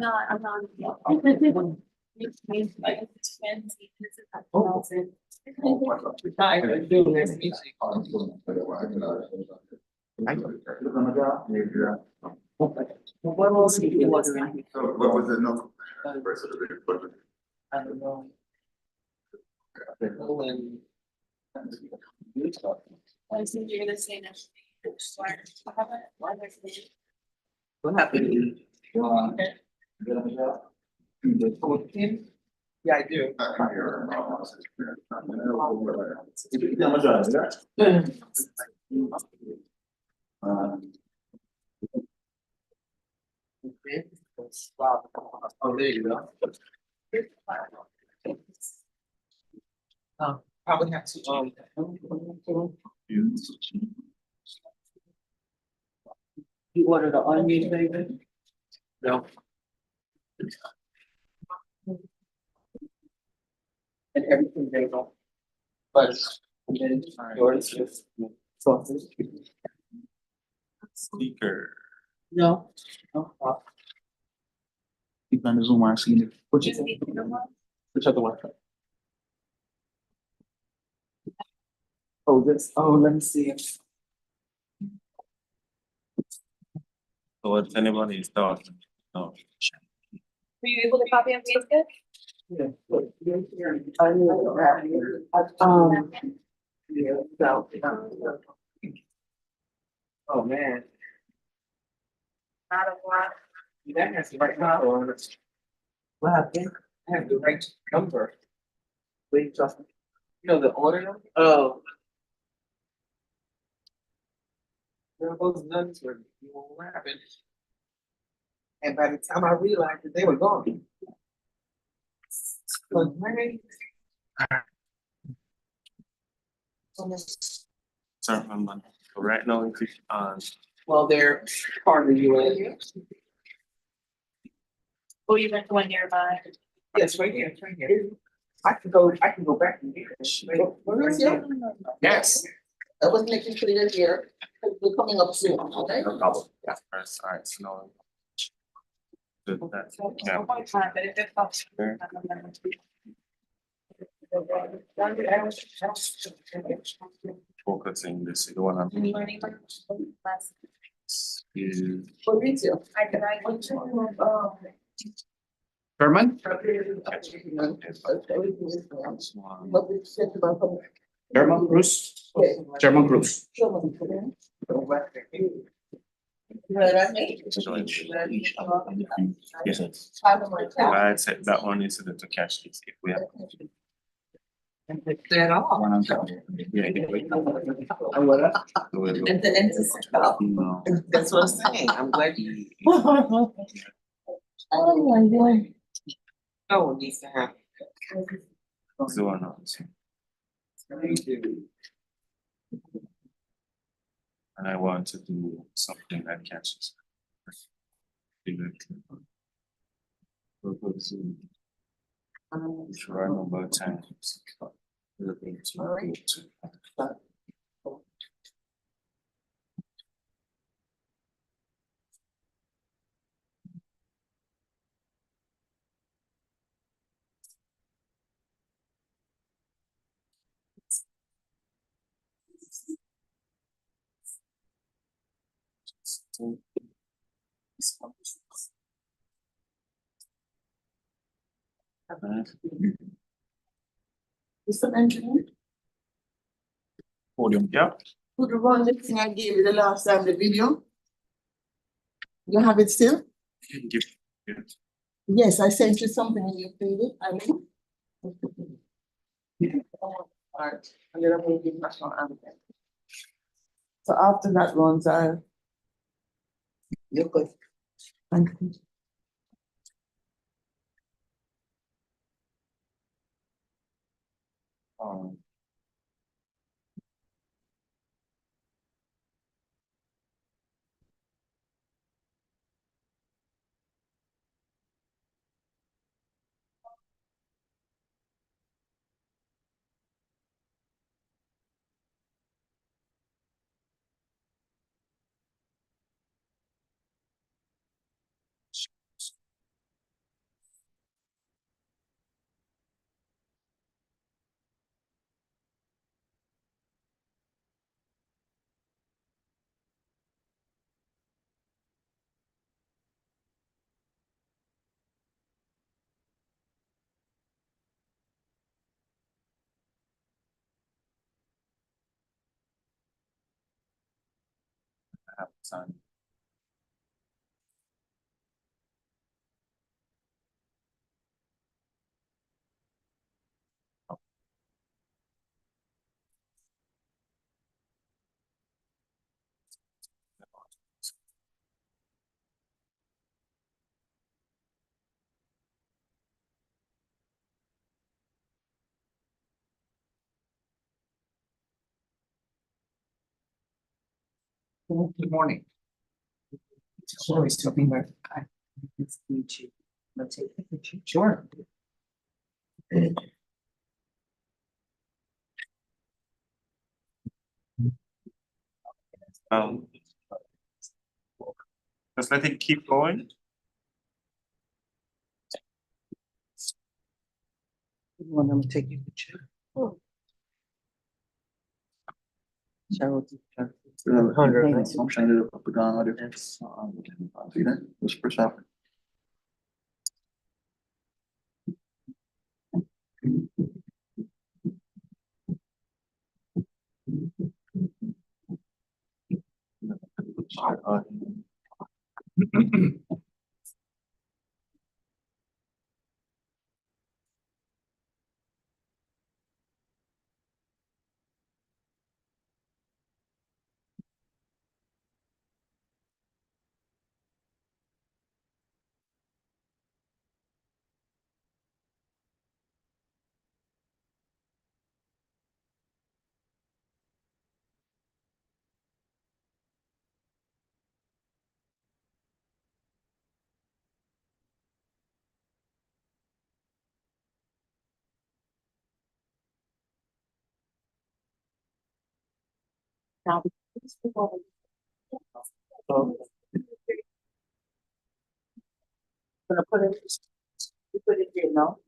not, I'm not. It's like it's fancy. What was he wondering? What was it? No. Rest of the big budget. I don't know. I was thinking you're gonna say that. What happened? Yeah, I do. Oh, there you go. Probably have to, you order the onion, David? No. And everything they go. But then yours is sausage. Speaker. No. No. Keep on the Zoom, I seen it. Which other one? Oh, this, let me see. So if anybody is talking, no. Were you able to copy and paste it? Yeah. I know that. Yeah, so. Oh, man. Not a lot. That has the right number on it. What happened? I have the right number. Wait, trust me. You know the order number? Oh. Those nuns were rapping. And by the time I realized that they were gone. But when So right now, well, they're part of the UN. Oh, you went to one nearby. Yes, right here, right here. I can go back and get it. Yes, I was making sure you're here, we're coming up soon, okay? no problem. Yeah, first, all right, so now. Good, that's, yeah. One time, but if it helps. Sure. Focusing this, the one I'm. Learning less. Is. For retail. I went to, Herman? What we said about public. Herman Cruz? Chairman Cruz. Yes, I said that one is to catch this if we have. That all. Yeah. And the end No. That's what I'm saying, I'm glad you. Oh, my God. No one needs to have. So or not. And I want to do something that catches. Try number times. Mr. Benjamin, Podium, yeah. could you run the thing I gave you the last time, the video? You have it still? Give. Yes, I sent you something and you paid it, I mean. Alright, and then I'm gonna give national anthem. So after that runs, you're good. Thank you. have some. Good morning. Sorry, still being there. It's YouTube. Let's take a picture. Sure. Just let it keep going. Want them to take your picture? Cheryl. I'm trying to put it on audio. See that? This first half. Gonna put it, you put it here, no?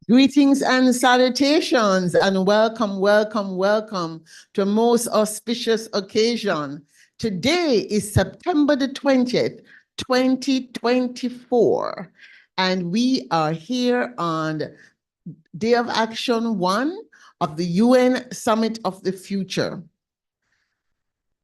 Greetings and salutations, and welcome, welcome, welcome to a most auspicious occasion. Today is September the 20th, 2024, and we are here on Day of Action 1 of the UN Summit of the Future.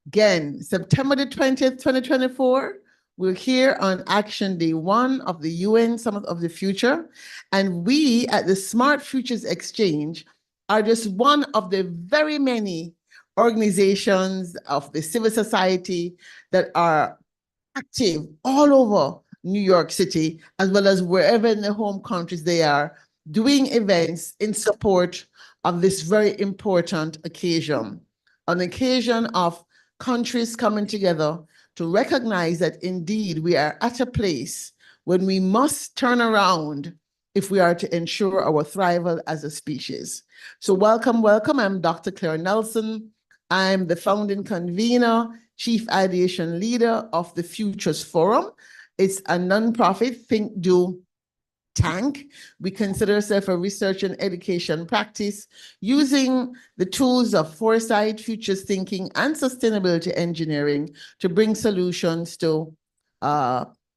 Again, September the 20th, 2024, we're here on Action Day 1 of the UN Summit of the Future, and we at the Smart Futures Exchange are just one of the very many organizations of the civil society that are active all over New York City, as well as wherever in the home countries they are, doing events in support of this very important occasion, an occasion of countries coming together to recognize that indeed we are at a place when we must turn around if we are to ensure our thrival as a species. So welcome, welcome. I'm Dr. Claire Nelson. I'm the founding convener, chief ideation leader of the Futures Forum. It's a nonprofit think, do, tank. We consider ourselves a research and education practice using the tools of foresight, futures thinking, and sustainability engineering to bring solutions to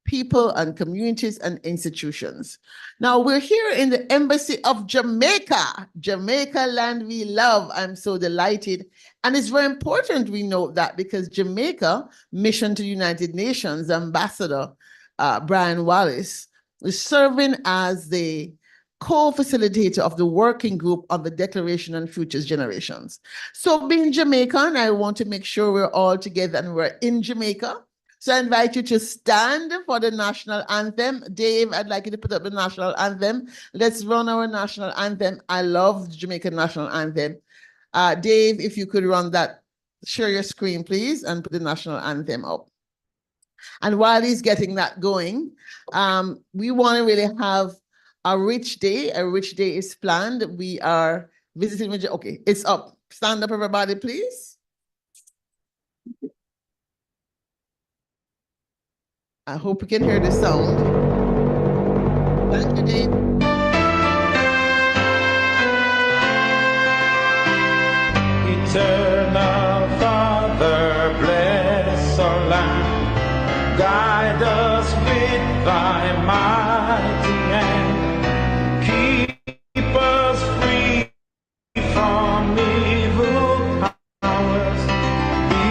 people and communities and institutions. Now we're here in the Embassy of Jamaica, Jamaica land we love. I'm so delighted. And it's very important we note that because Jamaica, mission to the United Nations, Ambassador Brian Wallace, is serving as the co-facilitator of the working group on the Declaration on Futures Generations. So being Jamaican, I want to make sure we're all together and we're in Jamaica. So I invite you to stand for the national anthem. Dave, I'd like you to put up the national anthem. Let's run our national anthem. I love the Jamaican national anthem. Dave, if you could run that, share your screen, please, and put the national anthem up. And while he's getting that going, we want to really have a rich day. A rich day is planned. We are visiting, okay, it's up. Stand up, everybody, please. I hope you can hear the sound. Thank you, Dave. Eternal Father, bless our land. Guide us with thy mighty hand. Keep us free from evil powers. Be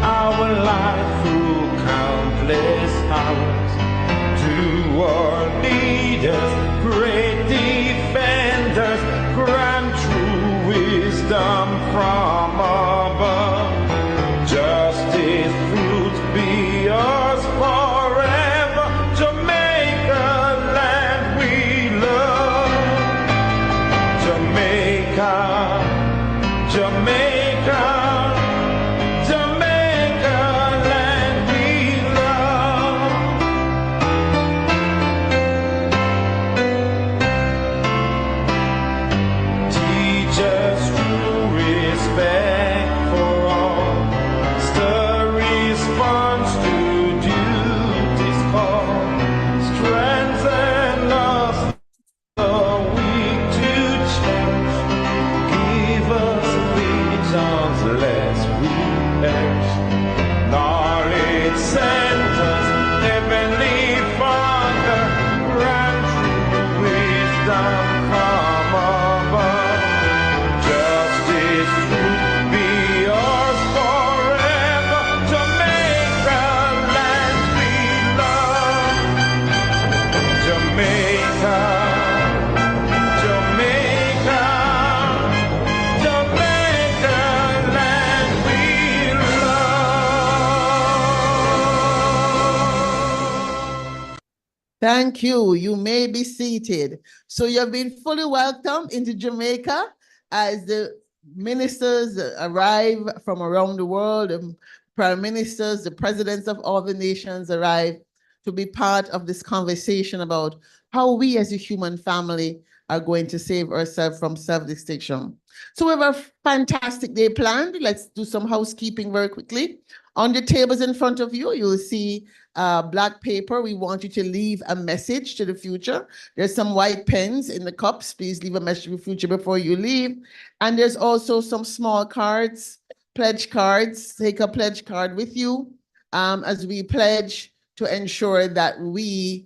our light through countless hours. To our leaders, great defenders, grant true wisdom from above. Justice, truth be yours forever. Jamaica, land we love. Jamaica, Jamaica, Jamaica, land we love. Teach us true respect for all. Stir response to duty's call. Strengthen us the weak to change. Give us visions lest we perish. Knowledge sent us, Heavenly Father, grant true wisdom from above. Justice, truth be yours forever. Jamaica, land we love. Jamaica, Jamaica, Jamaica, land we love. Thank you. You may be seated. So you've been fully welcomed into Jamaica as the ministers arrive from around the world, the prime ministers, the presidents of all the nations arrive to be part of this conversation about how we as a human family are going to save ourselves from self-destruction. So we have a fantastic day planned. Let's do some housekeeping very quickly. On the tables in front of you, you'll see black paper. We want you to leave a message to the future. There's some white pens in the cups. Please leave a message to the future before you leave. And there's also some small cards, pledge cards. Take a pledge card with you as we pledge to ensure that we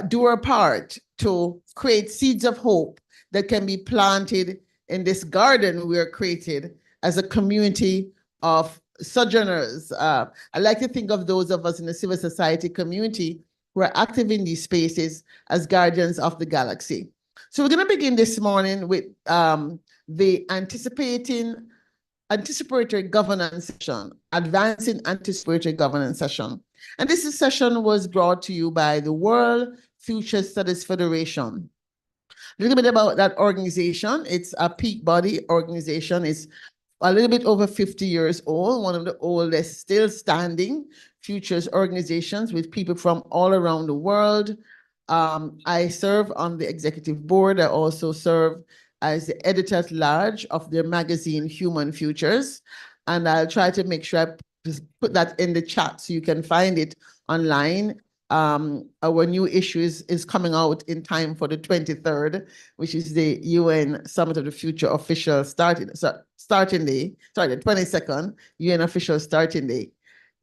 do our part to create seeds of hope that can be planted in this garden we are created as a community of sojourners. I like to think of those of us in the civil society community who are active in these spaces as guardians of the galaxy. So we're going to begin this morning with the anticipatory governance session, advancing anticipatory governance session. And this session was brought to you by the World Future Studies Federation. A little bit about that organization. It's a peak body organization. It's a little bit over 50 years old, one of the oldest still standing futures organizations with people from all around the world. I serve on the executive board. I also serve as the editor-at-large of their magazine, Human Futures. And I'll try to make sure I put that in the chat so you can find it online. Our new issue is coming out in time for the 23rd, which is the UN Summit of the Future official starting day, sorry, the 22nd, UN official starting day.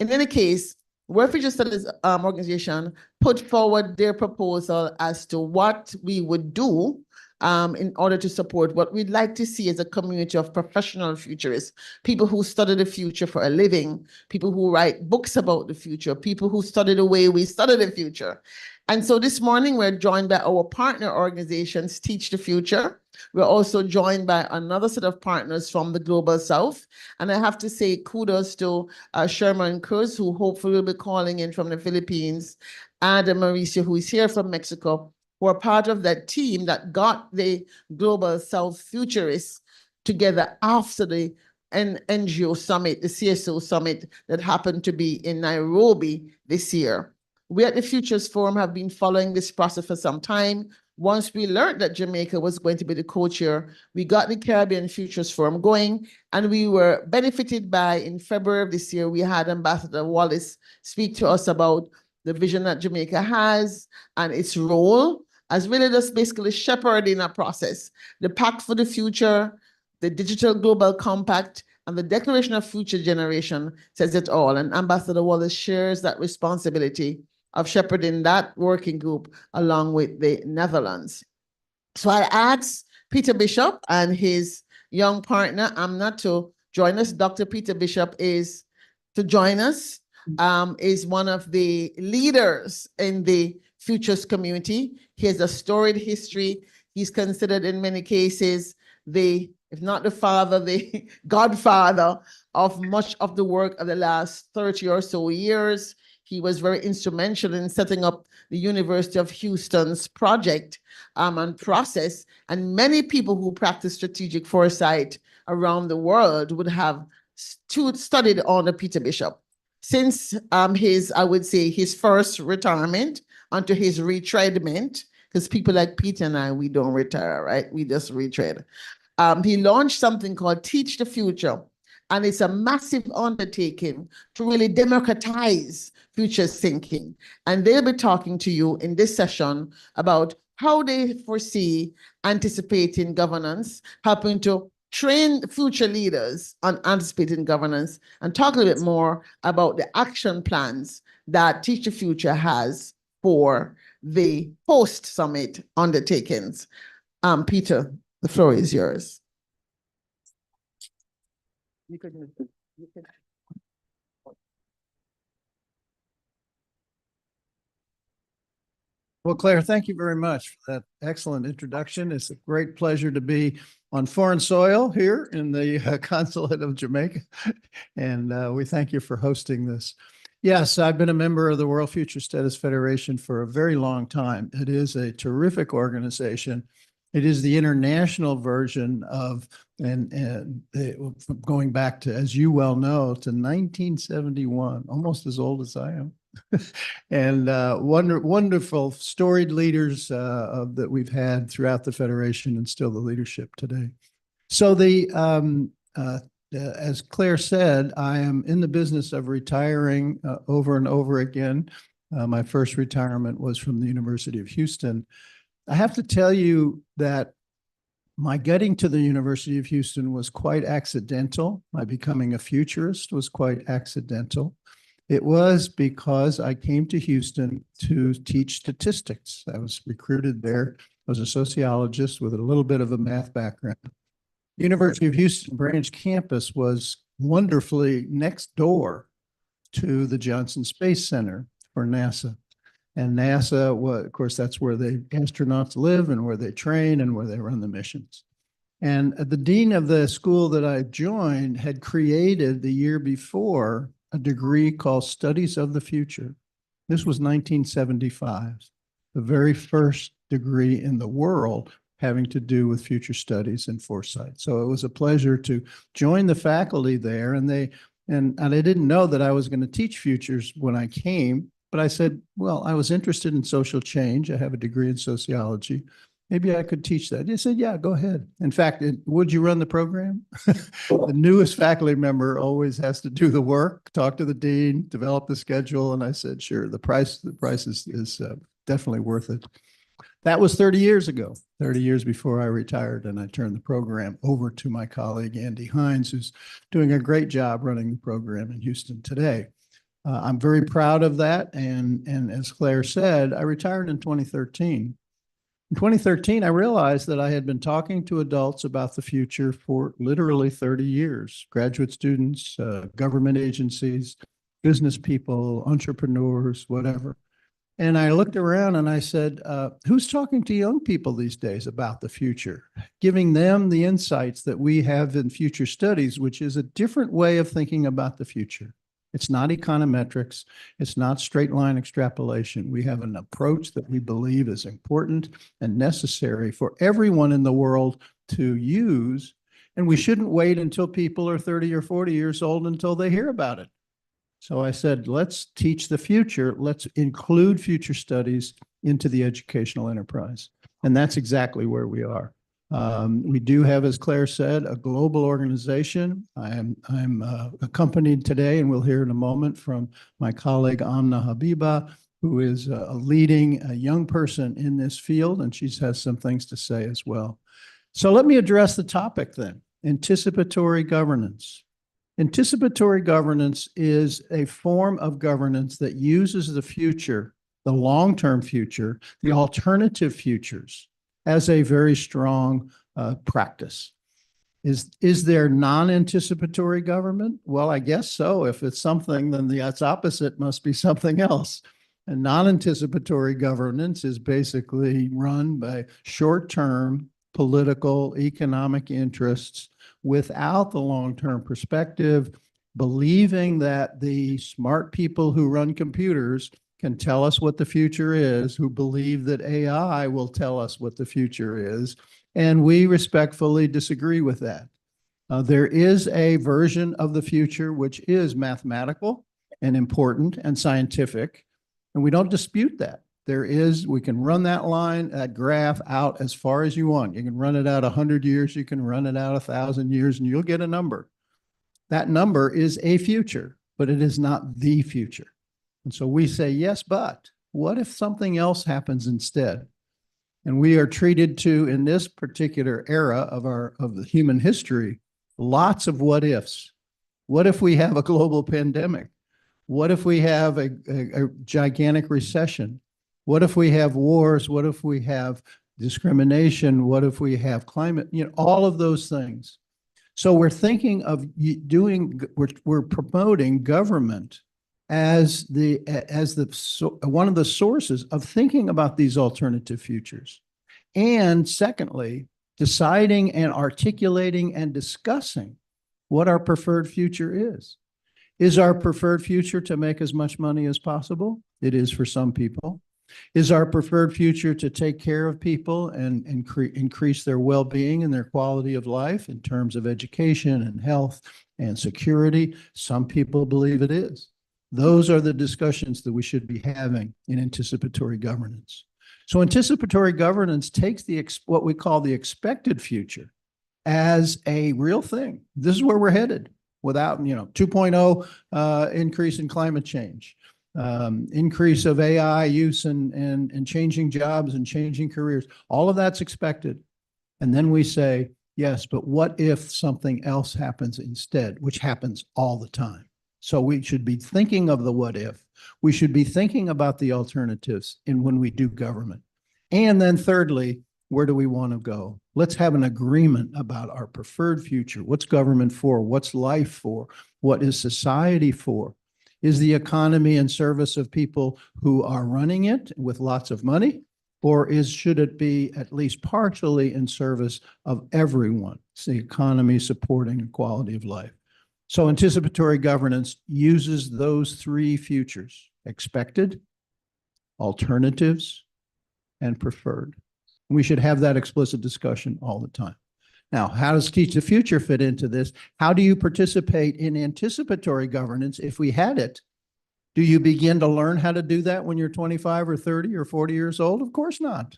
In any case, World Future Studies organization put forward their proposal as to what we would do in order to support what we'd like to see as a community of professional futurists, people who study the future for a living, people who write books about the future, people who study the way we study the future. And so this morning, we're joined by our partner organizations, Teach the Future. We're also joined by another set of partners from the Global South. And I have to say kudos to Sherman Cruz, who hopefully will be calling in from the Philippines, and Mauricio, who is here from Mexico, who are part of that team that got the Global South Futurists together after the NGO Summit, the CSO Summit that happened to be in Nairobi this year. We at the Futures Forum have been following this process for some time. Once we learned that Jamaica was going to be the co-chair, we got the Caribbean Futures Forum going, and we were benefited by, in February of this year, we had Ambassador Wallace speak to us about the vision that Jamaica has and its role as really just basically shepherding a process. The Pact for the Future, the Digital Global Compact, and the Declaration of Future Generation says it all. And Ambassador Wallace shares that responsibility of shepherding that working group along with the Netherlands. So I asked Peter Bishop and his young partner, Amna, to join us. Dr. Peter Bishop is to join us, is one of the leaders in the Futures community. He has a storied history. He's considered in many cases the, if not the father, the godfather of much of the work of the last 30 or so years. He was very instrumental in setting up the University of Houston's project and process. And many people who practice strategic foresight around the world would have studied under Peter Bishop. Since his, I would say, his first retirement unto his retreadment, because people like Peter and I, we don't retire, right? We just retread. He launched something called Teach the Future. And it's a massive undertaking to really democratize futures thinking. And they'll be talking to you in this session about how they foresee anticipating governance, helping to train future leaders on anticipating governance, and talk a little bit more about the action plans that Teach the Future has for the post-summit undertakings. Peter, the floor is yours. You could. Well, Claire, thank you very much for that excellent introduction. It's a great pleasure to be on foreign soil here in the consulate of Jamaica. And we thank you for hosting this. Yes, I've been a member of the World Future Status Federation for a very long time. It is a terrific organization. It is the international version of, going back to, as you well know, to 1971, almost as old as I am. And wonderful storied leaders that we've had throughout the Federation and still the leadership today. So as Claire said, I am in the business of retiring over and over again. My first retirement was from the University of Houston. I have to tell you that my getting to the University of Houston was quite accidental. My becoming a futurist was quite accidental. It was because I came to Houston to teach statistics. I was recruited there. I was a sociologist with a little bit of a math background. University of Houston branch campus was wonderfully next door to the Johnson Space Center for NASA. And NASA, of course, that's where the astronauts live and where they train and where they run the missions. And the dean of the school that I joined had created the year before a degree called Studies of the Future. This was 1975, the very first degree in the world having to do with future studies and foresight. So it was a pleasure to join the faculty there. And I didn't know that I was going to teach futures when I came. But I said, well, I was interested in social change. I have a degree in sociology. Maybe I could teach that. He said, yeah, go ahead. In fact, would you run the program? The newest faculty member always has to do the work, talk to the dean, develop the schedule. And I said, sure, the price is definitely worth it. That was 30 years ago, 30 years before I retired, and I turned the program over to my colleague, Andy Hines, who's doing a great job running the program in Houston today. I'm very proud of that. And as Claire said, I retired in 2013. In 2013, I realized that I had been talking to adults about the future for literally 30 years, graduate students, government agencies, business people, entrepreneurs, whatever. And I looked around and I said, who's talking to young people these days about the future, giving them the insights that we have in future studies, which is a different way of thinking about the future. It's not econometrics. It's not straight line extrapolation. We have an approach that we believe is important and necessary for everyone in the world to use. And we shouldn't wait until people are 30 or 40 years old until they hear about it. So I said, let's teach the future. Let's include future studies into the educational enterprise. And that's exactly where we are. We do have, as Claire said, a global organization. I'm accompanied today, and we'll hear in a moment from my colleague Amna Habiba, who is leading a young person in this field, and she has some things to say as well. So let me address the topic then, anticipatory governance. Anticipatory governance is a form of governance that uses the future, the long-term future, the alternative futures, as a very strong practice. Is there non-anticipatory government? Well, I guess so. If it's something, then its opposite must be something else. And non-anticipatory governance is basically run by short-term political, economic interests without the long-term perspective, believing that the smart people who run computers can tell us what the future is, who believe that AI will tell us what the future is, and we respectfully disagree with that. There is a version of the future which is mathematical and important and scientific, and we don't dispute that. We can run that line, that graph out as far as you want. You can run it out 100 years, you can run it out 1,000 years, and you'll get a number. That number is a future, but it is not the future. And so we say, yes, but what if something else happens instead? And we are treated to, in this particular era of the human history, lots of what ifs. What if we have a global pandemic? What if we have a gigantic recession? What if we have wars? What if we have discrimination? What if we have climate? All of those things. So we're thinking of we're promoting government as one of the sources of thinking about these alternative futures. And secondly, deciding and articulating and discussing what our preferred future is. Is our preferred future to make as much money as possible? It is for some people. Is our preferred future to take care of people and increase their well-being and their quality of life in terms of education and health and security? Some people believe it is. Those are the discussions that we should be having in anticipatory governance. So anticipatory governance takes what we call the expected future as a real thing. This is where we're headed without, 2.0 increase in climate change, increase of AI use and changing jobs and changing careers. All of that's expected. And then we say, yes, but what if something else happens instead, which happens all the time? So we should be thinking of the what if. We should be thinking about the alternatives when we do government. And then thirdly, where do we want to go? Let's have an agreement about our preferred future. What's government for? What's life for? What is society for? Is the economy in service of people who are running it with lots of money? Or should it be at least partially in service of everyone? It's the economy supporting quality of life. So anticipatory governance uses those three futures: expected, alternatives, and preferred. We should have that explicit discussion all the time. Now, how does Teach the Future fit into this? How do you participate in anticipatory governance if we had it? Do you begin to learn how to do that when you're 25 or 30 or 40 years old? Of course not.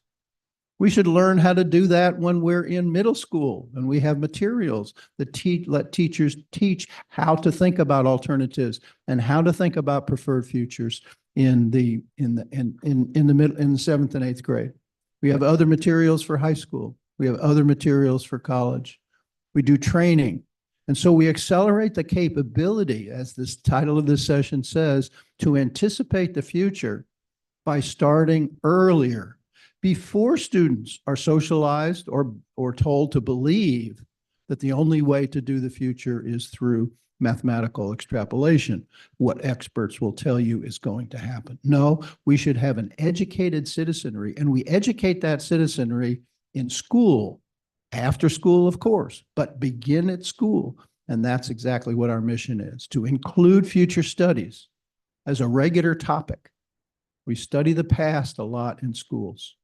We should learn how to do that when we're in middle school and we have materials that let teachers teach how to think about alternatives and how to think about preferred futures in the 7th and 8th grade. We have other materials for high school. We have other materials for college. We do training. And so we accelerate the capability, as this title of this session says, to anticipate the future by starting earlier, before students are socialized or told to believe that the only way to do the future is through mathematical extrapolation, what experts will tell you is going to happen. No, we should have an educated citizenry, and we educate that citizenry in school, after school, of course, but begin at school. And that's exactly what our mission is, to include future studies as a regular topic. We study the past a lot in schools.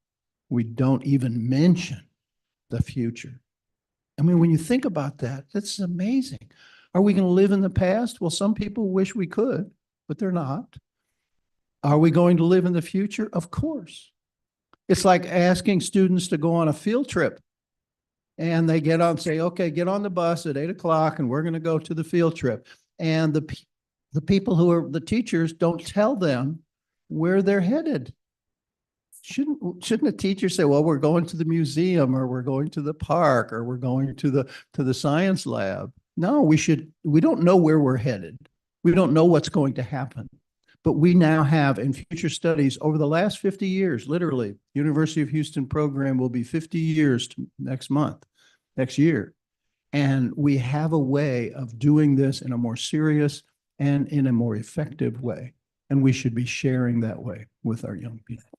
We don't even mention the future. I mean, when you think about that, that's amazing. Are we going to live in the past? Well, some people wish we could, but they're not. Are we going to live in the future? Of course. It's like asking students to go on a field trip. And they get on, say, okay, get on the bus at 8 o'clock and we're going to go to the field trip. And the people who are the teachers don't tell them where they're headed. Shouldn't a teacher say, well, we're going to the museum, or we're going to the park, or we're going to the science lab? No, we don't know where we're headed. We don't know what's going to happen. But we now have in future studies over the last 50 years, literally, University of Houston program will be 50 years next year. And we have a way of doing this in a more serious and in a more effective way. And we should be sharing that way with our young people.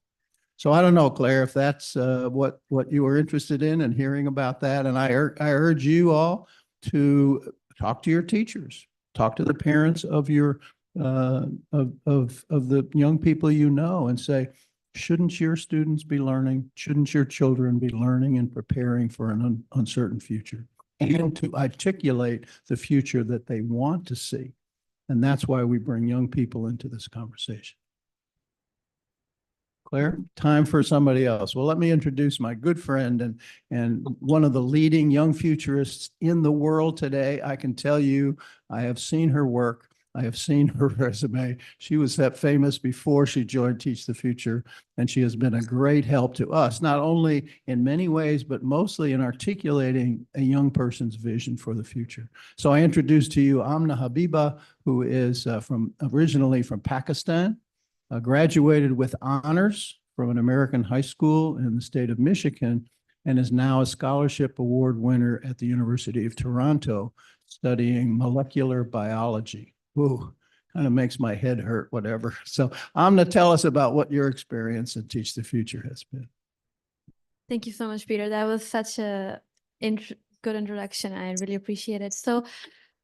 So I don't know, Claire, if that's what you were interested in and hearing about that. And I urge you all to talk to your teachers, talk to the parents of your of the young people you know, and say, shouldn't your students be learning? Shouldn't your children be learning and preparing for an uncertain future, and to articulate the future that they want to see? And that's why we bring young people into this conversation. Claire, time for somebody else. Well, let me introduce my good friend and one of the leading young futurists in the world today. I can tell you, I have seen her work. I have seen her resume. She was that famous before she joined Teach the Future, and she has been a great help to us, not only in many ways, but mostly in articulating a young person's vision for the future. So I introduce to you Amna Habiba, who is originally from Pakistan. Graduated with honors from an American high school in the state of Michigan, and is now a scholarship award winner at the University of Toronto studying molecular biology. Whoa, kind of makes my head hurt, whatever. So Amna, tell us about what your experience at Teach the Future has been. Thank you so much, Peter. That was such a good introduction. I really appreciate it. So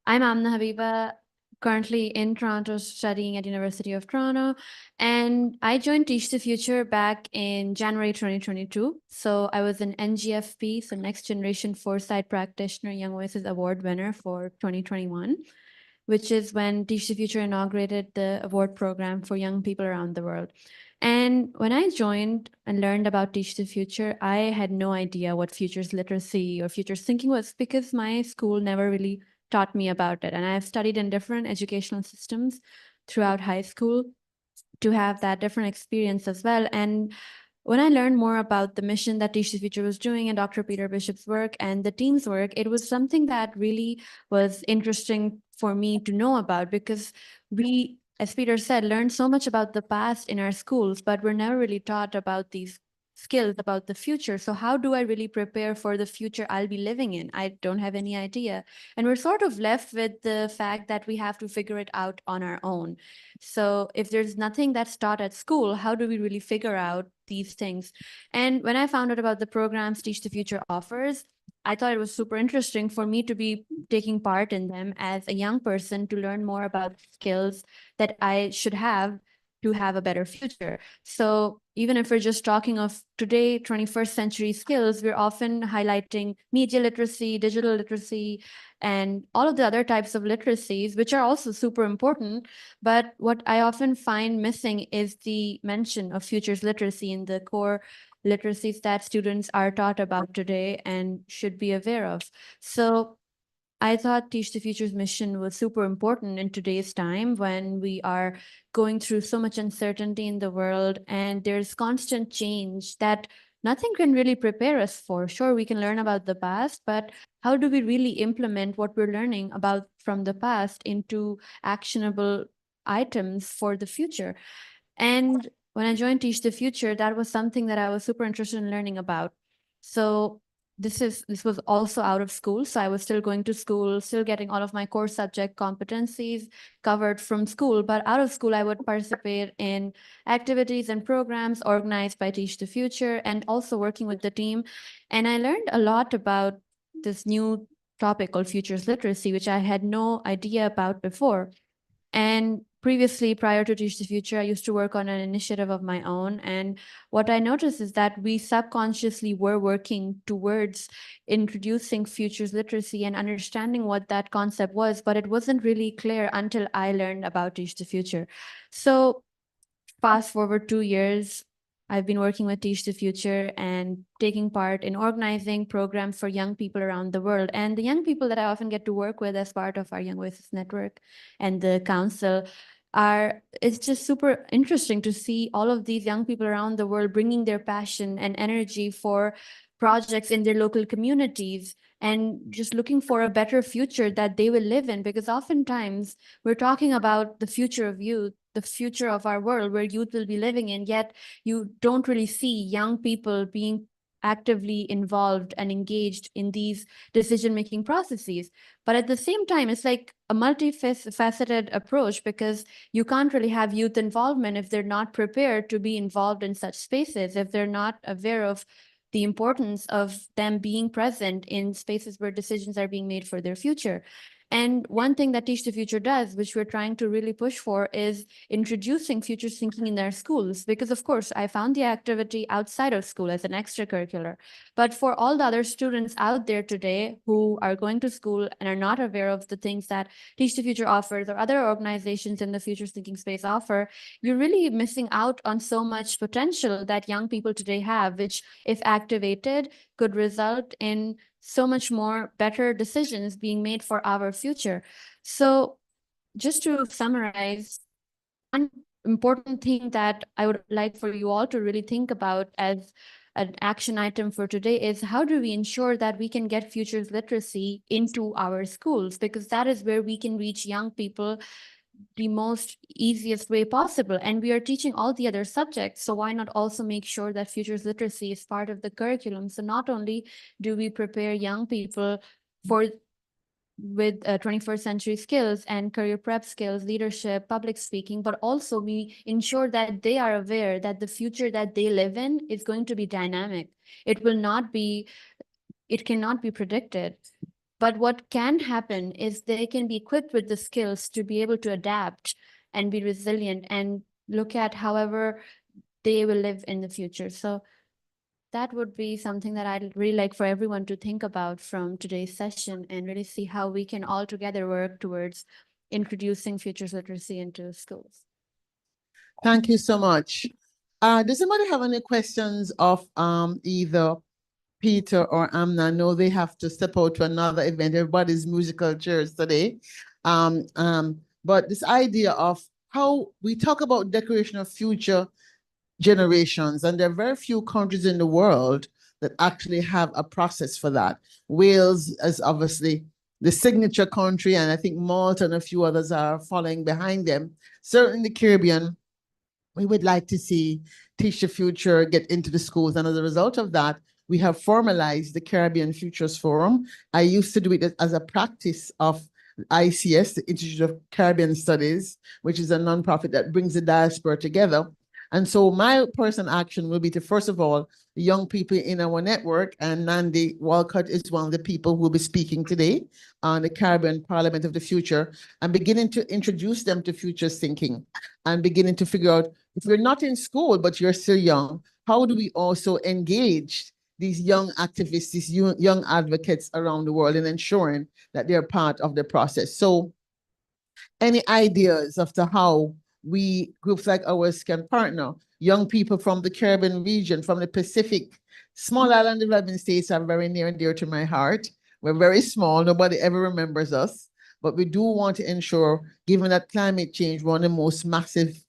I'm Amna Habiba, currently in Toronto, studying at University of Toronto. And I joined Teach the Future back in January 2022. So I was an NGFP, so Next Generation Foresight Practitioner Young Voices Award winner for 2021, which is when Teach the Future inaugurated the award program for young people around the world. And when I joined and learned about Teach the Future, I had no idea what futures literacy or futures thinking was, because my school never really taught me about it. And I've studied in different educational systems throughout high school to have that different experience as well. And when I learned more about the mission that Teach the Future was doing and Dr. Peter Bishop's work and the team's work, it was something that really was interesting for me to know about, because we, as Peter said, learned so much about the past in our schools, but we're never really taught about these skills about the future. So how do I really prepare for the future I'll be living in? I don't have any idea. And we're sort of left with the fact that we have to figure it out on our own. So if there's nothing that's taught at school, how do we really figure out these things? And when I found out about the programs Teach the Future offers, I thought it was super interesting for me to be taking part in them as a young person, to learn more about skills that I should have to have a better future. So even if we're just talking of today, 21st century skills, we're often highlighting media literacy, digital literacy, and all of the other types of literacies, which are also super important. But what I often find missing is the mention of futures literacy in the core literacies that students are taught about today and should be aware of. So I thought Teach the Future's mission was super important in today's time, when we are going through so much uncertainty in the world and there's constant change that nothing can really prepare us for. Sure, we can learn about the past, but how do we really implement what we're learning about from the past into actionable items for the future? And when I joined Teach the Future, that was something that I was super interested in learning about. So this was also out of school. So I was still going to school, still getting all of my core subject competencies covered from school. But out of school, I would participate in activities and programs organized by Teach the Future and also working with the team. And I learned a lot about this new topic called futures literacy, which I had no idea about before. And previously, prior to Teach the Future, I used to work on an initiative of my own. And what I noticed is that we subconsciously were working towards introducing futures literacy and understanding what that concept was, but it wasn't really clear until I learned about Teach the Future. So fast forward 2 years, I've been working with Teach the Future and taking part in organizing programs for young people around the world. And the young people that I often get to work with as part of our Young Voices Network and the council it's just super interesting to see all of these young people around the world bringing their passion and energy for projects in their local communities and just looking for a better future that they will live in. Because oftentimes we're talking about the future of youth, the future of our world where youth will be living in, yet you don't really see young people being actively involved and engaged in these decision-making processes. But at the same time, it's like a multifaceted approach, because you can't really have youth involvement if they're not prepared to be involved in such spaces, if they're not aware of the importance of them being present in spaces where decisions are being made for their future. And one thing that Teach the Future does, which we're trying to really push for, is introducing futures thinking in their schools. Because of course, I found the activity outside of school as an extracurricular. But for all the other students out there today who are going to school and are not aware of the things that Teach the Future offers or other organizations in the futures thinking space offer, you're really missing out on so much potential that young people today have, which, if activated, could result in so much more better decisions being made for our future. So just to summarize, one important thing that I would like for you all to really think about as an action item for today is, how do we ensure that we can get futures literacy into our schools? Because that is where we can reach young people the most easiest way possible. And we are teaching all the other subjects, so why not also make sure that futures literacy is part of the curriculum? So not only do we prepare young people with 21st century skills and career prep skills, leadership, public speaking, but also we ensure that they are aware that the future that they live in is going to be dynamic. It cannot be predicted. But what can happen is they can be equipped with the skills to be able to adapt and be resilient and look at however they will live in the future. So that would be something that I'd really like for everyone to think about from today's session, and really see how we can all together work towards introducing futures literacy into schools. Thank you so much. Does somebody have any questions of either Peter or Amna? I know they have to step out to another event. Everybody's musical chairs today. But this idea of how we talk about decoration of future generations, and there are very few countries in the world that actually have a process for that. Wales is obviously the signature country, and I think Malta and a few others are following behind them. Certainly in the Caribbean, we would like to see Teach the Future get into the schools, and as a result of that, we have formalized the Caribbean Futures Forum. I used to do it as a practice of ICS, the Institute of Caribbean Studies, which is a nonprofit that brings the diaspora together. And so my personal action will be to, first of all, the young people in our network, and Nandi Walcott is one of the people who will be speaking today on the Caribbean Parliament of the Future, and beginning to introduce them to futures thinking and beginning to figure out, if you're not in school, but you're still young, how do we also engage these young activists, these young advocates around the world, in ensuring that they're part of the process? So any ideas as to how groups like ours can partner? Young people from the Caribbean region, from the Pacific, small island development states are very near and dear to my heart. We're very small, nobody ever remembers us, but we do want to ensure, given that climate change, one of the most massive,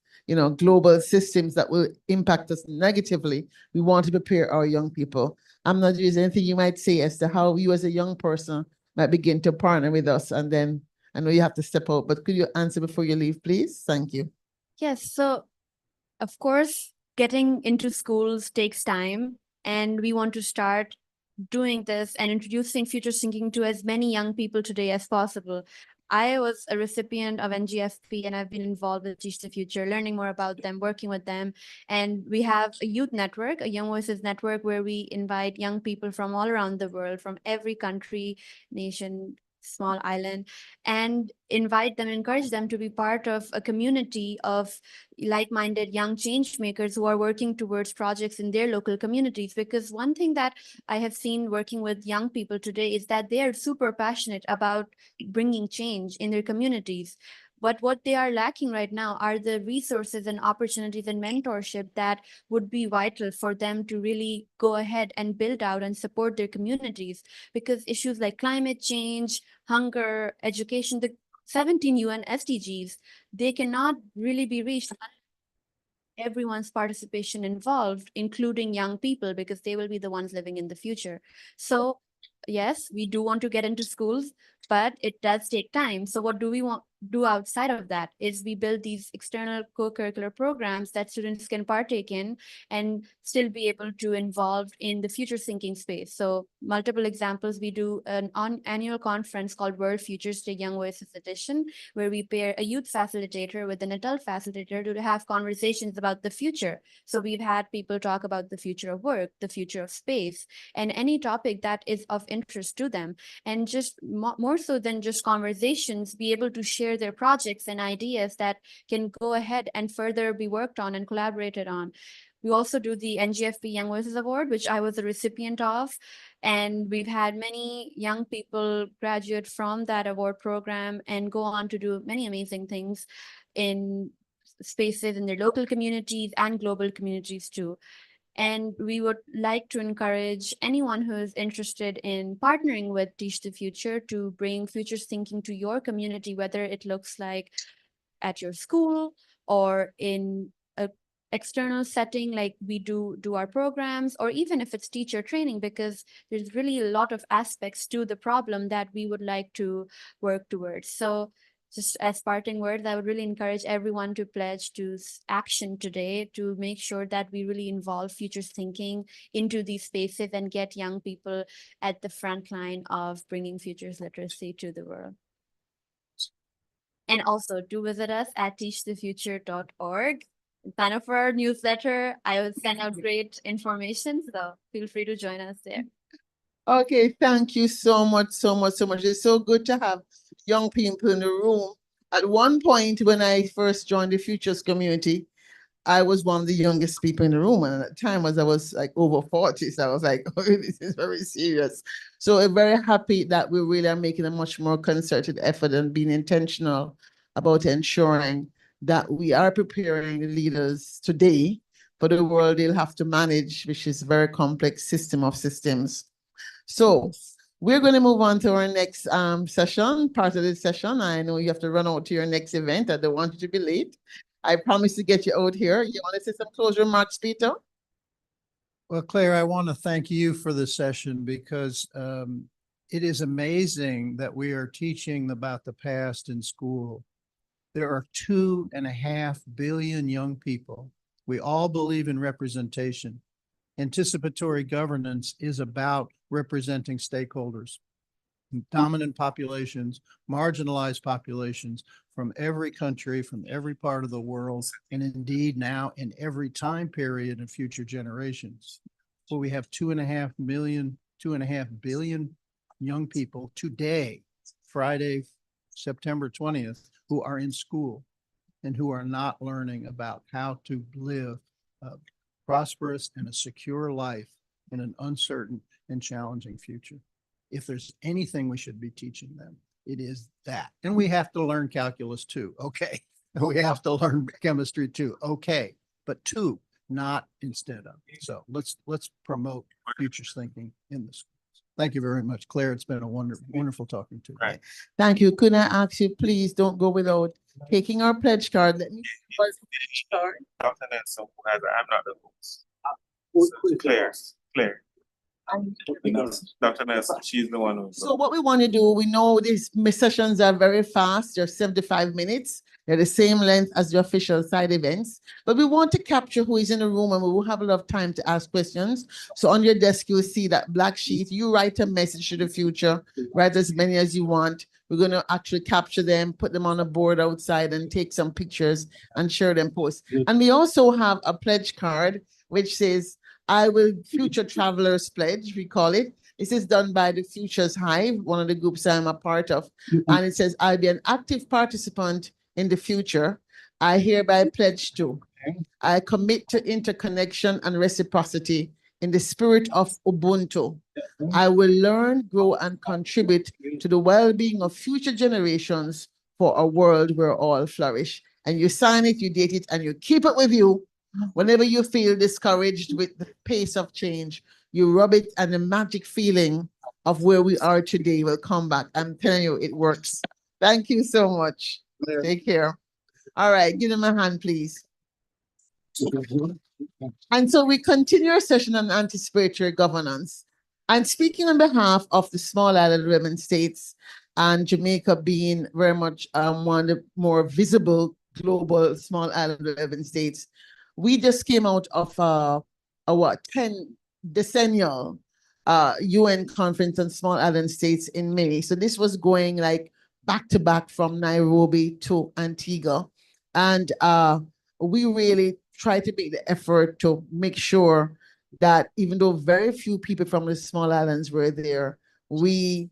global systems that will impact us negatively, we want to prepare our young people. I'm not sure, is there anything you might say as to how you as a young person might begin to partner with us? And then I know you have to step out, but could you answer before you leave, please? Thank you. Yes, so of course, getting into schools takes time, and we want to start doing this and introducing future thinking to as many young people today as possible. I was a recipient of NGFP, and I've been involved with Teach the Future, learning more about them, working with them. And we have a youth network, a Young Voices network, where we invite young people from all around the world, from every country, nation, small island, and invite them, encourage them to be part of a community of like-minded young change makers who are working towards projects in their local communities. Because one thing that I have seen working with young people today is that they are super passionate about bringing change in their communities. But what they are lacking right now are the resources and opportunities and mentorship that would be vital for them to really go ahead and build out and support their communities. Because issues like climate change, hunger, education, the 17 UN SDGs, they cannot really be reached everyone's participation involved, including young people, because they will be the ones living in the future. So yes, we do want to get into schools, but it does take time. So what do we want do outside of that is we build these external co-curricular programs that students can partake in and still be able to involve in the future thinking space. So multiple examples, we do an annual conference called World Futures Day Young Voices Edition, where we pair a youth facilitator with an adult facilitator to have conversations about the future. So we've had people talk about the future of work, the future of space, and any topic that is of interest to them. And just more so than just conversations, be able to share their projects and ideas that can go ahead and further be worked on and collaborated on. We also do the NGFP Young Voices Award, which I was a recipient of. And we've had many young people graduate from that award program and go on to do many amazing things in spaces in their local communities and global communities too. And we would like to encourage anyone who is interested in partnering with Teach the Future to bring futures thinking to your community, whether it looks like at your school or in a external setting like we do our programs, or even if it's teacher training, because there's really a lot of aspects to the problem that we would like to work towards. So just as parting words, I would really encourage everyone to pledge to action today to make sure that we really involve futures thinking into these spaces and get young people at the front line of bringing futures literacy to the world. And also do visit us at teachthefuture.org. Sign up for our newsletter. I will send out great information, so feel free to join us there. Okay, thank you so much, so much, so much. It's so good to have young people in the room. At one point, when I first joined the Futures community, I was one of the youngest people in the room. And at the time, I was like over 40. So I was like, oh, this is very serious. So I'm very happy that we really are making a much more concerted effort and being intentional about ensuring that we are preparing the leaders today for the world they'll have to manage, which is a very complex system of systems. So we're going to move on to our next session, part of this session. I know you have to run out to your next event. I don't want you to be late. I promise to get you out here. You want to say some closing remarks, Peter? Well, Claire, I want to thank you for this session because it is amazing that we are teaching about the past in school. There are 2.5 billion young people. We all believe in representation. Anticipatory governance is about representing stakeholders, dominant populations, marginalized populations from every country, from every part of the world, and indeed now in every time period in future generations. So we have 2.5 billion young people today, Friday, September 20th, who are in school and who are not learning about how to live a prosperous and a secure life in an uncertain and challenging future. If there's anything we should be teaching them, it is that. And we have to learn calculus too. Okay. We have to learn chemistry too. Okay. But two, not instead of. So let's promote futures thinking in the schools. Thank you very much, Claire. It's been a wonderful talking to you. Right. Thank you. Could I ask you, please don't go without taking our pledge card. Let me Dr. Nelson, who has, I'm not the host. So Claire. Dr. Nelson, she's the one who's. So what we want to do, we know these sessions are very fast, they're 75 minutes. They're the same length as the official side events, but we want to capture who is in the room and we will have a lot of time to ask questions. So on your desk, you'll see that black sheet. You write a message to the future, write as many as you want. We're going to actually capture them, put them on a board outside and take some pictures and share them post. And we also have a pledge card, which says, I will future travelers pledge, we call it. This is done by the Futures Hive, one of the groups I'm a part of. And it says, I'll be an active participant in the future. I hereby pledge to. I commit to interconnection and reciprocity in the spirit of Ubuntu. I will learn, grow, and contribute to the well-being of future generations for a world where all flourish. And you sign it, you date it, and you keep it with you. Whenever you feel discouraged with the pace of change, you rub it and the magic feeling of where we are today will come back. I'm telling you, it works. Thank you so much. Take care. All right, give them a hand, please. And so we continue our session on anticipatory governance. And speaking on behalf of the small island women states and Jamaica being very much one of the more visible global small island women states, we just came out of a 10 decennial UN conference on small island states in May. So this was going like back to back from Nairobi to Antigua. And we really tried to make the effort to make sure that even though very few people from the small islands were there, we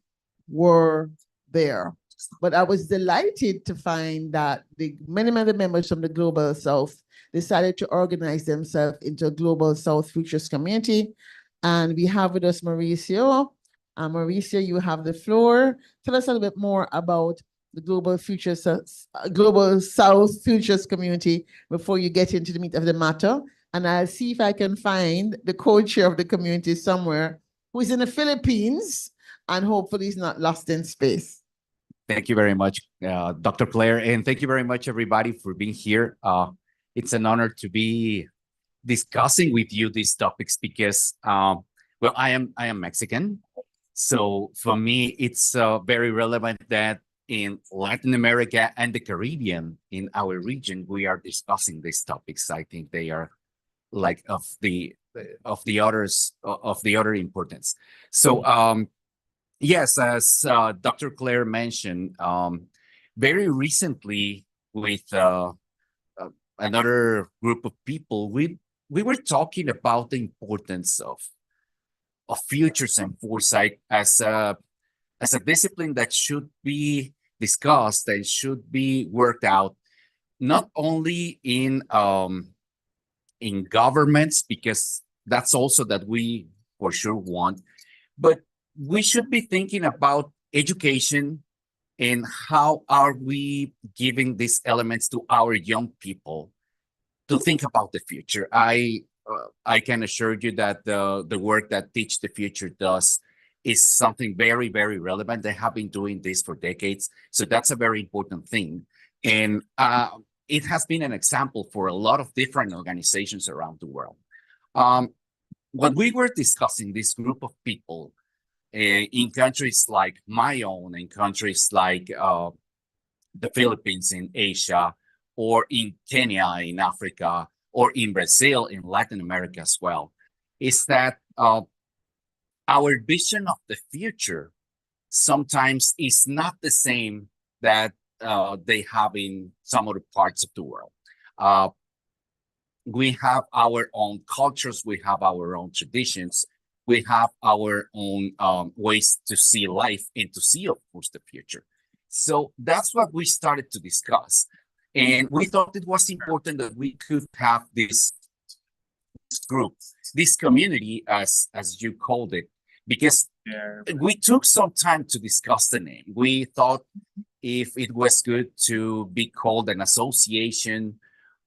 were there. But I was delighted to find that many of the members from the Global South decided to organize themselves into a Global South Futures community. And we have with us Mauricio. Mauricio, you have the floor. Tell us a little bit more about the Global South Futures community before you get into the meat of the matter. And I'll see if I can find the co-chair of the community somewhere who is in the Philippines and hopefully is not lost in space. Thank you very much, Dr. Claire, and thank you very much, everybody, for being here. It's an honor to be discussing with you these topics because, well, I am Mexican, so for me, it's very relevant that in Latin America and the Caribbean, in our region, we are discussing these topics. I think they are like of the other importance. So, yes, as Dr. Claire mentioned, very recently with another group of people, we were talking about the importance of futures and foresight as a discipline that should be discussed and should be worked out, not only in governments, because that's also that we for sure want, but we should be thinking about education and how are we giving these elements to our young people to think about the future. I can assure you that the work that Teach the Future does is something very, very relevant. They have been doing this for decades. So that's a very important thing. And it has been an example for a lot of different organizations around the world. When we were discussing this group of people in countries like my own, in countries like the Philippines in Asia, or in Kenya in Africa, or in Brazil in Latin America as well, is that our vision of the future sometimes is not the same that they have in some other parts of the world. We have our own cultures, we have our own traditions, we have our own ways to see life and to see, of course, the future. So that's what we started to discuss. And we thought it was important that we could have this group, this community, as you called it, because we took some time to discuss the name. We thought if it was good to be called an association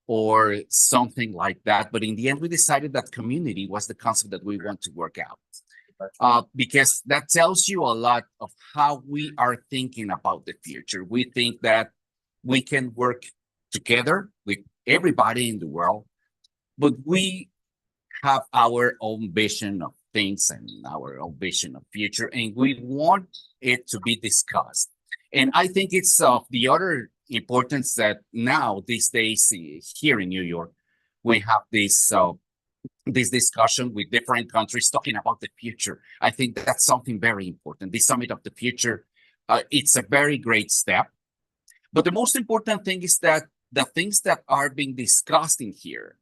or something like that. But in the end, we decided that community was the concept that we want to work out. Because that tells you a lot of how we are thinking about the future. We think that we can work together with everybody in the world, but we have our own vision of things and our own vision of future, and we want it to be discussed. And I think it's of the other importance that now these days here in New York, we have this discussion with different countries talking about the future. I think that's something very important. The Summit of the Future, it's a very great step. But the most important thing is that the things that are being discussed in here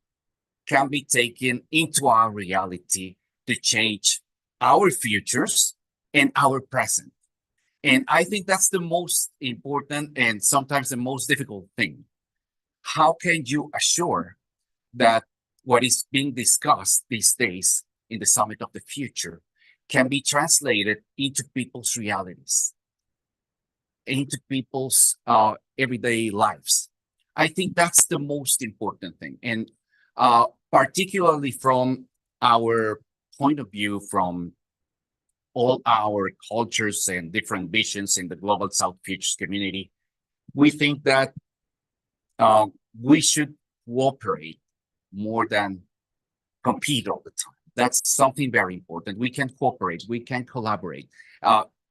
can be taken into our reality to change our futures and our present. And I think that's the most important and sometimes the most difficult thing. How can you assure that what is being discussed these days in the Summit of the Future can be translated into people's realities, into people's everyday lives? I think that's the most important thing. And particularly from our point of view, from all our cultures and different visions in the Global South Futures community, we think that we should cooperate more than compete all the time. That's something very important. We can cooperate, we can collaborate.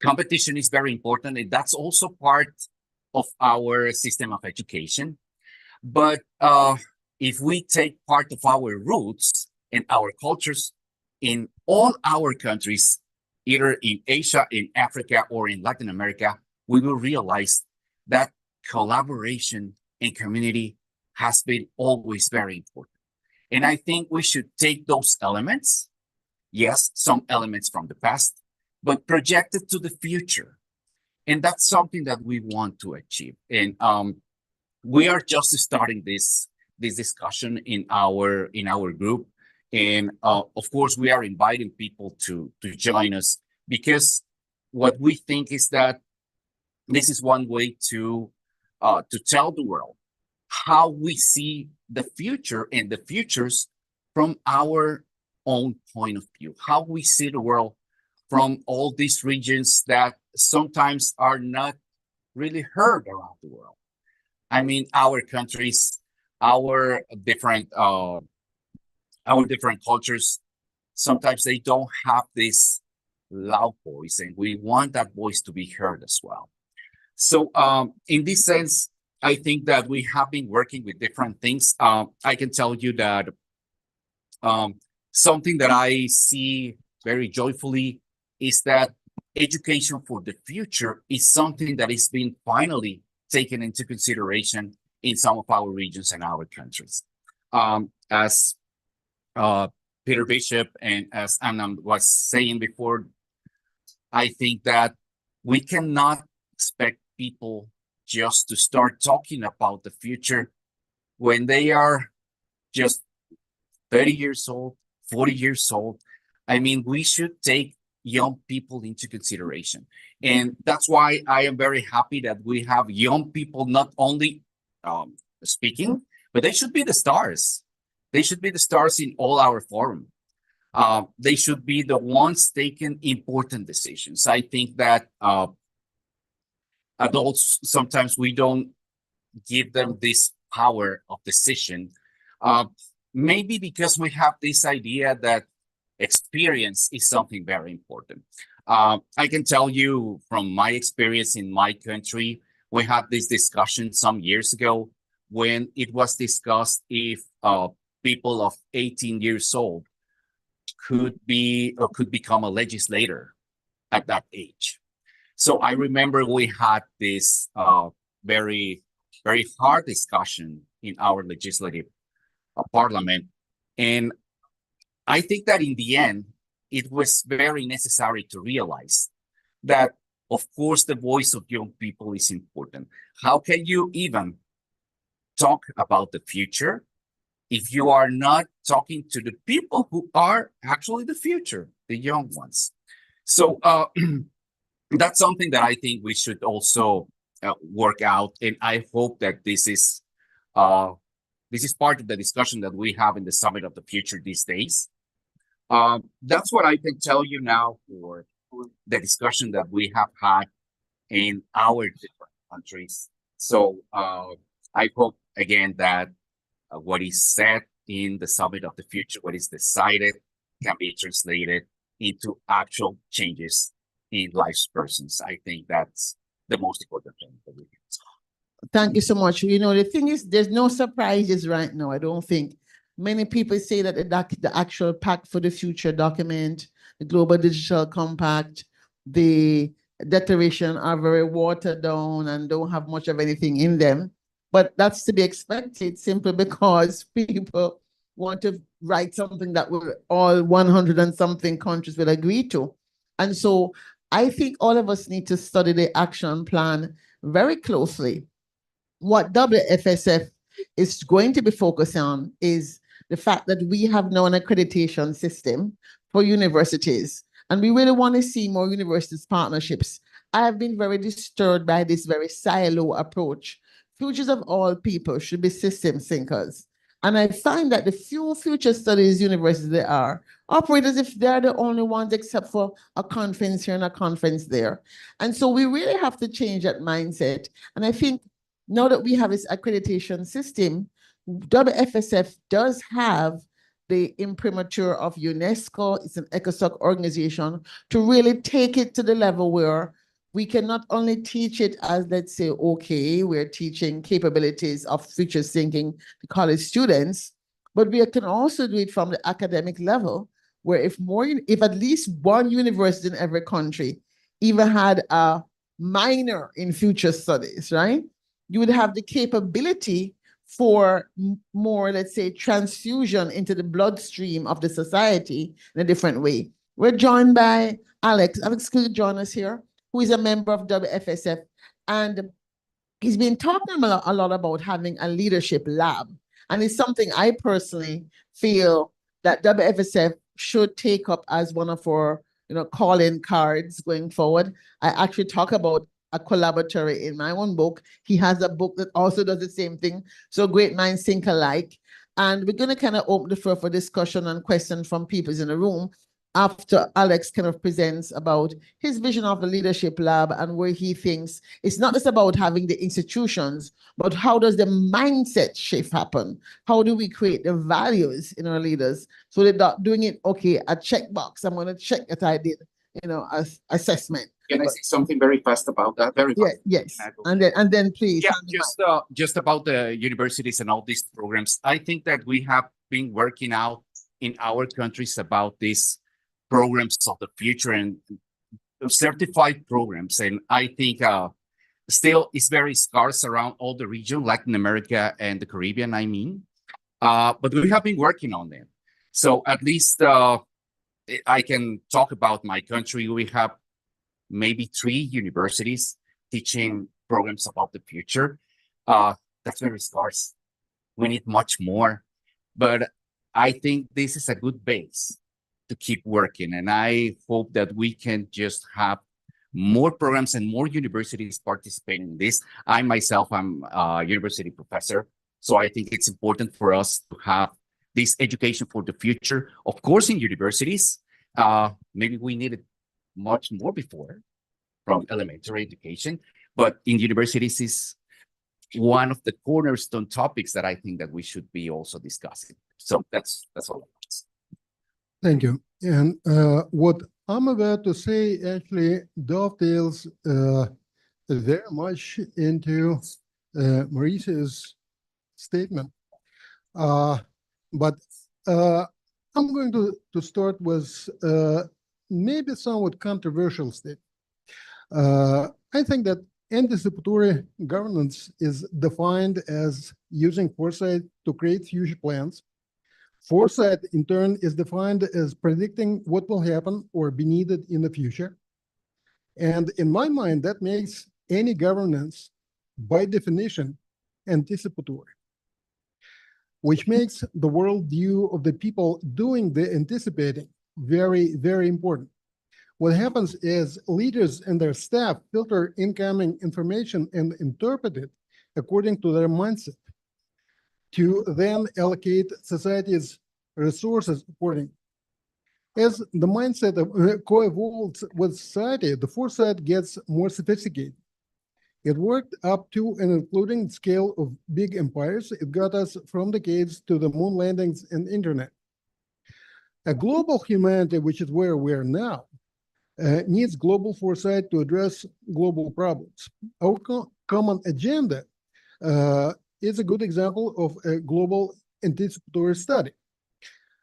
Competition is very important, and that's also part of our system of education. But if we take part of our roots and our cultures in all our countries, either in Asia, in Africa, or in Latin America, we will realize that collaboration and community has been always very important. And I think we should take those elements, yes, some elements from the past, but project it to the future. And that's something that we want to achieve. And we are just starting this discussion in our group. And of course, we are inviting people to join us, because what we think is that this is one way to tell the world how we see the future and the futures from our own point of view, how we see the world from all these regions that sometimes are not really heard around the world. I mean, our countries, our different cultures, sometimes they don't have this loud voice, and we want that voice to be heard as well. So in this sense, I think that we have been working with different things. I can tell you that something that I see very joyfully is that education for the future is something that is being finally taken into consideration in some of our regions and our countries. As Peter Bishop and as Anna was saying before, I think that we cannot expect people just to start talking about the future when they are just 30 years old, 40 years old. I mean, we should take young people into consideration. And that's why I am very happy that we have young people not only speaking, but they should be the stars. They should be the stars in all our forum. They should be the ones taking important decisions. I think that adults, sometimes we don't give them this power of decision, maybe because we have this idea that experience is something very important. I can tell you from my experience in my country, we had this discussion some years ago when it was discussed if people of 18 years old could be or could become a legislator at that age. So I remember we had this very, very hard discussion in our legislative parliament. And I think that in the end, it was very necessary to realize that, of course, the voice of young people is important. How can you even talk about the future if you are not talking to the people who are actually the future, the young ones? So that's something that I think we should also work out. And I hope that this is part of the discussion that we have in the Summit of the Future these days. That's what I can tell you now for the discussion that we have had in our different countries. So I hope again that what is said in the Summit of the Future, what is decided, can be translated into actual changes in life's persons. I think that's the most important thing that we can do. Thank you so much. You know, the thing is, there's no surprises right now, I don't think. Many people say that the actual Pact for the Future document, the Global Digital Compact, the declaration are very watered down and don't have much of anything in them. But that's to be expected simply because people want to write something that all 100 and something countries will agree to. And so I think all of us need to study the action plan very closely. What WFSF is going to be focused on is the fact that we have now an accreditation system for universities, and we really want to see more universities partnerships. I have been very disturbed by this very silo approach. Futures of all people should be system thinkers. And I find that the few future studies universities there are operate as if they're the only ones except for a conference here and a conference there. And so we really have to change that mindset. And I think now that we have this accreditation system, WFSF does have the imprimatur of UNESCO. It's an ECOSOC organization to really take it to the level where we can not only teach it as, let's say, okay, we're teaching capabilities of future thinking to college students, but we can also do it from the academic level, where if at least one university in every country even had a minor in future studies, right? You would have the capability for more, let's say, transfusion into the bloodstream of the society in a different way. We're joined by Alex. Alex, could you join us here? Who is a member of WFSF. And he's been talking a lot about having a leadership lab. And it's something I personally feel that WFSF should take up as one of our, call-in cards going forward. I actually talk about a collaboratory in my own book. He has a book that also does the same thing. So great minds think alike. And we're going to kind of open the floor for discussion and questions from people in the room after Alex kind of presents about his vision of the leadership lab and where he thinks it's not just about having the institutions, but how does the mindset shift happen? How do we create the values in our leaders so they're not doing it, okay, a checkbox, I'm going to check that I did, assessment. Can I say something very fast about that? Very fast. Yes. And then please. Yeah, just about the universities and all these programs. I think that we have been working out in our countries about these programs of the future and certified programs. And I think still it's very scarce around all the region, Latin America and the Caribbean, I mean. But we have been working on them. So at least I can talk about my country. We have maybe 3 universities teaching programs about the future. That's very scarce. We need much more. But I think this is a good base to keep working. And I hope that we can just have more programs and more universities participating in this. I myself, I'm a university professor. So I think it's important for us to have this education for the future. Of course, in universities, maybe we needed much more before from elementary education, but in universities is one of the cornerstone topics that I think that we should be also discussing. So that's all. Thank you. And what I'm about to say actually dovetails very much into Maurice's statement. But I'm going to start with maybe somewhat controversial statement. I think that anticipatory governance is defined as using foresight to create future plans. Foresight, in turn, is defined as predicting what will happen or be needed in the future. And in my mind, that makes any governance, by definition, anticipatory, which makes the worldview of the people doing the anticipating very, very important. What happens is leaders and their staff filter incoming information and interpret it according to their mindset, to then allocate society's resources accordingly. As the mindset co-evolves with society, the foresight gets more sophisticated. It worked up to and including the scale of big empires. It got us from the caves to the moon landings and internet. A global humanity, which is where we are now, needs global foresight to address global problems. Our common agenda is a good example of a global anticipatory study.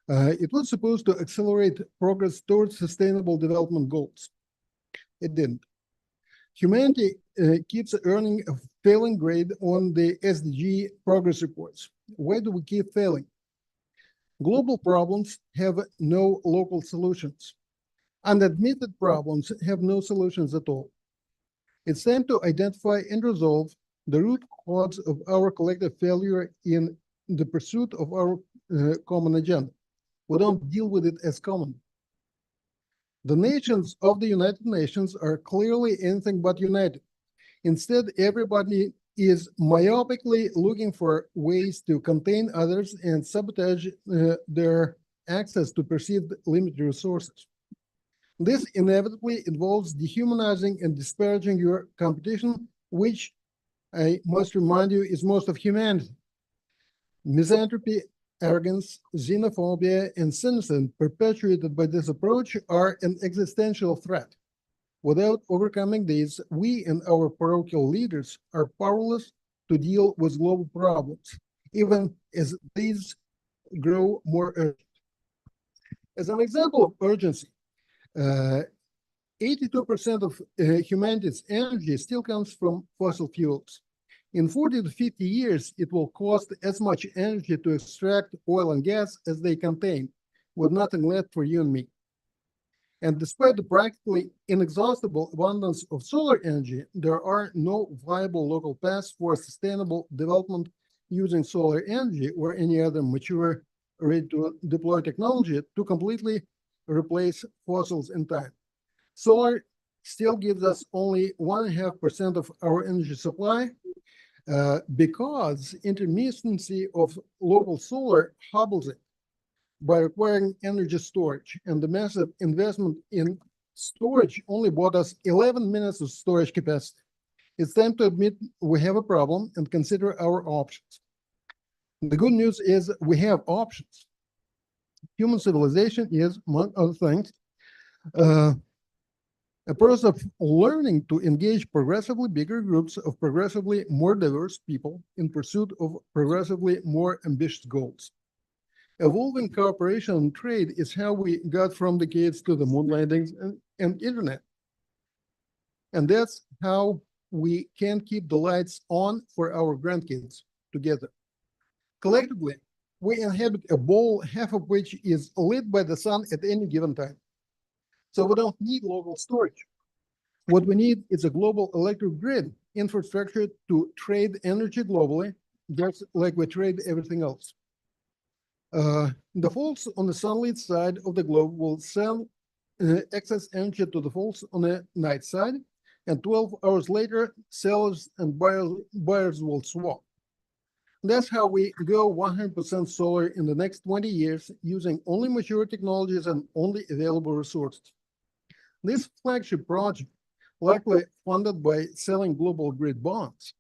It was supposed to accelerate progress towards sustainable development goals. It didn't. Humanity keeps earning a failing grade on the SDG progress reports. Why do we keep failing? Global problems have no local solutions. Unadmitted problems have no solutions at all. It's time to identify and resolve the root cause of our collective failure in the pursuit of our common agenda. We don't deal with it as common. The nations of the United Nations are clearly anything but united. Instead, everybody is myopically looking for ways to contain others and sabotage their access to perceived limited resources. This inevitably involves dehumanizing and disparaging your competition, which I must remind you is most of humanity. Misanthropy, arrogance, xenophobia, and cynicism perpetuated by this approach are an existential threat. Without overcoming these, we and our parochial leaders are powerless to deal with global problems, even as these grow more urgent. As an example of urgency, 82% of humanity's energy still comes from fossil fuels. In 40 to 50 years, it will cost as much energy to extract oil and gas as they contain, with nothing left for you and me. And despite the practically inexhaustible abundance of solar energy, there are no viable local paths for sustainable development using solar energy or any other mature, ready-to-deploy technology to completely replace fossils in time. Solar still gives us only 1.5% of our energy supply because intermittency of local solar hobbles it by requiring energy storage, and the massive investment in storage only bought us 11 minutes of storage capacity. It's time to admit we have a problem and consider our options. The good news is we have options. Human civilization is, among other things, a process of learning to engage progressively bigger groups of progressively more diverse people in pursuit of progressively more ambitious goals. Evolving cooperation and trade is how we got from the caves to the moon landings and internet. And that's how we can keep the lights on for our grandkids together. Collectively, we inhabit a ball, half of which is lit by the sun at any given time. So we don't need local storage. What we need is a global electric grid infrastructure to trade energy globally, just like we trade everything else. The faults on the sunlit side of the globe will sell excess energy to the faults on the night side, and 12 hours later, sellers and buyers will swap. That's how we go 100% solar in the next 20 years, using only mature technologies and only available resources. This flagship project, likely funded by selling global grid bonds,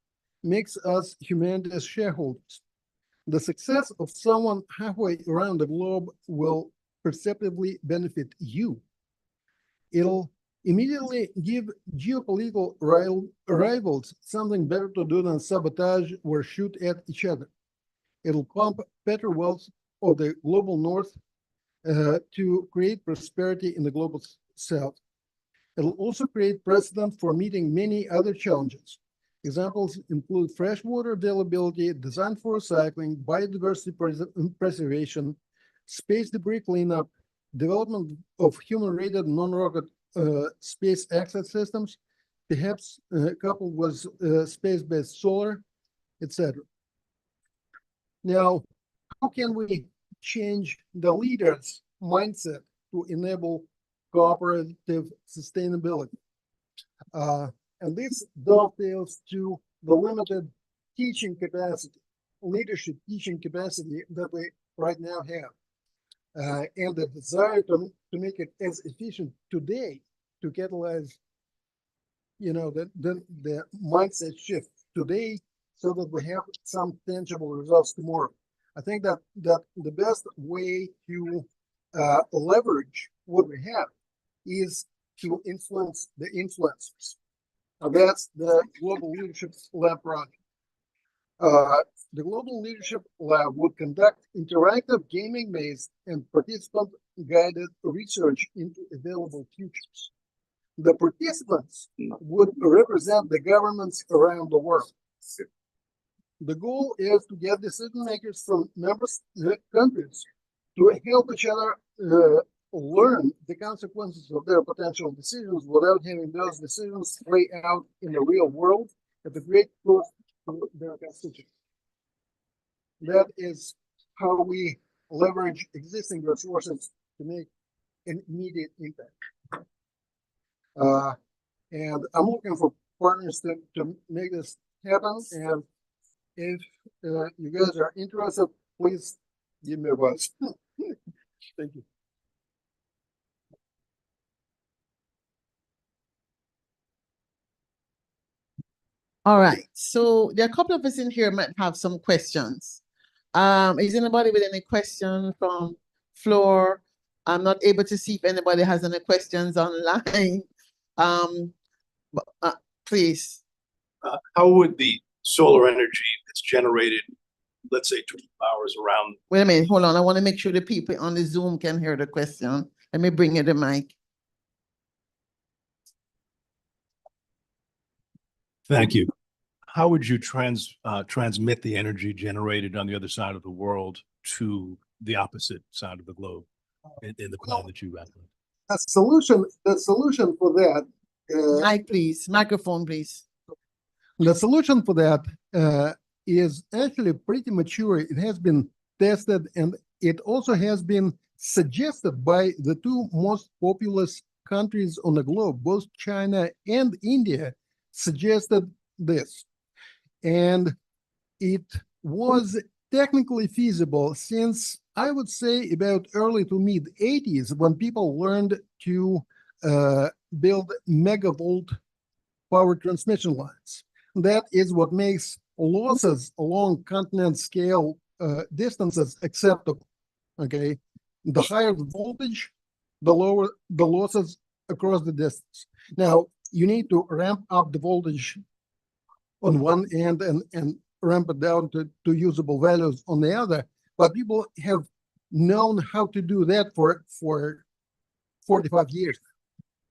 makes us humanity's shareholders. The success of someone halfway around the globe will perceptibly benefit you. It'll immediately give geopolitical rivals something better to do than sabotage or shoot at each other. It'll pump better wealth of the global north to create prosperity in the global south. It'll also create precedent for meeting many other challenges. Examples include freshwater availability, design for recycling, biodiversity preservation, space debris cleanup, development of human-rated non-rocket space access systems, perhaps coupled with space-based solar, etc. Now, how can we change the leader's mindset to enable cooperative sustainability? And this dovetails to the limited teaching capacity, leadership teaching capacity that we right now have, and the desire to make it as efficient today to catalyze, the mindset shift today, so that we have some tangible results tomorrow. I think that the best way to leverage what we have is to influence the influencers. That's the Global Leadership Lab project. The Global Leadership Lab would conduct interactive gaming-based and participant-guided research into available futures. The participants would represent the governments around the world. The goal is to get decision makers from countries to help each other learn the consequences of their potential decisions without having those decisions play out in the real world at a great cost to their constituents. That is how we leverage existing resources to make an immediate impact. And I'm looking for partners to make this happen. And if you guys are interested, please give me a buzz. Thank you. All right, so there are a couple of us in here might have some questions. Is anybody with any question from floor? I'm not able to see if anybody has any questions online. Please. How would the solar energy that's generated, let's say 12 hours around? Wait a minute, hold on. I want to make sure the people on the Zoom can hear the question. Let me bring you the mic. Thank you. How would you transmit the energy generated on the other side of the world to the opposite side of the globe in the plan that you outlined? The solution for that. Mic, please. Microphone, please. The solution for that is actually pretty mature. It has been tested, and it also has been suggested by the two most populous countries on the globe, both China and India, suggested this. And it was technically feasible since, I would say, about early to mid 80s, when people learned to build megavolt power transmission lines. That is what makes losses along continent scale distances acceptable. Okay, the higher the voltage, the lower the losses across the distance. Now, you need to ramp up the voltage on one end and ramp it down to usable values on the other. But people have known how to do that for 45 years.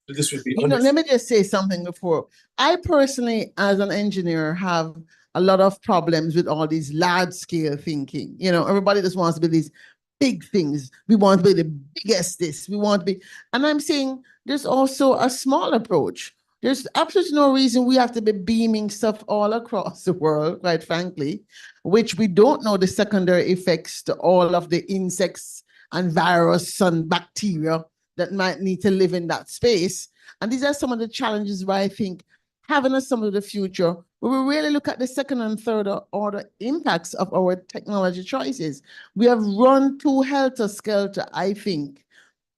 This would be let me just say something before. I personally, as an engineer, have a lot of problems with all these large scale thinking. You know, everybody just wants to be these big things. We want to be the biggest this. We want to be, and I'm saying there's also a small approach. There's absolutely no reason we have to be beaming stuff all across the world, quite frankly, which we don't know the secondary effects to all of the insects and virus and bacteria that might need to live in that space. And these are some of the challenges where I think having a some of the future, where we really look at the second and third order impacts of our technology choices. We have run too helter-skelter, I think,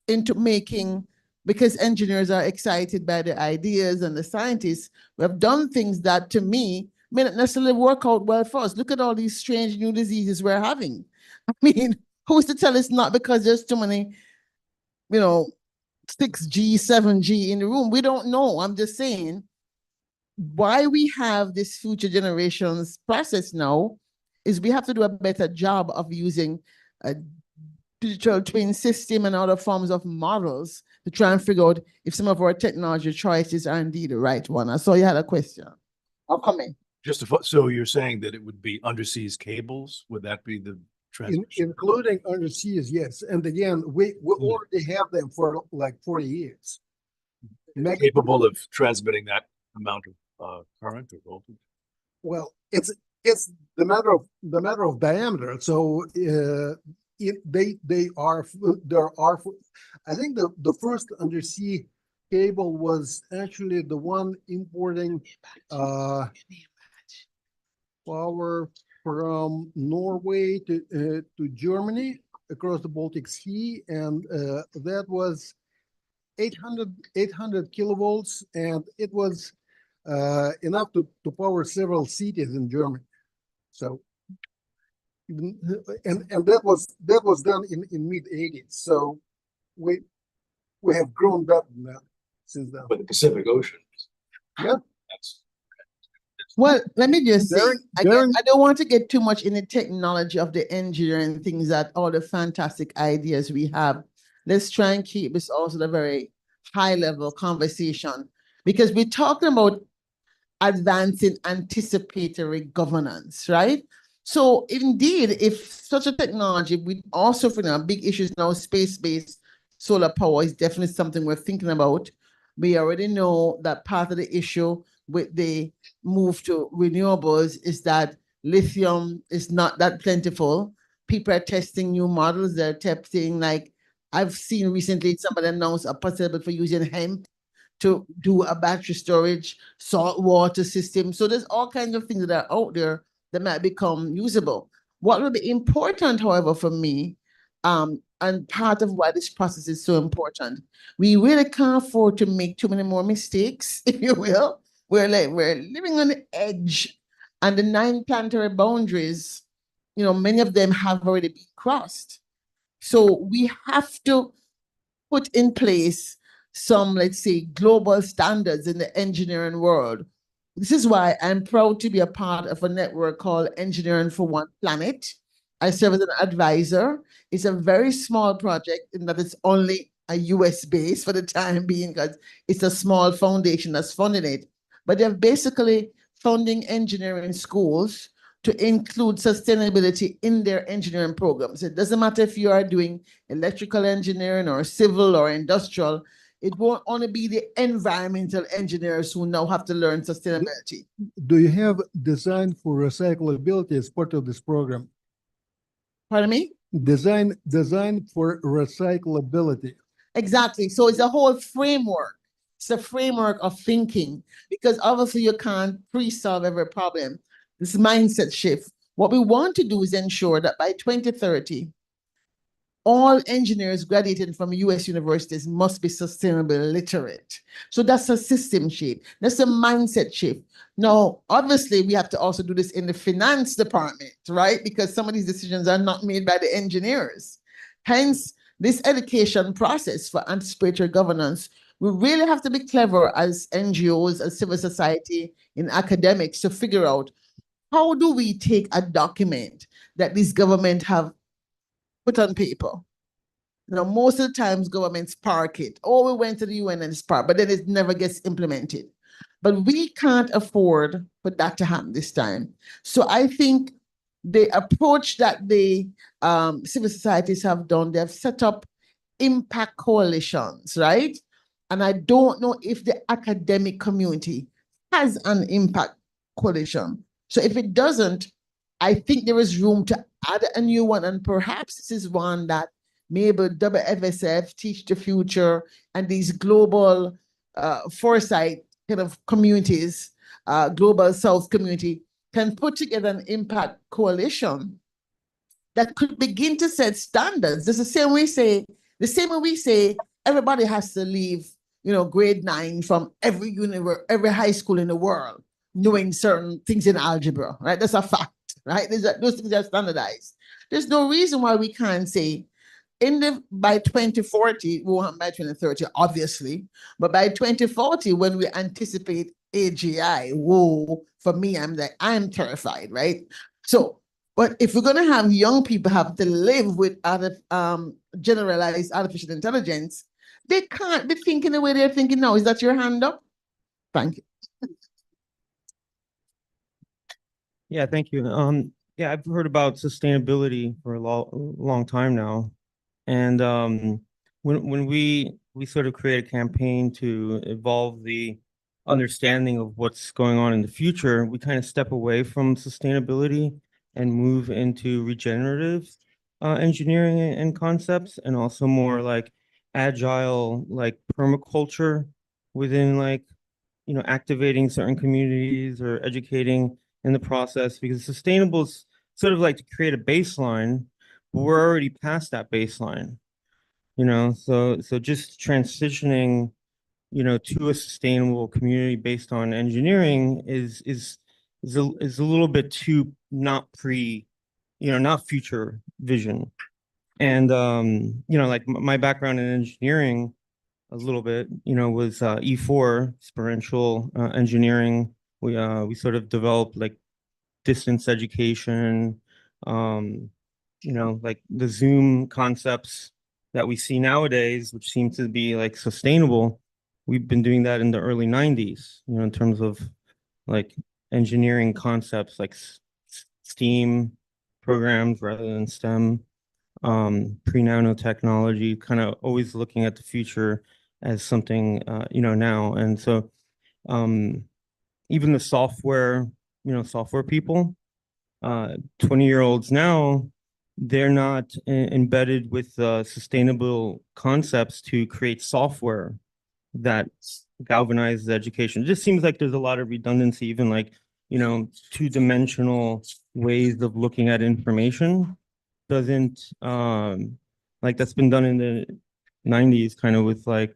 into making, because engineers are excited by the ideas and the scientists, we have done things that, to me, may not necessarily work out well for us. Look at all these strange new diseases we're having. I mean, who's to tell us not because there's too many, 6G, 7G in the room? We don't know. I'm just saying why we have this future generations process now is we have to do a better job of using a digital twin system and other forms of models to try and figure out if some of our technology choices are indeed the right one. I saw you had a question. I'll come in. So you're saying that it would be underseas cables? Would that be the transmission? Including underseas, yes. And again, we already have them for like 40 years. Capable of transmitting that amount of current or voltage? Well, it's the matter of diameter. So there are I think the first undersea cable was actually the one importing power from Norway to Germany across the Baltic Sea, and that was 800 kilovolts, and it was enough to power several cities in Germany. So, and that was done in mid 80s. So we have grown better than that since then. But the Pacific Ocean. Yeah. Well, let me just say, Darren- again, Darren- I don't want to get too much in the technology of the engineering things that all the fantastic ideas we have. Let's try and keep this also a very high level conversation because we're talking about advancing anticipatory governance, right? So indeed, if such a technology, we also for now big issues now, space-based solar power is definitely something we're thinking about. We already know that part of the issue with the move to renewables is that lithium is not that plentiful. People are testing new models. They're testing like I've seen recently somebody announced a possibility for using hemp to do a battery storage, salt water system. So there's all kinds of things that are out there that might become usable. What will be important, however, for me, and part of why this process is so important, we really can't afford to make too many more mistakes, if you will. We're living on the edge, and the 9 planetary boundaries, many of them have already been crossed. So we have to put in place some, let's say, global standards in the engineering world. This is why I'm proud to be a part of a network called Engineering for One Planet. I serve as an advisor. It's a very small project in that it's only a US base for the time being because it's a small foundation that's funding it. But they're basically funding engineering schools to include sustainability in their engineering programs. It doesn't matter if you are doing electrical engineering or civil or industrial, it won't only be the environmental engineers who now have to learn sustainability. Do you have design for recyclability as part of this program? Pardon me? Design for recyclability. Exactly. So it's a whole framework. It's a framework of thinking because obviously you can't pre-solve every problem. This mindset shift. What we want to do is ensure that by 2030, all engineers graduating from US universities must be sustainable literate. So that's a system shift. That's a mindset shift. Now, obviously, we have to also do this in the finance department, right? Because some of these decisions are not made by the engineers. Hence, this education process for anticipatory governance, we really have to be clever as NGOs, as civil society, in academics to figure out how do we take a document that these government have put on paper. Most of the times governments park it. Oh, we went to the UN and it's parked, but then it never gets implemented. But we can't afford for that to happen this time. So I think the approach that the civil societies have done, they've set up impact coalitions, right? And I don't know if the academic community has an impact coalition. So if it doesn't, I think there is room to add a new one. And perhaps this is one that maybe WFSF, Teach the Future, and these global foresight kind of communities, global South community, can put together an impact coalition that could begin to set standards. It's the same way we say everybody has to leave, grade 9 from every high school in the world, knowing certain things in algebra, right? That's a fact, right? Those things are standardized. There's no reason why we can't say by 2040, we won't have by 2030, obviously, but by 2040, when we anticipate AGI, whoa, for me, I'm terrified, right? So, but if we're gonna have young people have to live with generalized artificial intelligence, they can't be thinking the way they're thinking now. Is that your hand up? Thank you. Yeah, thank you. Yeah, I've heard about sustainability for a long time now. And when we sort of create a campaign to evolve the understanding of what's going on in the future, we kind of step away from sustainability and move into regenerative engineering and concepts, and also more like agile, like permaculture within activating certain communities or educating in the process, because sustainable is sort of like to create a baseline, but we're already past that baseline, so just transitioning, to a sustainable community based on engineering is a little bit too not future vision. And like my background in engineering a little bit, was E4 experiential engineering we sort of developed like distance education, like the Zoom concepts that we see nowadays, which seem to be like sustainable. We've been doing that in the early 90s, in terms of like engineering concepts like STEAM programs rather than STEM, pre-nanotechnology, kind of always looking at the future as something, now. And so even the software people, 20-year-olds now, they're not embedded with sustainable concepts to create software that galvanizes education. It just seems like there's a lot of redundancy, even like, two-dimensional ways of looking at information doesn't, like that's been done in the 90s kind of with like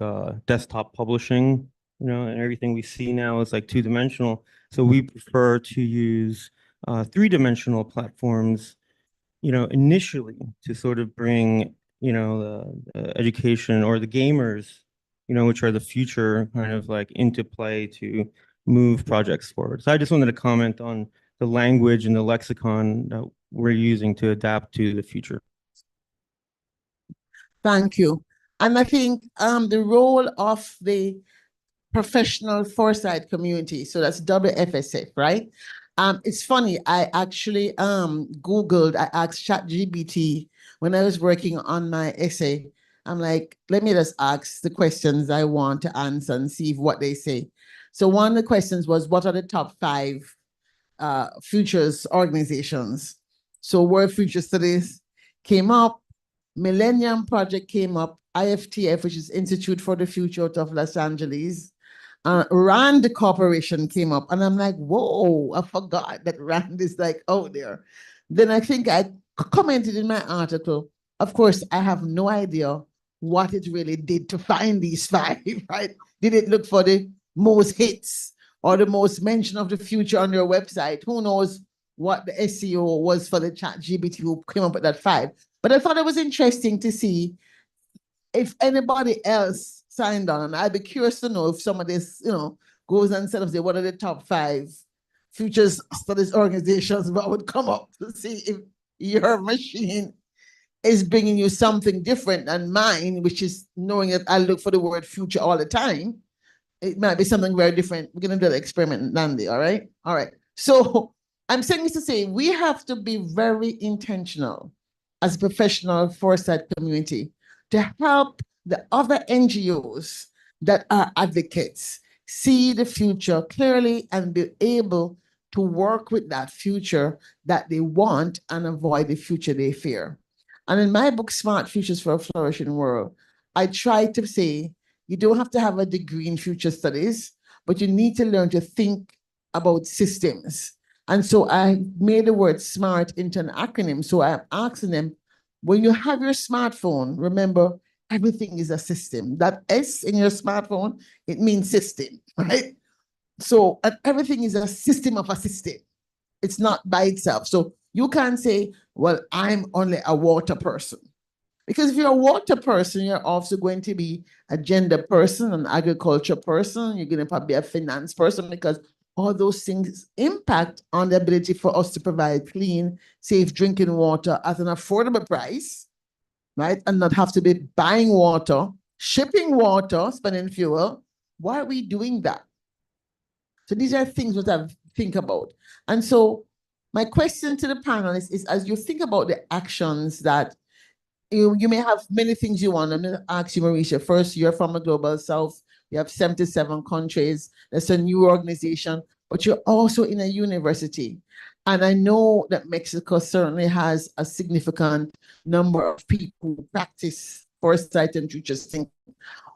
desktop publishing, and everything we see now is like two-dimensional. So we prefer to use three-dimensional platforms, initially to sort of bring, the education or the gamers, which are the future, kind of like into play to move projects forward. So I just wanted to comment on the language and the lexicon that we're using to adapt to the future. Thank you. And I think the role of the professional foresight community, so that's WFSF, right? It's funny, I actually Googled, I asked ChatGPT when I was working on my essay. I'm like, let me just ask the questions I want to answer and see what they say. So one of the questions was, what are the top 5 futures organizations? So World Future Studies came up, Millennium Project came up, IFTF, which is Institute for the Future out of Los Angeles. Rand Corporation came up, and I'm like, whoa, I forgot that Rand is like out there. Then I think I commented in my article, of course, I have no idea what it really did to find these 5, right? Did it look for the most hits or the most mention of the future on your website? Who knows what the SEO was for the ChatGPT who came up with that 5. But I thought it was interesting to see if anybody else signed on. And I'd be curious to know if some of this, goes and said, what are the top 5 futures studies organizations, what would come up to see if your machine is bringing you something different than mine, which is knowing that I look for the word future all the time. It might be something very different. We're going to do the experiment, Nandi, all right? All right. So I'm saying this to say we have to be very intentional as a professional foresight community to help the other NGOs that are advocates see the future clearly and be able to work with that future that they want and avoid the future they fear. And in my book, Smart Futures for a Flourishing World, I try to say you don't have to have a degree in future studies, but you need to learn to think about systems. And so I made the word SMART into an acronym. So I'm asking them, when you have your smartphone, remember, everything is a system. That S in your smartphone, it means system, right? So everything is a system of a system. It's not by itself. So you can't say, well, I'm only a water person. Because if you're a water person, you're also going to be a gender person, an agriculture person. You're going to probably be a finance person, because all those things impact on the ability for us to provide clean, safe drinking water at an affordable price, right? And not have to be buying water, shipping water, spending fuel. Why are we doing that? So these are things that I think about. And so my question to the panelists is, as you think about the actions that you may have many things you want. I'm going to ask you, Mauricia. First, you're from the Global South. You have 77 countries. That's a new organization, but you're also in a university. And I know that Mexico certainly has a significant number of people who practice foresight and future thinking.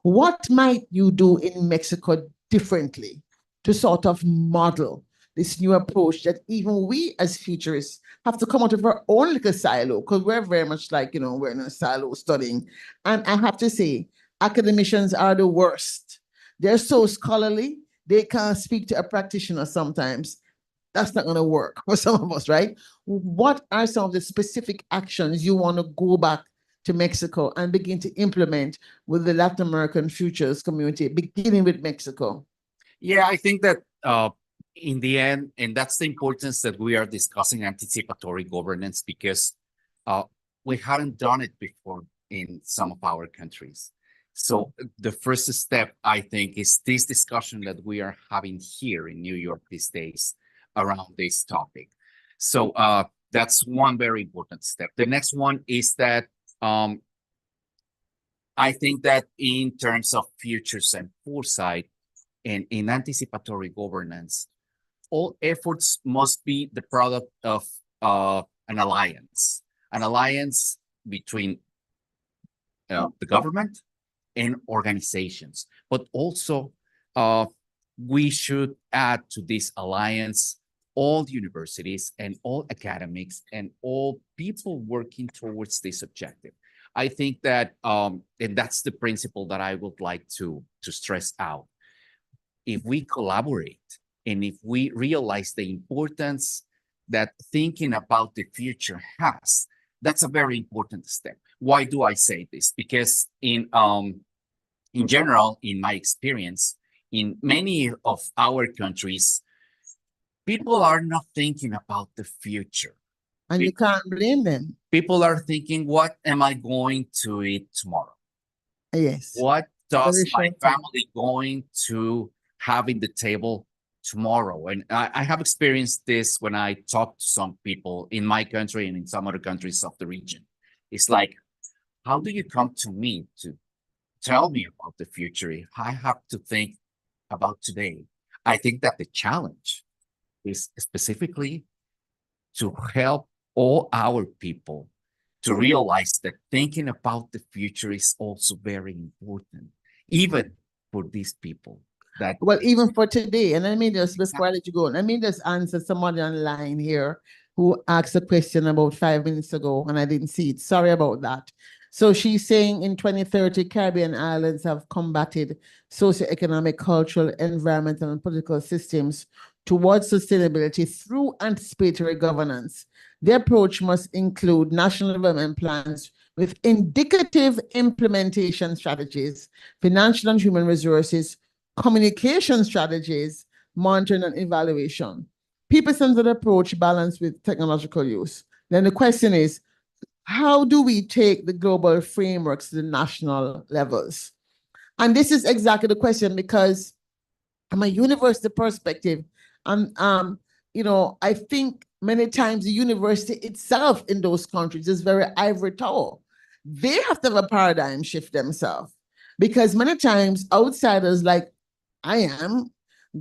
What might you do in Mexico differently to sort of model this new approach that even we as futurists have to come out of our own little silo, because we're very much like, we're in a silo studying. And I have to say, academicians are the worst. They're so scholarly, they can't speak to a practitioner sometimes. That's not going to work for some of us, right? What are some of the specific actions you want to go back to Mexico and begin to implement with the Latin American futures community, beginning with Mexico? Yeah, I think that in the end, and that's the importance that we are discussing anticipatory governance, because we haven't done it before in some of our countries. So the first step, I think, is this discussion that we are having here in New York these days around this topic. So that's one very important step. The next one is that I think that in terms of futures and foresight and in anticipatory governance, all efforts must be the product of an alliance between the government and organizations. But also, we should add to this alliance all universities and all academics and all people working towards this objective. I think that, and that's the principle that I would like to stress out. If we collaborate and if we realize the importance that thinking about the future has, that's a very important step. Why do I say this? Because in general, in my experience, in many of our countries, people are not thinking about the future. And you can't blame them. People are thinking, what am I going to eat tomorrow? Yes. What does Very my short family going to have in the table tomorrow? And I have experienced this when I talk to some people in my country and in some other countries of the region. It's like, how do you come to me to tell me about the future if I have to think about today? I think that the challenge is specifically to help all our people to realize that thinking about the future is also very important, even for these people. That Well, even for today, and let me just, before I let you go, let me just answer somebody online here who asked a question about 5 minutes ago, and I didn't see it. Sorry about that. So she's saying in 2030, Caribbean islands have combated socioeconomic, cultural, environmental, and political systems towards sustainability through anticipatory governance. The approach must include national development plans with indicative implementation strategies, financial and human resources, communication strategies, monitoring and evaluation. People-centered approach balanced with technological use. Then the question is, how do we take the global frameworks to the national levels? And this is exactly the question, because from a university perspective, you know, I think many times the university itself in those countries is very ivory tower. They have to have a paradigm shift themselves, because many times outsiders like I am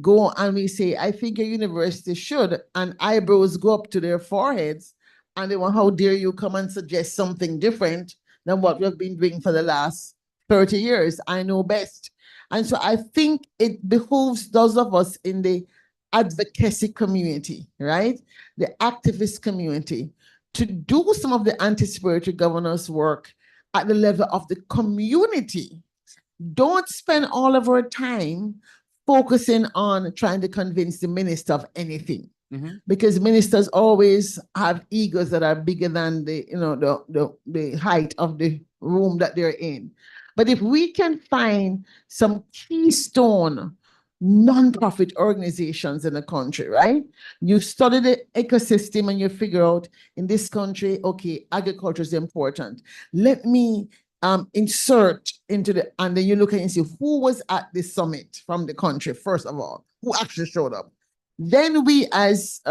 go and we say, I think a university should, and eyebrows go up to their foreheads, and they want, how dare you come and suggest something different than what we've been doing for the last 30 years. I know best. And so I think it behooves those of us in the advocacy community, right? The activist community, to do some of the anticipatory governance work at the level of the community. Don't spend all of our time focusing on trying to convince the minister of anything. Because ministers always have egos that are bigger than the, you know, the height of the room that they're in. But if we can find some keystone nonprofit organizations in the country, right? You study the ecosystem and you figure out in this country, okay, agriculture is important. Let me insert into the, and then you look and see who was at the summit from the country, first of all, who actually showed up. Then we as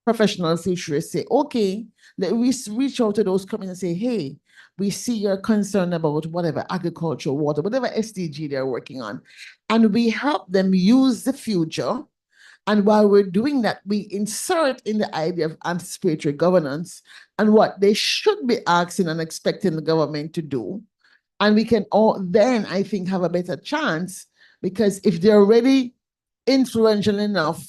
professional futurists say, okay, let we reach out to those companies and say, hey, we see you're concerned about whatever, agriculture, water, whatever SDG they're working on. And we help them use the future. And while we're doing that, we insert in the idea of anticipatory governance and what they should be asking and expecting the government to do. And we can all then, I think, have a better chance, because if they're already influential enough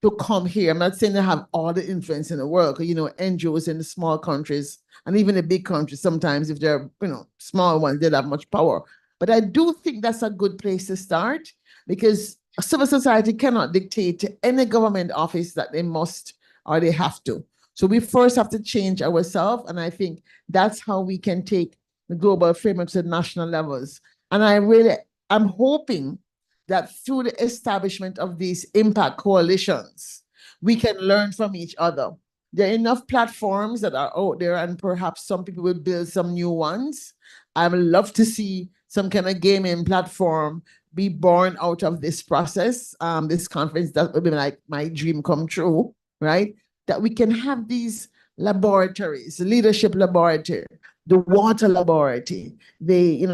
to come here, I'm not saying they have all the influence in the world, because, you know, NGOs in the small countries and even the big countries, sometimes if they're, you know, small ones, they don't have much power. But I do think that's a good place to start, because civil society cannot dictate to any government office that they must or they have to. So we first have to change ourselves. And I think that's how we can take the global frameworks at national levels. And I'm hoping that through the establishment of these impact coalitions, we can learn from each other. There are enough platforms that are out there, and perhaps some people will build some new ones. I would love to see some kind of gaming platform be born out of this process, this conference. That would be like my dream come true, right? That we can have these laboratories, leadership laboratory, the water laboratory, the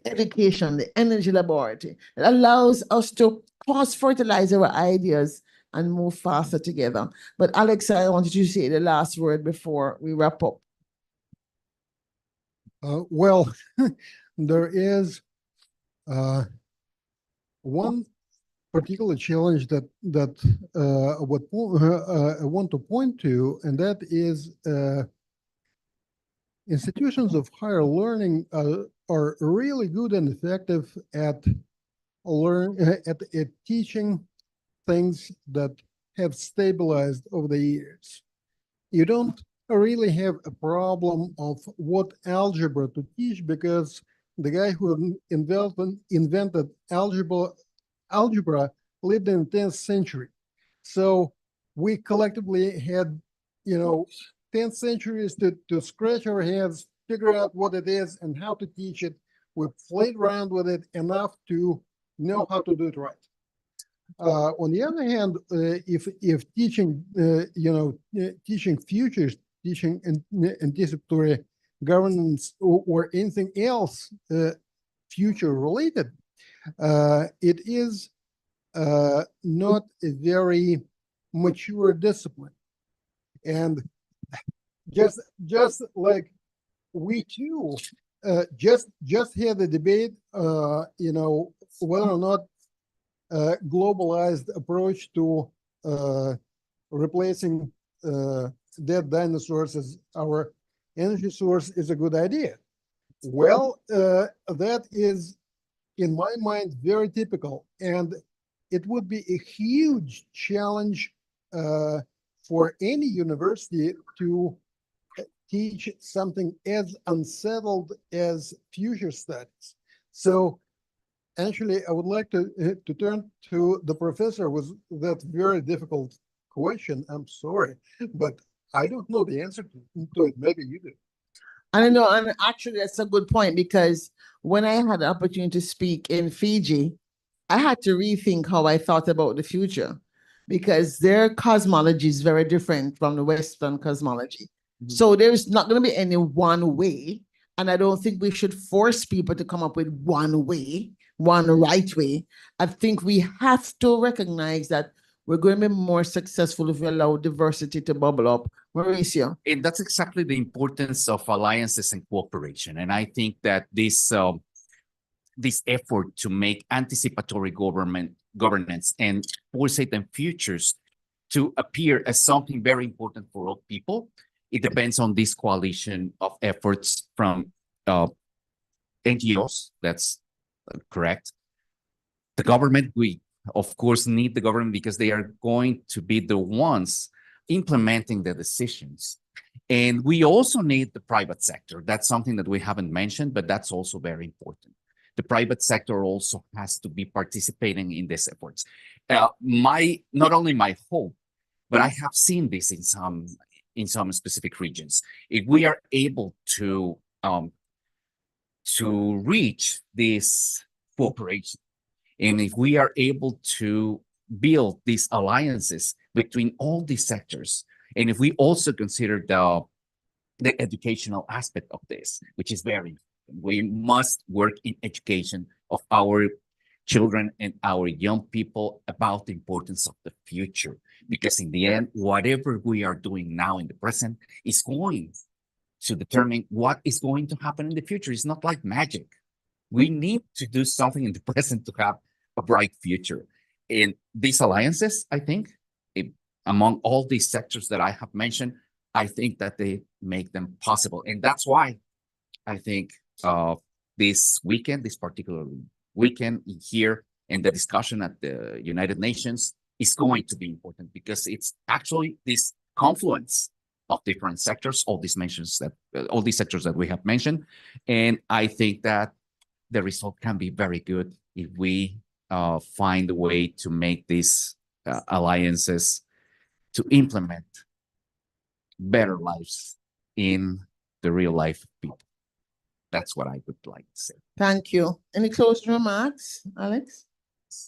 education, the energy laboratory. It allows us to cross-fertilize our ideas and move faster together. But Alex, I wanted you to say the last word before we wrap up. Well, there is one particular challenge that I want to point to, and that is institutions of higher learning are really good and effective at teaching things that have stabilized over the years. You don't really have a problem of what algebra to teach, because the guy who invented algebra lived in the 10th century. So we collectively had, 10 centuries to scratch our heads, figure out what it is and how to teach it. We played around with it enough to know how to do it right. On the other hand, if teaching, teaching futures, teaching anticipatory governance or anything else future related, it is not a very mature discipline. And just like we too just had a debate, whether or not globalized approach to replacing dead dinosaurs as our energy source is a good idea. Well, that is, in my mind, very typical, and it would be a huge challenge for any university to teach something as unsettled as future studies. So actually, I would like to turn to the professor with that very difficult question. I'm sorry, but I don't know the answer to it. Maybe you do. I know, and actually that's a good point, because when I had the opportunity to speak in Fiji, I had to rethink how I thought about the future, because their cosmology is very different from the Western cosmology. Mm-hmm. So there's not going to be any one way, and I don't think we should force people to come up with one way, one right way. I think we have to recognize that we're going to be more successful if we allow diversity to bubble up. Mauricio. And that's exactly the importance of alliances and cooperation. And I think that this effort to make anticipatory governance and foresight and futures to appear as something very important for all people, it depends on this coalition of efforts from NGOs, that's correct. The government, we of course need the government because they are going to be the ones implementing the decisions. And we also need the private sector. That's something that we haven't mentioned, but that's also very important. The private sector also has to be participating in these efforts. Not only my hope, but I have seen this in some specific regions. If we are able to reach this cooperation, and if we are able to build these alliances between all these sectors, and if we also consider the educational aspect of this, which is very important, we must work in education of our children and our young people about the importance of the future. Because in the end, whatever we are doing now in the present is going to determine what is going to happen in the future. It's not like magic. We need to do something in the present to have a bright future. And these alliances, I think, among all these sectors that I have mentioned, I think that they make them possible. And that's why I think this particular weekend here, and the discussion at the United Nations is going to be important, because it's actually this confluence of different sectors, all these sectors that we have mentioned. And I think that the result can be very good if we find a way to make these alliances to implement better lives in the real life of people. That's what I would like to say. Thank you. Any closing remarks, Alex?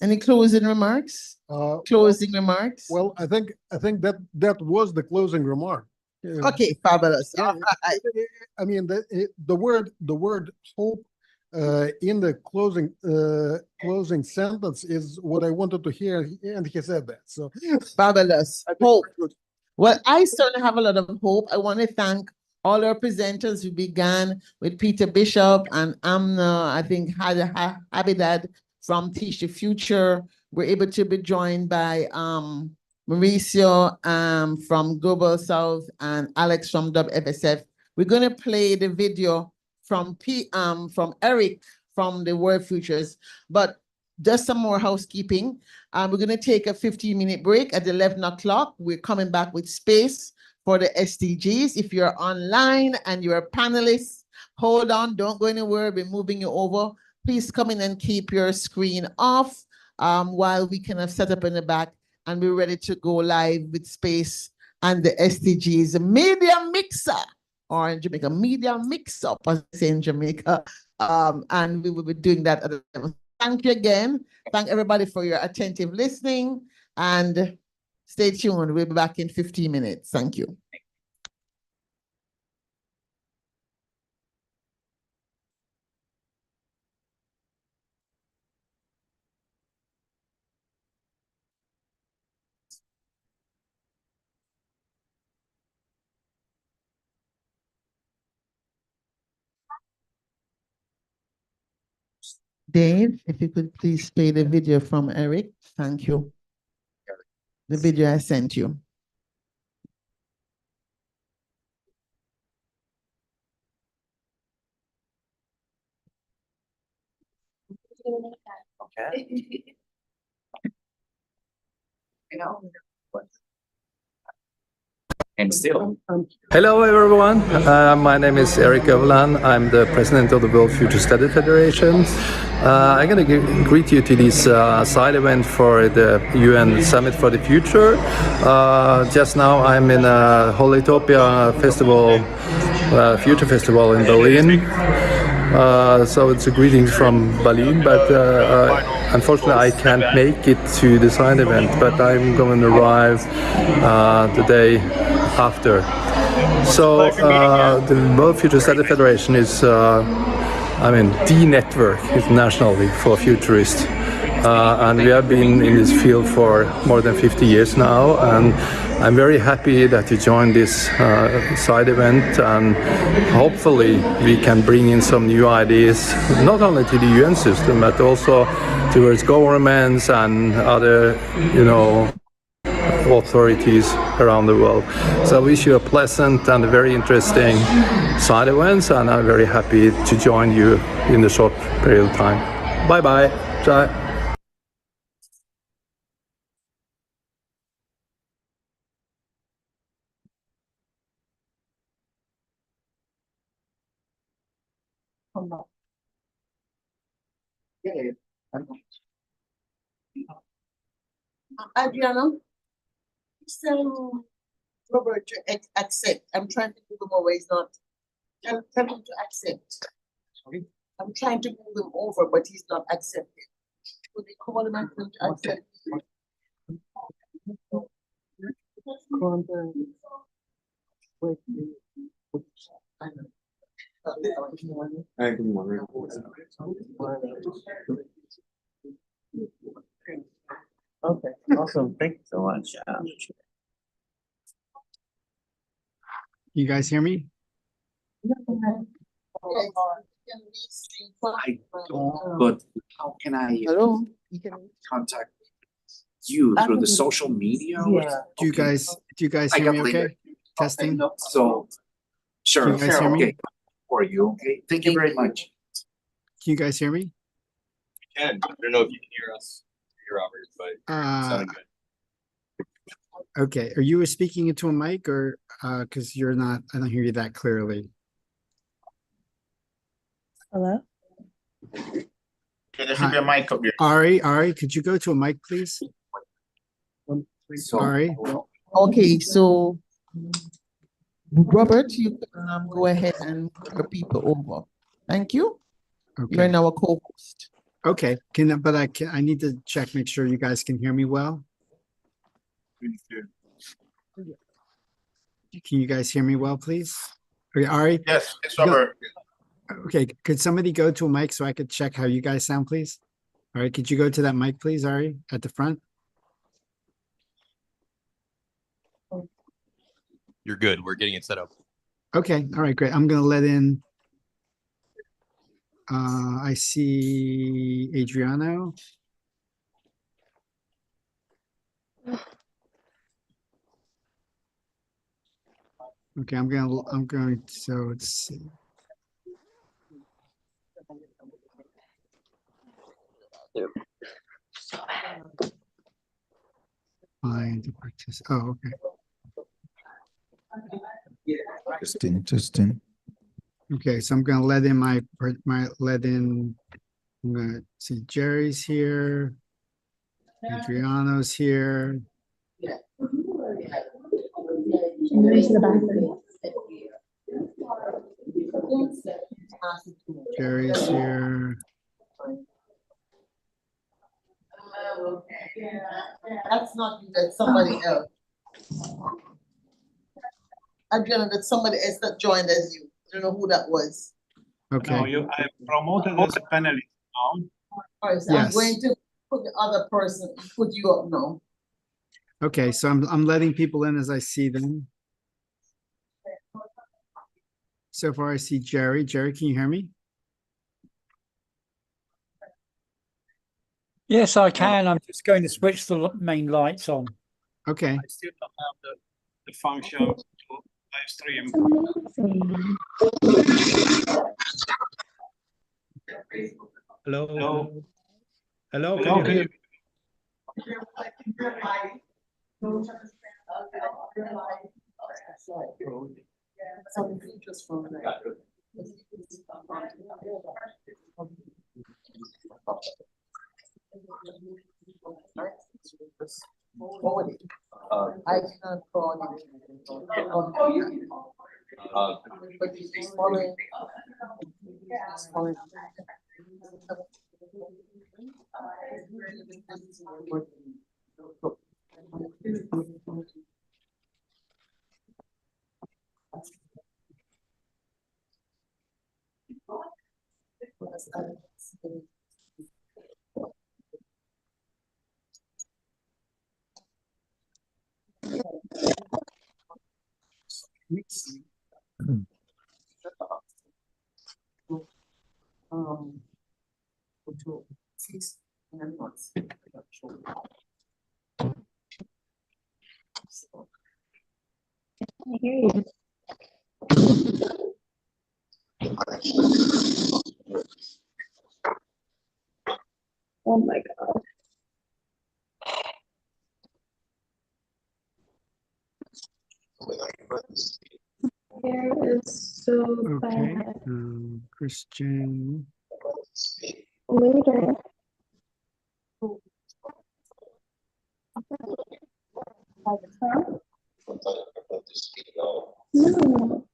Any closing remarks? Well, Closing remarks? well, I think that was the closing remark. Okay, fabulous. Yeah, All right. I mean, the word hope in the closing sentence is what I wanted to hear, and he said that. So Fabulous. I think Hope. we're good. Well, I certainly have a lot of hope. I want to thank all our presenters. We began with Peter Bishop and Amna, I think Habidad from Teach the Future. We're able to be joined by Mauricio from Global South and Alex from WFSF. We're going to play the video from Eric from the World Futures, but just some more housekeeping. We're going to take a 15-minute break at 11 o'clock. We're coming back with space for the SDGs. If you're online and you're a panelist, hold on, don't go anywhere. We're moving you over. Please come in and keep your screen off while we kind of set up in the back and we're ready to go live with space and the SDGs media mixer, or in Jamaica, media mix-up, as I say in Jamaica. And we will be doing that at 11. Thank you again. Thank everybody for your attentive listening and stay tuned. We'll be back in 15 minutes. Thank you. Dave, if you could please play the video from Eric. Thank you. The video I sent you. Okay. And still. Hello, everyone. My name is Eric Överland. I'm the president of the World Future Study Federation. I'm going to greet you to this side event for the UN Summit for the Future. Just now, I'm in a Holitopia Festival, Future Festival in Berlin. So it's a greeting from Berlin, but unfortunately I can't make it to the side event, but I'm going to arrive the day after. So the World Future Study Federation is, the network internationally for futurists. And we have been in this field for more than 50 years now, and I'm very happy that you joined this side event, and hopefully we can bring in some new ideas, not only to the UN system, but also towards governments and other, authorities around the world. So I wish you a pleasant and a very interesting side events, and I'm very happy to join you in a short period of time. Bye-bye. Ciao. Adriana, so Robert to accept. I'm trying to move him over. He's not. Tell him to accept. Sorry? I'm trying to move him over, but he's not accepting. Would they call him and tell him to accept? Hi, good morning. Okay, awesome. Thank you so much. You guys hear me? I don't, but how can I Hello? contact you through the social media? Yeah. Do you guys I hear me got okay? later. Testing. So, sure. Can you guys hear me? Okay. For you, okay. Thank you very much. Can you guys hear me? I don't know if you can hear us, Robert, but it's sounding good. Okay. Are you speaking into a mic, or because you're not? I don't hear you that clearly. Hello? Can you keep your mic up here? Ari, could you go to a mic, please? Ari, Okay, so Robert, you can go ahead and move your people over. Thank you. You're okay, now a co-host. okay, I need to check, make sure you guys can hear me well. Can you guys hear me well, please? Okay, Ari, Yes, it's Robert. okay, could somebody go to a mic so I could check how you guys sound, please? All right, could you go to that mic, please, Ari, at the front? You're good. We're getting it set up. Okay, all right, great. I'm gonna let in. I see Adriano. Okay, I'm going, so let's see. Find the participant. Oh, okay. Justin. Okay, so I'm gonna let in I'm gonna see Jerry's here. Adriano's here. Jerry's here. That's not you, that's somebody else. Adriana, that's somebody else that joined as you. I don't know who that was. Okay. I promoted as a panelist now. All right, so I'm Yes. going to put the other person, put you up now. Okay, so I'm letting people in as I see them. So far I see Jerry. Jerry, can you hear me? Yes, I can. I'm just going to switch the main lights on. Okay. I still don't have the function to live stream. Hello? Hello? Hello, Hello, can you can hear you- me? I cannot call you. But he's following. He's following. Oh my God. Hair is so Okay, bad. Christian. Later. Huh? No.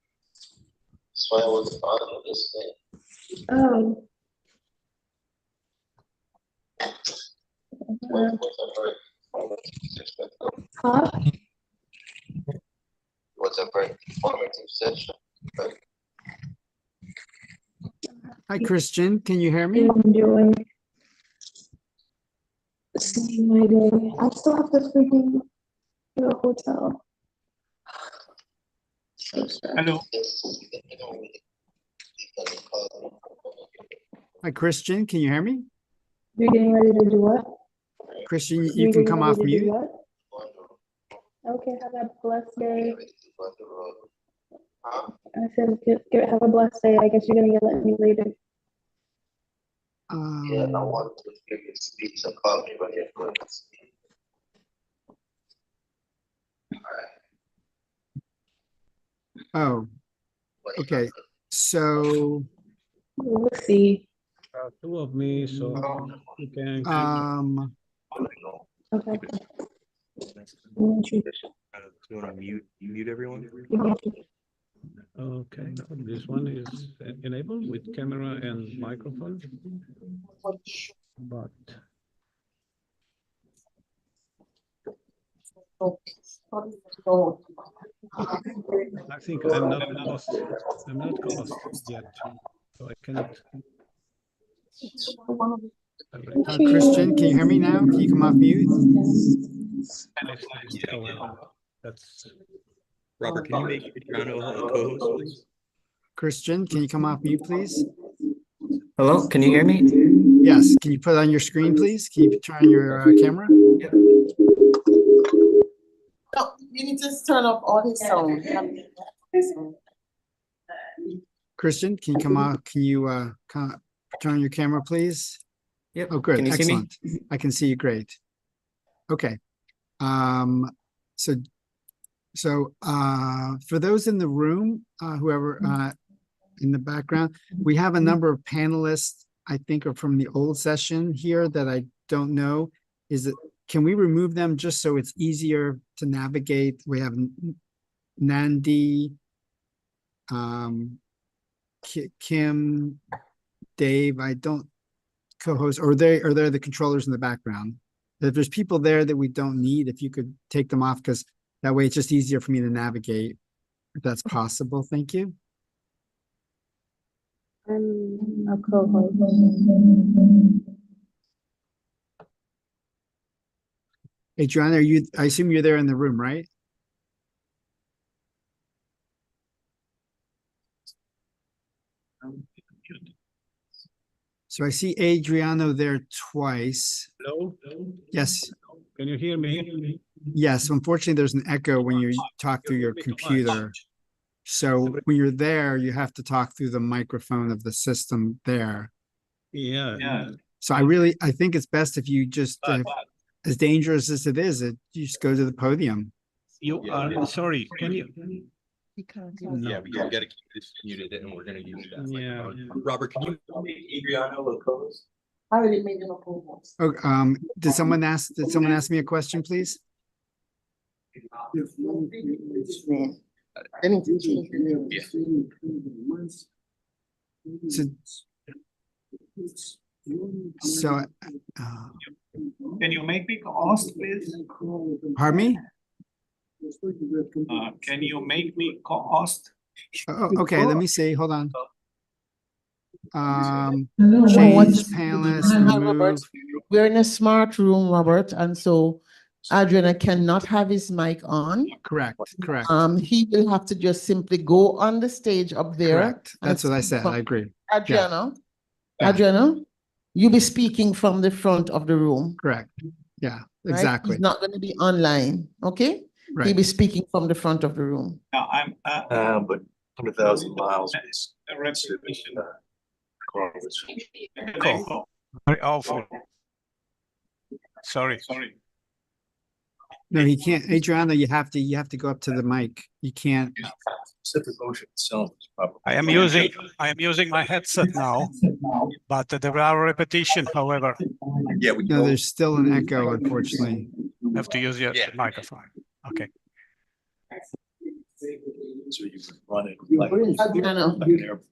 That's why I was part of this thing. Oh. Huh? Was a very informative session. But Hi, Christian. Can you hear me? I'm doing. Seeing my day. I still have to freaking go to a hotel. So stressed. Hello. Hi, Christian. Can you hear me? You're getting ready to do what? Christian, you You're can getting come ready off to do mute. what? Okay, have a blessed day. I said, have a blessed day. I guess you're gonna yell at me later. yeah, I want to give you speech and call me when you're going to speak. Oh, okay. So, We'll see. Two of me, so you can. Okay. You want to mute everyone? Okay, now this one is enabled with camera and microphone. But I think I'm not lost. I'm not lost yet, so I cannot. Christian, can you hear me now? Can you come off mute? That's. Robert, can you make Adriano a co-host, please? Christian, can you come off mute, please? Hello, can you hear me? Yes, can you put it on your screen, please? Can you turn on your camera? No, you need to turn off all his sound. Christian, can you come out? Can you turn on your camera, please? Yep. Oh, good. Can you see me? Excellent. I can see you great. Okay. So for those in the room, whoever in the background, we have a number of panelists, I think are from the old session here that I don't know. Can we remove them just so it's easier to navigate? We have Nandi, Kim, Dave, I don't co-host, or are they the controllers in the background? If there's people there that we don't need, if you could take them off, because that way it's just easier for me to navigate, if that's possible. Thank you. I'm a co-host. Adriana, I assume you're there in the room, right? So I see Adriano there twice. Hello? Yes. Can you hear me? Yes, unfortunately, there's an echo when you talk through your computer. So when you're there, you have to talk through the microphone of the system there. Yeah. So I think it's best if you just, as dangerous as it is, you just go to the podium. You are, sorry, can you? Yeah, we gotta keep this muted and we're gonna use that. Yeah. Robert, can you make Adriano a co-host? I already made him a co-host. Oh, did someone ask me a question, please? So, Can you make me co-host, please? pardon me? Can you make me co-host? Oh, okay, let me see. Hold on. Hello, Change panelist, Robert, remove. we're in a smart room, Robert, and so Adriana cannot have his mic on. Correct. He will have to just simply go on the stage up there. Correct. That's what I said. I agree. Adriana, Yeah. Adriana, you'll be speaking from the front of the room. Correct. Yeah, right? exactly. He's not going to be online, okay? Right. He'll be speaking from the front of the room. No, I'm. But 100,000 miles. A reservation. Cool. Very awful. Sorry. No, he can't. Adriana, you have to go up to the mic. You can't. Pacific Ocean itself is probably. I am using my headset now, but there are repetition, however. Yeah, No, there's still an echo, unfortunately. Have to use your microphone. Okay. So you can run it Adriana,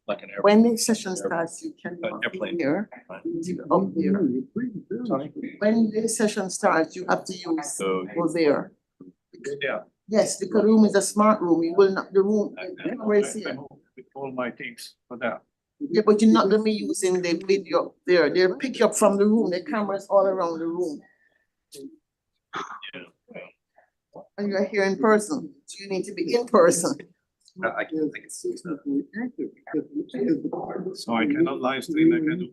like an airplane. when the session starts, you can airplane. here, up there. When the session starts, you have to use go there. Yeah. Yes, because the room is a smart room. You will not, the room, where is it? With all my things for that. Yeah, but you're not gonna be using the video there. They'll pick you up from the room. The cameras all around the room. And you're here in person, so you need to be in person. I can think it's So I cannot live stream. I can do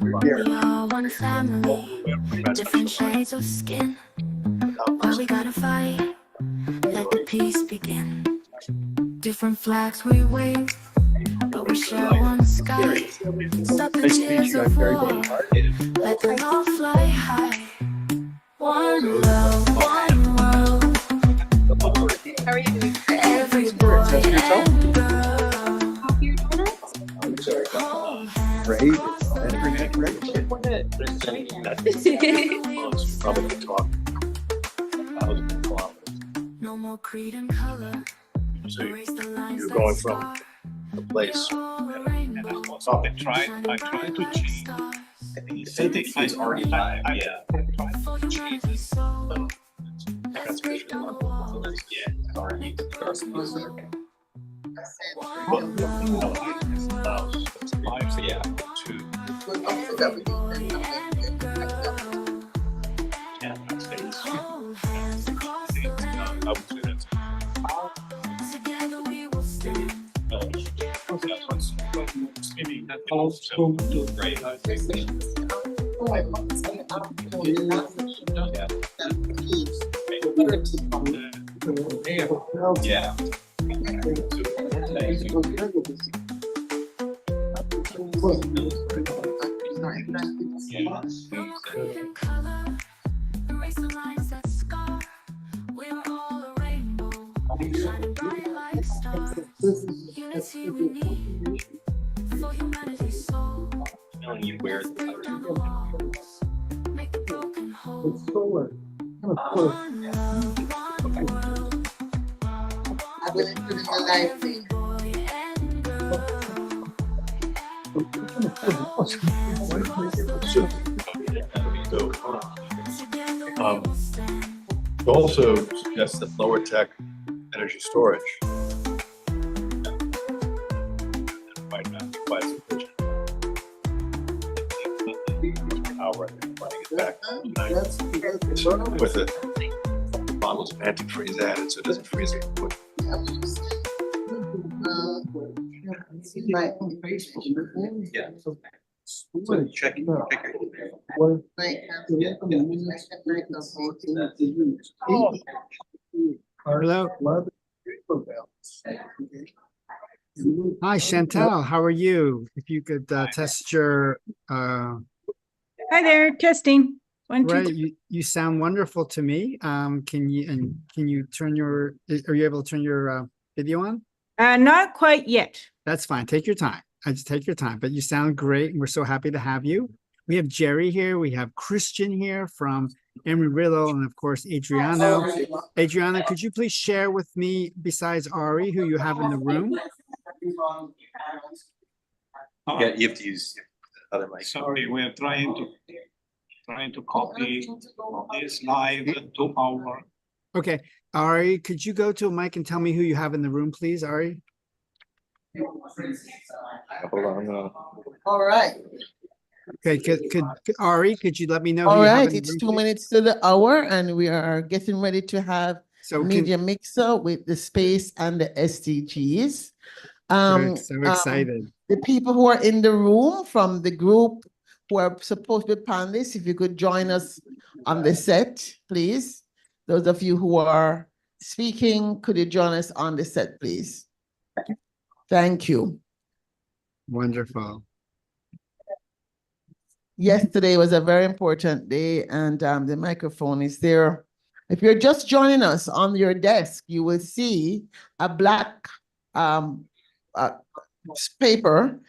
We are one family, different shades of skin. Why we gotta fight? Let the peace begin. Different flags we wave, but we share one sky. Stop the tears of war, let them all fly high. One love, one world. How are you doing? Every boy and girl. Hold hands. great. Probably could talk 1,000 kilometers. No more creed and color. So you're going from the place. So I try to change. The aesthetic is already live. Yeah. Transmission. Yeah, it's already dark music. Yeah. Two. Yeah, space. I would say that's. Together we will stand. Maybe that Great. Yeah. Erase the lines that scar. We are all a rainbow, shining bright like stars. Unity we need for humanity's soul. Knowing you wear the Break down the walls, make the broken whole. One love, one world. I will put in the library. Boy and girl. Also suggests that lower tech energy storage might not be quite sufficient. Power, running it back with it. Bottles of antifreeze added so it doesn't freeze it quick. Yeah. Check Hello. Hi, Chantal. How are you? If you could test your Hi there, testing. One, two, right, three. you sound wonderful to me. Can you turn your, are you able to turn your video on? Not quite yet. That's fine. Take your time. I just take your time, but you sound great and we're so happy to have you. We have Jerry here. We have Christian here from Amarillo, and of course, Adriano. Adriano, could you please share with me, besides Ari, who you have in the room? Yeah, you have to use the other mic. Sorry, we're trying to copy this live to our. Okay, Ari, could you go to a mic and tell me who you have in the room, please, Ari? Hold on. All right. Okay, could Ari, could you let me know? who All you have right, in the it's room, 2 please? minutes to the hour and we are getting ready to have So media mixer with the space and the SDGs. So excited. The people who are in the room from the group who are supposed to be panelists, if you could join us on the set, please. Those of you who are speaking, could you join us on the set, please? Thank you. Wonderful. Yesterday was a very important day and the microphone is there. If you're just joining us on your desk, you will see a black paper.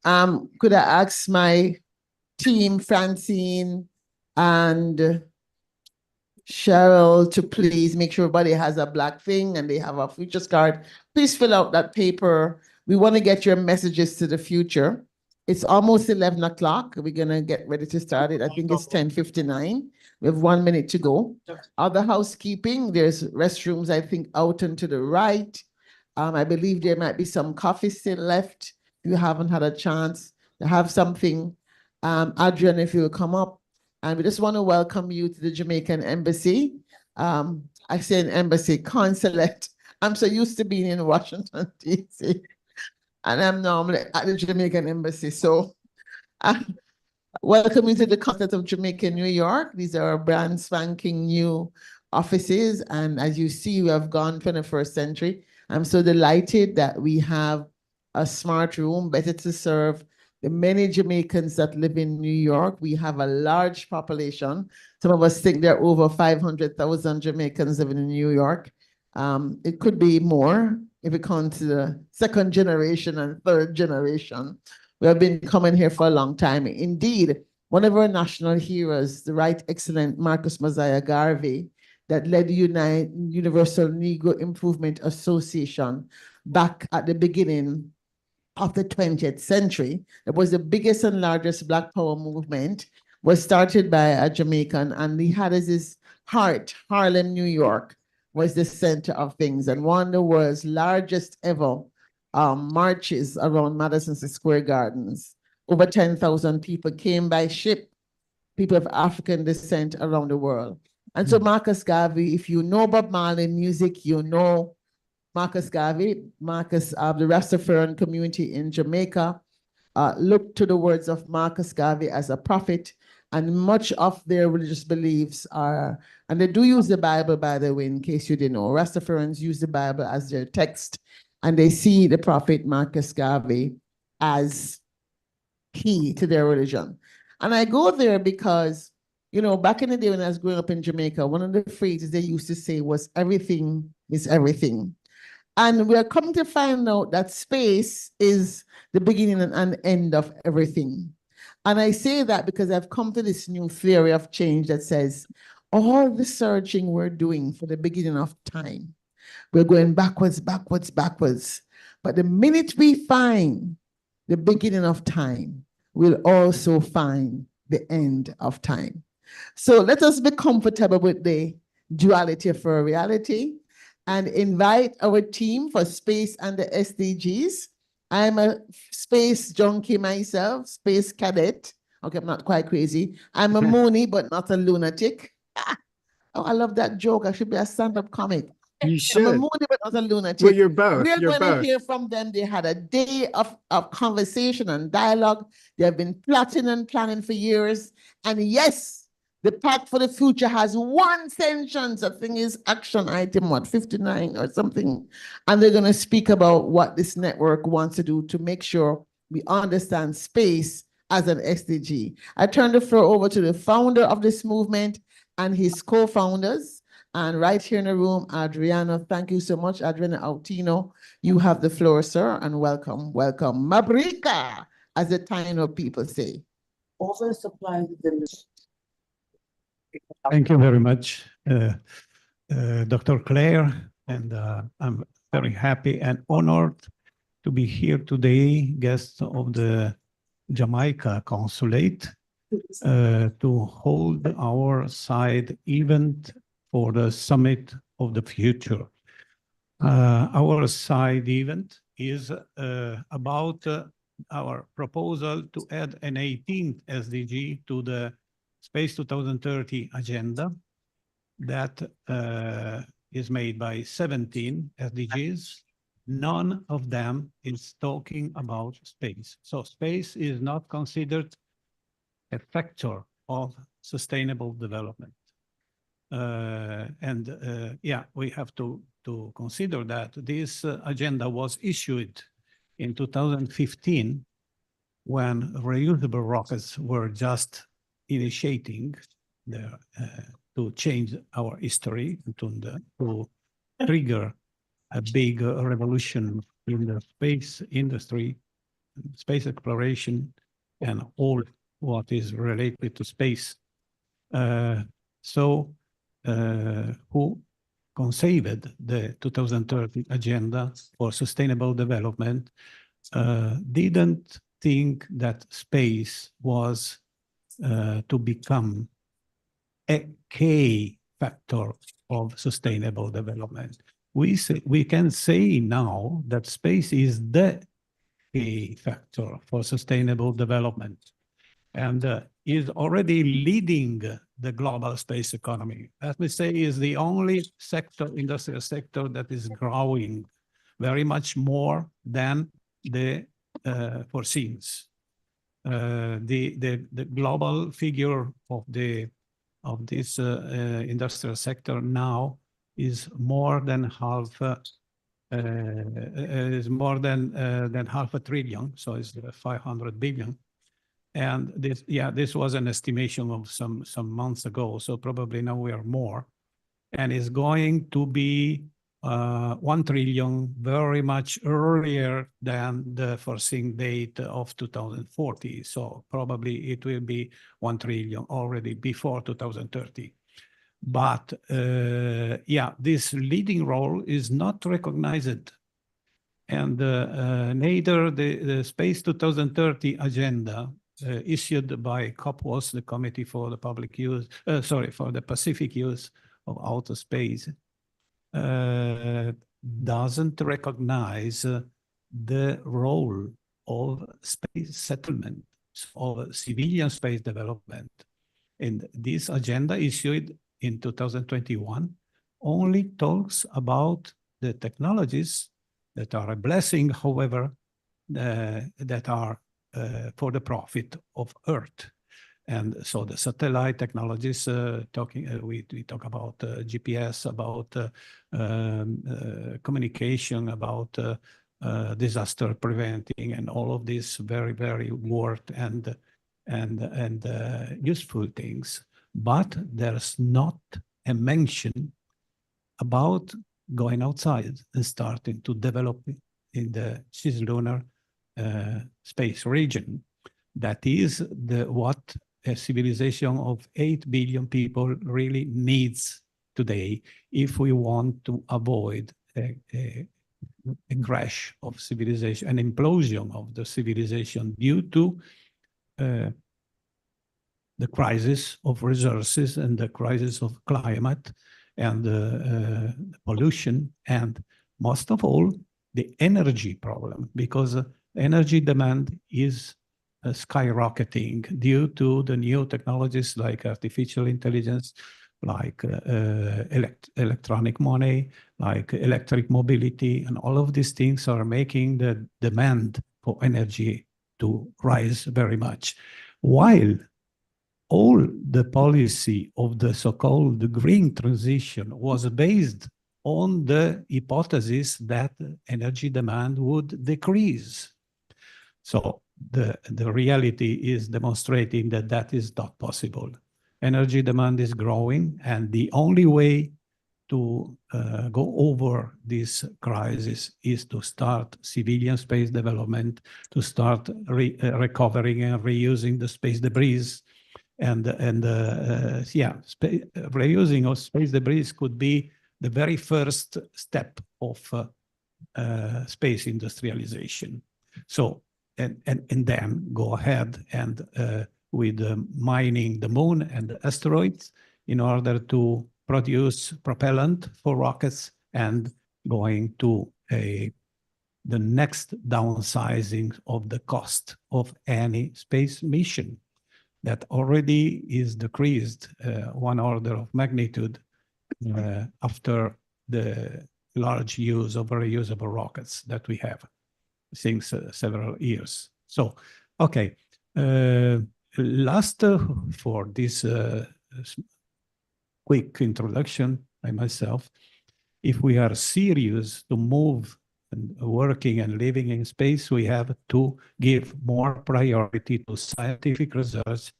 Could I ask my team, Francine and Cheryl, to please make sure everybody has a black thing and they have a futures card. Please fill out that paper. We want to get your messages to the future. It's almost 11 o'clock. We're going to get ready to start it. I think it's 10:59. We have 1 minute to go. Other housekeeping, there's restrooms, I think, out and to the right. I believe there might be some coffee still left. If you haven't had a chance to have something, Adrian, if you will come up. And we just want to welcome you to the Jamaican Embassy. I say an embassy, consulate. I'm so used to being in Washington, D.C. And I'm normally at the Jamaican Embassy. So welcome you to the consulate of Jamaica, New York. These are our brand spanking new offices. And as you see, we have gone 21st century. I'm so delighted that we have a smart room better to serve the many Jamaicans that live in New York. We have a large population. Some of us think there are over 500,000 Jamaicans living in New York. It could be more if it comes to the second generation and third generation. We have been coming here for a long time. Indeed, one of our national heroes, the Right Excellent Marcus Mosiah Garvey, that led the Universal Negro Improvement Association back at the beginning of the 20th century. It was the biggest and largest Black Power movement, was started by a Jamaican, and he had as his heart, Harlem, New York, was the center of things, and one of the world's largest ever marches around Madison Square Gardens. Over 10,000 people came by ship, people of African descent around the world. And so Marcus Garvey, if you know Bob Marley music, you know Marcus Garvey. Marcus, the Rastafarian community in Jamaica, look to the words of Marcus Garvey as a prophet, and much of their religious beliefs are, and they do use the Bible, by the way, in case you didn't know. Rastafarians use the Bible as their text, and they see the prophet Marcus Garvey as key to their religion. And I go there because, you know, back in the day when I was growing up in Jamaica, one of the phrases they used to say was, everything is everything. And we are coming to find out that space is the beginning and end of everything. And I say that because I've come to this new theory of change that says all the searching we're doing for the beginning of time, we're going backwards, backwards, backwards. But the minute we find the beginning of time, we'll also find the end of time. So let us be comfortable with the duality of our reality and invite our team for space and the SDGs. I'm a space junkie myself, space cadet. Okay, I'm not quite crazy. I'm a Mooney, but not a lunatic. Oh, I love that joke. I should be a stand-up comic. You I'm a should. Mooney, but not a lunatic. Well, you're both. We're You're going both. to hear from them. They had a day of conversation and dialogue. They have been plotting and planning for years. And yes, the Pact for the Future has one sentence. I think is action item, what, 59 or something. And they're going to speak about what this network wants to do to make sure we understand space as an SDG. I turn the floor over to the founder of this movement and his co-founders. And right here in the room, Adriano, thank you so much, Adriano Altino. You have the floor, sir, and welcome, welcome. Mabrika, as the Taino people say. Oversupply the Thank you very much, Dr. Claire, and I'm very happy and honored to be here today, guest of the Jamaica Consulate, to hold our side event for the Summit of the Future. Our side event is about our proposal to add an 18th SDG to the Space 2030 agenda that is made by 17 SDGs. None of them is talking about space. So space is not considered a factor of sustainable development. Yeah, we have to consider that this agenda was issued in 2015 when reusable rockets were just initiating to change our history, to trigger a big revolution in the space industry, space exploration, and all what is related to space. Who conceived the 2030 agenda for sustainable development didn't think that space was to become a key factor of sustainable development. We can say now that space is the key factor for sustainable development and is already leading the global space economy. Let me say is the only sector, industrial sector, that is growing very much more than the foreseens. The global figure of this industrial sector now is more than half half a trillion, so it's 500 billion. And this was an estimation of some months ago, so probably now we are more, and is going to be 1 trillion very much earlier than the foreseen date of 2040. So probably it will be 1 trillion already before 2030. But yeah, this leading role is not recognized. And neither the Space 2030 agenda issued by COPWAS, the Committee for the Public Use, for the Pacific Use of Outer Space, doesn't recognize the role of space settlement, of civilian space development. And this agenda issued in 2021 only talks about the technologies that are a blessing, however, that are for the profit of Earth. And so the satellite technologies, we talk about GPS, about communication, about disaster preventing, and all of these very, very worth and useful things. But there's not a mention about going outside and starting to develop in the cislunar space region. That is what a civilization of 8 billion people really needs today if we want to avoid a crash of civilization, an implosion of the civilization due to the crisis of resources and the crisis of climate and pollution, and most of all, the energy problem, because energy demand is skyrocketing due to the new technologies like artificial intelligence, like electronic money, like electric mobility, and all of these things are making the demand for energy to rise very much. While all the policy of the so-called green transition was based on the hypothesis that energy demand would decrease. So the reality is demonstrating that that is not possible. Energy demand is growing, and the only way to go over this crisis is to start civilian space development, to start recovering and reusing the space debris. Reusing of space debris could be the very first step of space industrialization. So, and then go ahead and with mining the moon and the asteroids in order to produce propellant for rockets, and going to the next downsizing of the cost of any space mission that already is decreased one order of magnitude after the large use of reusable rockets that we have since several years. So, okay, last for this quick introduction by myself, if we are serious to move and working and living in space, we have to give more priority to scientific research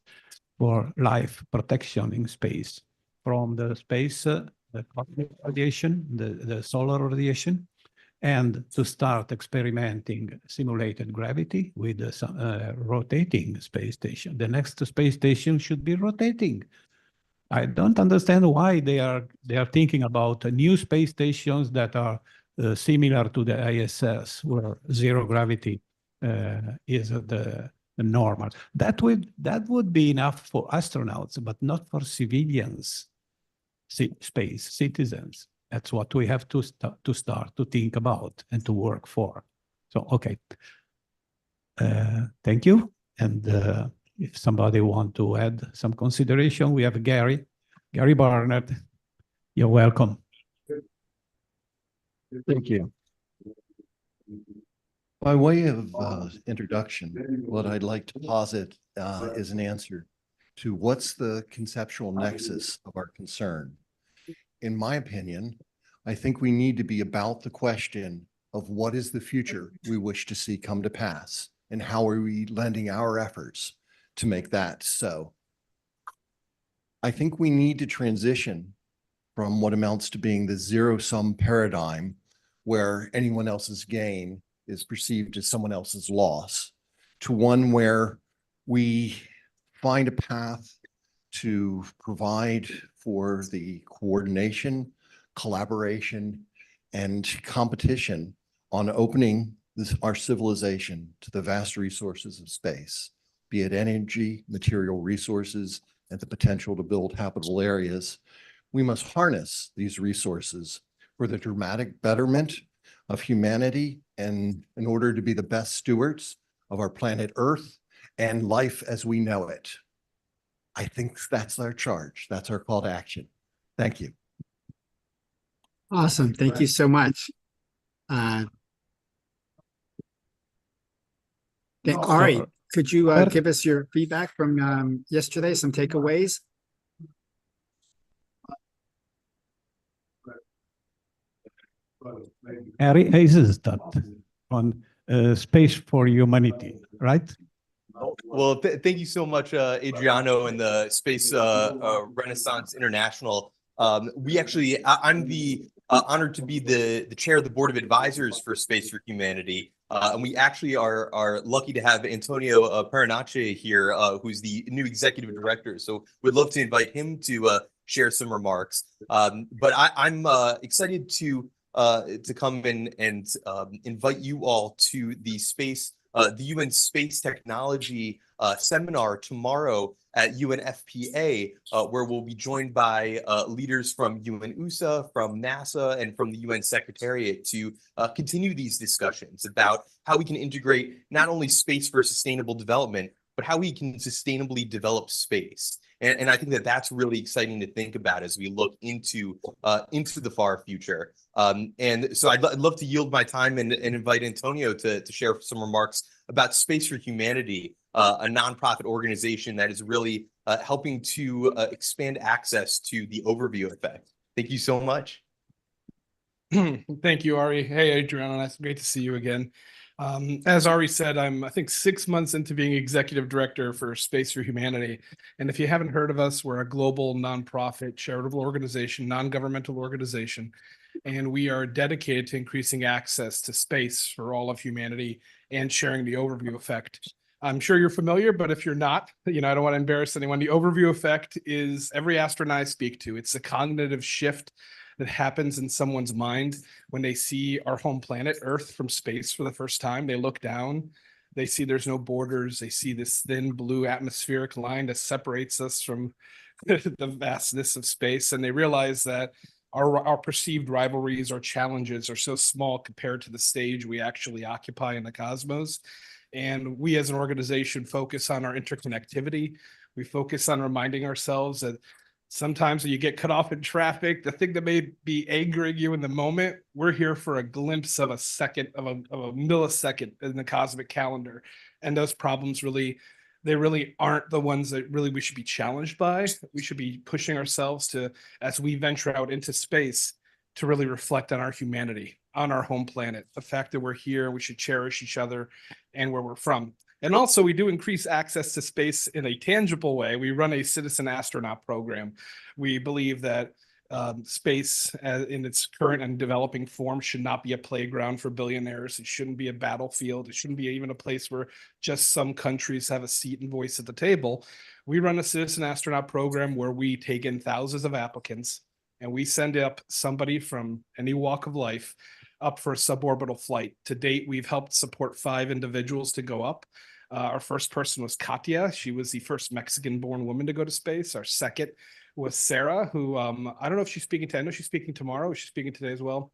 for life protection in space, from the space, the cosmic radiation, the solar radiation, and to start experimenting simulated gravity with a rotating space station. The next space station should be rotating. I don't understand why they are thinking about new space stations that are similar to the ISS, where zero gravity is the normal. That would be enough for astronauts, but not for civilians, space citizens. That's what we have to start to think about and to work for. So, okay. Thank you. And if somebody want to add some consideration, we have Gary Barnett. You're welcome. Thank you. By way of introduction, what I'd like to posit is an answer to what's the conceptual nexus of our concern. In my opinion, I think we need to be about the question of what is the future we wish to see come to pass, and how are we lending our efforts to make that so. I think we need to transition from what amounts to being the zero-sum paradigm where anyone else's gain is perceived as someone else's loss, to one where we find a path to provide for the coordination, collaboration, and competition on opening our civilization to the vast resources of space, be it energy, material resources, and the potential to build habitable areas. We must harness these resources for the dramatic betterment of humanity and in order to be the best stewards of our planet Earth and life as we know it. I think that's our charge. That's our call to action. Thank you. Awesome. Thank you so much. Ari, could you give us your feedback from yesterday, some takeaways? Ari Eisenstadt on Space for Humanity, right? Well, thank you so much, Adriano and the Space Renaissance International. We actually, I'm the honored to be the chair of the board of advisors for Space for Humanity. And we actually are lucky to have Antonio Paranace here, who's the new executive director. So we'd love to invite him to share some remarks. But I'm excited to come in and invite you all to the UN Space Technology seminar tomorrow at UNFPA, where we'll be joined by leaders from UN-USA, from NASA, and from the UN Secretariat to continue these discussions about how we can integrate not only space for sustainable development, but how we can sustainably develop space. And I think that that's really exciting to think about as we look into the far future. And so I'd love to yield my time and invite Antonio to share some remarks about Space for Humanity, a nonprofit organization that is really helping to expand access to the overview effect. Thank you so much. Thank you, Ari. Hey, Adriana, it's great to see you again. As Ari said, I think 6 months into being executive director for Space for Humanity. And if you haven't heard of us, we're a global nonprofit charitable organization, non-governmental organization. And we are dedicated to increasing access to space for all of humanity and sharing the overview effect. I'm sure you're familiar, but if you're not, I don't want to embarrass anyone. The overview effect is every astronaut I speak to. It's a cognitive shift that happens in someone's mind when they see our home planet, Earth, from space for the first time. They look down, they see there's no borders, they see this thin blue atmospheric line that separates us from the vastness of space, and they realize that our perceived rivalries or challenges are so small compared to the stage we actually occupy in the cosmos. And we as an organization focus on our interconnectivity. We focus on reminding ourselves that sometimes when you get cut off in traffic, the thing that may be angering you in the moment, we're here for a glimpse of a second, of a millisecond in the cosmic calendar. And those problems they really aren't the ones that really we should be challenged by. We should be pushing ourselves to, as we venture out into space, to really reflect on our humanity, on our home planet, the fact that we're here, we should cherish each other and where we're from. And also we do increase access to space in a tangible way. We run a citizen astronaut program. We believe that space in its current and developing form should not be a playground for billionaires. It shouldn't be a battlefield. It shouldn't be even a place where just some countries have a seat and voice at the table. We run a citizen astronaut program where we take in thousands of applicants and we send up somebody from any walk of life up for a suborbital flight. To date, we've helped support 5 individuals to go up. Our first person was Katya. She was the first Mexican-born woman to go to space. Our second was Sarah, who I don't know if she's speaking today. I know she's speaking tomorrow. She's speaking today as well.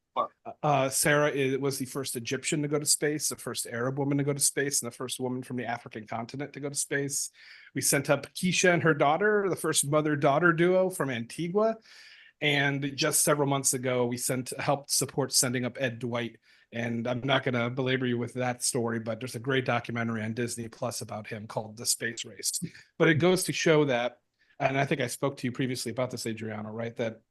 Sarah was the first Egyptian to go to space, the first Arab woman to go to space, and the first woman from the African continent to go to space. We sent up Keisha and her daughter, the first mother-daughter duo from Antigua. And just several months ago, we helped support sending up Ed Dwight. And I'm not going to belabor you with that story, but there's a great documentary on Disney Plus about him called The Space Race. But it goes to show that, and I think I spoke to you previously about this, Adriano, right? That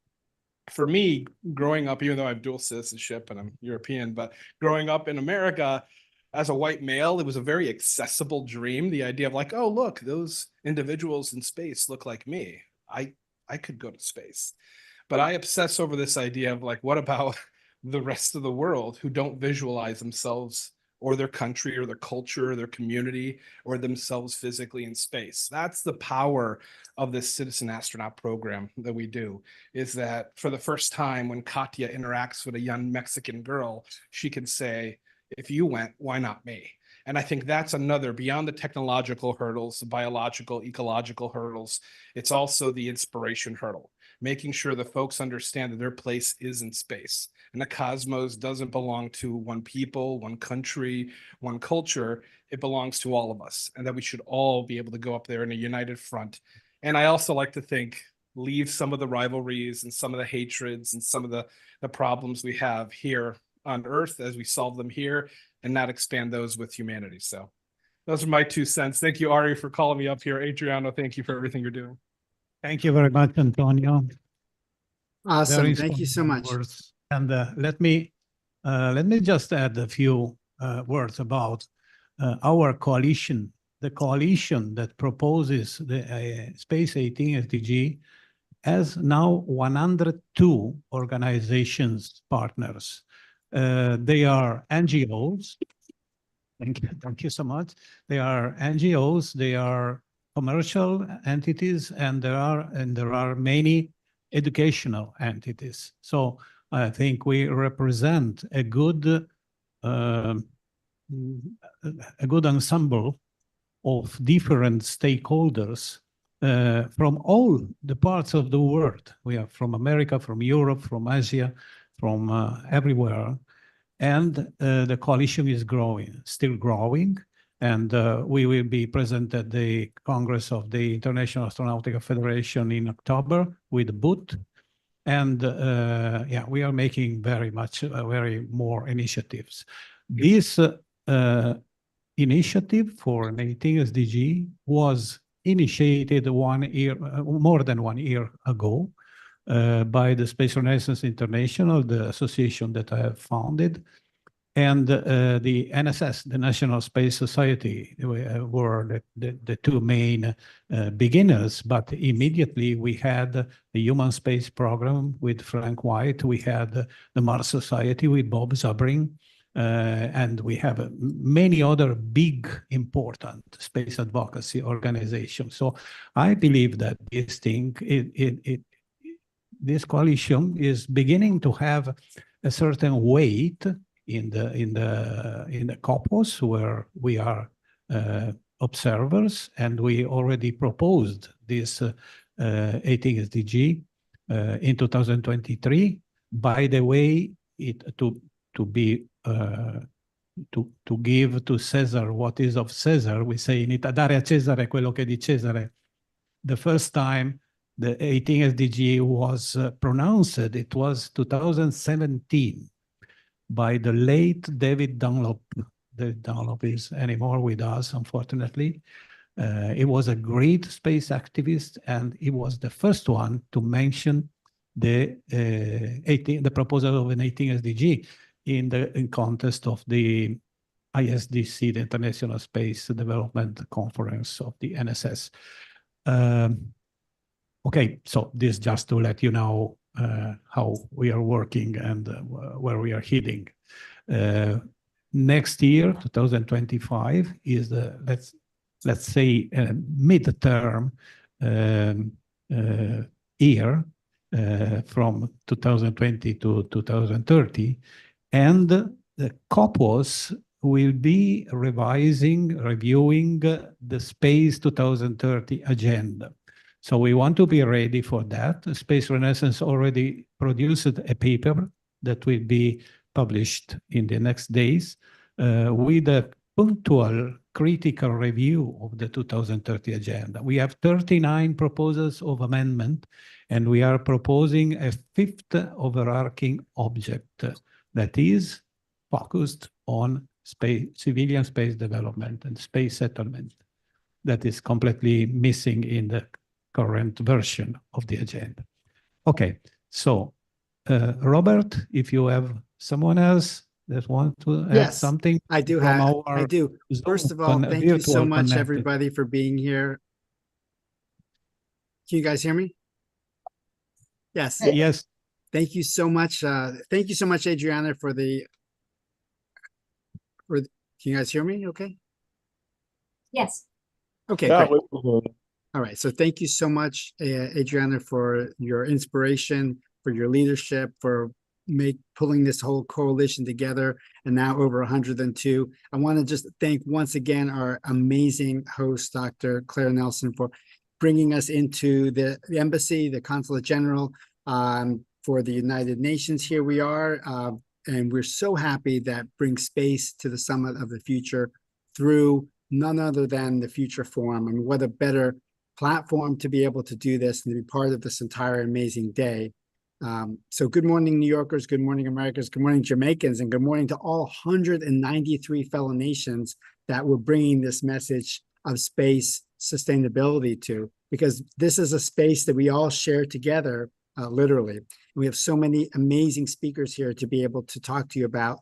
for me, growing up, even though I have dual citizenship and I'm European, but growing up in America as a white male, it was a very accessible dream. The idea of like, oh, look, those individuals in space look like me. I could go to space. But I obsess over this idea of like, what about the rest of the world who don't visualize themselves or their country or their culture or their community or themselves physically in space? That's the power of this citizen astronaut program that we do, is that for the first time when Katya interacts with a young Mexican girl, she can say, if you went, why not me? And I think that's another, beyond the technological hurdles, the biological, ecological hurdles, it's also the inspiration hurdle, making sure the folks understand that their place is in space. And the cosmos doesn't belong to one people, one country, one culture. It belongs to all of us, and that we should all be able to go up there in a united front. And I also like to think, leave some of the rivalries and some of the hatreds and some of the problems we have here on Earth as we solve them here, and not expand those with humanity. So those are my 2 cents. Thank you, Ari, for calling me up here. Adriano, thank you for everything you're doing. Thank you very much, Antonio. Awesome. Very Thank you so inspiring much. words. And let me just add a few words about our coalition. The coalition that proposes the Space 18 SDG has now 102 organizations, partners. They are NGOs. Thank you so much. They are NGOs, they are commercial entities, and there are many educational entities. So I think we represent a good ensemble of different stakeholders from all the parts of the world. We are from America, from Europe, from Asia, from everywhere. And the coalition is growing, still growing. And we will be present at the Congress of the International Astronautical Federation in October with a booth. And yeah, we are making very more initiatives. This initiative for 18 SDG was initiated more than 1 year ago by the Space Renaissance International, the association that I have founded, and the NSS, the National Space Society, were the 2 main beginners. But immediately we had the Human Space Program with Frank White, we had the Mars Society with Bob Zabrin, and we have many other big, important space advocacy organizations. So I believe that this thing, this coalition is beginning to have a certain weight in the COPOS, where we are observers, and we already proposed this 18 SDG in 2023. By the way, to give to Caesar what is of Caesar, we say in Italia, dare a Cesare quello che è di Cesare. The first time the 18 SDG was pronounced, it was 2017 by the late David Dunlop. David Dunlop is anymore with us, unfortunately. He was a great space activist, and he was the first one to mention the proposal of an 18 SDG in context of the ISDC, the International Space Development Conference of the NSS. Okay, so this just to let you know how we are working and where we are heading. Next year, 2025, is the let's say midterm year from 2020 to 2030, and the COPOS will be reviewing the Space 2030 agenda. So we want to be ready for that. Space Renaissance already produced a paper that will be published in the next days with a punctual critical review of the 2030 agenda. We have 39 proposals of amendment, and we are proposing a 5th overarching object that is focused on civilian space development and space settlement, that is completely missing in the current version of the agenda. Okay, so Robert, if you have someone else that wants to add something. I do. First of all, thank you so much, everybody, for being here. Can you guys hear me? Yes. Yes. Thank you so much. Thank you so much, Adriana, can you guys hear me okay? Yes. Okay, Yeah, great. All right. So thank you so much, Adriana, for your inspiration, for your leadership, for pulling this whole coalition together, and now over 102. I want to just thank once again our amazing host, Dr. Claire Nelson, for bringing us into the embassy, the consulate general, for the United Nations. Here we are, and we're so happy that brings space to the Summit of the Future through none other than the Future Forum. And what a better platform to be able to do this and to be part of this entire amazing day. So good morning, New Yorkers, good morning, Americans, good morning, Jamaicans, and good morning to all 193 fellow nations that we're bringing this message of space sustainability to, because this is a space that we all share together, literally. And we have so many amazing speakers here to be able to talk to you about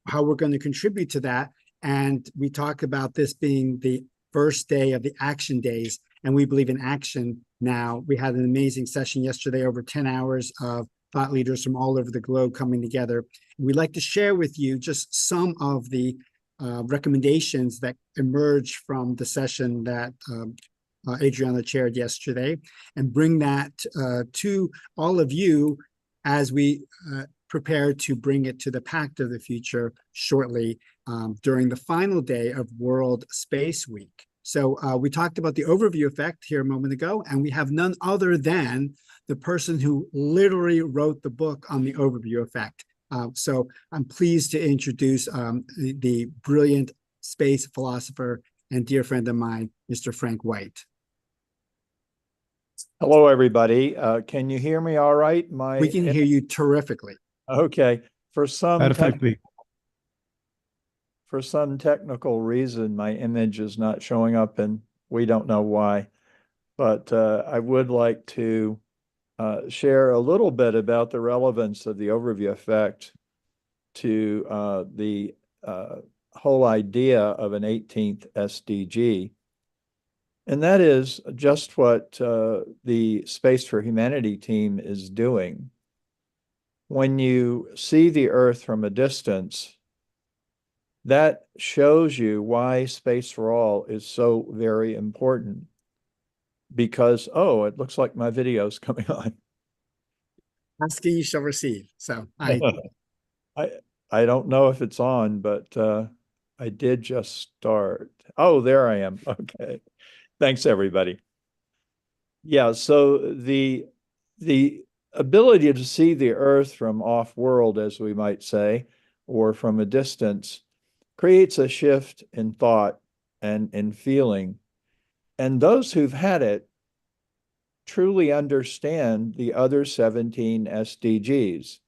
how we're going to contribute to that. And we talk about this being the first day of the action days, and we believe in action now. We had an amazing session yesterday, over 10 hours of thought leaders from all over the globe coming together. We'd like to share with you just some of the recommendations that emerged from the session that Adriana chaired yesterday, and bring that to all of you as we prepare to bring it to the Pact of the Future shortly, during the final day of World Space Week. So we talked about the overview effect here a moment ago, and we have none other than the person who literally wrote the book on the overview effect. So I'm pleased to introduce the brilliant space philosopher and dear friend of mine, Mr. Frank White. Hello, everybody. Can you hear me all right? We can hear you terrifically. Okay. For some Perfectly. for some technical reason, my image is not showing up, and we don't know why. But I would like to share a little bit about the relevance of the overview effect to the whole idea of an 18th SDG. And that is just what the Space for Humanity team is doing. When you see the Earth from a distance, that shows you why Space for All is so very important. Because, oh, it looks like my video is coming on. Asking you shall receive. So I don't know if it's on, but I did just start. Oh, there I am. Okay. Thanks, everybody. Yeah, so the ability to see the Earth from off-world, as we might say, or from a distance, creates a shift in thought and in feeling. And those who've had it truly understand the other 17 SDGs.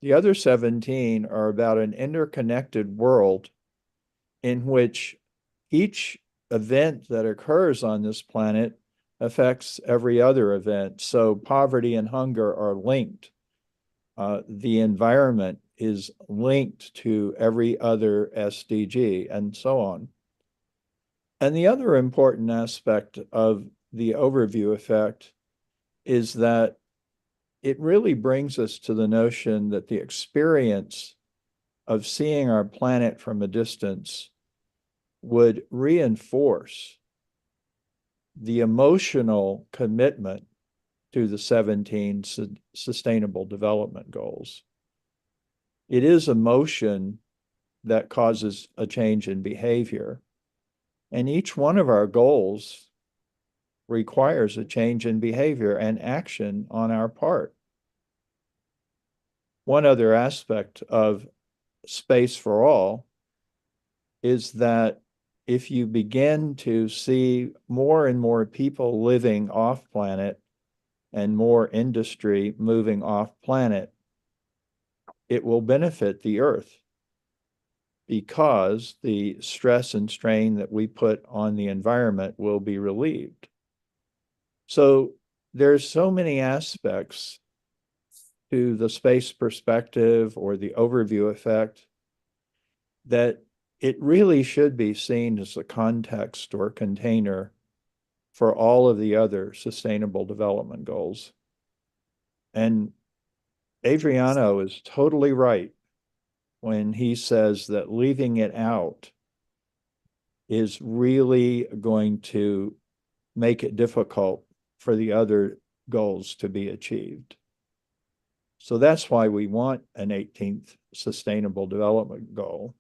The other 17 are about an interconnected world in which each event that occurs on this planet affects every other event. So poverty and hunger are linked. The environment is linked to every other SDG, and so on. And the other important aspect of the overview effect is that it really brings us to the notion that the experience of seeing our planet from a distance would reinforce the emotional commitment to the 17 Sustainable Development Goals. It is emotion that causes a change in behavior. And each one of our goals requires a change in behavior and action on our part. One other aspect of Space for All is that if you begin to see more and more people living off planet and more industry moving off planet, it will benefit the Earth, because the stress and strain that we put on the environment will be relieved. So there's so many aspects to the space perspective or the overview effect that it really should be seen as a context or container for all of the other Sustainable Development Goals. And Adriano is totally right when he says that leaving it out is really going to make it difficult for the other goals to be achieved. So that's why we want an 18th Sustainable Development Goal,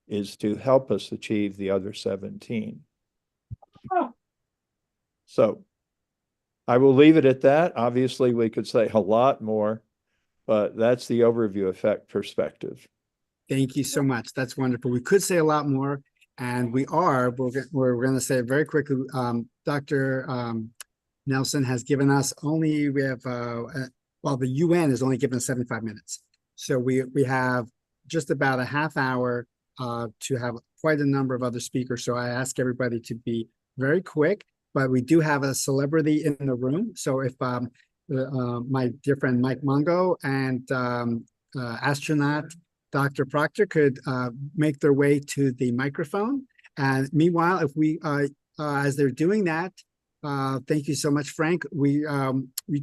is to help us achieve the other 17. So I will leave it at that. Obviously, we could say a lot more, but that's the overview effect perspective. Thank you so much. That's wonderful. We could say a lot more, and we're going to say it very quickly. Dr. Nelson has given us only, well, the UN has only given us 75 minutes. So we have just about a half hour to have quite a number of other speakers. So I ask everybody to be very quick, but we do have a celebrity in the room. So if my dear friend Mike Mongo and astronaut Dr. Proctor could make their way to the microphone. And meanwhile, if we, as they're doing that, thank you so much, Frank. We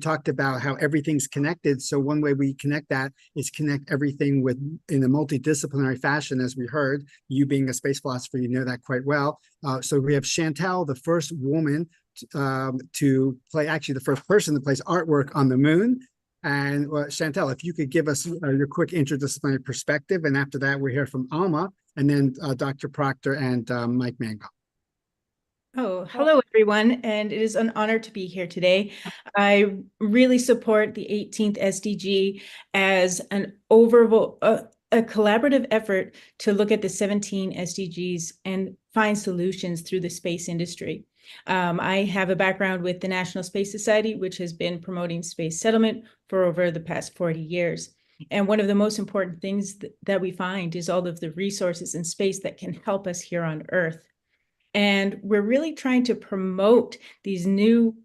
talked about how everything's connected. So one way we connect that is connect everything in a multidisciplinary fashion, as we heard. You being a space philosopher, you know that quite well. So we have Chantal, the first woman to play, actually the first person that plays artwork on the moon. And Chantal, if you could give us your quick interdisciplinary perspective, and after that we hear from Alma, and then Dr. Proctor and Mike Mango. Oh, hello, everyone, and it is an honor to be here today. I really support the 18th SDG as an overall, a collaborative effort to look at the 17 SDGs and find solutions through the space industry. I have a background with the National Space Society, which has been promoting space settlement for over the past 40 years. And one of the most important things that we find is all of the resources in space that can help us here on Earth. And we're really trying to promote these new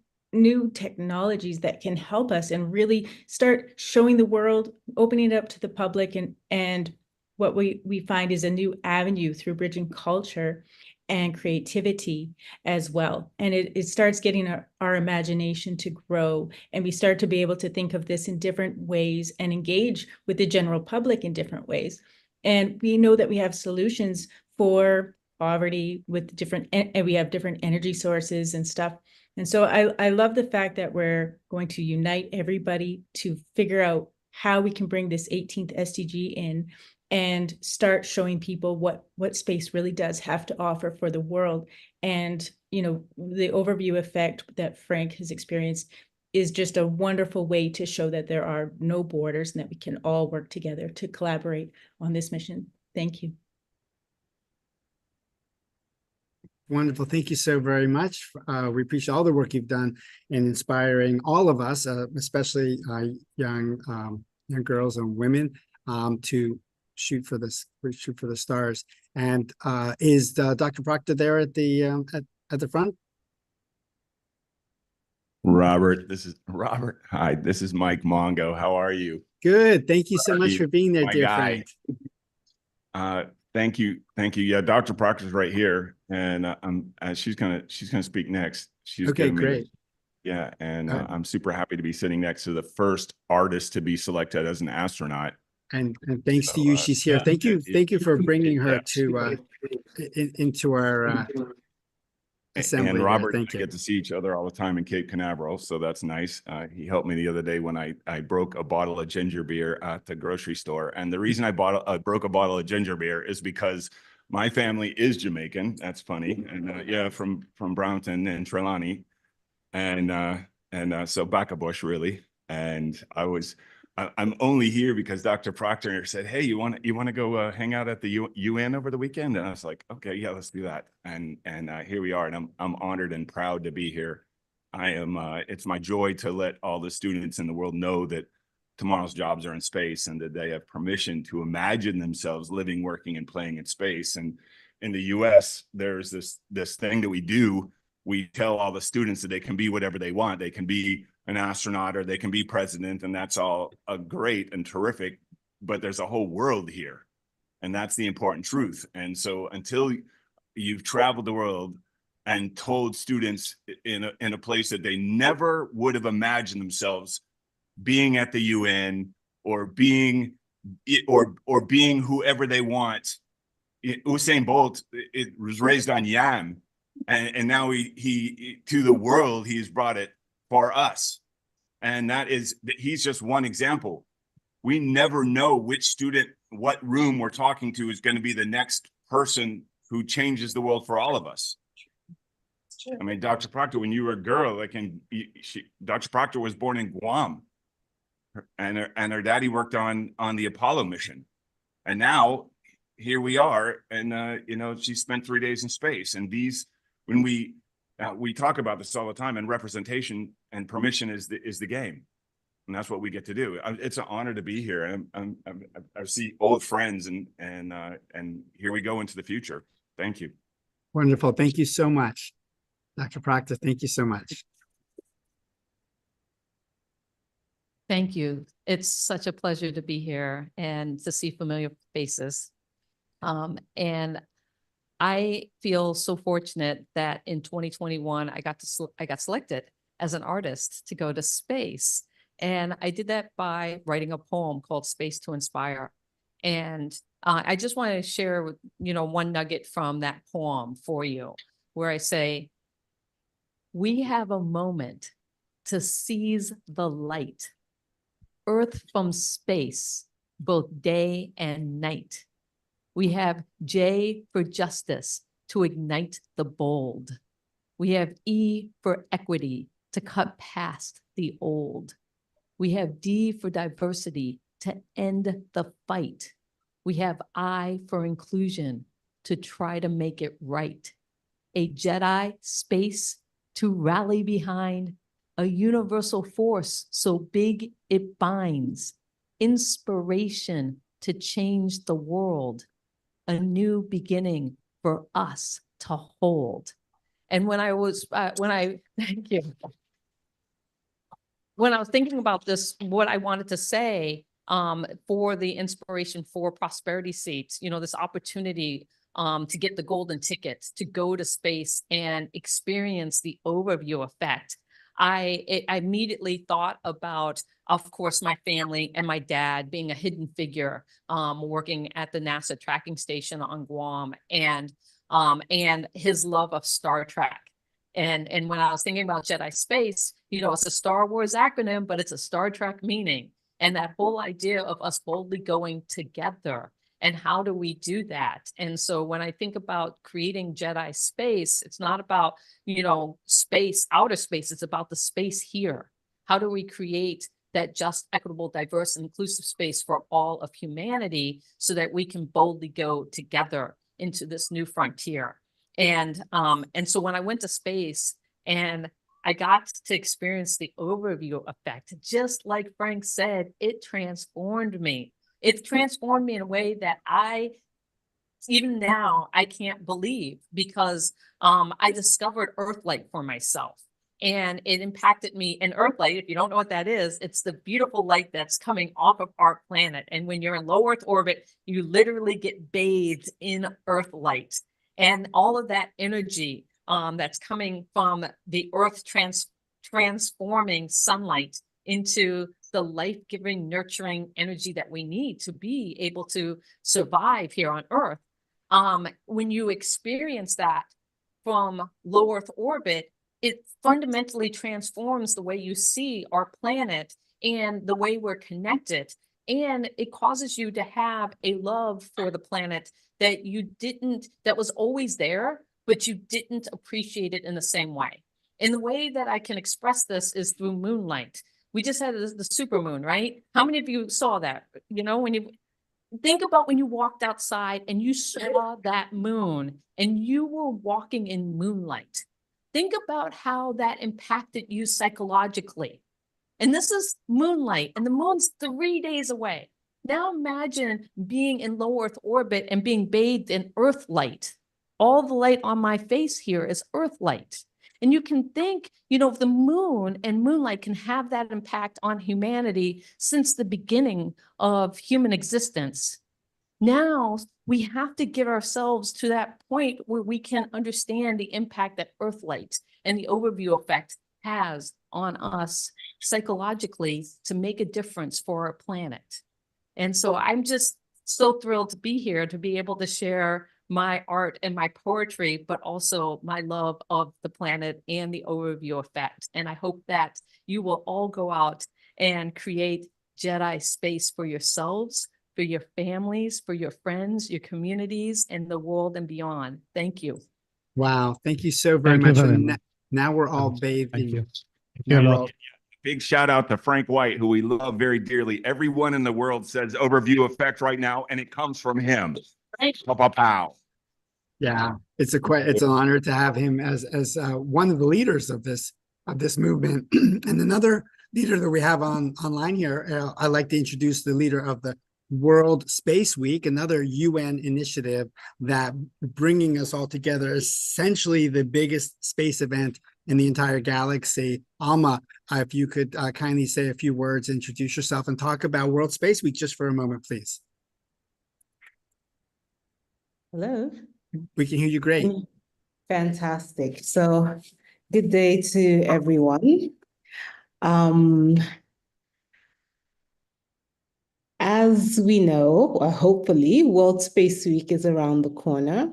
technologies that can help us and really start showing the world, opening it up to the public, and what we find is a new avenue through bridging culture and creativity as well. And it starts getting our imagination to grow, and we start to be able to think of this in different ways and engage with the general public in different ways. And we know that we have solutions for poverty with and we have different energy sources and stuff. And so I love the fact that we're going to unite everybody to figure out how we can bring this 18th SDG in and start showing people what space really does have to offer for the world. And, you know, the overview effect that Frank has experienced is just a wonderful way to show that there are no borders and that we can all work together to collaborate on this mission. Thank you. Wonderful. Thank you so very much. We appreciate all the work you've done in inspiring all of us, especially young girls and women, to shoot for the stars. And is Dr. Proctor there at the front? Robert, hi, this is Mike Mongo. How are you? Good. Thank you so much for being there, dear friend. Thank you. Yeah, Dr. Proctor's right here, and she's gonna speak next. She's okay, great. Yeah, and I'm super happy to be sitting next to the first artist to be selected as an astronaut. And thanks to you, she's here. Thank you for bringing her to into our assembly. And Robert and I get to see each other all the time in Cape Canaveral, so that's nice. He helped me the other day when I broke a bottle of ginger beer at the grocery store. And the reason I broke a bottle of ginger beer is because my family is Jamaican. That's funny. And yeah, from Brownton and Trelawney. And so Baccabush, really. And I'm only here because Dr. Proctor said, "Hey, you want to go hang out at the UN over the weekend?" And I was like, "Okay, yeah, let's do that." And here we are, and I'm honored and proud to be here. It's my joy to let all the students in the world know that tomorrow's jobs are in space and that they have permission to imagine themselves living, working, and playing in space. And in the US, there's this thing that we do. We tell all the students that they can be whatever they want. They can be an astronaut or they can be president, and that's all great and terrific, but there's a whole world here, and that's the important truth. And so until you've traveled the world and told students in a place that they never would have imagined themselves being at the UN or being being whoever they want. Usain Bolt, it was raised on yam, and now he to the world he's brought it for us, and he's just one example. We never know which student, what room we're talking to is going to be the next person who changes the world for all of us. I mean, Dr. Proctor, when you were a girl, Dr. Proctor was born in Guam, and her daddy worked on the Apollo mission, and now here we are, and she spent 3 days in space. And when we talk about this all the time, and representation and permission is the game, and that's what we get to do. It's an honor to be here. I see old friends, and here we go into the future. Thank you. Wonderful. Thank you so much. Dr. Proctor, thank you so much. Thank you. It's such a pleasure to be here and to see familiar faces. And I feel so fortunate that in 2021, I got selected as an artist to go to space. And I did that by writing a poem called Space to Inspire. And I just want to share, one nugget from that poem for you, where I say, we have a moment to seize the light, Earth from space, both day and night. We have J for justice, to ignite the bold. We have E for equity, to cut past the old. We have D for diversity, to end the fight. We have I for inclusion, to try to make it right. A Jedi space to rally behind, a universal force so big it binds, inspiration to change the world, a new beginning for us to hold. And thank you. When I was thinking about this, what I wanted to say for the Inspiration for Prosperity seats, this opportunity to get the golden ticket to go to space and experience the overview effect. I immediately thought about, of course, my family and my dad being a hidden figure, working at the NASA tracking station on Guam, and his love of Star Trek. And when I was thinking about Jedi space, it's a Star Wars acronym, but it's a Star Trek meaning. And that whole idea of us boldly going together. And how do we do that? And so when I think about creating Jedi space, it's not about, space, outer space. It's about the space here. How do we create that just, equitable, diverse, and inclusive space for all of humanity so that we can boldly go together into this new frontier? And so when I went to space and I got to experience the overview effect, just like Frank said, it transformed me. It transformed me in a way that even now, I can't believe, because I discovered Earthlight for myself, and it impacted me. And Earthlight, if you don't know what that is, it's the beautiful light that's coming off of our planet. And when you're in low Earth orbit, you literally get bathed in Earthlight, and all of that energy that's coming from the Earth transforming sunlight into the life-giving, nurturing energy that we need to be able to survive here on Earth. When you experience that from low Earth orbit, it fundamentally transforms the way you see our planet and the way we're connected. And it causes you to have a love for the planet that was always there, but you didn't appreciate it in the same way. And the way that I can express this is through moonlight. We just had the supermoon, right? How many of you saw that? When you think about when you walked outside and you saw that moon and you were walking in moonlight, think about how that impacted you psychologically. And this is moonlight, and the moon's 3 days away. Now imagine being in low Earth orbit and being bathed in Earth light. All the light on my face here is Earth light. And you can think, the moon and moonlight can have that impact on humanity since the beginning of human existence. Now we have to get ourselves to that point where we can understand the impact that Earthlight and the overview effect has on us psychologically to make a difference for our planet. And so I'm just so thrilled to be here, to be able to share my art and my poetry, but also my love of the planet and the overview effect. And I hope that you will all go out and create Jedi space for yourselves, for your families, for your friends, your communities, and the world and beyond. Thank you. Wow, thank you so very Thank you much. very And much. now we're all bathed Thank in. you. Thank Now you a we're lot. all- Big shout out to Frank White, who we love very dearly. Everyone in the world says overview effect right now, and it comes from him. Pow, pow, pow. Yeah, it's an honor to have him as one of the leaders of this movement. And another leader that we have online here, I'd like to introduce the leader of the World Space Week, another UN initiative that bringing us all together, essentially the biggest space event in the entire galaxy. Alma, if you could kindly say a few words, introduce yourself, and talk about World Space Week just for a moment, please. Hello. We can hear you great. Fantastic. So good day to everyone. As we know, or hopefully, World Space Week is around the corner.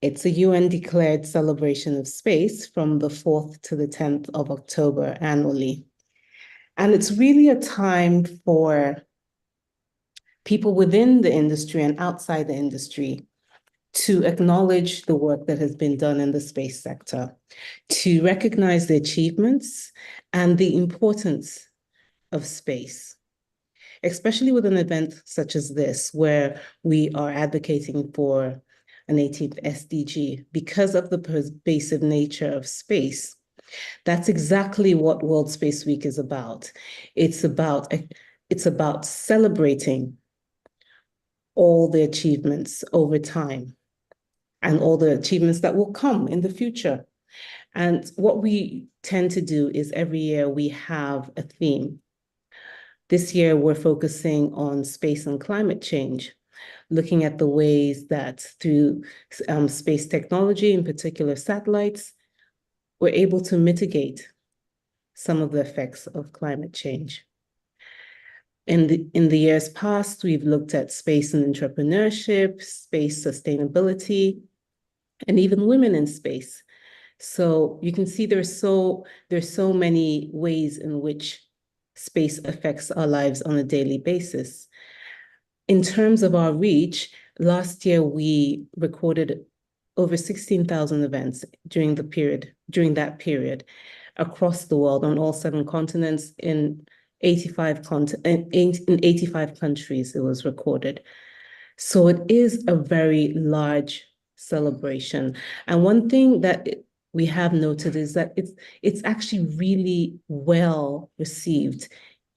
It's a UN-declared celebration of space from the 4th to the 10th of October annually. And it's really a time for people within the industry and outside the industry to acknowledge the work that has been done in the space sector, to recognize the achievements and the importance of space, especially with an event such as this, where we are advocating for an 18th SDG because of the pervasive nature of space. That's exactly what World Space Week is about. It's about celebrating all the achievements over time and all the achievements that will come in the future. And what we tend to do is every year we have a theme. This year, we're focusing on space and climate change, looking at the ways that through space technology, in particular satellites, we're able to mitigate some of the effects of climate change. In the years past, we've looked at space and entrepreneurship, space sustainability, and even women in space. So you can see there's so many ways in which space affects our lives on a daily basis. In terms of our reach, last year we recorded over 16,000 events during that period across the world on all 7 continents in 85 countries it was recorded. So it is a very large celebration. And one thing that we have noted is that it's actually really well received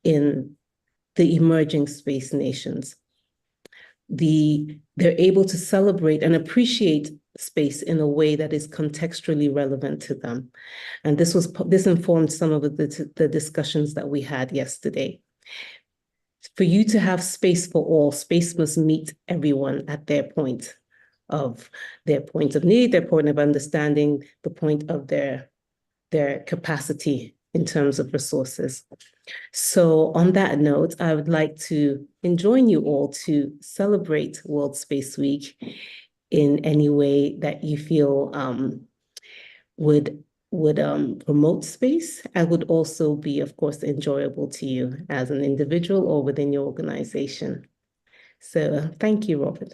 in the emerging space nations. They're able to celebrate and appreciate space in a way that is contextually relevant to them. And this informed some of the discussions that we had yesterday. For you to have space for all, space must meet everyone at their point of need, their point of understanding, the point of their capacity in terms of resources. So on that note, I would like to enjoin you all to celebrate World Space Week in any way that you feel would promote space and would also be, of course, enjoyable to you as an individual or within your organization. So thank you, Robert.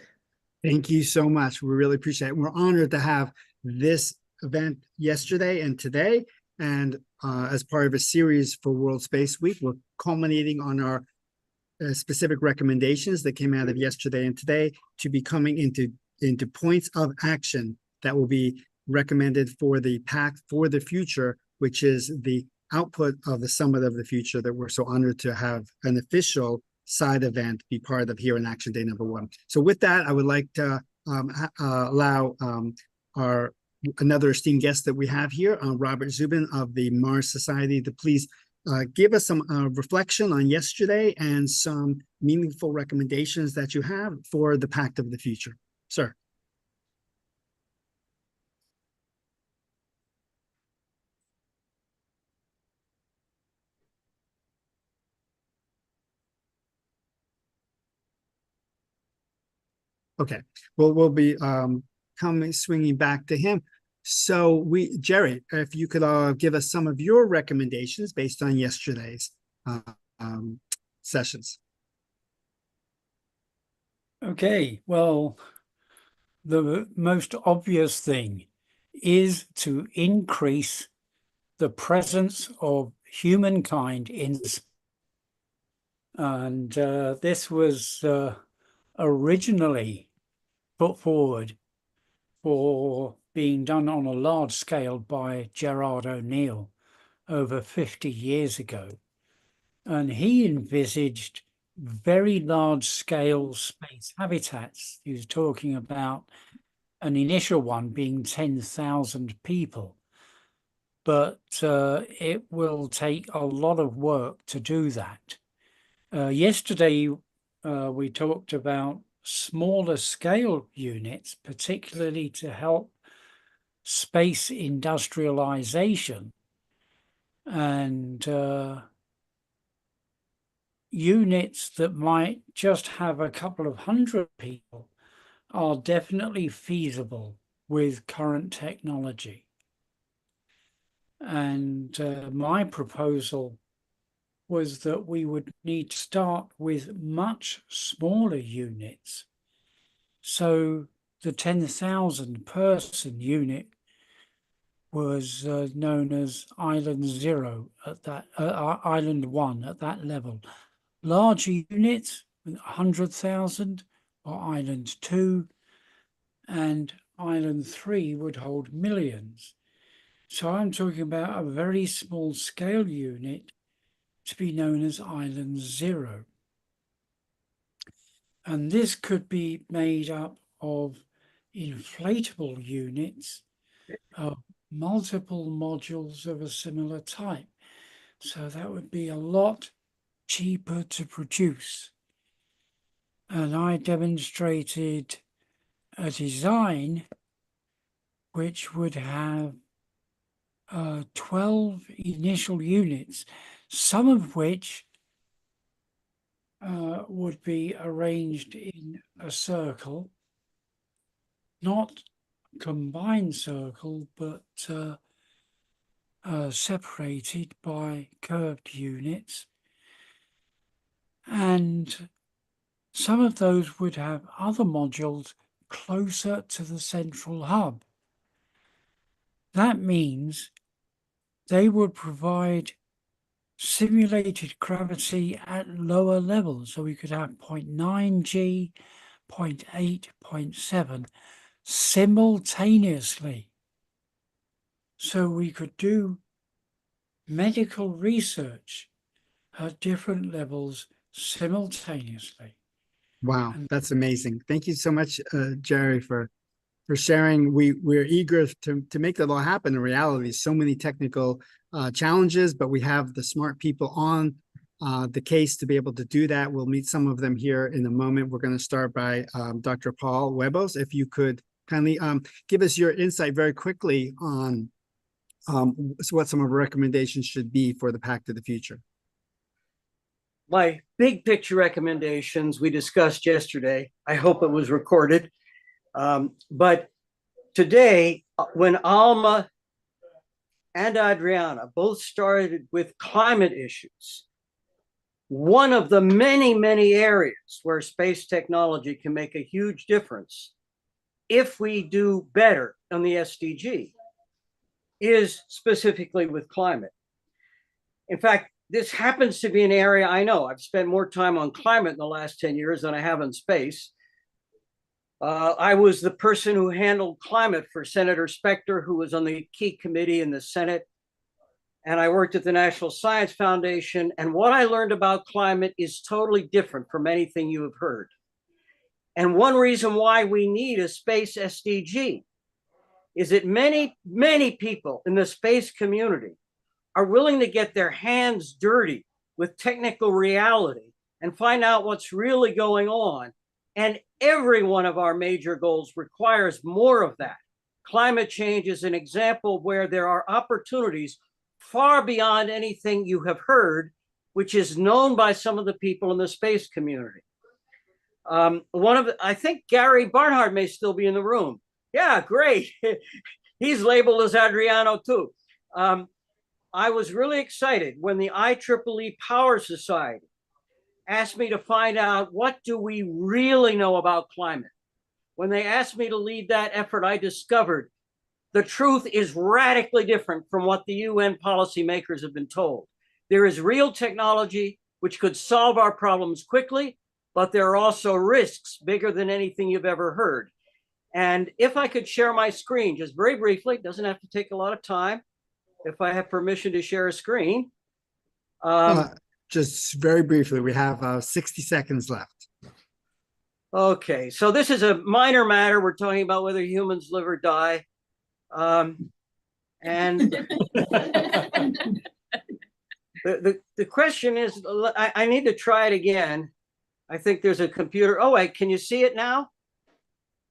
Thank you so much. We really appreciate it. We're honored to have this event yesterday and today. And as part of a series for World Space Week, we're culminating on our specific recommendations that came out of yesterday and today to be coming into points of action that will be recommended for the Pact for the Future, which is the output of the Summit of the Future that we're so honored to have an official side event be part of here in Action Day #1. So with that, I would like to allow our another esteemed guest that we have here, Robert Zubin of the Mars Society, to please give us some reflection on yesterday and some meaningful recommendations that you have for the Pact of the Future. Sir. Okay, well, we'll be swinging back to him. So Jerry, if you could give us some of your recommendations based on yesterday's sessions. Okay, well, the most obvious thing is to increase the presence of humankind in, and this was originally put forward for being done on a large scale by Gerard O'Neill over 50 years ago. And he envisaged very large scale space habitats. He was talking about an initial one being 10,000 people. But it will take a lot of work to do that. Yesterday, we talked about smaller scale units, particularly to help space industrialization, and units that might just have a couple of hundred people are definitely feasible with current technology. And my proposal was that we would need to start with much smaller units. So the 10,000 person unit was known as Island 0 at that, Island 1 at that level. Larger units, 100,000, or Island 2, and Island 3 would hold millions. So I'm talking about a very small scale unit to be known as Island 0. And this could be made up of inflatable units of multiple modules of a similar type. So that would be a lot cheaper to produce. And I demonstrated a design which would have 12 initial units, some of which would be arranged in a circle, not combined circle, but separated by curved units. And some of those would have other modules closer to the central hub. That means they would provide simulated gravity at lower levels. So we could have 0.9 G, 0.8, 0.7 simultaneously. So we could do medical research at different levels simultaneously. Wow, that's amazing. Thank you so much, Jerry, for sharing. We're eager to make that all happen in reality. So many technical challenges, but we have the smart people on the case to be able to do that. We'll meet some of them here in a moment. We're going to start by Dr. Paul Webos. If you could kindly give us your insight very quickly on what some of our recommendations should be for the Pact of the Future. My big picture recommendations we discussed yesterday. I hope it was recorded. But today, when Alma and Adriana both started with climate issues, one of the many, many areas where space technology can make a huge difference if we do better on the SDG is specifically with climate. In fact, this happens to be an area I know. I've spent more time on climate in the last 10 years than I have in space. I was the person who handled climate for Senator Specter, who was on the key committee in the Senate. And I worked at the National Science Foundation. And what I learned about climate is totally different from anything you have heard. And one reason why we need a space SDG is that many, many people in the space community are willing to get their hands dirty with technical reality and find out what's really going on. And every one of our major goals requires more of that. Climate change is an example where there are opportunities far beyond anything you have heard, which is known by some of the people in the space community. I think Gary Barnhart may still be in the room. Yeah, great. He's labeled as Adriano too. I was really excited when the IEEE Power Society asked me to find out what do we really know about climate. When they asked me to lead that effort, I discovered the truth is radically different from what the UN policymakers have been told. There is real technology which could solve our problems quickly, but there are also risks bigger than anything you've ever heard. And if I could share my screen just very briefly, it doesn't have to take a lot of time. If I have permission to share a screen. Just very briefly, we have 60 seconds left. Okay, so this is a minor matter. We're talking about whether humans live or die. And the question is, I need to try it again. I think there's a computer. Oh, wait, can you see it now?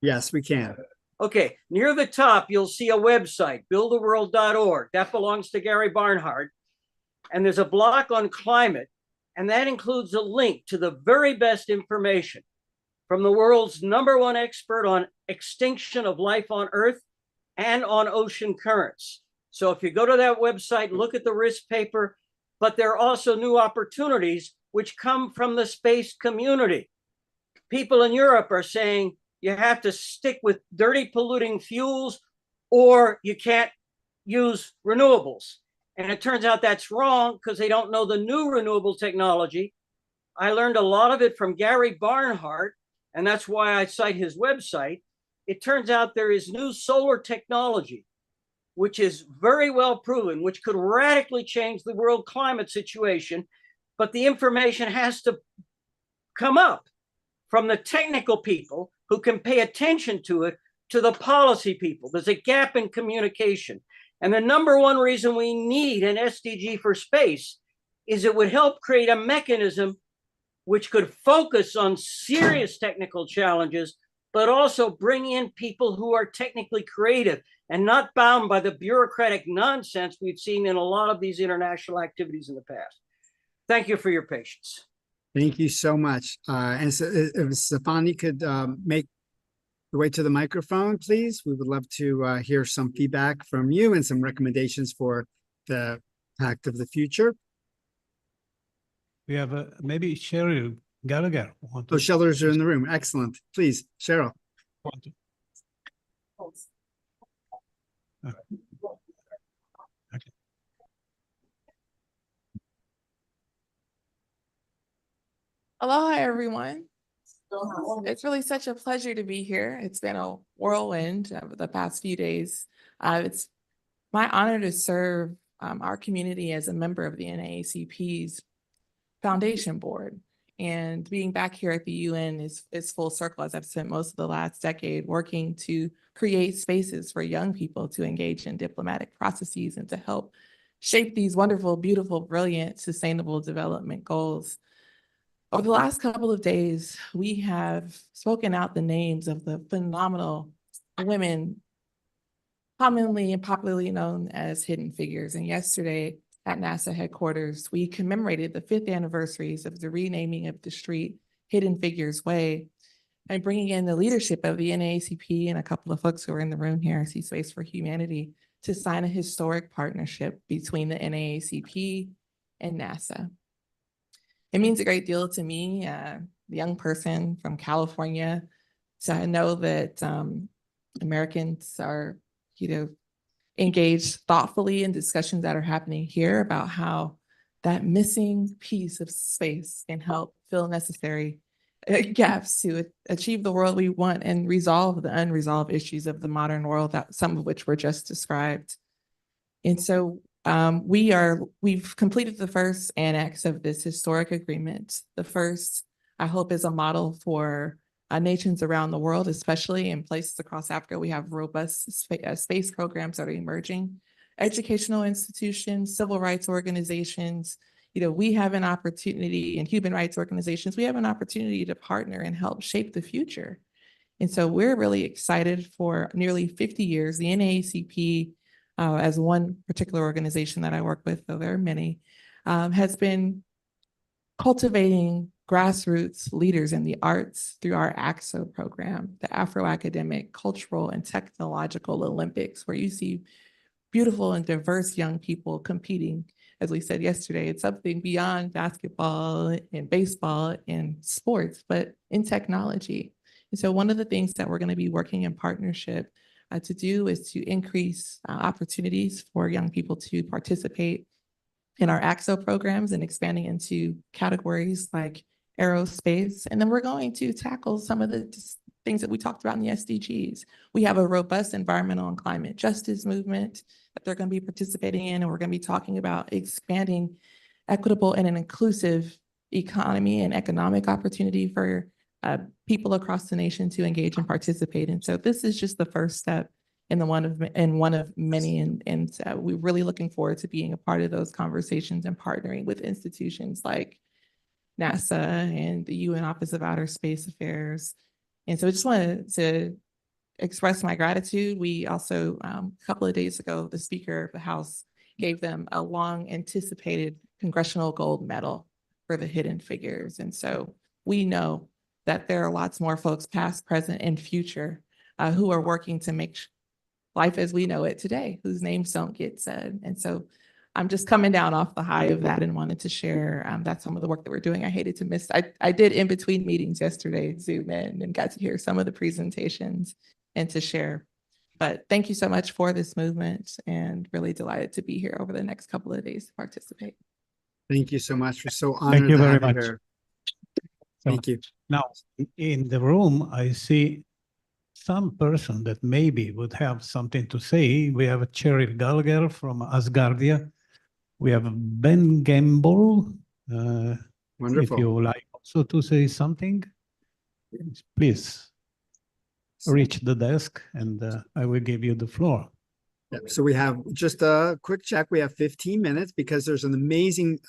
Yes, we can. Okay, near the top, you'll see a website, buildaworld.org. That belongs to Gary Barnhart. And there's a block on climate, and that includes a link to the very best information from the world's #1 expert on extinction of life on Earth and on ocean currents. So if you go to that website, look at the risk paper, but there are also new opportunities which come from the space community. People in Europe are saying you have to stick with dirty polluting fuels or you can't use renewables. And it turns out that's wrong because they don't know the new renewable technology. I learned a lot of it from Gary Barnhart, and that's why I cite his website. It turns out there is new solar technology, which is very well proven, which could radically change the world climate situation. But the information has to come up from the technical people who can pay attention to it to the policy people. There's a gap in communication. And the #1 reason we need an SDG for space is it would help create a mechanism which could focus on serious technical challenges, but also bring in people who are technically creative and not bound by the bureaucratic nonsense we've seen in a lot of these international activities in the past. Thank you for your patience. Thank you so much. And so if Stefani could make the way to the microphone, please. We would love to hear some feedback from you and some recommendations for the Pact of the Future. We have maybe Cheryl Gallagher. Oh, Cheryl are in the room. Excellent. Please, Cheryl. Okay. Aloha, everyone. It's really such a pleasure to be here. It's been a whirlwind over the past few days. It's my honor to serve our community as a member of the NAACP's Foundation Board. And being back here at the UN is full circle, as I've spent most of the last decade working to create spaces for young people to engage in diplomatic processes and to help shape these wonderful, beautiful, brilliant, sustainable development goals. Over the last couple of days, we have spoken out the names of the phenomenal women commonly and popularly known as hidden figures. And yesterday at NASA headquarters, we commemorated the 5th anniversaries of the renaming of the street Hidden Figures Way and bringing in the leadership of the NAACP and a couple of folks who are in the room here, See Space for Humanity, to sign a historic partnership between the NAACP and NASA. It means a great deal to me, a young person from California, to know that Americans are, engaged thoughtfully in discussions that are happening here about how that missing piece of space can help fill necessary gaps to achieve the world we want and resolve the unresolved issues of the modern world, that some of which were just described. And so we've completed the first annex of this historic agreement. The first, I hope, is a model for nations around the world, especially in places across Africa. We have robust space programs that are emerging, educational institutions, civil rights organizations. We have an opportunity, and human rights organizations, we have an opportunity to partner and help shape the future. And so we're really excited. For nearly 50 years, the NAACP, as one particular organization that I work with, though there are many, has been cultivating grassroots leaders in the arts through our AXO program, the Afro Academic, Cultural, and Technological Olympics, where you see beautiful and diverse young people competing. As we said yesterday, it's something beyond basketball and baseball and sports, but in technology. And so one of the things that we're going to be working in partnership to do is to increase opportunities for young people to participate in our AXO programs and expanding into categories like aerospace. And then we're going to tackle some of the things that we talked about in the SDGs. We have a robust environmental and climate justice movement that they're going to be participating in, and we're going to be talking about expanding equitable and an inclusive economy and economic opportunity for people across the nation to engage and participate. And so this is just the first step in one of many, and we're really looking forward to being a part of those conversations and partnering with institutions like NASA and the UN Office of Outer Space Affairs. And so I just wanted to express my gratitude. We also, a couple of days ago, the Speaker of the House gave them a long anticipated Congressional Gold Medal for the Hidden Figures. And so we know that there are lots more folks past, present, and future who are working to make life as we know it today, whose names don't get said. And so I'm just coming down off the high of that and wanted to share that's some of the work that we're doing. I hated to miss, I did in between meetings yesterday, Zoom in and got to hear some of the presentations and to share. But thank you so much for this movement, and really delighted to be here over the next couple of days to participate. Thank you so much. We're so honored Thank you to very have you much. here. So Thank you. now in the room, I see some person that maybe would have something to say. We have Cheryl Gallagher from Asgardia. We have Ben Gamble. Wonderful. If you like also to say something, please reach the desk and I will give you the floor. Yeah, so we have just a quick check. We have 15 minutes because there's an amazing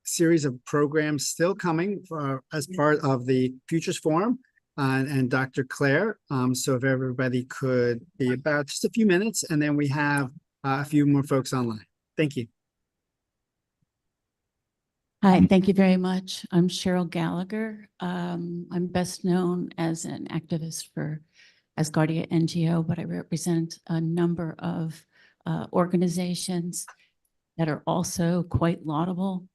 series of programs still coming as part of the Futures Forum and Dr. Claire. So if everybody could be about just a few minutes, and then we have a few more folks online. Thank you. Hi, thank you very much. I'm Cheryl Gallagher. I'm best known as an activist for Asgardia NGO, but I represent a number of organizations that are also quite laudable.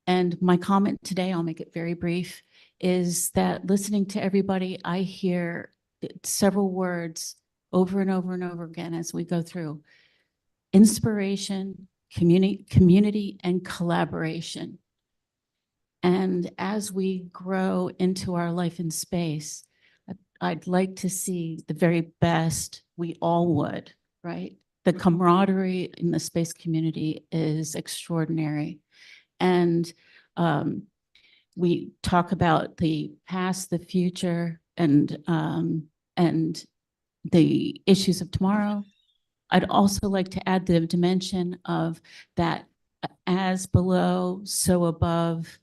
And my comment today, I'll make it very brief, is that listening to everybody, I hear several words over and over and over again as we go through. Inspiration, community, and collaboration. And as we grow into our life in space, I'd like to see the very best we all would, right? The camaraderie in the space community is extraordinary. And we talk about the past, the future, and the issues of tomorrow. I'd also like to add the dimension of that as below, so above,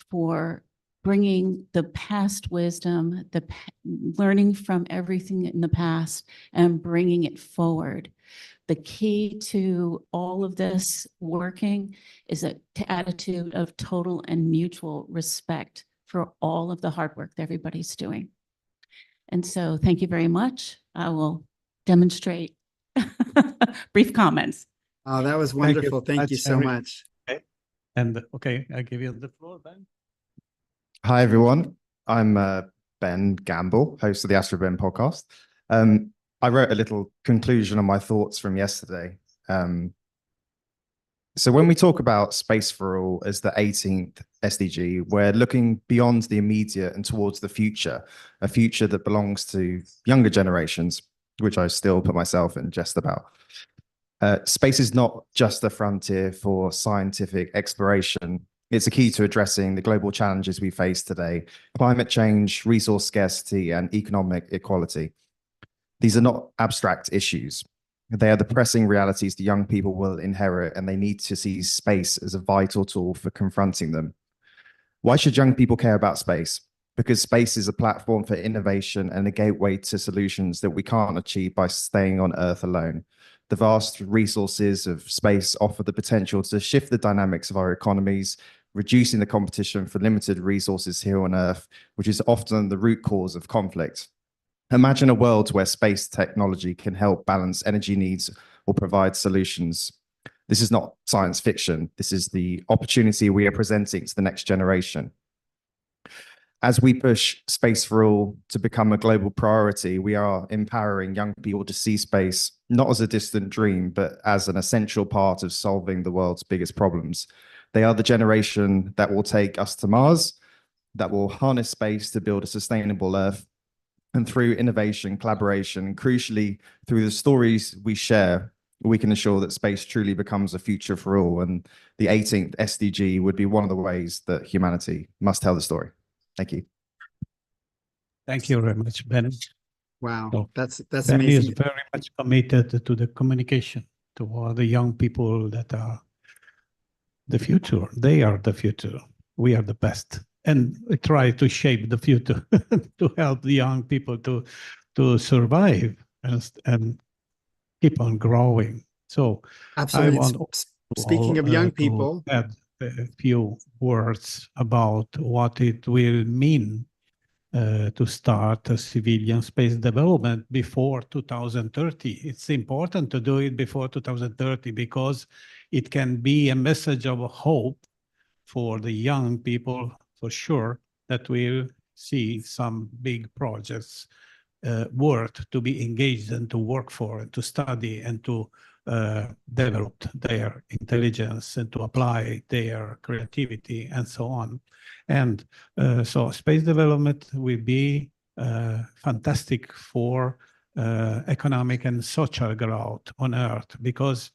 for bringing the past wisdom, learning from everything in the past and bringing it forward. The key to all of this working is an attitude of total and mutual respect for all of the hard work that everybody's doing. And so thank you very much. I will demonstrate brief comments. Oh, that was wonderful. Thank you so much. Okay. And okay, I give you the floor, Ben. Hi, everyone. I'm Ben Gamble, host of the Astro Ben podcast. I wrote a little conclusion on my thoughts from yesterday. So when we talk about Space for All as the 18th SDG, we're looking beyond the immediate and towards the future, a future that belongs to younger generations, which I still put myself in just about. Space is not just a frontier for scientific exploration. It's a key to addressing the global challenges we face today: climate change, resource scarcity, and economic equality. These are not abstract issues. They are the pressing realities the young people will inherit, and they need to see space as a vital tool for confronting them. Why should young people care about space? Because space is a platform for innovation and a gateway to solutions that we can't achieve by staying on Earth alone. The vast resources of space offer the potential to shift the dynamics of our economies, reducing the competition for limited resources here on Earth, which is often the root cause of conflict. Imagine a world where space technology can help balance energy needs or provide solutions. This is not science fiction. This is the opportunity we are presenting to the next generation. As we push space for all to become a global priority, we are empowering young people to see space not as a distant dream, but as an essential part of solving the world's biggest problems. They are the generation that will take us to Mars, that will harness space to build a sustainable Earth. And through innovation, collaboration, and crucially, through the stories we share, we can ensure that space truly becomes a future for all. And the 18th SDG would be one of the ways that humanity must tell the story. Thank you. Thank you very much, Ben. Wow, So that's Ben is amazing. very much committed to the communication, to all the young people that are the future. They are the future. We are the best. And we try to shape the future to help the young people to survive and keep on growing. So Absolutely. I want Speaking of young people, to add a few words about what it will mean to start a civilian space development before 2030. It's important to do it before 2030 because it can be a message of hope for the young people, for sure, that will see some big projects worth to be engaged and to work for and to study and to develop their intelligence and to apply their creativity and so on. And so space development will be fantastic for economic and social growth on Earth, because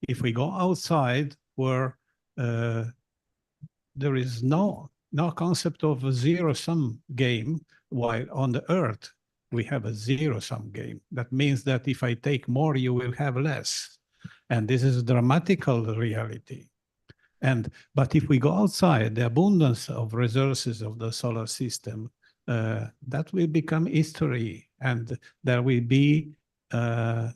if we go outside where there is no concept of a zero-sum game, while on the Earth we have a zero-sum game. That means that if I take more, you will have less. And this is a dramatical reality. But if we go outside, the abundance of resources of the solar system, that will become history. And there will be an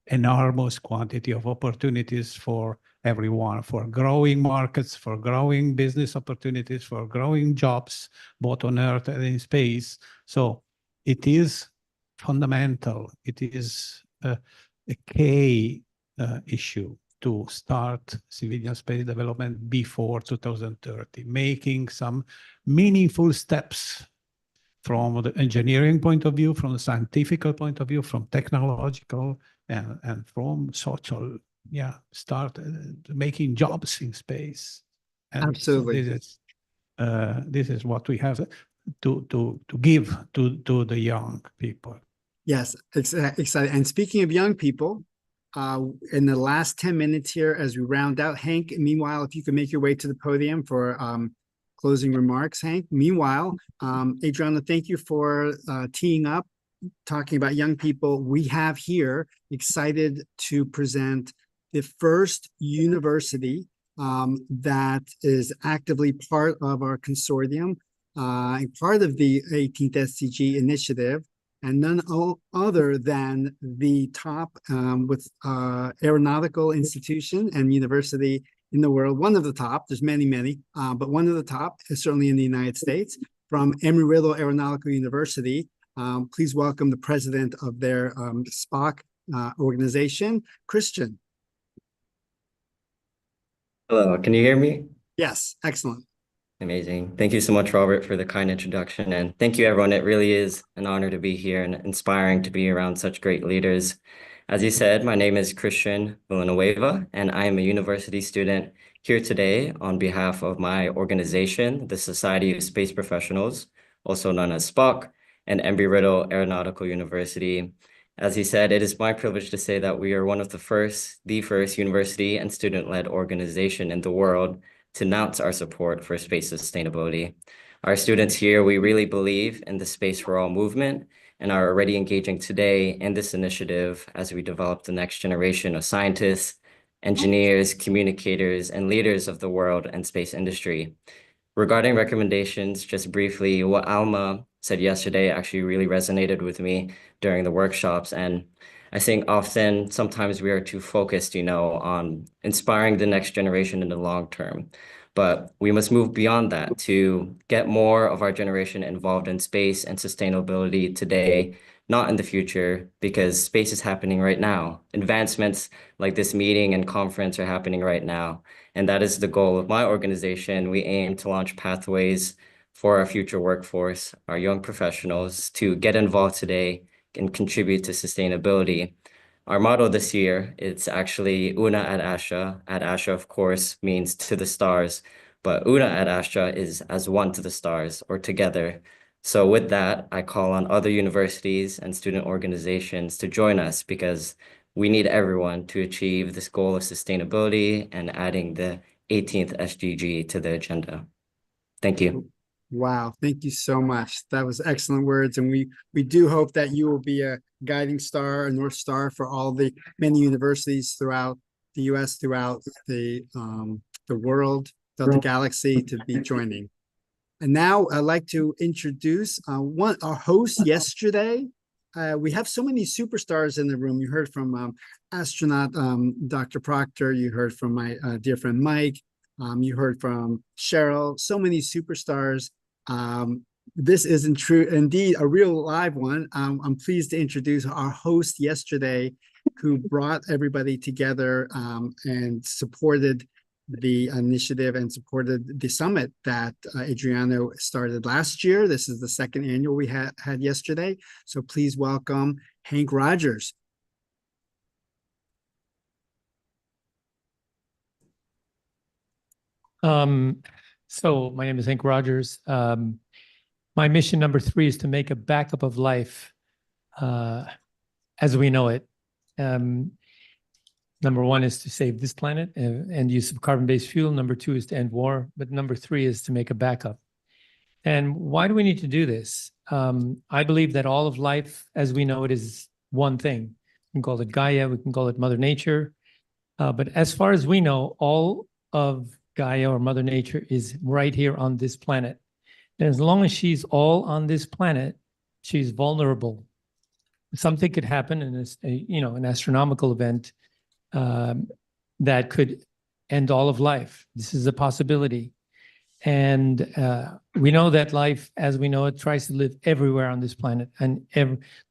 enormous quantity of opportunities for everyone, for growing markets, for growing business opportunities, for growing jobs, both on Earth and in space. So it is fundamental. It is a key issue to start civilian space development before 2030, making some meaningful steps from the engineering point of view, from the scientific point of view, from technological and from social. Yeah, start making jobs in space. And absolutely. So this is what we have to give to the young people. Yes, excited. And speaking of young people, in the last 10 minutes here, as we round out, Hank, meanwhile, if you could make your way to the podium for closing remarks, Hank. Meanwhile, Adriana, thank you for teeing up, talking about young people. We have here excited to present the first university that is actively part of our consortium, part of the 18th SDG initiative, and none other than the top with aeronautical institution and university in the world. One of the top, there's many, but one of the top is certainly in the United States, from Embry-Riddle Aeronautical University. Please welcome the president of their SPOC organization, Christian. Hello, can you hear me? Yes, excellent. Amazing. Thank you so much, Robert, for the kind introduction. And thank you, everyone. It really is an honor to be here and inspiring to be around such great leaders. As you said, my name is Christian Villanueva, and I am a university student here today on behalf of my organization, the Society of Space Professionals, also known as SPOC, and Embry-Riddle Aeronautical University. As he said, it is my privilege to say that we are one of the first university and student-led organization in the world to announce our support for space sustainability. Our students here, we really believe in the Space for All movement and are already engaging today in this initiative as we develop the next generation of scientists, engineers, communicators, and leaders of the world and space industry. Regarding recommendations, just briefly, what Alma said yesterday actually really resonated with me during the workshops. And I think sometimes we are too focused, on inspiring the next generation in the long term. But we must move beyond that to get more of our generation involved in space and sustainability today, not in the future, because space is happening right now. Advancements like this meeting and conference are happening right now. And that is the goal of my organization. We aim to launch pathways for our future workforce, our young professionals, to get involved today and contribute to sustainability. Our motto this year, it's actually Una ad Astra. Ad Astra, of course, means to the stars, but Una ad Astra is as one to the stars, or together. So with that, I call on other universities and student organizations to join us, because we need everyone to achieve this goal of sustainability and adding the 18th SDG to the agenda. Thank you. Wow, thank you so much. That was excellent words. And we do hope that you will be a guiding star, a North Star for all the many universities throughout the US, throughout the world, throughout the galaxy to be joining. And now I'd like to introduce our host yesterday. We have so many superstars in the room. You heard from astronaut Dr. Proctor. You heard from my dear friend Mike. You heard from Cheryl, so many superstars. This is indeed a real live one. I'm pleased to introduce our host yesterday, who brought everybody together and supported the initiative and supported the summit that Adriano started last year. This is the second annual we had yesterday. So please welcome Hank Rogers. So my name is Hank Rogers. My mission number 3 is to make a backup of life as we know it. Number 1 is to save this planet and use of carbon-based fuel. Number 2 is to end war. But number 3 is to make a backup. And why do we need to do this? I believe that all of life as we know it is one thing. We can call it Gaia, we can call it Mother Nature. But as far as we know, all of Gaia or Mother Nature is right here on this planet. And as long as she's all on this planet, she's vulnerable. Something could happen in this, an astronomical event that could end all of life. This is a possibility. And we know that life, as we know it, tries to live everywhere on this planet. And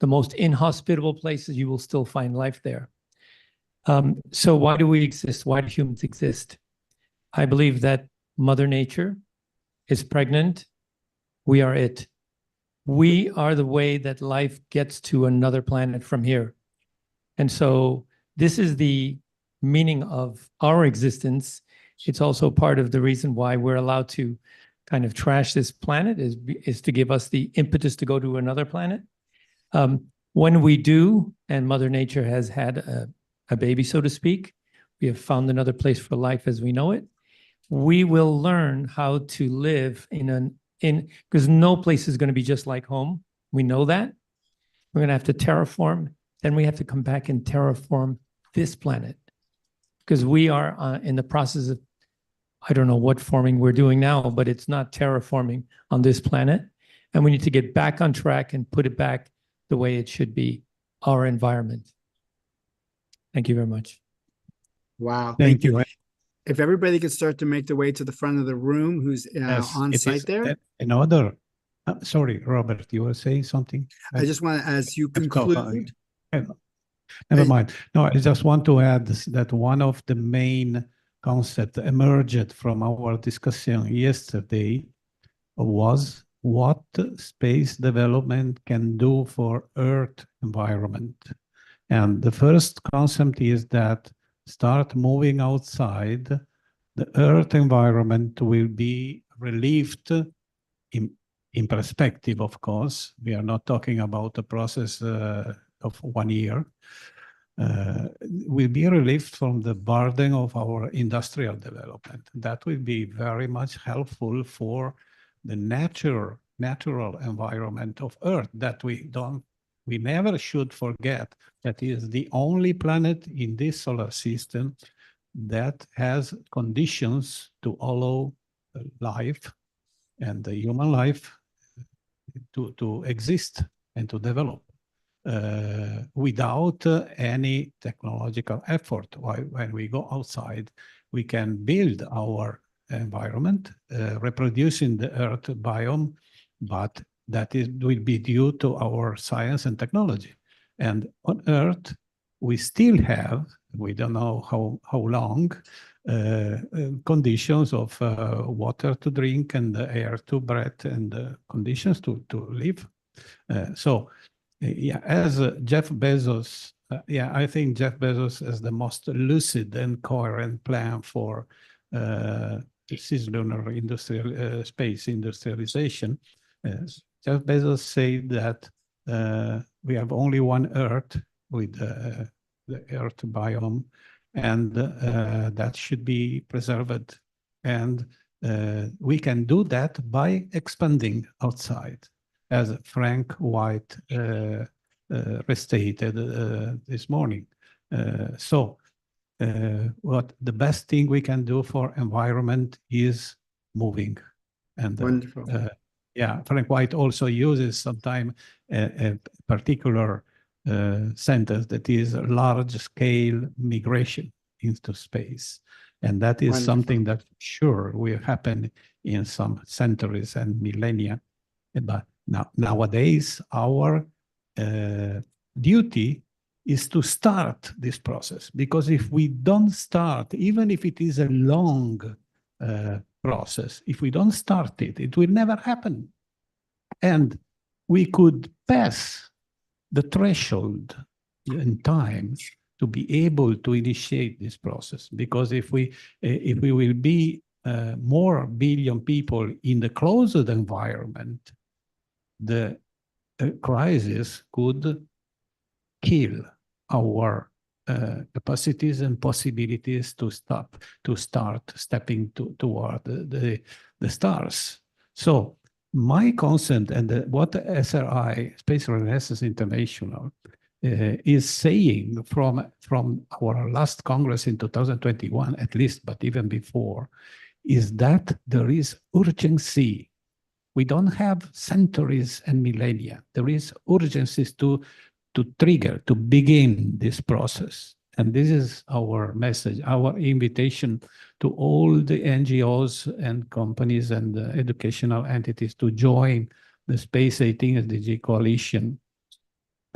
the most inhospitable places, you will still find life there. So why do we exist? Why do humans exist? I believe that Mother Nature is pregnant. We are it. We are the way that life gets to another planet from here. And so this is the meaning of our existence. It's also part of the reason why we're allowed to kind of trash this planet is to give us the impetus to go to another planet. When we do, and Mother Nature has had a baby, so to speak, we have found another place for life as we know it. We will learn how to live because no place is going to be just like home. We know that. We're going to have to terraform. Then we have to come back and terraform this planet, because we are in the process of, I don't know what forming we're doing now, but it's not terraforming on this planet. And we need to get back on track and put it back the way it should be, our environment. Thank you very much. Wow. Thank you. If everybody could start to make their way to the front of the room, who's on site there. Another, sorry, Robert, you were saying something? I just want to, as you conclude. Never mind. No, I just want to add that one of the main concepts emerged from our discussion yesterday was what space development can do for Earth environment. And the first concept is that start moving outside, the Earth environment will be relieved in perspective, of course. We are not talking about a process of 1 year. Will be relieved from the burden of our industrial development. That will be very much helpful for the natural environment of Earth that we never should forget that is the only planet in this solar system that has conditions to allow life and the human life to exist and to develop without any technological effort. When we go outside, we can build our environment, reproducing the Earth biome, but that will be due to our science and technology. And on Earth, we still have, we don't know how long, conditions of water to drink and the air to breathe and conditions to live. Yeah, as Jeff Bezos, I think Jeff Bezos has the most lucid and coherent plan for cislunar space industrialization. Jeff Bezos said that we have only one Earth with the Earth biome, and that should be preserved. And we can do that by expanding outside, as Frank White restated this morning. What the best thing we can do for environment is moving. And wonderful. Yeah, Frank White also uses sometimes a particular sentence that is large-scale migration into space. And that is Wonderful. something that sure will happen in some centuries and millennia. But nowadays, our duty is to start this process, because if we don't start, even if it is a long process, if we don't start it, it will never happen. And we could pass the threshold in time to be able to initiate this process, because if we will be more billion people in the closed environment, the crisis could kill our capacities and possibilities to start stepping toward the stars. So my consent and what SRI, Space Renaissance International, is saying from our last Congress in 2021, at least, but even before, is that there is urgency. We don't have centuries and millennia. There is urgency to trigger, to begin this process. And this is our message, our invitation to all the NGOs and companies and educational entities to join the Space 18 SDG Coalition.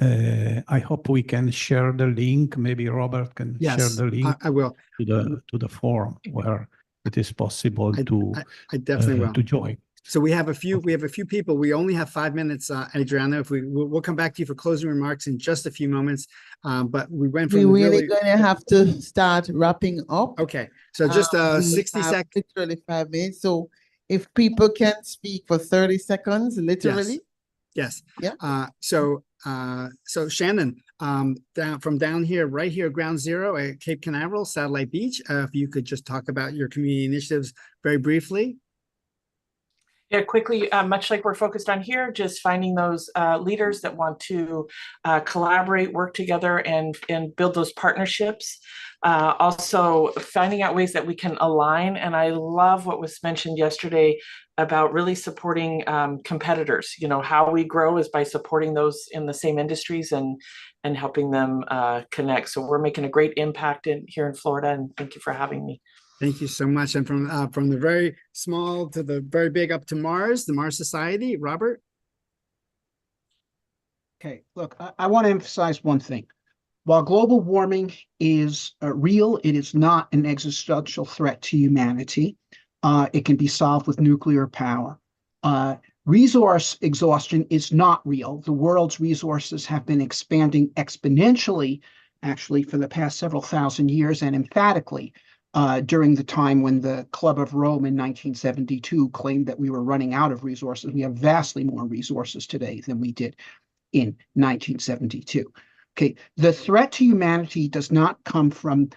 I hope we can share the link. Maybe Robert can share the link. I will. To the forum where it is possible I definitely will. to join. So we have a few people. We only have 5 minutes, Adriano. We'll come back to you for closing remarks in just a few moments. But we went from we're really going to have to start wrapping up. Okay. So just 60 seconds. Literally 5 minutes. So if people can speak for 30 seconds, literally. Yes. Yeah. So Shannon, down here, right here, ground zero at Cape Canaveral, Satellite Beach. If you could just talk about your community initiatives very briefly. Yeah, quickly, much like we're focused on here, just finding those leaders that want to collaborate, work together, and build those partnerships. Also, finding out ways that we can align. And I love what was mentioned yesterday about really supporting competitors. You know, how we grow is by supporting those in the same industries and helping them connect. So we're making a great impact here in Florida. And thank you for having me. Thank you so much. And from the very small to the very big up to Mars, the Mars Society, Robert. Okay, look, I want to emphasize one thing. While global warming is real, it is not an existential threat to humanity. It can be solved with nuclear power. Resource exhaustion is not real. The world's resources have been expanding exponentially, actually, for the past several thousand years, and emphatically during the time when the Club of Rome in 1972 claimed that we were running out of resources. We have vastly more resources today than we did in 1972. Okay, the threat to humanity does not come from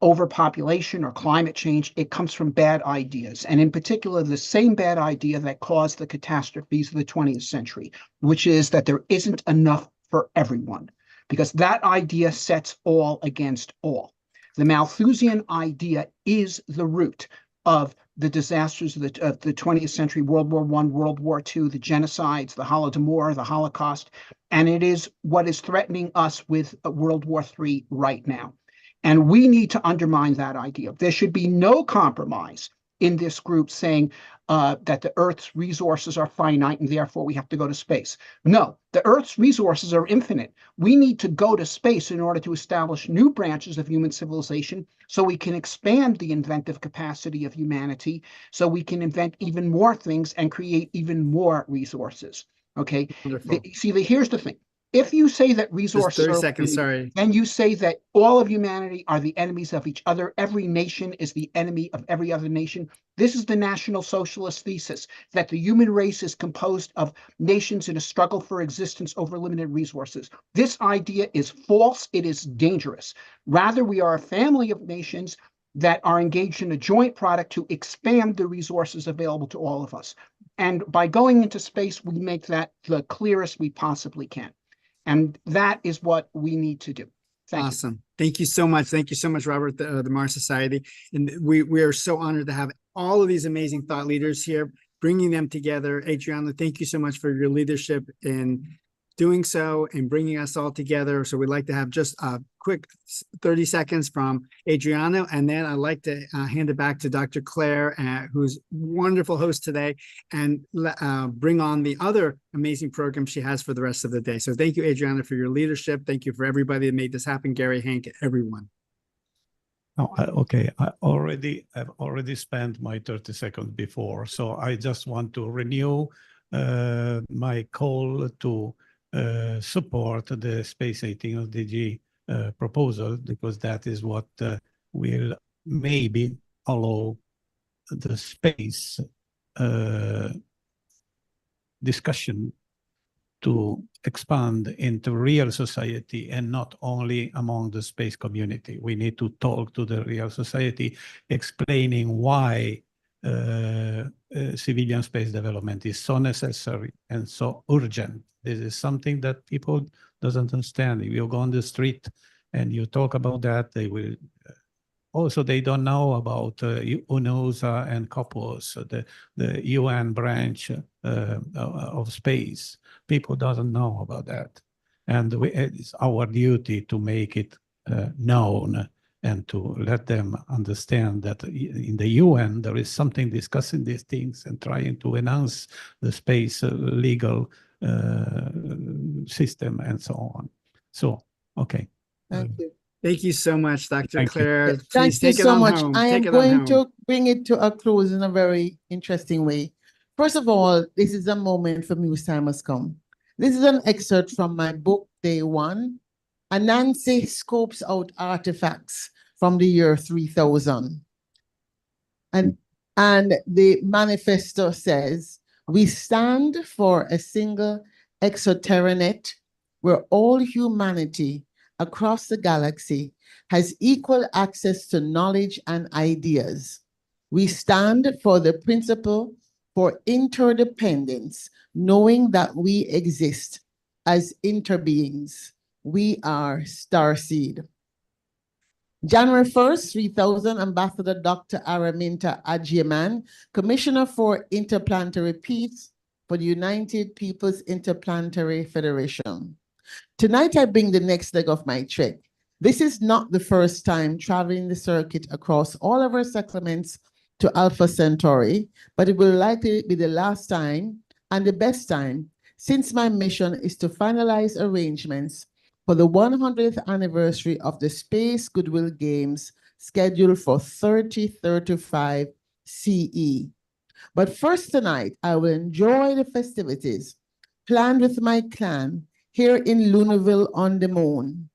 overpopulation or climate change. It comes from bad ideas, and in particular, the same bad idea that caused the catastrophes of the 20th century, which is that there isn't enough for everyone, because that idea sets all against all. The Malthusian idea is the root of the disasters of the 20th century, World War I, World War II, the genocides, the Holodomor, the Holocaust, and it is what is threatening us with World War III right now. And we need to undermine that idea. There should be no compromise in this group saying that the Earth's resources are finite and therefore we have to go to space. No, the Earth's resources are infinite. We need to go to space in order to establish new branches of human civilization so we can expand the inventive capacity of humanity, so we can invent even more things and create even more resources. Okay. Here's the thing. If you say that resources 30 are seconds, finite, sorry. and you say that all of humanity are the enemies of each other, every nation is the enemy of every other nation. This is the National Socialist thesis, that the human race is composed of nations in a struggle for existence over limited resources. This idea is false. It is dangerous. Rather, we are a family of nations that are engaged in a joint product to expand the resources available to all of us. And by going into space, we make that the clearest we possibly can. And that is what we need to do. Awesome. Thank you so much. Thank you so much, Robert, the Mars Society. And we are so honored to have all of these amazing thought leaders here, bringing them together. Adriana, thank you so much for your leadership in doing so and bringing us all together. So we'd like to have just a quick 30 seconds from Adriana, and then I'd like to hand it back to Dr. Claire, who's wonderful host today, and bring on the other amazing program she has for the rest of the day. So thank you, Adriana, for your leadership. Thank you for everybody that made this happen, Gary, Hank, everyone. Oh, okay. I've already spent my 30 seconds before, so I just want to renew my call to support the Space 18 SDG proposal, because that is what will maybe allow the space discussion to expand into real society and not only among the space community. We need to talk to the real society, explaining why civilian space development is so necessary and so urgent. This is something that people doesn't understand. If you go on the street and you talk about that, they will also, they don't know about UNOSA and COPUOS, the UN branch of space. People doesn't know about that. And it's our duty to make it known and to let them understand that in the UN, there is something discussing these things and trying to enhance the space legal system and so on. So, okay. Thank you. Thank you so much, Dr. Thank you. Claire. Thank Please you take it so on much. home. I am Take it on going home. to bring it to a close in a very interesting way. First of all, this is a moment for me whose time has come. This is an excerpt from my book, Day One. Anansi scopes out artifacts from the year 3000. And the manifesto says, we stand for a single exoterranet where all humanity across the galaxy has equal access to knowledge and ideas. We stand for the principle for interdependence, knowing that we exist as interbeings. We are starseed. January 1st, 3000, Ambassador Dr. Araminta Adjeman, Commissioner for Interplanetary Peace for the United Peoples Interplanetary Federation. Tonight, I bring the next leg of my trek. This is not the first time traveling the circuit across all of our settlements to Alpha Centauri, but it will likely be the last time and the best time, since my mission is to finalize arrangements for the 100th anniversary of the Space Goodwill Games scheduled for 3035 CE. But first tonight, I will enjoy the festivities planned with my clan here in Lunarville on the Moon.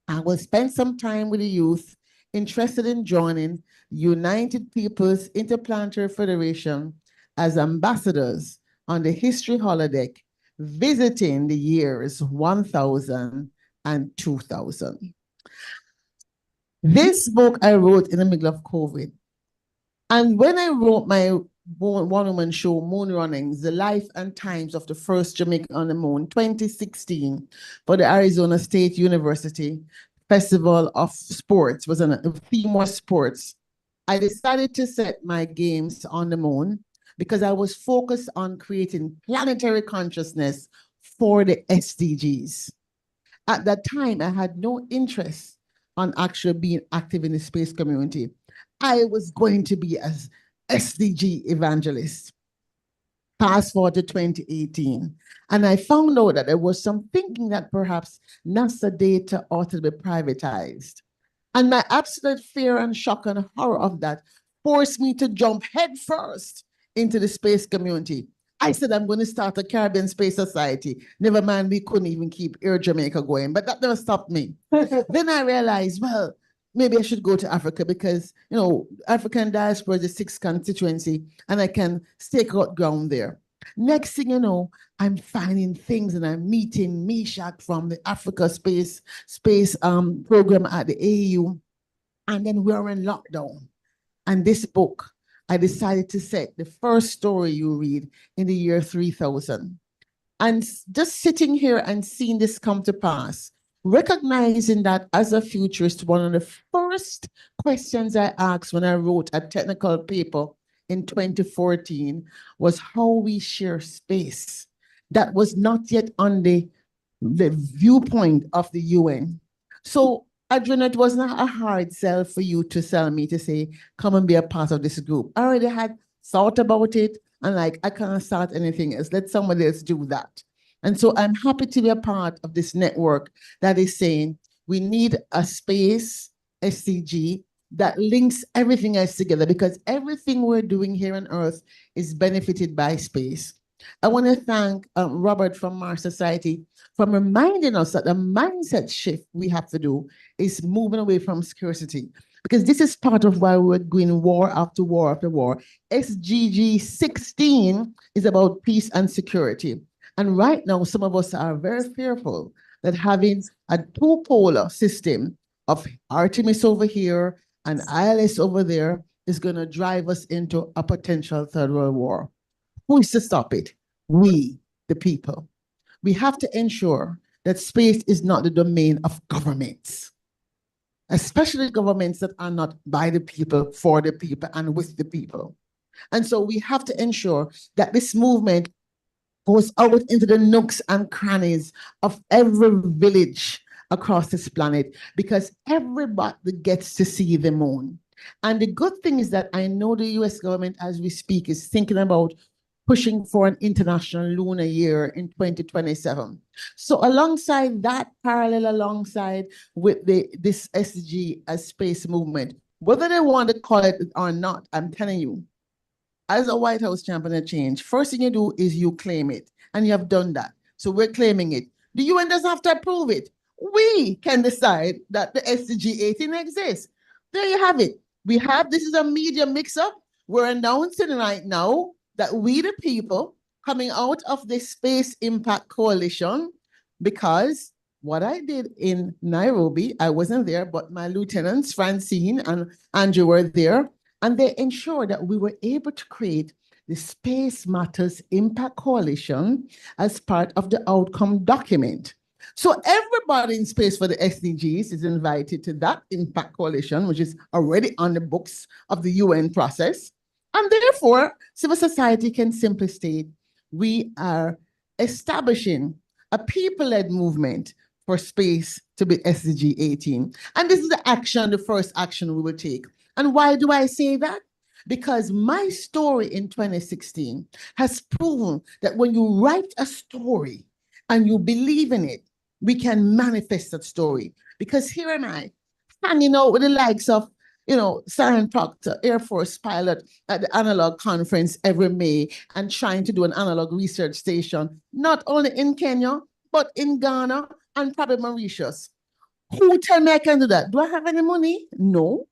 I will spend some time with the youth interested in joining United Peoples Interplanetary Federation as ambassadors on the History Holodeck, visiting the years 1000 and 2000. This book I wrote in the middle of COVID. And when I wrote my one-woman show, Moon Runnings, The Life and Times of the First Jamaican on the Moon, 2016, for the Arizona State University Festival of Sports, the theme was sports. I decided to set my games on the moon because I was focused on creating planetary consciousness for the SDGs. At that time, I had no interest on actually being active in the space community. I was going to be as SDG evangelist. Fast forward to 2018. And I found out that there was some thinking that perhaps NASA data ought to be privatized. And my absolute fear and shock and horror of that forced me to jump headfirst into the space community. I said, I'm going to start a Caribbean Space Society. Never mind, we couldn't even keep Air Jamaica going, but that never stopped me. Then I realized, well, maybe I should go to Africa because, you know, African diaspora is the 6th constituency and I can stake out ground there. Next thing you know, I'm finding things and I'm meeting Meshach from the Africa Space program at the AU. And then we're in lockdown. And this book, I decided to set the first story you read in the year 3000. And just sitting here and seeing this come to pass, recognizing that as a futurist, one of the first questions I asked when I wrote a technical paper in 2014 was how we share space. That was not yet on the viewpoint of the UN. So, Adriana, it was not a hard sell for you to sell me to say, come and be a part of this group. I already had thought about it and like, I can't start anything else. Let somebody else do that. And so I'm happy to be a part of this network that is saying we need a space SDG that links everything else together because everything we're doing here on Earth is benefited by space. I want to thank Robert from Mars Society for reminding us that the mindset shift we have to do is moving away from scarcity, because this is part of why we're going war after war after war. SDG 16 is about peace and security. And right now, some of us are very fearful that having a two-polar system of Artemis over here and ILS over there is going to drive us into a potential third world war. Who is to stop it? We, the people. We have to ensure that space is not the domain of governments, especially governments that are not by the people, for the people, and with the people. And so we have to ensure that this movement goes out into the nooks and crannies of every village across this planet, because everybody gets to see the moon. And the good thing is that I know the US government, as we speak, is thinking about pushing for an international lunar year in 2027. So alongside that, parallel alongside with this SDG as space movement, whether they want to call it or not, I'm telling you, as a White House champion of change, first thing you do is you claim it, and you have done that. So we're claiming it. The UN doesn't have to approve it. We can decide that the SDG 18 exists. There you have it. We have, this is a media mix-up. We're announcing right now that we the people coming out of the Space Impact Coalition, because what I did in Nairobi, I wasn't there, but my lieutenants, Francine and Andrew, were there, and they ensured that we were able to create the Space Matters Impact Coalition as part of the outcome document. So everybody in Space for the SDGs is invited to that Impact Coalition, which is already on the books of the UN process. And therefore, civil society can simply state, we are establishing a people-led movement for space to be SDG 18. And this is the action, the first action we will take. And why do I say that? Because my story in 2016 has proven that when you write a story and you believe in it, we can manifest that story. Because here am I, hanging out with the likes of, you know, Sarah Proctor, Air Force pilot at the Analog Conference every May, and trying to do an analog research station, not only in Kenya, but in Ghana and probably Mauritius. Who tell me I can do that? Do I have any money? No,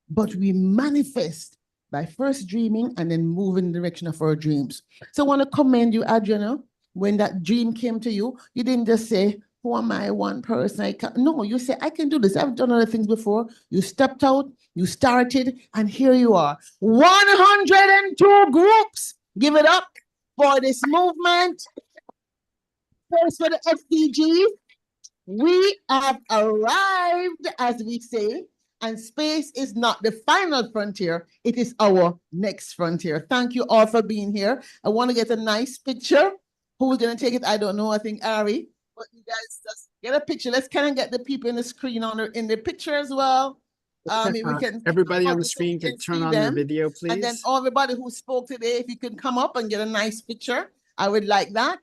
but we manifest by first dreaming and then moving in the direction of our dreams. So I want to commend you, Adriana. When that dream came to you, you didn't just say, who am I, one person? I can't. No, you say, I can do this. I've done other things before. You stepped out, you started, and here you are. 102 groups. Give it up for this movement. First for the SDGs. We have arrived, as we say, and space is not the final frontier. It is our next frontier. Thank you all for being here. I want to get a nice picture. Who's going to take it? I don't know. I think Ari. But you guys just get a picture. Let's kind of get the people in the screen in the picture as well. If we can. Everybody on the screen can turn on their video, And then please. everybody who spoke today, if you can come up and get a nice picture, I would like that.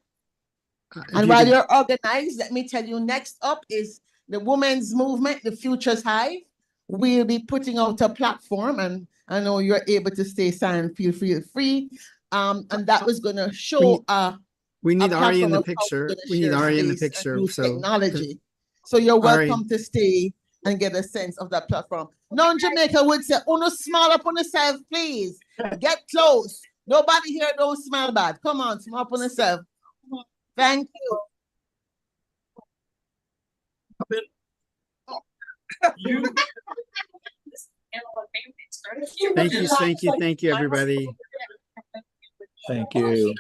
And while you're organized, let me tell you, next up is the women's movement, the Futures Hive. We'll be putting out a platform, and I know you're able to stay silent, feel free. And that was going to show we need Ari in the platform of how we're picture. gonna We need share Ari in the space and picture. use So technology. So you're Ari. welcome to stay and get a sense of that platform. Non-Jamaica would say, "Uno smile up on yourself, please. Get close. Nobody here don't smell bad. Come on, smile up on yourself. Thank you." Thank you, everybody. Thank you.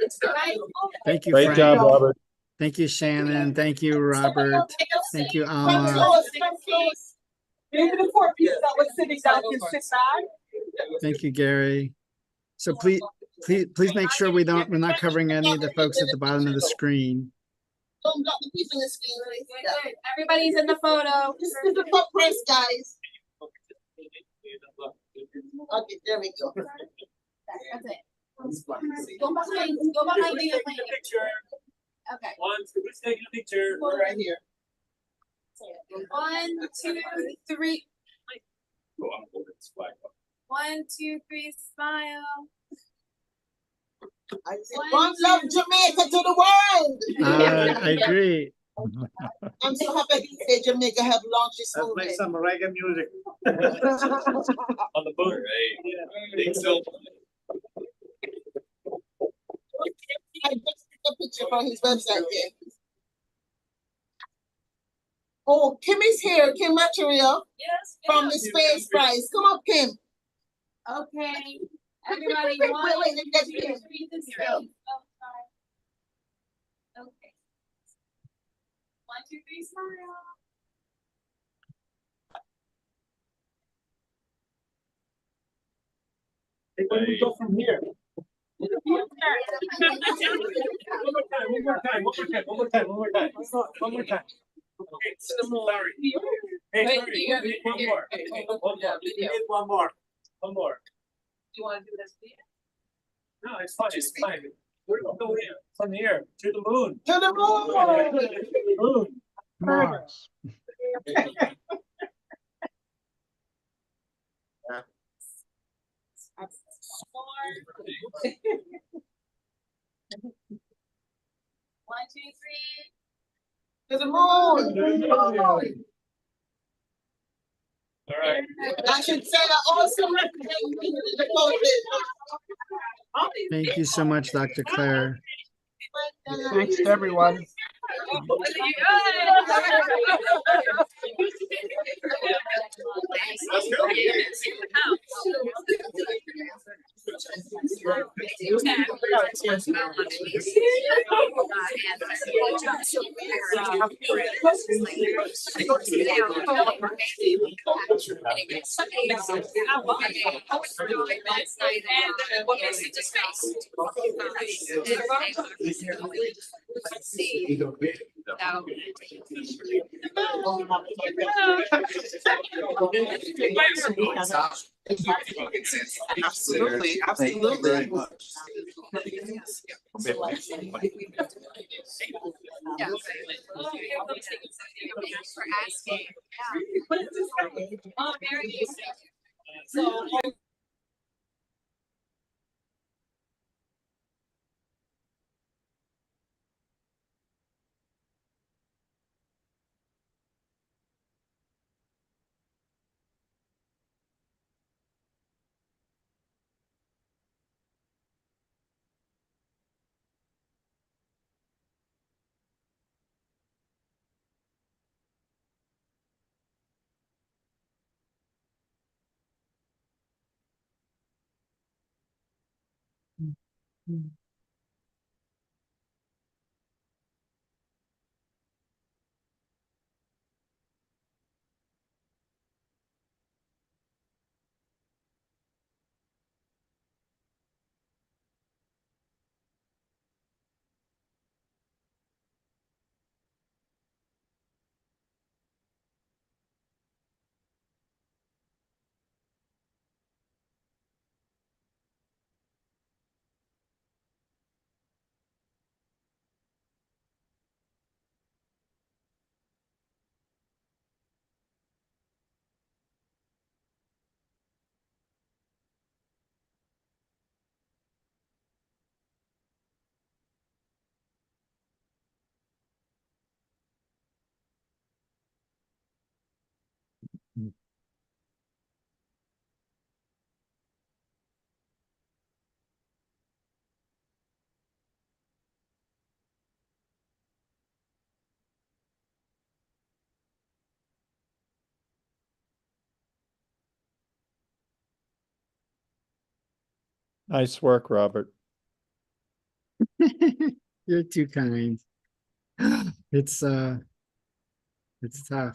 Thank you, Great Frank. job, Robert. Thank you, Shannon. Thank you, Robert. Thank you, Alma. Maybe the poor people that was sitting down can sit back. Thank you, Gary. So please make sure we're not covering any of the folks at the bottom of the screen. Don't block the people in the screen. Good. Everybody's in the photo. This is the footprints, guys. Okay, there we go. That's it. Go behind the picture. Okay. Who's taking a picture? We're right here. 1, 2, 3. 1, 2, 3, smile. I said, one love Jamaica to the world. I agree. I'm so happy to say Jamaica have launched this Let's movement. make some reggae music. On the boat, right? So I just took a picture from his website there. Oh, Kim is here. Kim Material. Yes. From the Space Prize. Come up, Kim. Okay. Everybody, Wait, 1, wait, let's 2, get it. 3, this way. Oh, sorry. Okay. 1, 2, 3, smile. hey, where do we go from here? One more time. Okay, sorry. Hey, sorry, we need one more. We need one more. One more. Do you want to do this? No, it's fine, it's fine. We're going to go here, from here, to the moon. To the moon. To the moon. Mars. One, two, three. To the moon. All right. I should say I also recommend you to the pulpit. Thank you so much, Dr. Claire. Thanks to everyone. Absolutely, absolutely. For asking. Oh, very easy. So. Nice work, Robert. You're too kind. It's tough.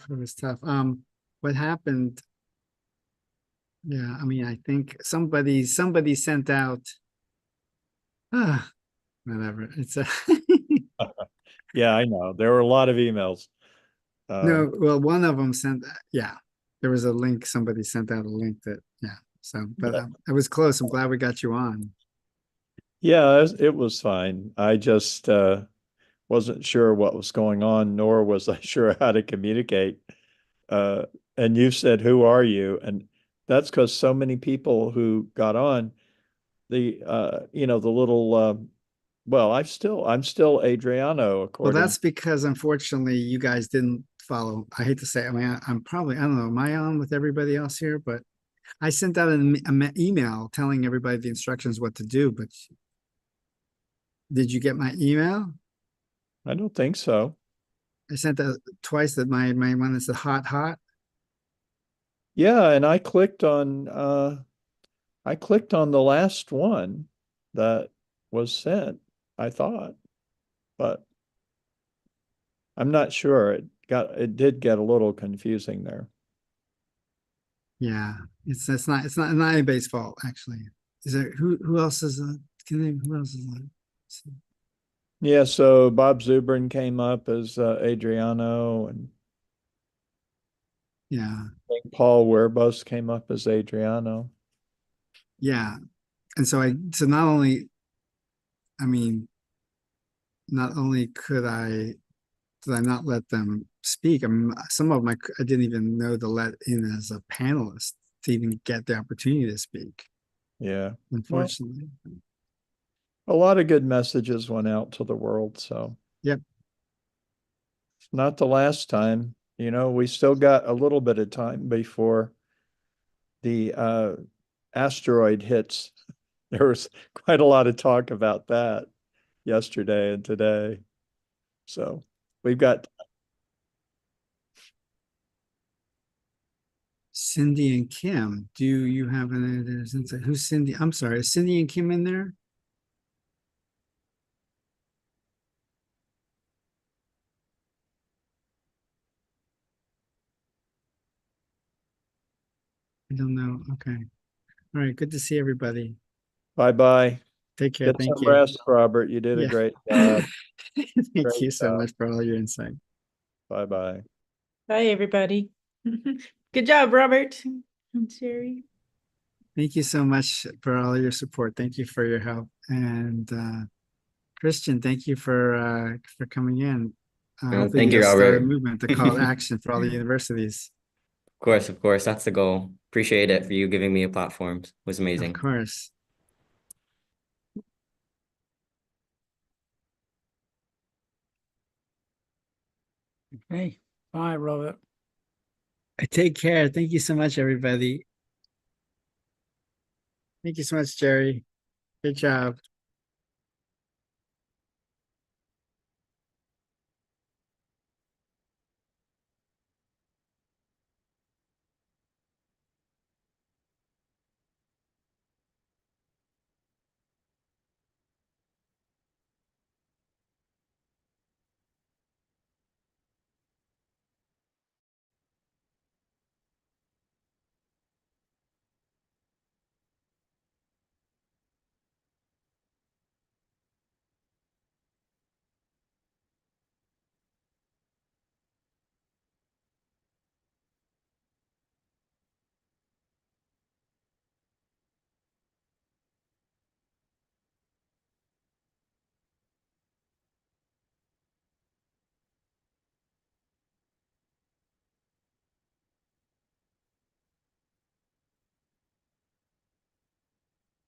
It was tough. What happened? Yeah, I mean, I think somebody sent out whatever. It's a Yeah, I know. There were a lot of emails. no, well, one of them sent, yeah, there was a link, somebody sent out a link that, yeah, so, but it was close. I'm glad we got you on. Yeah, it was fine. I just wasn't sure what was going on, nor was I sure how to communicate. And you said, "Who are you?" And that's because so many people who got on the the little well, I'm still Adriano, Well, according. that's because unfortunately you guys didn't follow. I hate to say, I mean, I'm probably, I don't know, am I on with everybody else here? But I sent out an email telling everybody the instructions what to do, but did you get my email? I don't think so. I sent that twice, that my one that's the hot. Yeah, and I clicked on the last one that was sent, I thought, but I'm not sure. It did get a little confusing there. Yeah, it's not anybody's fault, actually. Is there who else is who else is on? Yeah, so Bob Zubrin came up as Adriano, and Yeah, I think Paul Werbos came up as Adriano. yeah. And so not only, I mean, not only did I not let them speak? I mean, some of them I didn't even know to let in as a panelist to even get the opportunity to speak. Yeah. Unfortunately. Well, a lot of good messages went out to the world, so. Yep. Not the last time. We still got a little bit of time before the asteroid hits. There was quite a lot of talk about that yesterday and today. So we've got Cindy and Kim. Do you have any, who's Cindy? I'm sorry, is Cindy and Kim in there? I don't know. Okay. All right. Good to see everybody. bye-bye. Take care. Get Thank some you. rest, Robert. You did a Yeah. great job. Thank Great you so job. much for all your insight. Bye-bye. Bye, everybody. Good job, Robert and Sherry. Thank you so much for all your support. Thank you for your help. And Christian, thank you for coming in. Hopefully Thank you, you'll start a Robert. movement to call to action for all the universities. Of course, that's the goal. Appreciate it for you giving me a platform. It was amazing. Of course. Okay. Bye, Robert. Take care. Thank you so much, everybody. Thank you so much, Jerry. Good job.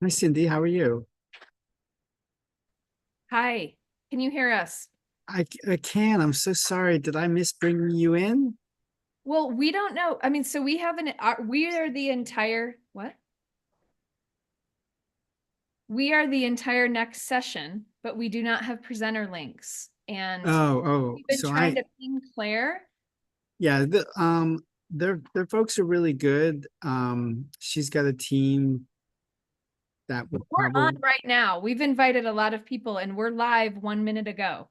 Hi, Cindy. How are you? Hi, can you hear us? I can. I'm so sorry. Did I miss bringing you in? Well, we don't know. I mean, so we have we are the entire, what? We are the entire next session, but we do not have presenter links. And we've been So trying to ping Claire. yeah, their folks are really good. She's got a team that would We're on probably, right now. We've invited a lot of people and we're live 1 minute ago.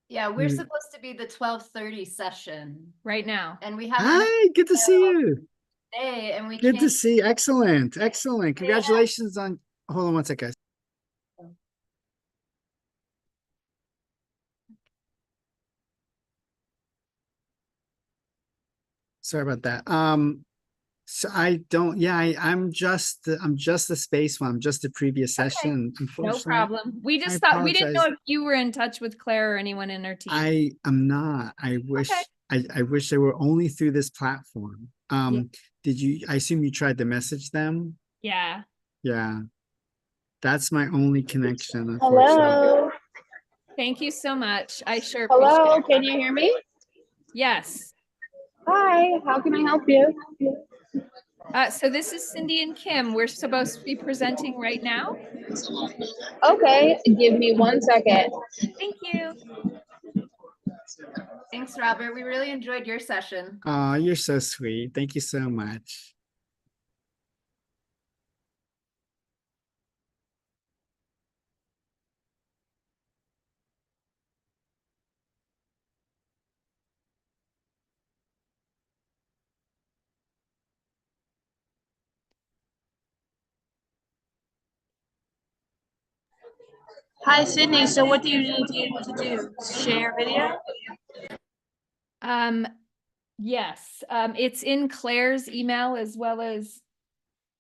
Yeah, we're Mm. supposed to be the 12:30 session right now. and we have Hi, good to see you. today and we Good to can't. see. Excellent. Excellent. Congratulations on, hold on one sec, guys. Sorry about that. So I don't, yeah, I'm just the space one. I'm just the previous session. No Unfortunately, problem. We I just thought, we didn't know apologize. if you were in touch with Claire or anyone in her team. I am not. I wish, I wish they were only through this platform. Did you, I assume you tried to message them? Yeah. Yeah. That's my only connection, unfortunately. Hello. Thank you so much. I sure appreciate Hello, it. can you hear me? Yes. Hi, how can I help you? So this is Cindy and Kim. We're supposed to be presenting right now. Okay, give me 1 second. Thank you. Thanks, Robert. We really enjoyed your session. Oh, you're so sweet. Thank you so much. Hi, Sydney. So what do you need to do? Share video? Yes. It's in Claire's email as well as.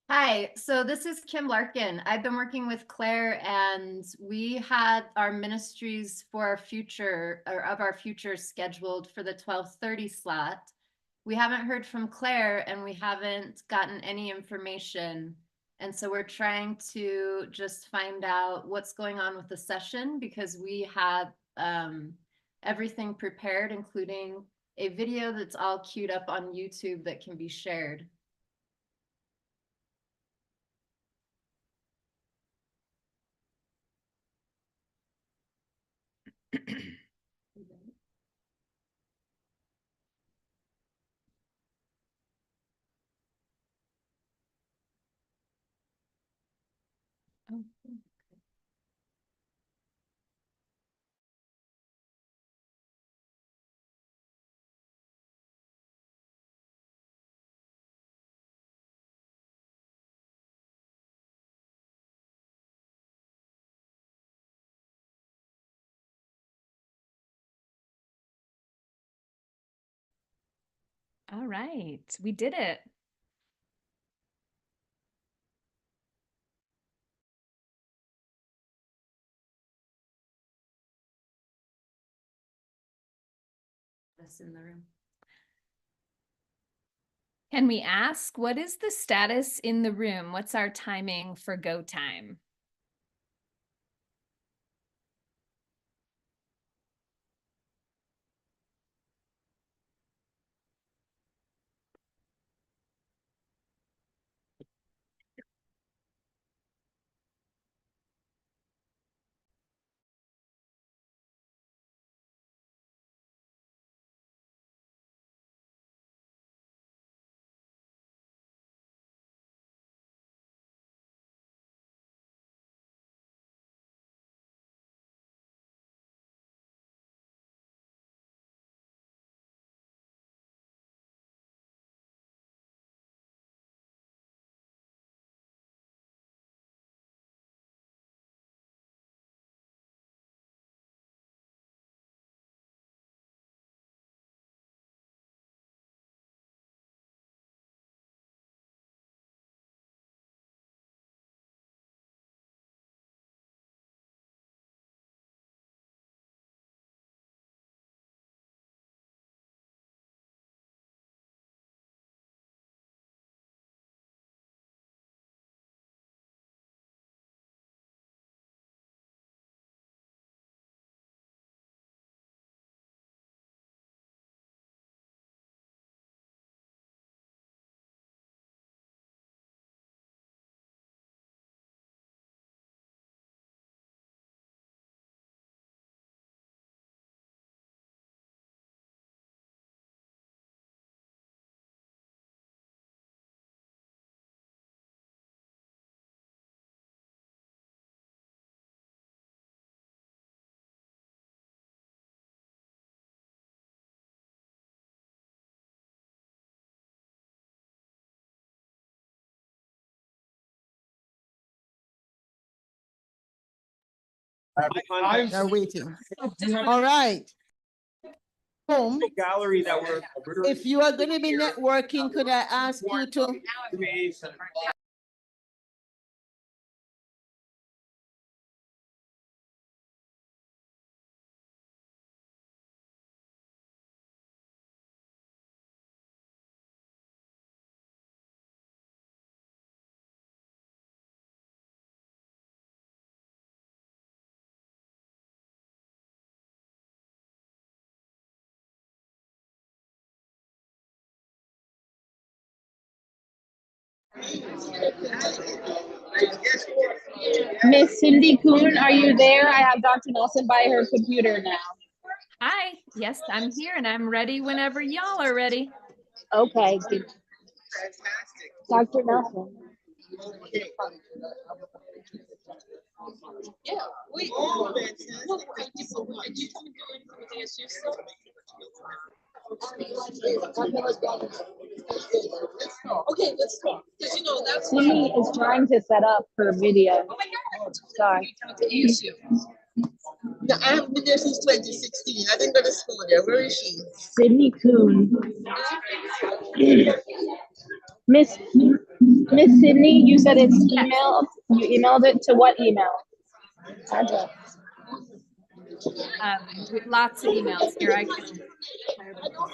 Hi, so this is Kim Larkin. I've been working with Claire and we had our ministries for our future or of our future scheduled for the 12:30 slot. We haven't heard from Claire and we haven't gotten any information. And so we're trying to just find out what's going on with the session because we had everything prepared, including a video that's all queued up on YouTube that can be shared. All right, we did it. Us in the room. Can we ask, what is the status in the room? What's our timing for go time? They're waiting. All right. Home. Gallery that we're. If you are going to be networking, could I ask you to? Miss Cindy Kuhn, are you there? I have Dr. Nelson by her computer now. Hi, yes, I'm here and I'm ready whenever y'all are ready. Okay. Dr. Nelson. Yeah, we all thank you so much. Okay, let's talk. Because you know that's Cindy is trying to set up her video. Sorry. No, I haven't been there since 2016. I didn't go to school there. Where is she? Sydney Kuhn. Miss Sydney, you said it's emailed. You emailed it to what email? Address. With lots of emails here.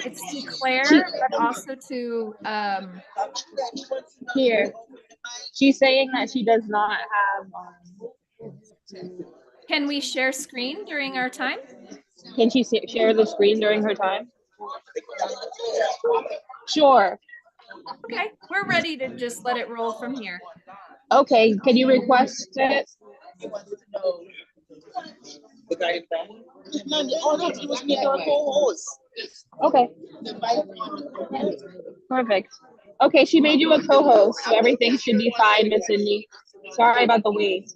It's to Claire, but also to Here. She's saying that she does not have. Can we share screen during our time? Can she share the screen during her time? Sure. Okay, we're ready to just let it roll from here. Okay, can you request it? Okay. Perfect. Okay, she made you a co-host, so everything should be fine, Miss Cindy. Sorry about the wait.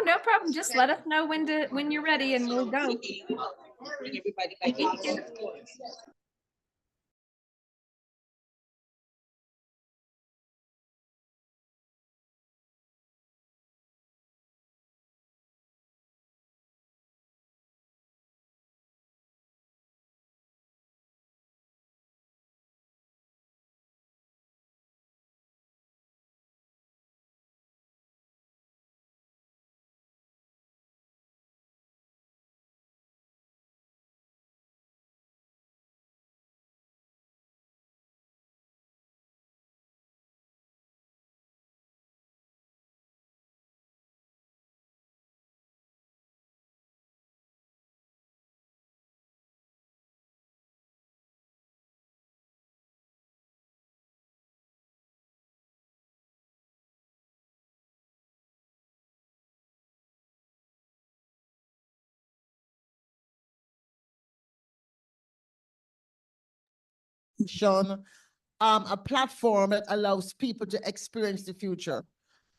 No problem. Just let us know when you're ready and we'll go. Thank you. A platform that allows people to experience the future.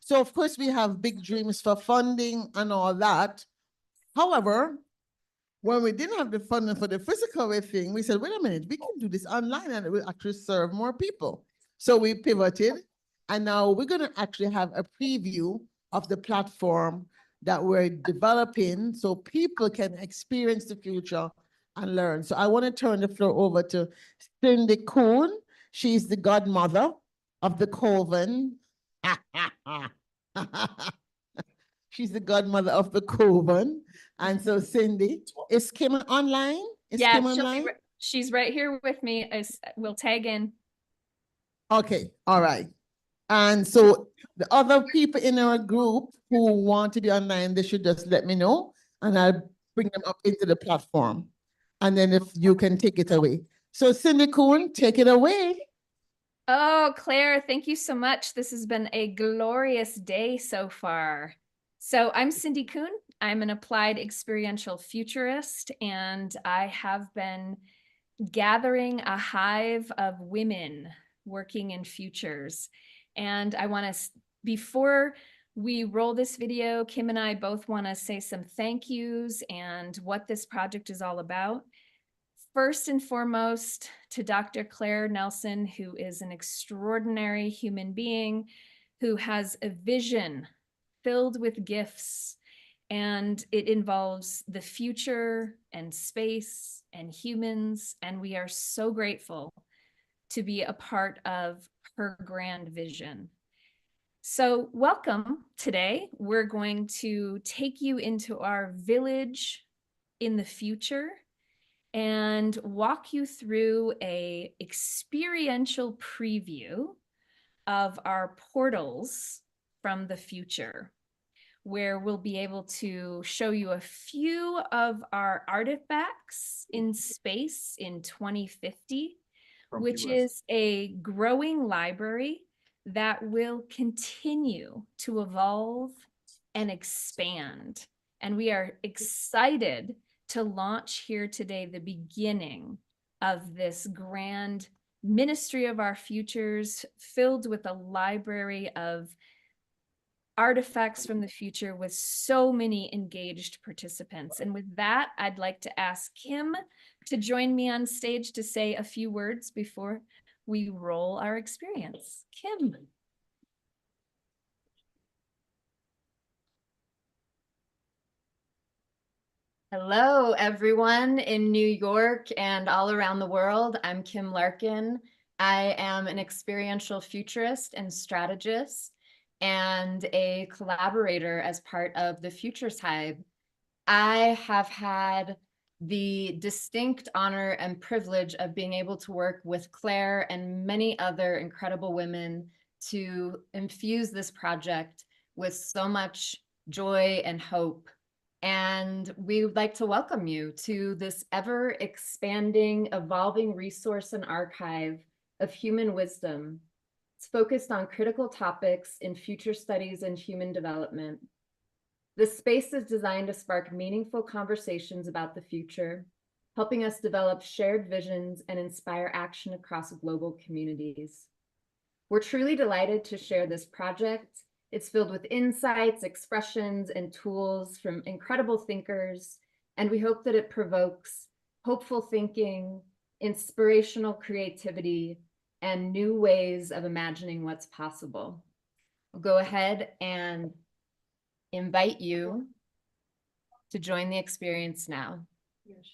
So of course we have big dreams for funding and all that. However, when we didn't have the funding for the physical way thing, we said, wait a minute, we can do this online and it will actually serve more people. So we pivoted and now we're going to actually have a preview of the platform that we're developing so people can experience the future and learn. So I want to turn the floor over to Cindy Kuhn. She's the godmother of the Coven. She's the godmother of the Coven. And so Cindy, is Kim online? Yeah, Kim online? she's right here with me. We'll tag in. Okay, all right. And so the other people in our group who want to be online, they should just let me know and I'll bring them up into the platform. And then if you can take it away. So Cindy Kuhn, take it away. Oh, Claire, thank you so much. This has been a glorious day so far. So I'm Cindy Kuhn. I'm an applied experiential futurist, and I have been gathering a hive of women working in futures. And I want to, before we roll this video, Kim and I both want to say some thank yous and what this project is all about. First and foremost, to Dr. Claire Nelson, who is an extraordinary human being who has a vision filled with gifts And it involves the future and space and humans. And we are so grateful to be a part of her grand vision. So welcome today. We're going to take you into our village in the future and walk you through a experiential preview of our portals from the future, where we'll be able to show you a few of our artifacts in space in 2050, which is a growing library that will continue to evolve and expand. And we are excited to launch here today the beginning of this grand Ministry of Our Futures, filled with a library of artifacts from the future with so many engaged participants. And with that, I'd like to ask Kim to join me on stage to say a few words before we roll our experience. Kim. Hello, everyone in New York and all around the world. I'm Kim Larkin. I am an experiential futurist and strategist and a collaborator as part of the Futures Hive. I have had the distinct honor and privilege of being able to work with Claire and many other incredible women to infuse this project with so much joy and hope. And we would like to welcome you to this ever expanding, evolving resource and archive of human wisdom. It's focused on critical topics in future studies and human development. This space is designed to spark meaningful conversations about the future, helping us develop shared visions and inspire action across global communities. We're truly delighted to share this project. It's filled with insights, expressions, and tools from incredible thinkers, and we hope that it provokes hopeful thinking, inspirational creativity, and new ways of imagining what's possible. I'll go ahead and invite you to join the experience now. Thank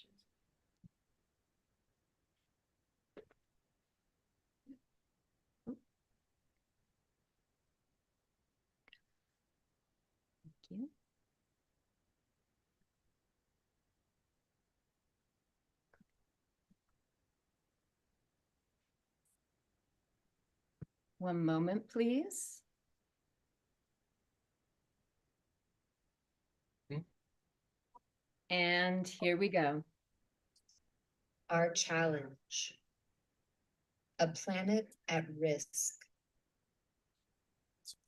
you. One moment, please. And here we go. Our challenge. A planet at risk.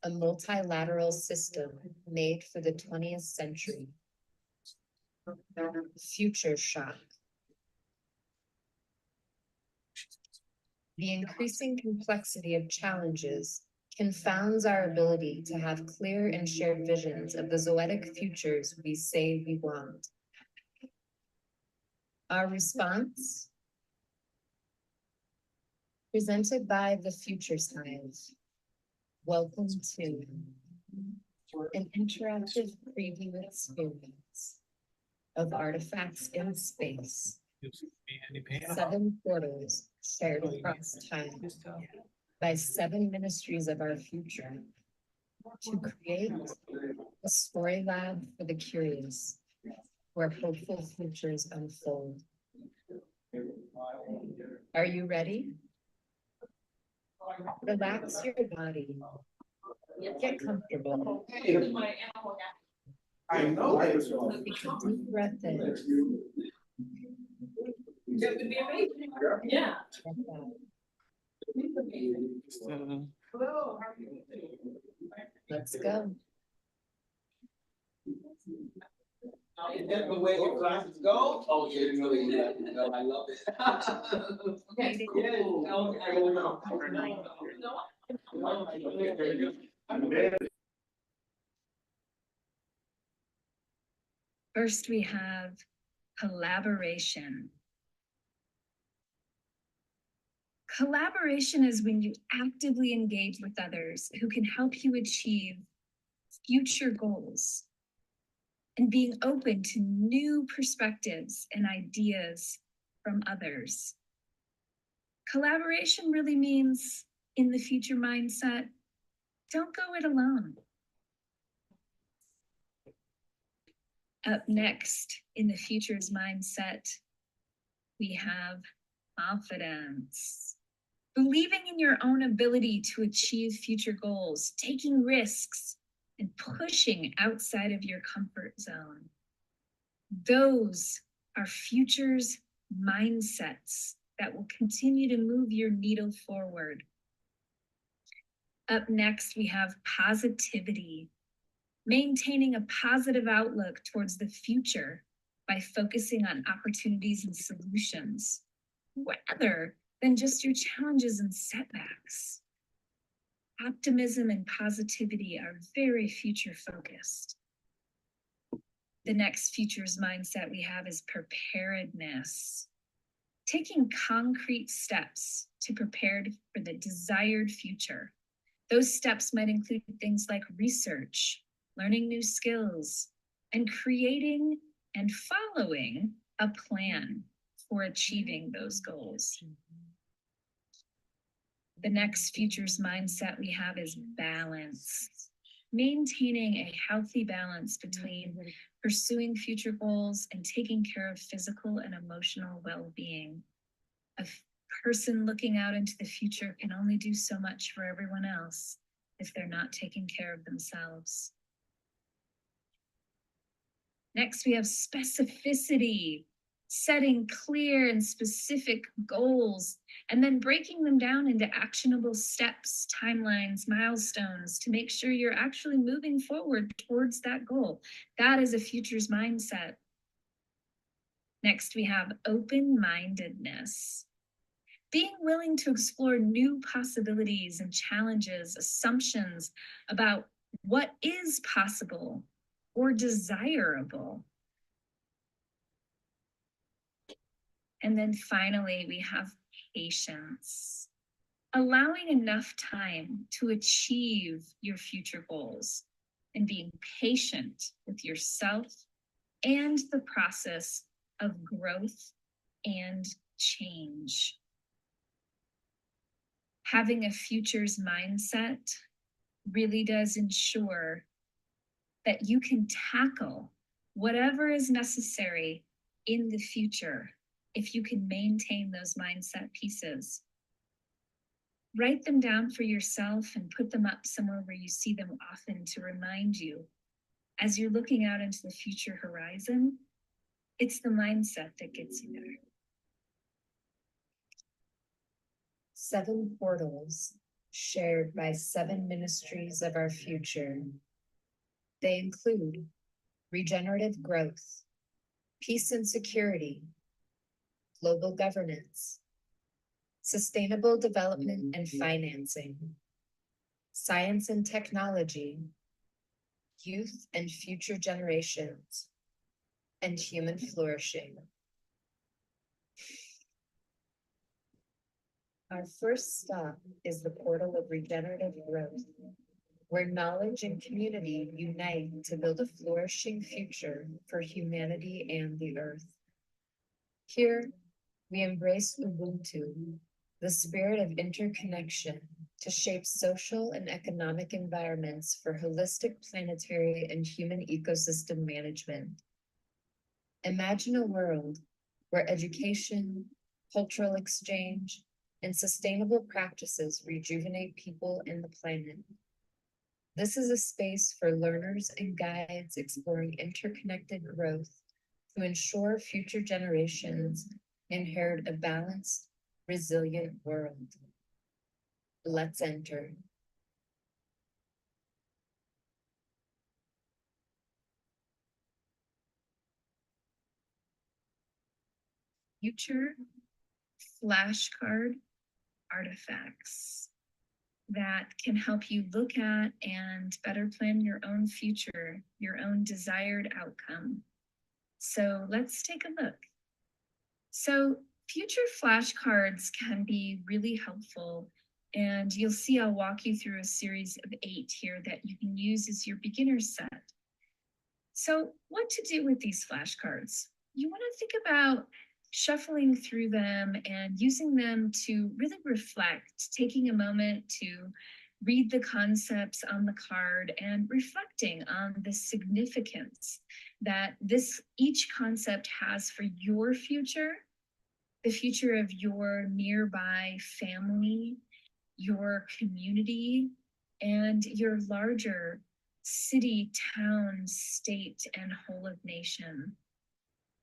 A multilateral system made for the 20th century. Future shock. The increasing complexity of challenges confounds our ability to have clear and shared visions of the zoetic futures we say we want. Our response? Presented by the Futures Hive. Welcome to an interactive preview experience of artifacts in space. 7 portals shared across time by 7 ministries of our future to create a story lab for the curious where hopeful futures unfold. Are you ready? Relax your body. Get comfortable. I know. Take a deep breath in. That would be amazing. Yeah. Let's go. Is that the way your classes go? Oh, yeah, no, I love it. Okay. First, we have collaboration. Collaboration is when you actively engage with others who can help you achieve future goals. and being open to new perspectives and ideas from others. Collaboration really means, in the future mindset, don't go it alone. Up next in the futures mindset, we have confidence. Believing in your own ability to achieve future goals, taking risks, and pushing outside of your comfort zone. Those are futures mindsets that will continue to move your needle forward. Up next, we have positivity. Maintaining a positive outlook towards the future by focusing on opportunities and solutions, rather than just your challenges and setbacks. Optimism and positivity are very future focused. The next futures mindset we have is preparedness. Taking concrete steps to prepare for the desired future. Those steps might include things like research, learning new skills, and creating and following a plan for achieving those goals. The next futures mindset we have is balance. Maintaining a healthy balance between pursuing future goals and taking care of physical and emotional well-being. A person looking out into the future can only do so much for everyone else if they're not taking care of themselves. Next, we have specificity, setting clear and specific goals, and then breaking them down into actionable steps, timelines, milestones to make sure you're actually moving forward towards that goal. That is a futures mindset. Next, we have open-mindedness. Being willing to explore new possibilities and challenges, assumptions about what is possible or desirable. And then finally, we have patience. Allowing enough time to achieve your future goals and being patient with yourself and the process of growth and change. Having a futures mindset really does ensure that you can tackle whatever is necessary in the future if you can maintain those mindset pieces. Write them down for yourself and put them up somewhere where you see them often to remind you, as you're looking out into the future horizon, it's the mindset that gets you there. 7 portals shared by 7 ministries of our future. They include regenerative growth, peace and security, global governance, sustainable development and financing, science and technology, youth and future generations, and human flourishing. Our first stop is the portal of regenerative growth, where knowledge and community unite to build a flourishing future for humanity and the earth. Here, we embrace Ubuntu, the spirit of interconnection, to shape social and economic environments for holistic planetary and human ecosystem management. Imagine a world where education, cultural exchange, and sustainable practices rejuvenate people and the planet. This is a space for learners and guides exploring interconnected growth to ensure future generations inherit a balanced, resilient world. Let's enter. Future flashcard artifacts that can help you look at and better plan your own future, your own desired outcome. So let's take a look. So future flashcards can be really helpful, and you'll see I'll walk you through a series of 8 here that you can use as your beginner set. So what to do with these flashcards? You want to think about shuffling through them and using them to really reflect, taking a moment to read the concepts on the card and reflecting on the significance that each concept has for your future, the future of your nearby family, your community, and your larger city, town, state, and whole of nation.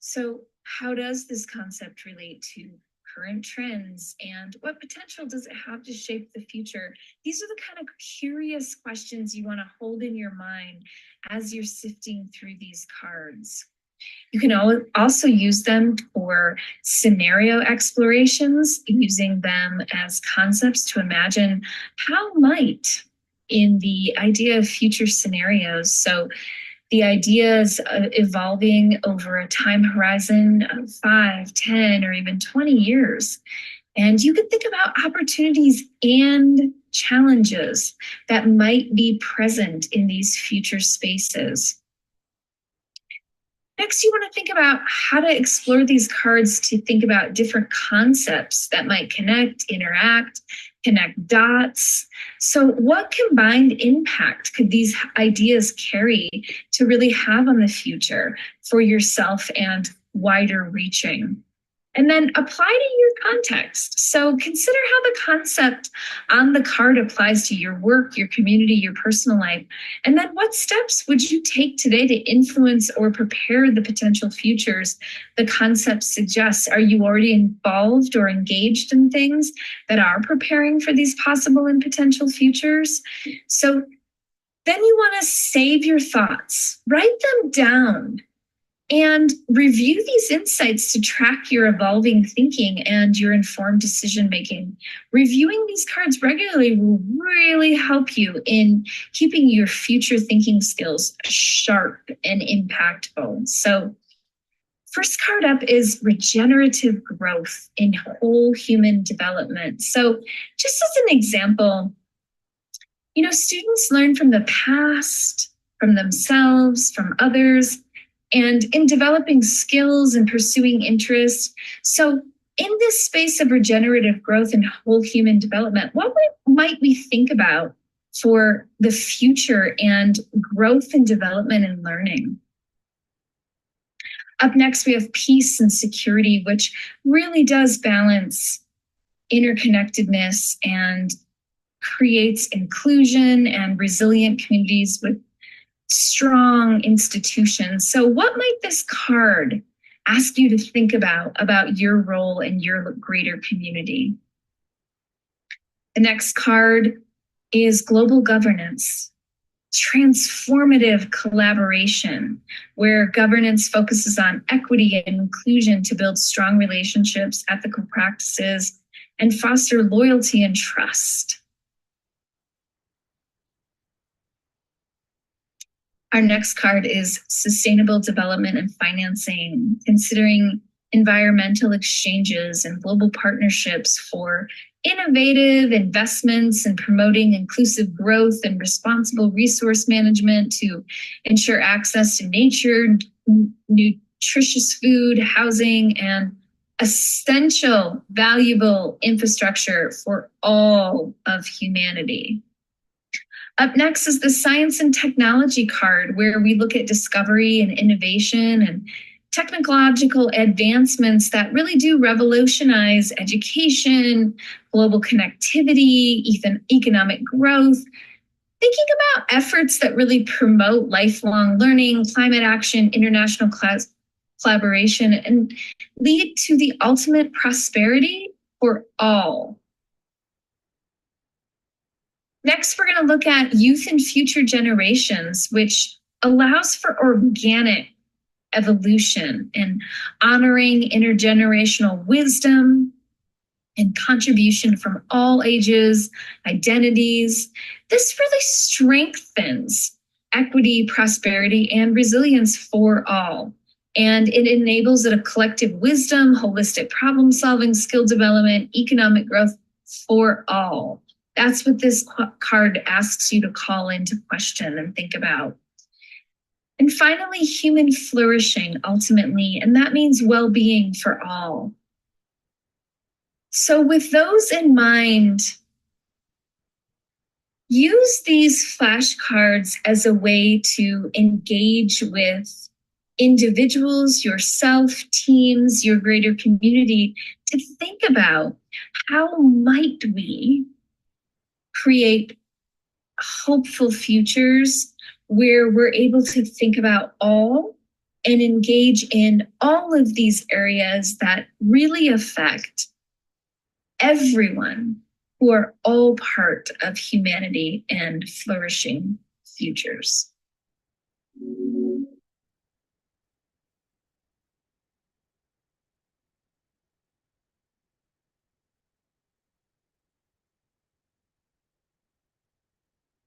So how does this concept relate to current trends, and what potential does it have to shape the future? These are the kind of curious questions you want to hold in your mind as you're sifting through these cards. You can also use them for scenario explorations, using them as concepts to imagine how might in the idea of future scenarios. So the ideas evolving over a time horizon of 5, 10, or even 20 years. And you can think about opportunities and challenges that might be present in these future spaces. Next, you want to think about how to explore these cards to think about different concepts that might connect, interact, connect dots. So what combined impact could these ideas carry to really have on the future for yourself and wider reaching? And then apply to your context. So consider how the concept on the card applies to your work, your community, your personal life. And then what steps would you take today to influence or prepare the potential futures the concept suggests? Are you already involved or engaged in things that are preparing for these possible and potential futures? So then you want to save your thoughts, write them down, and review these insights to track your evolving thinking and your informed decision-making. Reviewing these cards regularly will really help you in keeping your future thinking skills sharp and impactful. So first card up is regenerative growth in whole human development. So just as an example, students learn from the past, from themselves, from others, and in developing skills and pursuing interests. So in this space of regenerative growth and whole human development, what might we think about for the future and growth and development and learning? Up next, we have peace and security, which really does balance interconnectedness and creates inclusion and resilient communities with strong institutions. So what might this card ask you to think about your role in your greater community? The next card is global governance, transformative collaboration, where governance focuses on equity and inclusion to build strong relationships, ethical practices, and foster loyalty and trust. Our next card is sustainable development and financing, considering environmental exchanges and global partnerships for innovative investments and promoting inclusive growth and responsible resource management to ensure access to nature, nutritious food, housing, and essential, valuable infrastructure for all of humanity. Up next is the science and technology card, where we look at discovery and innovation and technological advancements that really do revolutionize education, global connectivity, even economic growth. Thinking about efforts that really promote lifelong learning, climate action, international collaboration, and lead to the ultimate prosperity for all. Next, we're going to look at youth and future generations, which allows for organic evolution and honoring intergenerational wisdom and contribution from all ages, identities. This really strengthens equity, prosperity, and resilience for all. And it enables a collective wisdom, holistic problem solving, skill development, economic growth for all. That's what this card asks you to call into question and think about. And finally, human flourishing ultimately, and that means well-being for all. So with those in mind, use these flashcards as a way to engage with individuals, yourself, teams, your greater community, to think about how might we create hopeful futures where we're able to think about all and engage in all of these areas that really affect everyone, who are all part of humanity and flourishing futures.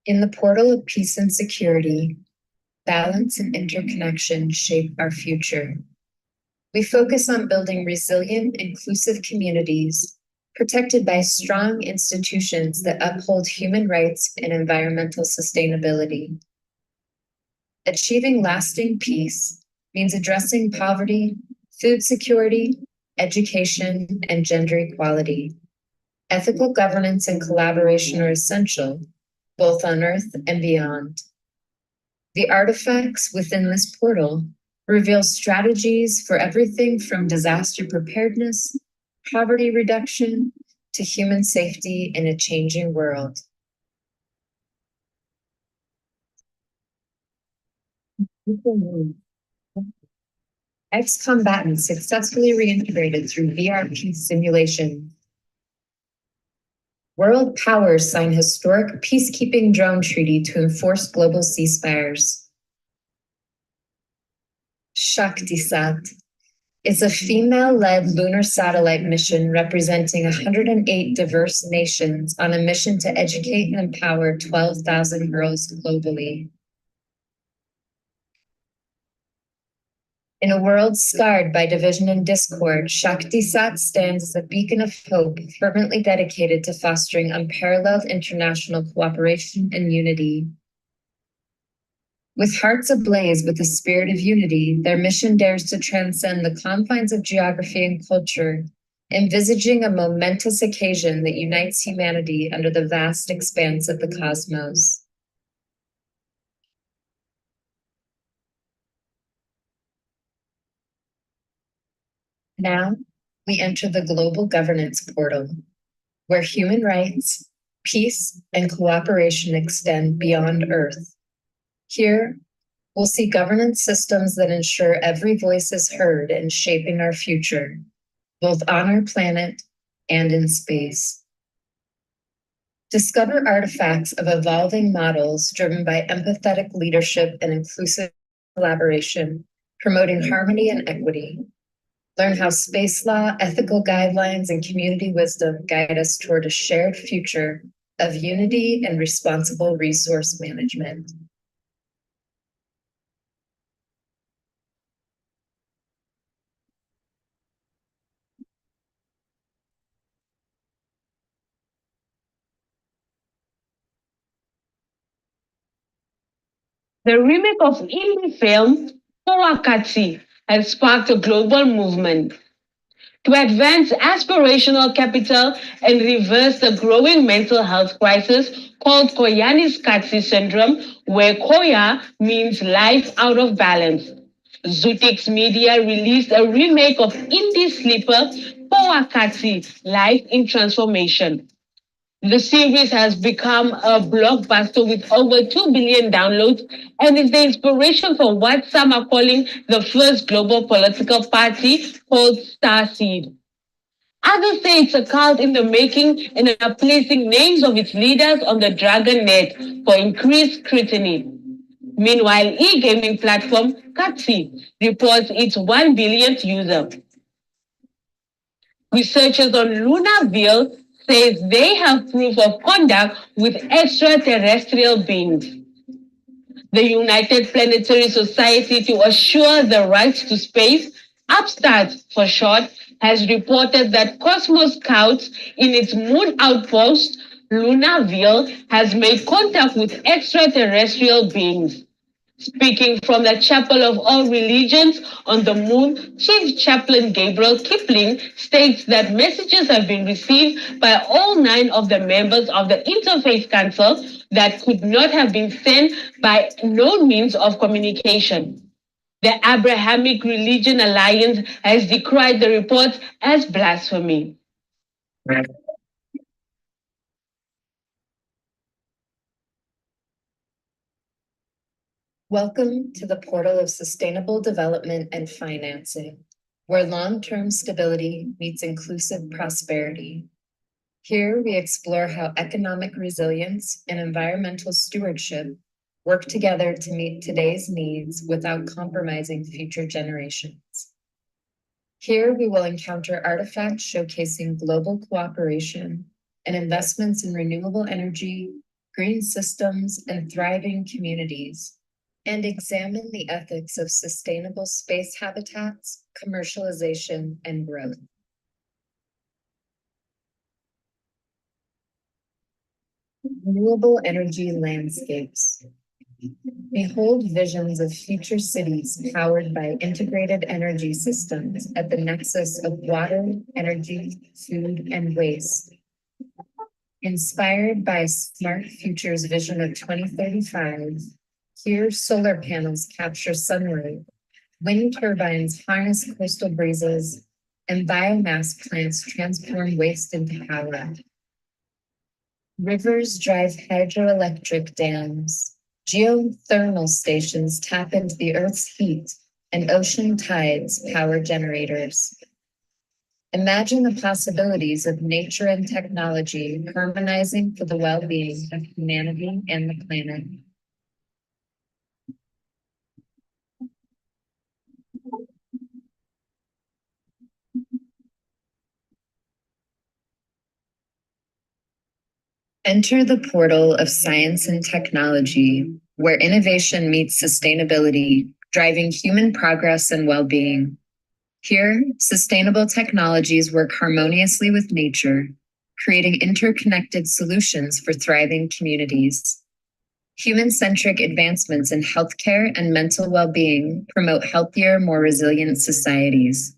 In the portal of peace and security, balance and interconnection shape our future. We focus on building resilient, inclusive communities, protected by strong institutions that uphold human rights and environmental sustainability. Achieving lasting peace means addressing poverty, food security, education, and gender equality. Ethical governance and collaboration are essential, both on Earth and beyond. The artifacts within this portal reveal strategies for everything from disaster preparedness, poverty reduction, to human safety in a changing world. Ex-combatants successfully reintegrated through VRP simulation. World powers sign historic peacekeeping drone treaty to enforce global ceasefires. SHAKTISAT is a female-led lunar satellite mission representing 108 diverse nations on a mission to educate and empower 12,000 girls globally. In a world scarred by division and discord, SHAKTISAT stands as a beacon of hope, fervently dedicated to fostering unparalleled international cooperation and unity. With hearts ablaze with the spirit of unity, their mission dares to transcend the confines of geography and culture, envisaging a momentous occasion that unites humanity under the vast expanse of the cosmos. Now, we enter the global governance portal, where human rights, peace, and cooperation extend beyond Earth. Here, we'll see governance systems that ensure every voice is heard in shaping our future, both on our planet and in space. Discover artifacts of evolving models driven by empathetic leadership and inclusive collaboration, promoting harmony and equity. Learn how space law, ethical guidelines, and community wisdom guide us toward a shared future of unity and responsible resource management. The remake of indie film Powakati has sparked a global movement to advance aspirational capital and reverse the growing mental health crisis called Koyaanisqatsi Katsi syndrome, where Koya means life out of balance. Zutix Media released a remake of indie sleeper Powakati, Life in Transformation. The series has become a blockbuster with over 2 billion downloads and is the inspiration for what some are calling the first global political party called Starseed. Others say it's a cult in the making and are placing names of its leaders on the dragon net for increased scrutiny. Meanwhile, e-gaming platform Katsi reports its 1 billionth user. Researchers on Lunarville says they have proof of contact with extraterrestrial beings. The United Planetary Society to Assure the Right to Space, UPSTART for short, has reported that Cosmos Scouts in its moon outpost, Lunarville, has made contact with extraterrestrial beings. Speaking from the Chapel of All Religions on the Moon, Chief Chaplain Gabriel Kipling states that messages have been received by all 9 of the members of the Interfaith Council that could not have been sent by known means of communication. The Abrahamic Religion Alliance has decried the reports as blasphemy. Welcome to the portal of sustainable development and financing, where long-term stability meets inclusive prosperity. Here we explore how economic resilience and environmental stewardship work together to meet today's needs without compromising future generations. Here we will encounter artifacts showcasing global cooperation and investments in renewable energy, green systems, and thriving communities, and examine the ethics of sustainable space habitats, commercialization, and growth. Renewable energy landscapes. Behold visions of future cities powered by integrated energy systems at the nexus of water, energy, food, and waste. Inspired by Smart Futures vision of 2035, here solar panels capture sunlight, wind turbines harness coastal breezes, and biomass plants transform waste into power. Rivers drive hydroelectric dams. Geothermal stations tap into the Earth's heat, and ocean tides power generators. Imagine the possibilities of nature and technology harmonizing for the well-being of humanity and the planet. Enter the portal of science and technology, where innovation meets sustainability, driving human progress and well-being. Here, sustainable technologies work harmoniously with nature, creating interconnected solutions for thriving communities. Human-centric advancements in healthcare and mental well-being promote healthier, more resilient societies.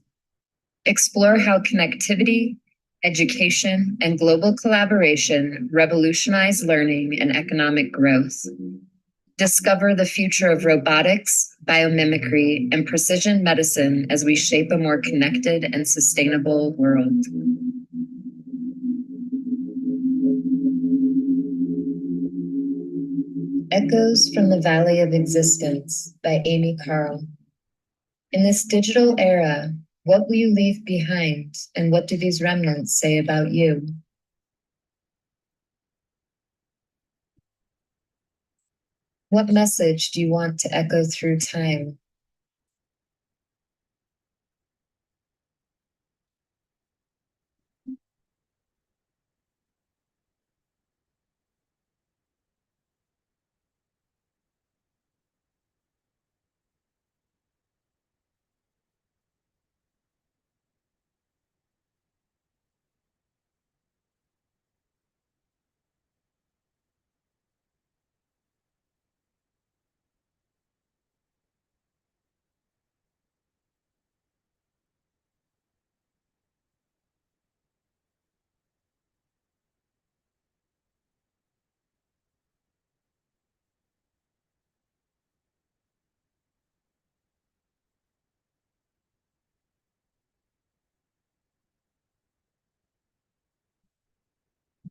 Explore how connectivity, education, and global collaboration revolutionize learning and economic growth. Discover the future of robotics, biomimicry, and precision medicine as we shape a more connected and sustainable world. Echoes from the Valley of Existence by Amy Carl. In this digital era, what will you leave behind, and what do these remnants say about you? What message do you want to echo through time?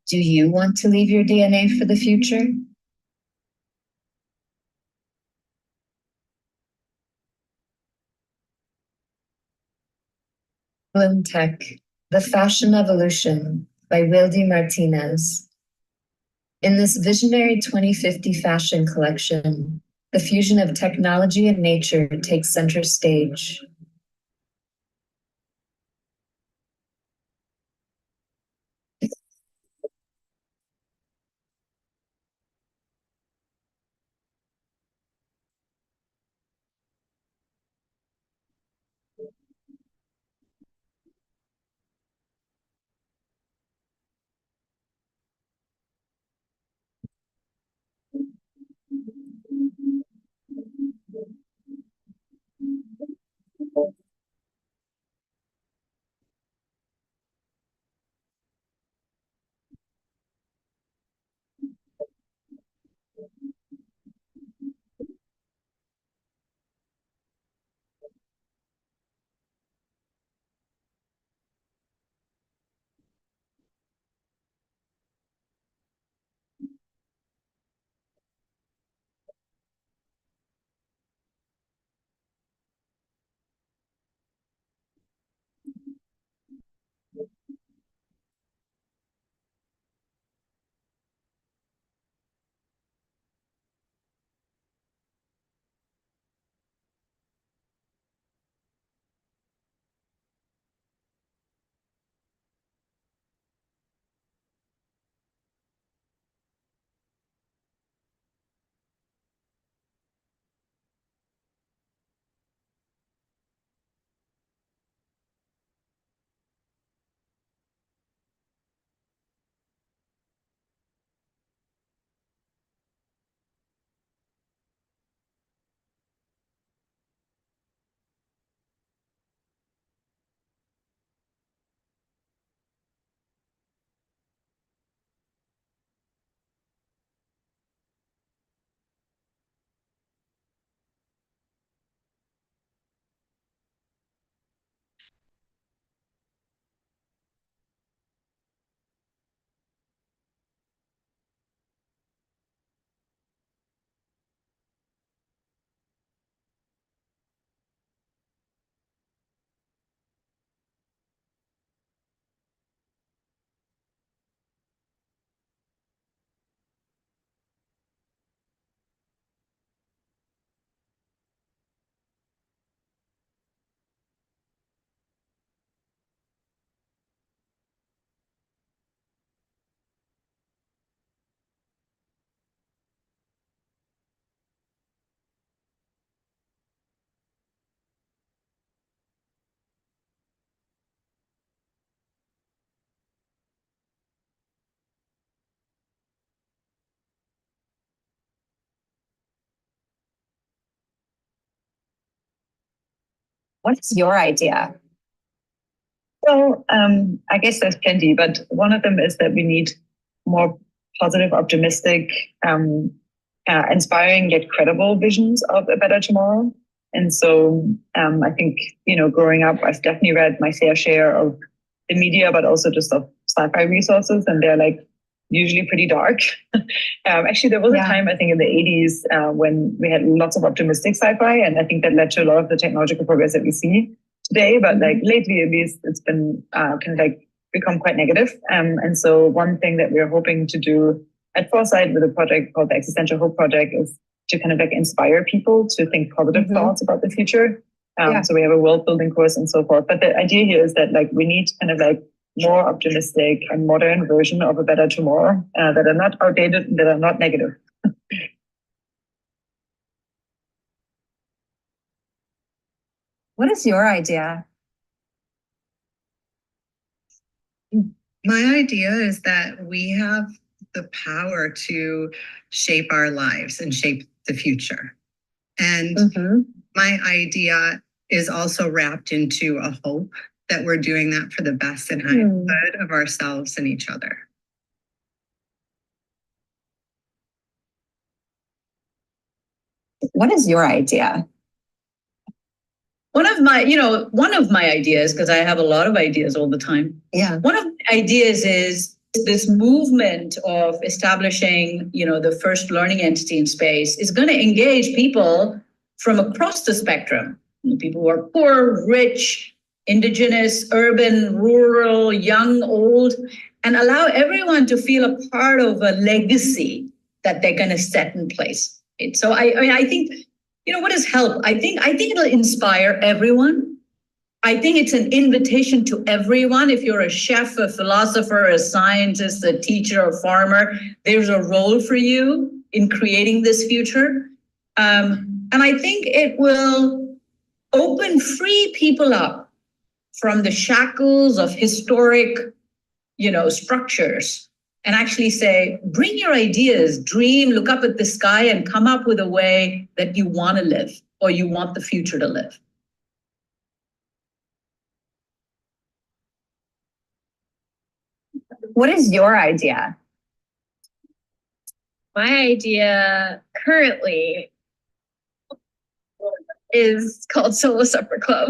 Do you want to leave your DNA for the future? Bloom Tech, The Fashion Evolution by Wildy Martinez. In this visionary 2050 fashion collection, the fusion of technology and nature takes center stage. What's your idea? Well, I guess there's plenty, but one of them is that we need more positive, optimistic, inspiring yet credible visions of a better tomorrow. And so I think, growing up, I've definitely read my fair share of the media, but also just of sci-fi resources, and they're like usually pretty dark. Actually, there was a time, I think, in the 80s when we had lots of optimistic sci-fi, and I think that led to a lot of the technological progress that we see today. But like lately, at least, it's been kind of like become quite negative. And so one thing that we're hoping to do at Foresight with a project called the Existential Hope Project is to kind of like inspire people to think positive thoughts about the future. So we have a world building course and so forth. But the idea here is that like we need kind of like more optimistic and modern version of a better tomorrow that are not outdated, that are not negative. What is your idea? My idea is that we have the power to shape our lives and shape the future. And my idea is also wrapped into a hope that we're doing that for the best and highest good of ourselves and each other. What is your idea? One of my ideas, because I have a lot of ideas all the time. Yeah. One of my ideas is this movement of establishing, the first learning entity in space is going to engage people from across the spectrum. People who are poor, rich, indigenous, urban, rural, young, old, and allow everyone to feel a part of a legacy that they're going to set in place. So I think, what does help? I think it'll inspire everyone. I think it's an invitation to everyone. If you're a chef, a philosopher, a scientist, a teacher, a farmer, there's a role for you in creating this future. And I think it will free people up from the shackles of historic, structures, and actually say, bring your ideas, dream, look up at the sky and come up with a way that you want to live or you want the future to live. What is your idea? My idea currently is called Solo Supper Club.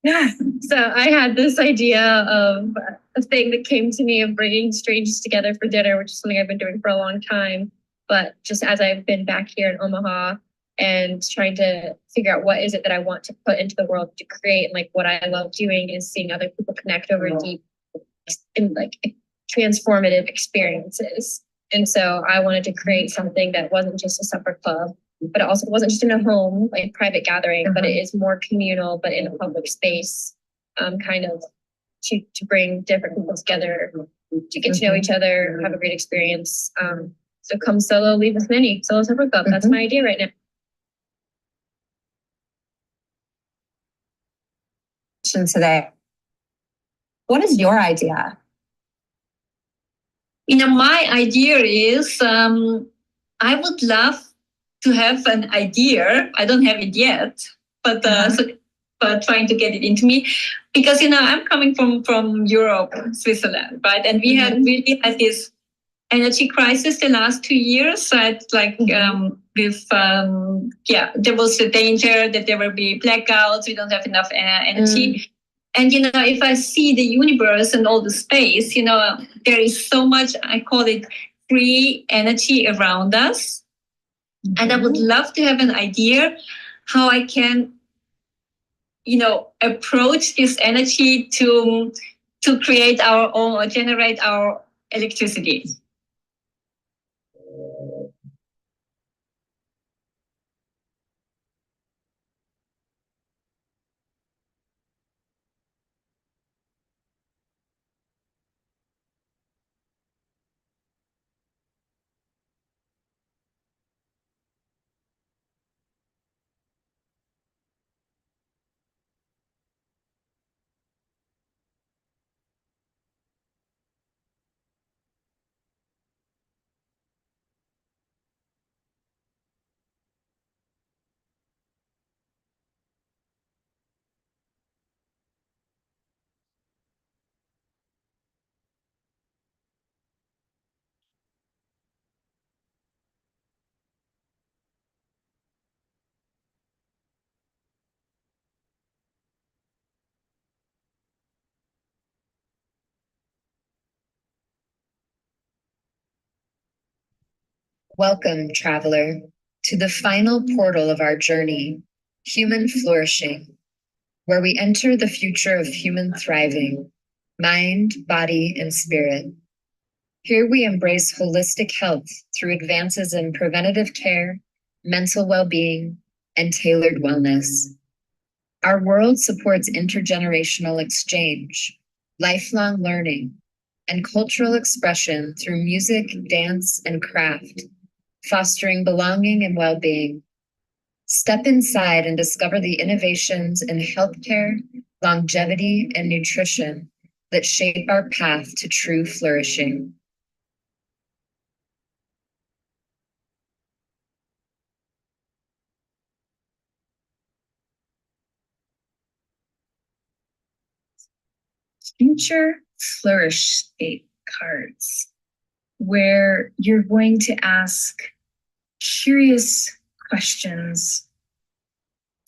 Yeah. So I had this idea of a thing that came to me of bringing strangers together for dinner, which is something I've been doing for a long time. But just as I've been back here in Omaha and trying to figure out what is it that I want to put into the world to create, and like what I love doing is seeing other people connect over deep and like transformative experiences. And so I wanted to create something that wasn't just a supper club, but it also wasn't just in a home, like private gathering, but it is more communal, but in a public space, kind of to bring different people together, to get to know each other, have a great experience. So come solo, leave with many. Solo Supper Club. That's my idea right now. Today. What is your idea? My idea is I would love to have an idea. I don't have it yet, but but trying to get it into me, because I'm coming from Europe, Switzerland, right? And we had really had this energy crisis the last 2 years. Right? Like there was a danger that there will be blackouts. We don't have enough energy. And, if I see the universe and all the space, there is so much, I call it free energy around us. And I would love to have an idea how I can, approach this energy to create our own or generate our electricity. Welcome, traveler, to the final portal of our journey, human flourishing, where we enter the future of human thriving, mind, body, and spirit. Here we embrace holistic health through advances in preventative care, mental well-being, and tailored wellness. Our world supports intergenerational exchange, lifelong learning, and cultural expression through music, dance, and craft, fostering belonging and well-being. Step inside and discover the innovations in healthcare, longevity, and nutrition that shape our path to true flourishing. Future Flourishscape cards, where you're going to ask curious questions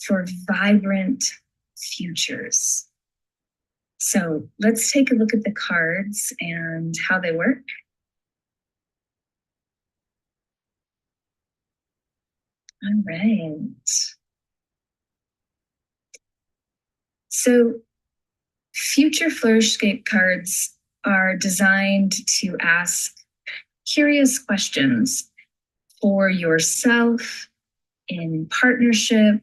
for vibrant futures. So let's take a look at the cards and how they work. All right. So Future Flourishscape cards are designed to ask curious questions for yourself in partnership,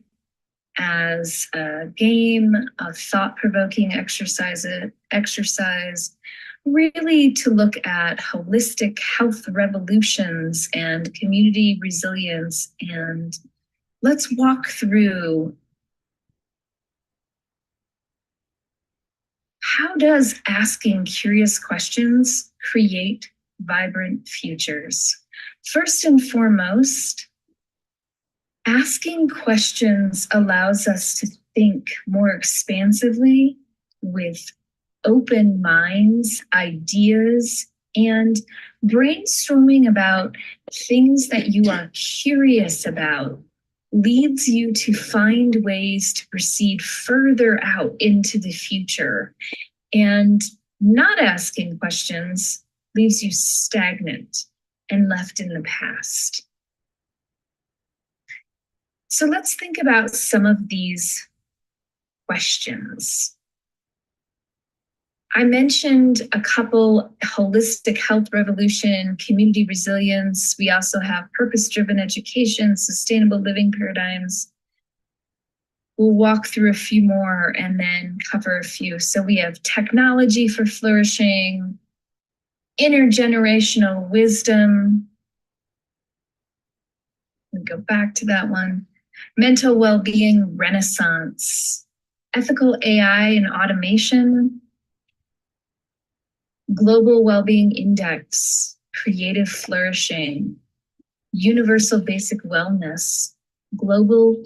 as a game, a thought-provoking exercise, really to look at holistic health revolutions and community resilience. And let's walk through how does asking curious questions create vibrant futures? First and foremost, asking questions allows us to think more expansively with open minds, ideas, and brainstorming about things that you are curious about leads you to find ways to proceed further out into the future. And not asking questions leaves you stagnant and left in the past. So let's think about some of these questions. I mentioned a couple: holistic health revolution, community resilience. We also have purpose-driven education, sustainable living paradigms. We'll walk through a few more and then cover a few. So we have technology for flourishing, intergenerational wisdom. Let me go back to that one. Mental well-being renaissance, ethical AI and automation, global well-being index, creative flourishing, universal basic wellness, global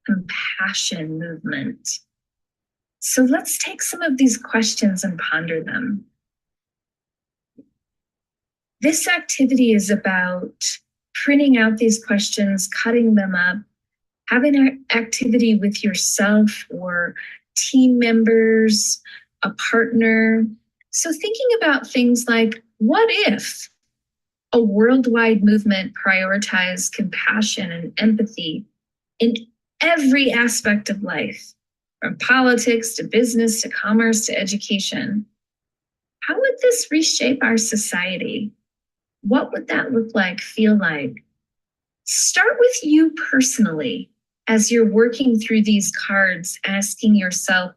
compassion movement. So let's take some of these questions and ponder them. This activity is about printing out these questions, cutting them up, having an activity with yourself or team members, a partner. So thinking about things like, what if a worldwide movement prioritized compassion and empathy in every aspect of life, from politics to business to commerce to education? How would this reshape our society? What would that look like, feel like? Start with you personally as you're working through these cards, asking yourself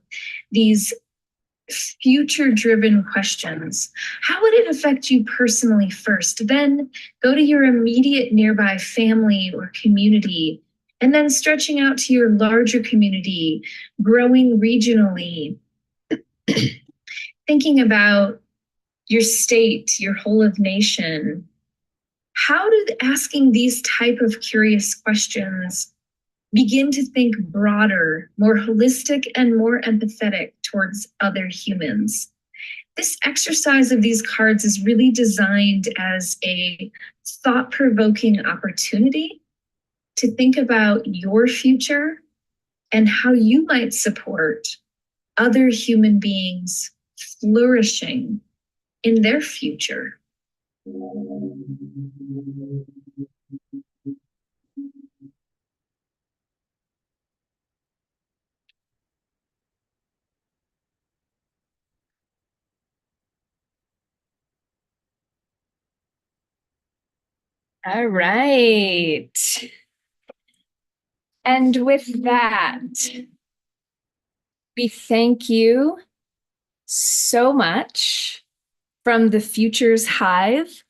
these future-driven questions. How would it affect you personally first? Then go to your immediate nearby family or community, and then stretching out to your larger community, growing regionally, thinking about your state, your whole of nation. How do asking these type of curious questions begin to think broader, more holistic, and more empathetic towards other humans? This exercise of these cards is really designed as a thought-provoking opportunity to think about your future and how you might support other human beings flourishing in their future. All right. And with that, we thank you so much from the Futures Hive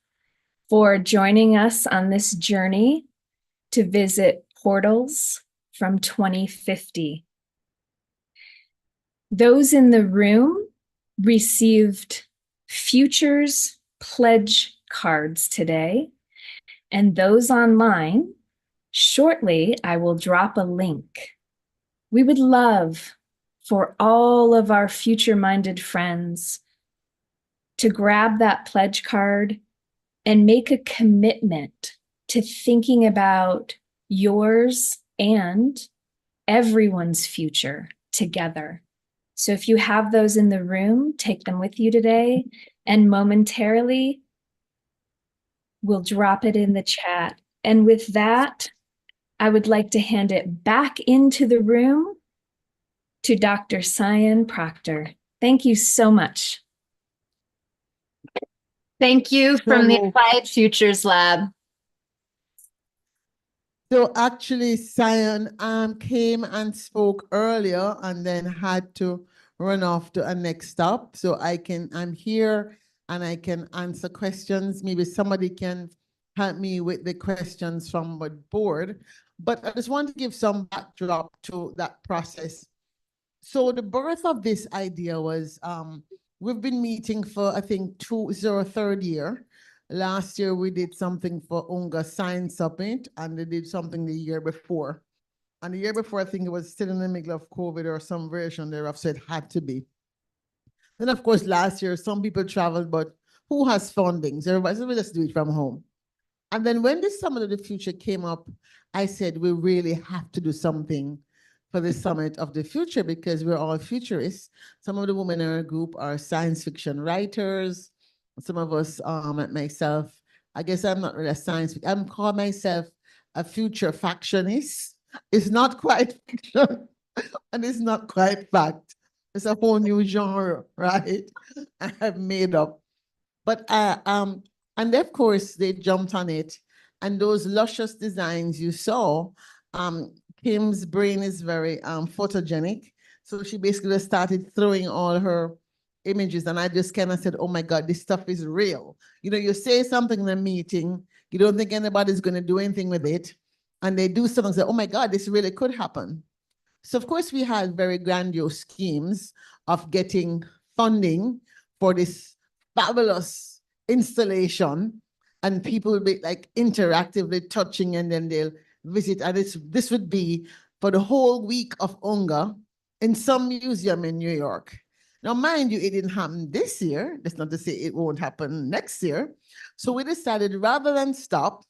for joining us on this journey to visit portals from 2050. Those in the room received Futures Pledge cards today, and those online, shortly I will drop a link. We would love for all of our future-minded friends to grab that pledge card and make a commitment to thinking about yours and everyone's future together. So if you have those in the room, take them with you today, and momentarily we'll drop it in the chat. And with that, I would like to hand it back into the room to Dr. Cyan Proctor. Thank you so much. Thank you from the Applied Futures Lab. So actually, Cyan came and spoke earlier and then had to run off to a next stop. So I'm here and I can answer questions. Maybe somebody can help me with the questions from the board. But I just want to give some backdrop to that process. So the birth of this idea was, we've been meeting for, I think, third year. Last year, we did something for UNGA Science Summit, and they did something the year before. And the year before, I think it was still in the middle of COVID or some version thereof, so it had to be. Then, of course, last year, some people traveled, but who has funding? So everybody said, well, let's do it from home. And then when this Summit of the Future came up, I said, we really have to do something for the Summit of the Future because we're all futurists. Some of the women in our group are science fiction writers. Some of us, like myself, I guess I'm not really a science, I'm calling myself a future factionist. It's not quite fiction and it's not quite fact. It's a whole new genre, right? I have made up. But and of course they jumped on it. And those luscious designs you saw, Kim's brain is very photogenic. So she basically started throwing all her images, and I just kind of said, oh my God, this stuff is real. You know, you say something in a meeting, you don't think anybody's going to do anything with it, and they do something and say, oh my God, this really could happen. So of course we had very grandiose schemes of getting funding for this fabulous installation, and people will be like interactively touching, and then they'll visit. And this would be for the whole week of UNGA in some museum in New York. Now, mind you, it didn't happen this year. That's not to say it won't happen next year. So we decided rather than stop,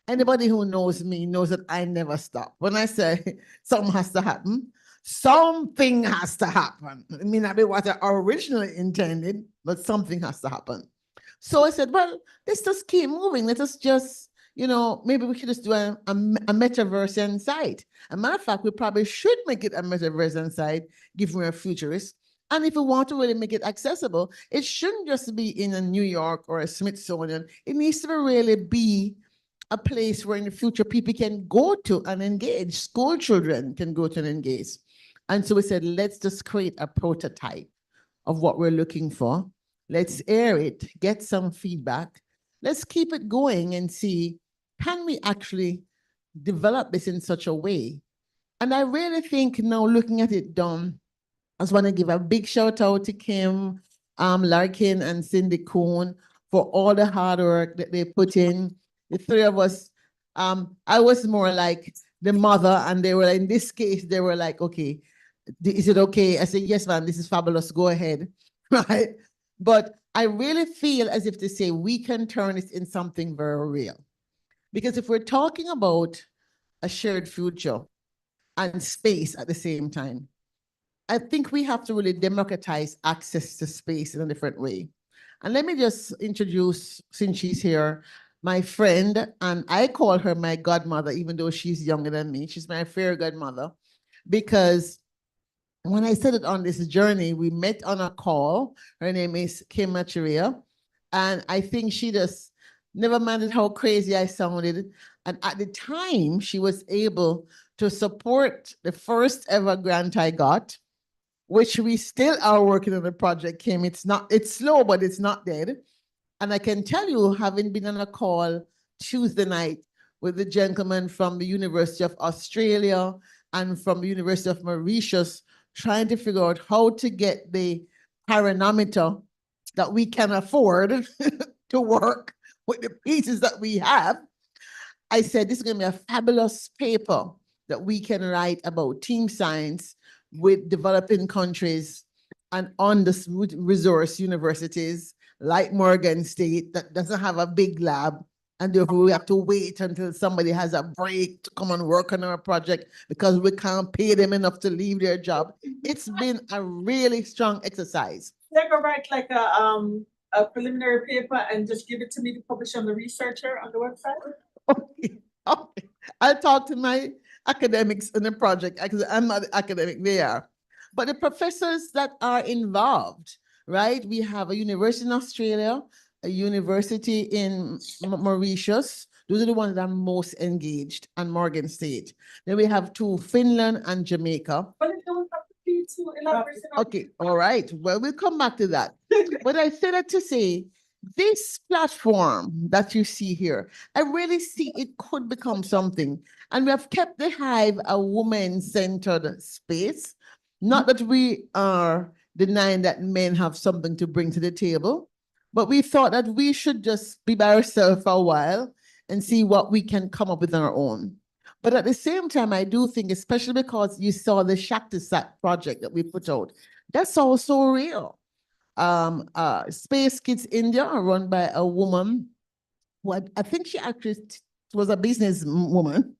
anybody who knows me knows that I never stop. When I say something has to happen, something has to happen. It may not be what I originally intended, but something has to happen. So I said, well, let's just keep moving. Let us just, you know, maybe we should just do a metaverse inside. As a matter of fact, we probably should make it a metaverse inside, given we're futurists. And if we want to really make it accessible, it shouldn't just be in a New York or a Smithsonian. It needs to really be a place where in the future people can go to and engage. School children can go to and engage. And so we said, let's just create a prototype of what we're looking for. Let's air it, get some feedback. Let's keep it going and see, can we actually develop this in such a way? And I really think now looking at it done, I just want to give a big shout out to Kim Larkin and Cindy Cohn for all the hard work that they put in. The three of us, I was more like the mother, and they were, in this case, they were like, okay, is it okay? I said, yes, ma'am, this is fabulous, go ahead, right? But I really feel as if to say we can turn this in something very real. Because if we're talking about a shared future and space at the same time, I think we have to really democratize access to space in a different way. And let me just introduce, since she's here, my friend, and I call her my godmother, even though she's younger than me. She's my fair godmother, because when I started on this journey, we met on a call. Her name is Kim Machiria. And I think she just never minded how crazy I sounded. And at the time, she was able to support the first ever grant I got, which we still are working on the project, Kim. It's slow, but it's not dead. And I can tell you, having been on a call Tuesday night with the gentleman from the University of Australia and from the University of Mauritius, trying to figure out how to get the pyranometer that we can afford to work with the pieces that we have, I said, this is going to be a fabulous paper that we can write about team science with developing countries and on the resource universities like Morgan State that doesn't have a big lab. And therefore we have to wait until somebody has a break to come and work on our project because we can't pay them enough to leave their job. It's been a really strong exercise. They go write like a preliminary paper and just give it to me to publish on the researcher on the website? Okay. I'll talk to my academics in the project because I'm not the academic, they are. But the professors that are involved, right? We have a university in Australia, a university in Mauritius. Those are the ones that are most engaged, and Morgan State. Then we have two, Finland and Jamaica. But it don't have to be to elaborate on. Okay, all right. Well, we'll come back to that. But I said that to say, this platform that you see here, I really see it could become something. And we have kept the Hive a woman-centered space. Not that we are denying that men have something to bring to the table, but we thought that we should just be by ourselves for a while and see what we can come up with on our own. But at the same time, I do think, especially because you saw the Shaktisat project that we put out, that's also real. Space Kids India are run by a woman who I think she actually was a business woman,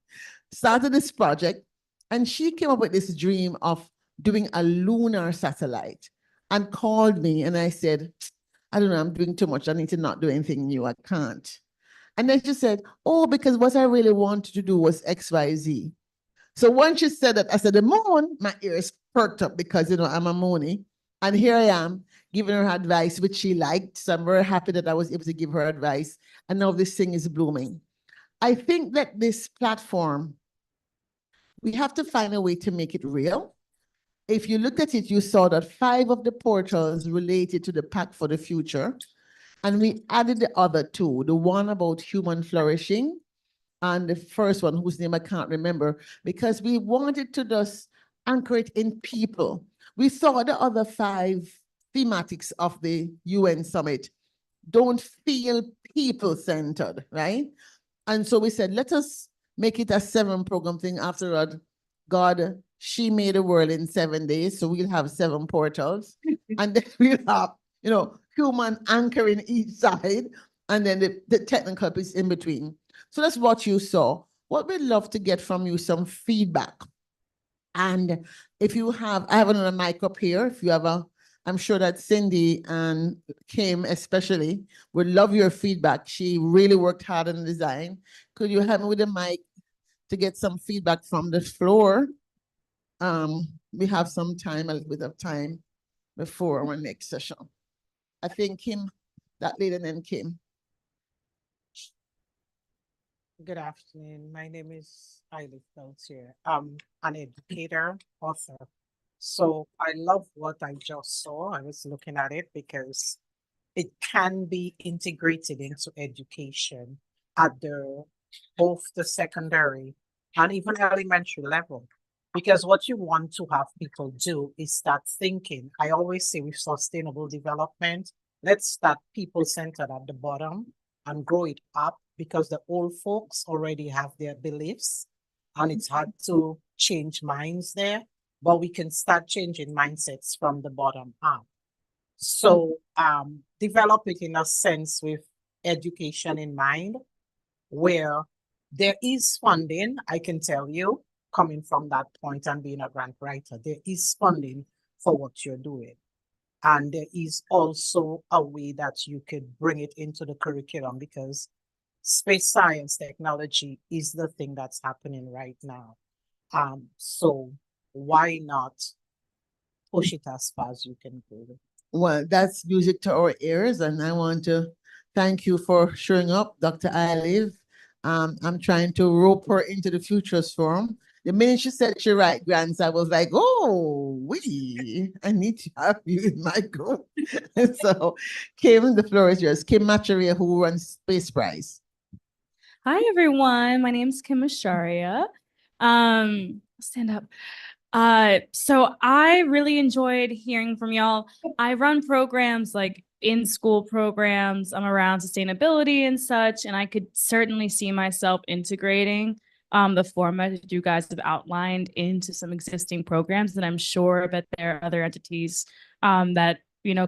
started this project, and she came up with this dream of doing a lunar satellite and called me, and I said, I don't know, I'm doing too much. I need to not do anything new. I can't. And then she said, oh, because what I really wanted to do was XYZ. So once she said that, I said, the moon, my ears perked up because, you know, I'm a Mooney. And here I am giving her advice, which she liked. So I'm very happy that I was able to give her advice. And now this thing is blooming. I think that this platform, we have to find a way to make it real. If you looked at it, you saw that 5 of the portals related to the Pact for the Future. And we added the other 2, the one about human flourishing and the first one whose name I can't remember, because we wanted to just anchor it in people. We saw the other 5 thematics of the UN summit don't feel people-centered, right? And so we said, let us make it a 7-program thing. After all, God, she made the world in 7 days, so we'll have 7 portals. And then we'll have, you know, human anchoring each side, and then the technical piece in between. So that's what you saw. What we'd love to get from you, some feedback. And if you have, I have another mic up here. If you have I'm sure that Cindy and Kim especially would love your feedback. She really worked hard on the design. Could you help me with the mic to get some feedback from the floor? We have some time, a little bit of time before our next session. I think Kim, that lady, and then Kim. Good afternoon. My name is Eileen Peltier. I'm an educator, author. So I love what I just saw. I was looking at it because it can be integrated into education at both the secondary and even elementary level. Because what you want to have people do is start thinking. I always say with sustainable development, let's start people-centered at the bottom and grow it up, because the old folks already have their beliefs and it's hard to change minds there, but we can start changing mindsets from the bottom up. So develop it in a sense with education in mind, where there is funding, I can tell you, coming from that point and being a grant writer, there is funding for what you're doing. And there is also a way that you could bring it into the curriculum because space science technology is the thing that's happening right now. So why not push it as far as you can go? Well, that's music to our ears, and I want to thank you for showing up, Dr. Ilive. I'm trying to rope her into the Futures Forum. The minute she said she write grants, I was like, oh, I need to have you in my group. And so, Kim, the floor is yours. Kim Macharia, who runs Space Prize. Hi, everyone. My name's Kim Asharia. Stand up. So I really enjoyed hearing from y'all. I run programs like in-school programs. I'm around sustainability and such, and I could certainly see myself integrating the format that you guys have outlined into some existing programs. And I'm sure that there are other entities that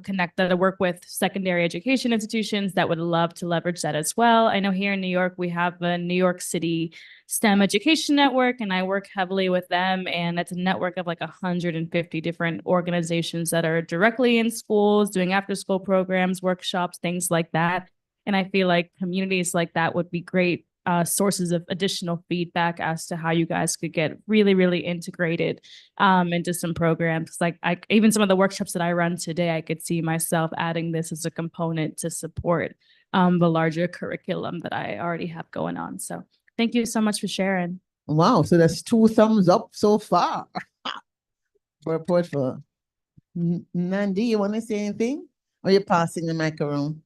connect that I work with secondary education institutions that would love to leverage that as well. I know here in New York, we have a New York City STEM Education Network, and I work heavily with them. And it's a network of like 150 different organizations that are directly in schools, doing after-school programs, workshops, things like that. And I feel like communities like that would be great sources of additional feedback as to how you guys could get really, really integrated into some programs. Like even some of the workshops that I run today, I could see myself adding this as a component to support the larger curriculum that I already have going on. So thank you so much for sharing. Wow, so that's 2 thumbs up so far for report for Nandi. You want to say anything? Or you're passing the mic around?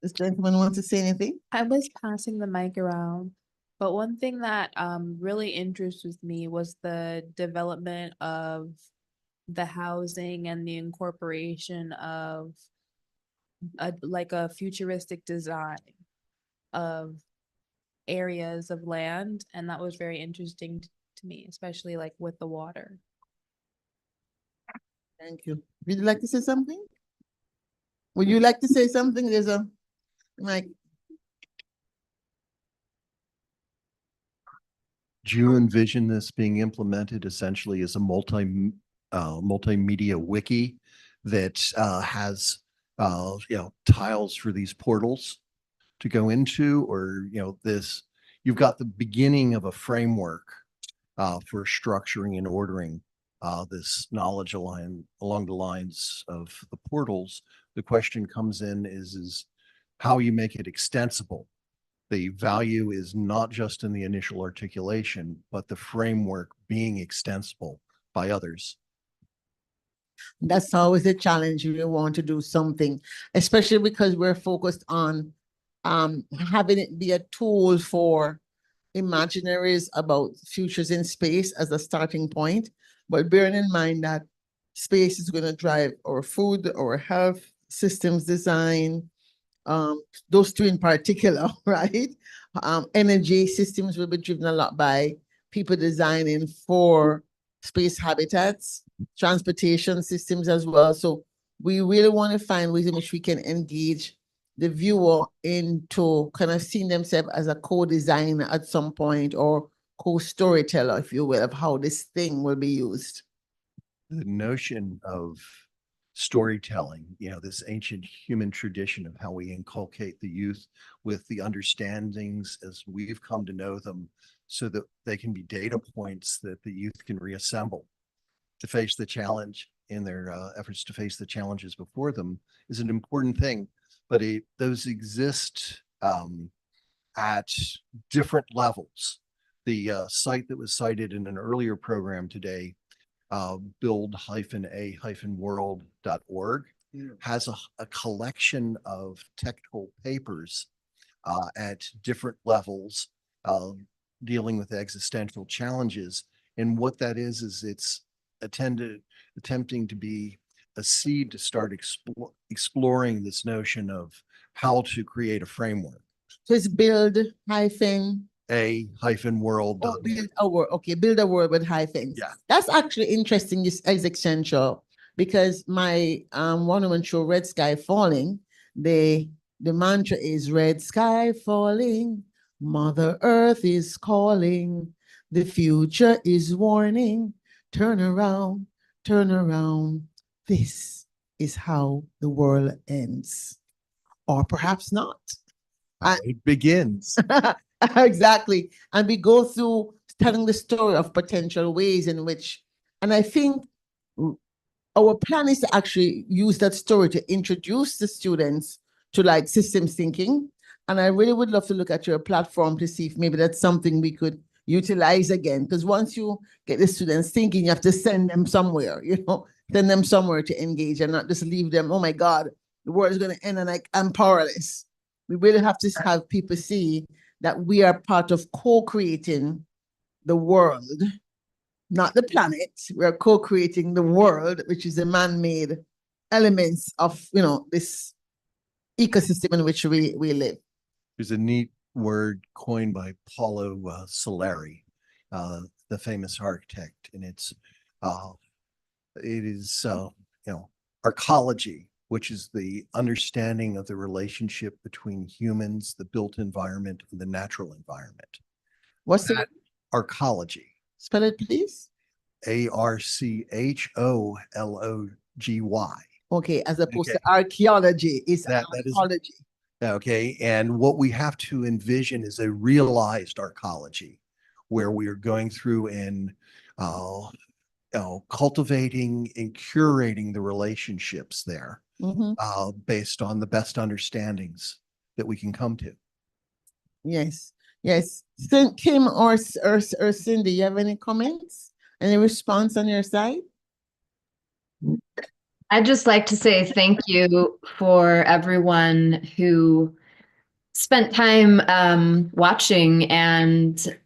This gentleman wants to say anything? I was passing the mic around, but one thing that really interested me was the development of the housing and the incorporation of a futuristic design of areas of land, and that was very interesting to me, especially like with the water. Thank you. Would you like to say something? Would you like to say something? There's a mic. Do you envision this being implemented essentially as a multimedia wiki that has tiles for these portals to go into, or you've got the beginning of a framework for structuring and ordering this knowledge along the lines of the portals. The question comes in is how you make it extensible. The value is not just in the initial articulation, but the framework being extensible by others. That's always a challenge. You want to do something, especially because we're focused on having it be a tool for imaginaries about futures in space as a starting point, but bearing in mind that space is going to drive our food, our health, systems design, those 2 in particular, right? Energy systems will be driven a lot by people designing for space habitats, transportation systems as well. So we really want to find ways in which we can engage the viewer into kind of seeing themselves as a co-designer at some point, or co-storyteller, if you will, of how this thing will be used. The notion of storytelling, this ancient human tradition of how we inculcate the youth with the understandings as we've come to know them, so that they can be data points that the youth can reassemble to face the challenge in their efforts to face the challenges before them, is an important thing. But those exist at different levels. The site that was cited in an earlier program today, build-a-world.org, has a collection of technical papers at different levels dealing with existential challenges. And what that is it's attempting to be a seed to start exploring this notion of how to create a framework. So it's build-a-world. Build a world. Okay, build a world with hyphens. Yeah. That's actually interesting, this existential, because my one-woman show, Red Sky Falling, the mantra is red sky falling, Mother Earth is calling, the future is warning, turn around, this is how the world ends, or perhaps not. How it begins. Exactly. And we go through telling the story of potential ways in which, and I think our plan is to actually use that story to introduce the students to like systems thinking. And I really would love to look at your platform to see if maybe that's something we could utilize again. Because once you get the students thinking, you have to send them somewhere, send them somewhere to engage and not just leave them, oh my God, the world is going to end and I'm powerless. We really have to have people see that we are part of co-creating the world, not the planet. We're co-creating the world, which is the man-made elements of, this ecosystem in which we live. There's a neat word coined by Paulo Solari, the famous architect, and it is arcology, which is the understanding of the relationship between humans, the built environment, and the natural environment. What's that? Arcology. Spell it, please. ARCHOLOGY. Okay, as opposed to archaeology, is arcology. Okay, and what we have to envision is a realized arcology, where we are going through and cultivating and curating the relationships there, based on the best understandings that we can come to. Yes, yes. Kim or Cindy, you have any comments? Any response on your side? I'd just like to say thank you for everyone who spent time watching, and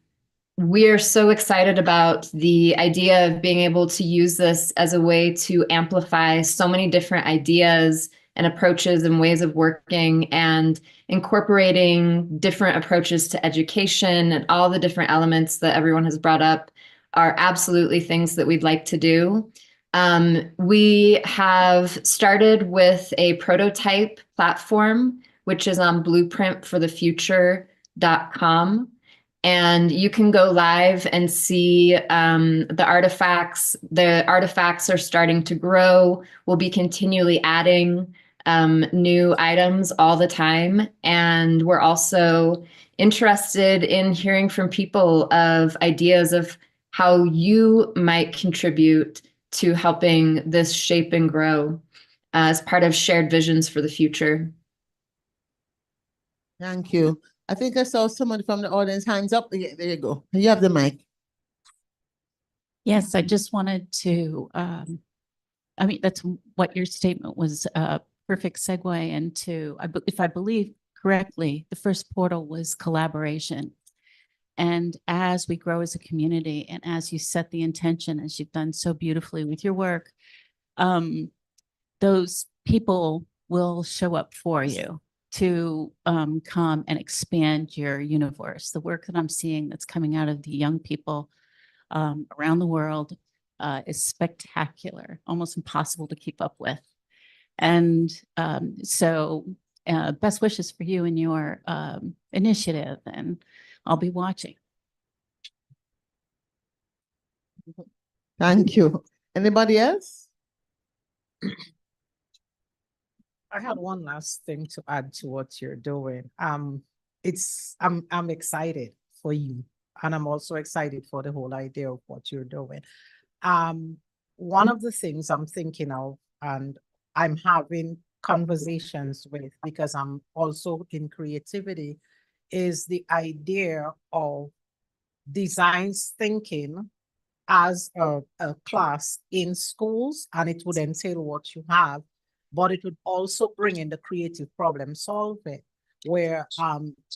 we're so excited about the idea of being able to use this as a way to amplify so many different ideas and approaches and ways of working, and incorporating different approaches to education, and all the different elements that everyone has brought up are absolutely things that we'd like to do. We have started with a prototype platform, which is on blueprintforthefuture.com. And you can go live and see the artifacts. The artifacts are starting to grow. We'll be continually adding new items all the time. And we're also interested in hearing from people of ideas of how you might contribute to helping this shape and grow as part of shared visions for the future. Thank you. I think I saw someone from the audience hands up. Yeah, there you go. You have the mic. Yes, I just wanted to, that's what your statement was, a perfect segue into, if I believe correctly, the first portal was collaboration. And as we grow as a community, and as you set the intention, as you've done so beautifully with your work, those people will show up for you to come and expand your universe. The work that I'm seeing that's coming out of the young people around the world is spectacular, almost impossible to keep up with. And so best wishes for you and your initiative, and I'll be watching. Thank you. Anybody else? I had one last thing to add to what you're doing. I'm excited for you, and I'm also excited for the whole idea of what you're doing. One of the things I'm thinking of, and I'm having conversations with, because I'm also in creativity, is the idea of design thinking as a class in schools, and it would entail what you have, but it would also bring in the creative problem solving, where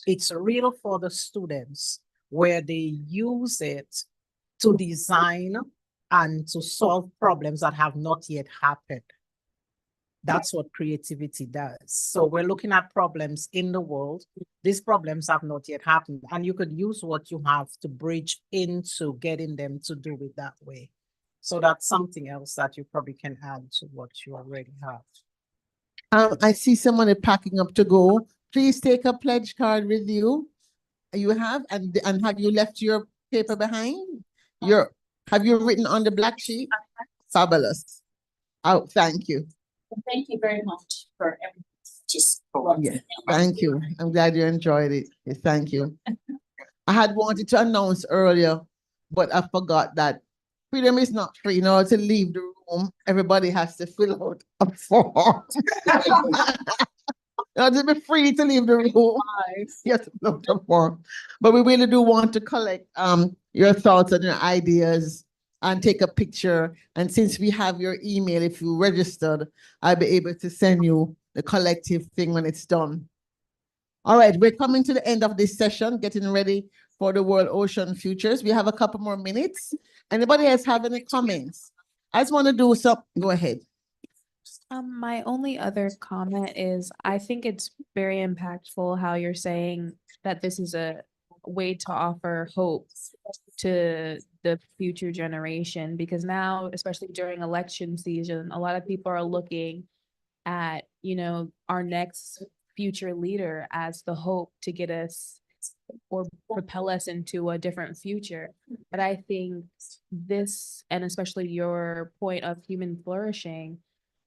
it's real for the students, where they use it to design and to solve problems that have not yet happened. That's what creativity does. So we're looking at problems in the world. These problems have not yet happened, and you could use what you have to bridge into getting them to do it that way. So that's something else that you probably can add to what you already have. I see someone packing up to go. Please take a pledge card with you. You have, and have you left your paper behind? Have you written on the black sheet? Fabulous. Oh, thank you. Thank you very much for everything. Just Yes, thank you. I'm glad you enjoyed it. Yes, thank you. I had wanted to announce earlier, but I forgot that freedom is not free. In order to leave the room, everybody has to fill out a form. To be free to leave the room. Yes, fill out a form. But we really do want to collect your thoughts and your ideas and take a picture. And since we have your email, if you registered, I'll be able to send you the collective thing when it's done. All right, we're coming to the end of this session, getting ready for the World Ocean Futures. We have a couple more minutes. Anybody else have any comments? I just want to do some, go ahead. My only other comment is I think it's very impactful how you're saying that this is a way to offer hope to the future generation, because now, especially during election season, a lot of people are looking at, our next future leader as the hope to get us or propel us into a different future. But I think this, and especially your point of human flourishing,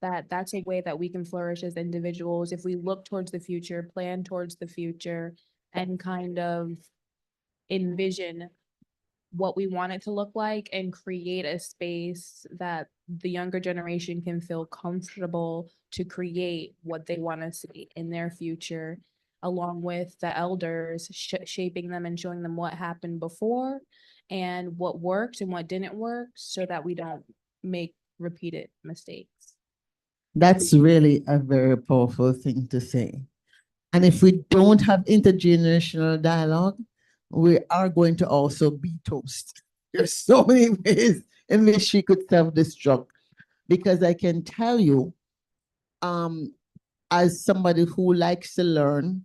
that's a way that we can flourish as individuals if we look towards the future, plan towards the future, and kind of envision what we want it to look like and create a space that the younger generation can feel comfortable to create what they want to see in their future, along with the elders shaping them and showing them what happened before and what worked and what didn't work, so that we don't make repeated mistakes. That's really a very powerful thing to say. And if we don't have intergenerational dialogue, we are going to also be toast. There's so many ways in which she could self-destruct. Because I can tell you, as somebody who likes to learn,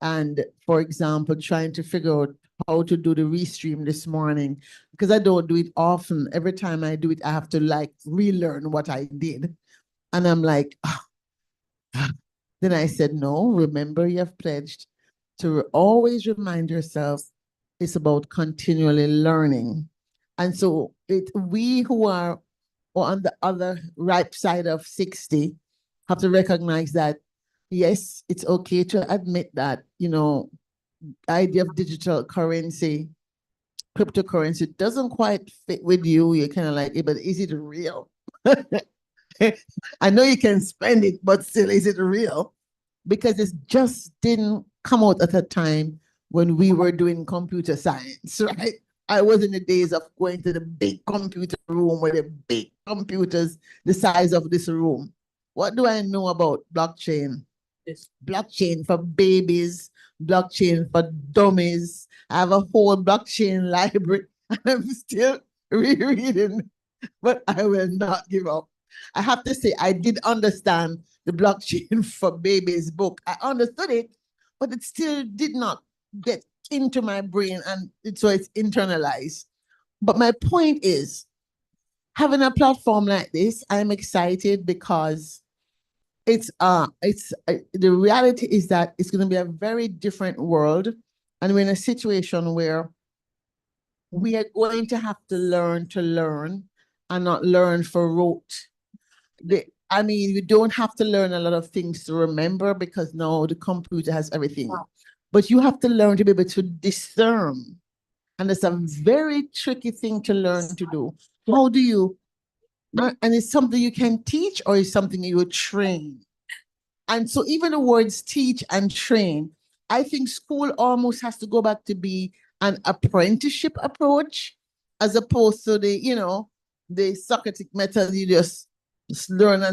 and for example, trying to figure out how to do the restream this morning, because I don't do it often. Every time I do it, I have to relearn what I did. And I'm like, then I said, no, remember you have pledged to always remind yourself it's about continually learning. And so we who are on the other right side of 60 have to recognize that, yes, it's okay to admit that, idea of digital currency, cryptocurrency doesn't quite fit with you. You're kind of like, but is it real? I know you can spend it, but still, is it real? Because it just didn't come out at a time when we were doing computer science, right? I was in the days of going to the big computer room with the big computers the size of this room. What do I know about blockchain? Blockchain for babies, blockchain for dummies. I have a whole blockchain library. I'm still rereading, but I will not give up. I have to say, I did understand the blockchain for babies book. I understood it, but it still did not get into my brain, and so it's internalized. But my point is, having a platform like this, I'm excited because the reality is that it's going to be a very different world, and we're in a situation where we are going to have to learn and not learn for rote. You don't have to learn a lot of things to remember, because now the computer has everything. But you have to learn to be able to discern. And it's a very tricky thing to learn to do. How do you, and it's something you can teach, or it's something you train. And so even the words teach and train, I think school almost has to go back to be an apprenticeship approach, as opposed to the Socratic method, you just learn,